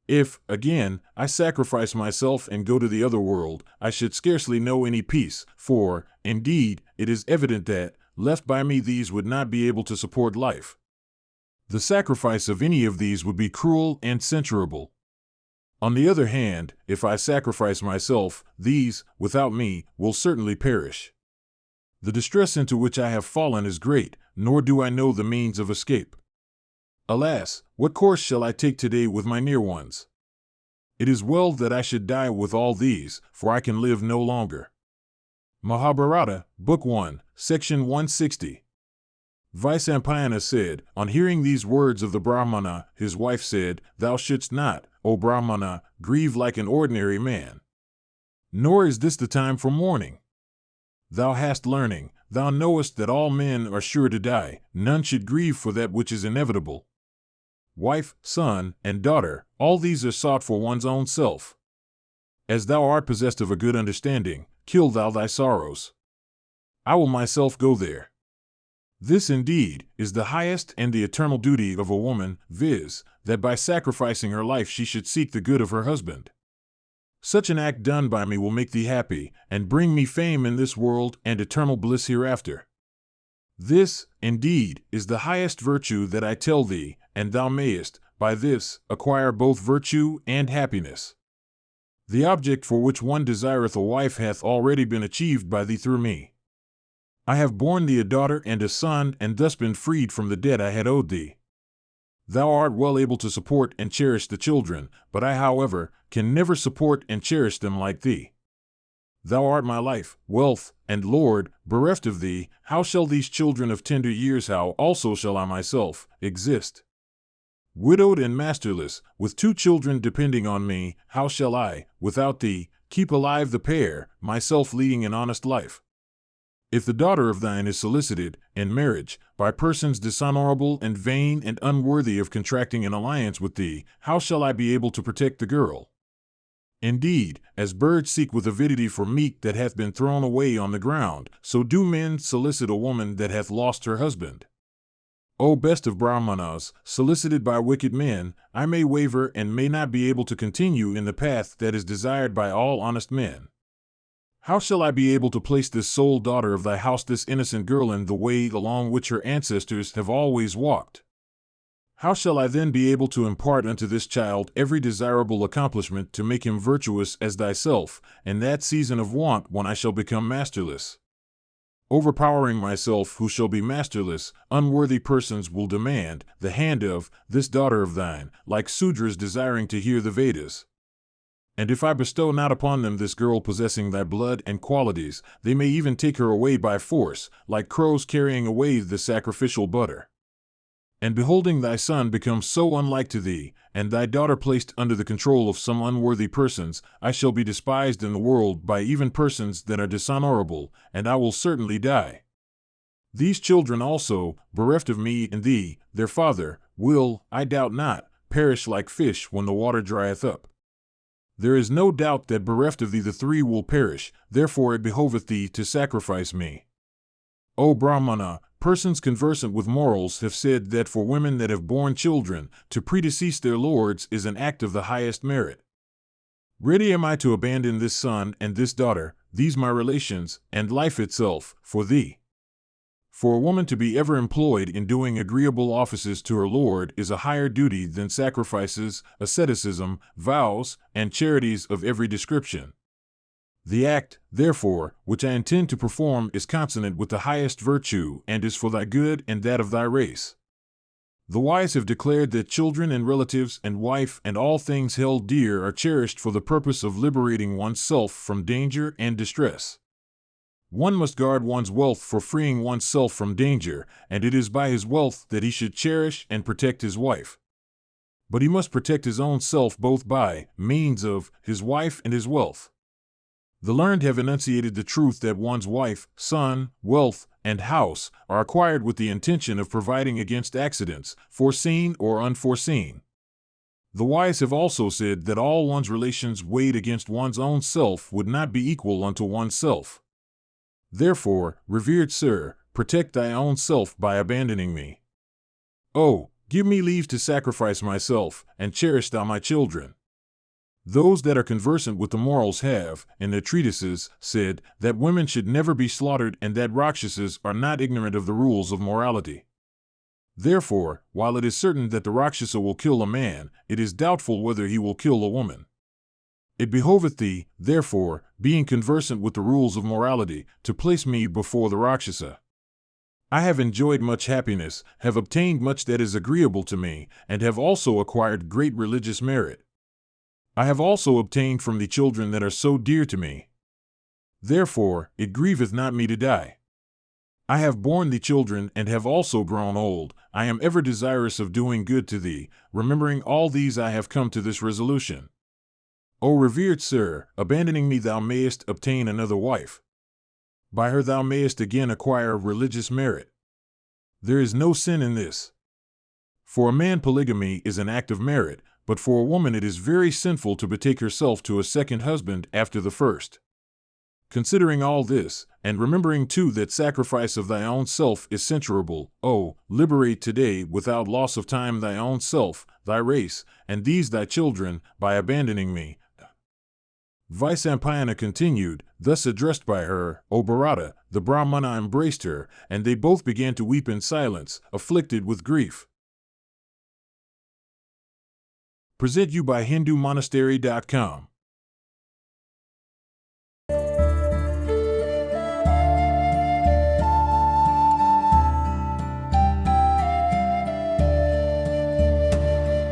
Speaker 1: If, again, I sacrifice myself and go to the other world, I should scarcely know any peace, for, indeed, it is evident that, left by me, these would not be able to support life. The sacrifice of any of these would be cruel and censurable. On the other hand, if I sacrifice myself, these, without me, will certainly perish. The distress into which I have fallen is great, nor do I know the means of escape. Alas, what course shall I take today with my near ones? It is well that I should die with all these, for I can live no longer. Mahabharata, Book 1, Section 160. Vaisampayana said, on hearing these words of the Brahmana, his wife said, Thou shouldst not, O Brahmana, grieve like an ordinary man. Nor is this the time for mourning. Thou hast learning, thou knowest that all men are sure to die, none should grieve for that which is inevitable. Wife, son, and daughter, all these are sought for one's own self. As thou art possessed of a good understanding, kill thou thy sorrows. I will myself go there. This, indeed, is the highest and the eternal duty of a woman, viz., that by sacrificing her life she should seek the good of her husband. Such an act done by me will make thee happy, and bring me fame in this world and eternal bliss hereafter. This, indeed, is the highest virtue that I tell thee, and thou mayest, by this, acquire both virtue and happiness. The object for which one desireth a wife hath already been achieved by thee through me. I have borne thee a daughter and a son, and thus been freed from the debt I had owed thee. Thou art well able to support and cherish the children, but I, however, can never support and cherish them like thee. Thou art my life, wealth, and Lord. Bereft of thee, how shall these children of tender years, how also shall I myself, exist? Widowed and masterless, with 2 children depending on me, how shall I, without thee, keep alive the pair, myself leading an honest life? If the daughter of thine is solicited, in marriage, by persons dishonorable and vain and unworthy of contracting an alliance with thee, how shall I be able to protect the girl? Indeed, as birds seek with avidity for meat that hath been thrown away on the ground, so do men solicit a woman that hath lost her husband. O best of Brahmanas, solicited by wicked men, I may waver and may not be able to continue in the path that is desired by all honest men. How shall I be able to place this sole daughter of thy house, this innocent girl, in the way along which her ancestors have always walked? How shall I then be able to impart unto this child every desirable accomplishment to make him virtuous as thyself, in that season of want when I shall become masterless? Overpowering myself who shall be masterless, unworthy persons will demand the hand of this daughter of thine, like Sudras desiring to hear the Vedas. And if I bestow not upon them this girl possessing thy blood and qualities, they may even take her away by force, like crows carrying away the sacrificial butter. And beholding thy son become so unlike to thee, and thy daughter placed under the control of some unworthy persons, I shall be despised in the world by even persons that are dishonorable, and I will certainly die. These children also, bereft of me and thee, their father, will, I doubt not, perish like fish when the water drieth up. There is no doubt that bereft of thee the 3 will perish, therefore it behoveth thee to sacrifice me. O Brahmana, persons conversant with morals have said that for women that have borne children, to predecease their lords is an act of the highest merit. Ready am I to abandon this son and this daughter, these my relations, and life itself, for thee. For a woman to be ever employed in doing agreeable offices to her lord is a higher duty than sacrifices, asceticism, vows, and charities of every description. The act, therefore, which I intend to perform is consonant with the highest virtue and is for thy good and that of thy race. The wise have declared that children and relatives and wife and all things held dear are cherished for the purpose of liberating oneself from danger and distress. One must guard one's wealth for freeing oneself from danger, and it is by his wealth that he should cherish and protect his wife. But he must protect his own self both by means of his wife and his wealth. The learned have enunciated the truth that one's wife, son, wealth, and house are acquired with the intention of providing against accidents, foreseen or unforeseen. The wise have also said that all one's relations weighed against one's own self would not be equal unto one's self. Therefore, revered sir, protect thy own self by abandoning me. Oh, give me leave to sacrifice myself, and cherish thou my children. Those that are conversant with the morals have, in their treatises, said that women should never be slaughtered and that Rakshasas are not ignorant of the rules of morality. Therefore, while it is certain that the Rakshasa will kill a man, it is doubtful whether he will kill a woman. It behoveth thee, therefore, being conversant with the rules of morality, to place me before the Rakshasa. I have enjoyed much happiness, have obtained much that is agreeable to me, and have also acquired great religious merit. I have also obtained from thee children that are so dear to me. Therefore, it grieveth not me to die. I have borne thee children and have also grown old. I am ever desirous of doing good to thee. Remembering all these I have come to this resolution. O revered sir, abandoning me thou mayest obtain another wife. By her thou mayest again acquire religious merit. There is no sin in this. For a man polygamy is an act of merit, but for a woman it is very sinful to betake herself to a second husband after the first. Considering all this, and remembering too that sacrifice of thy own self is censurable, O, liberate today without loss of time thy own self, thy race, and these thy children, by abandoning me. Vyasa continued, thus addressed by her, O Bharata, the Brahmana embraced her, and they both began to weep in silence, afflicted with grief. Present you by HinduMonastery.com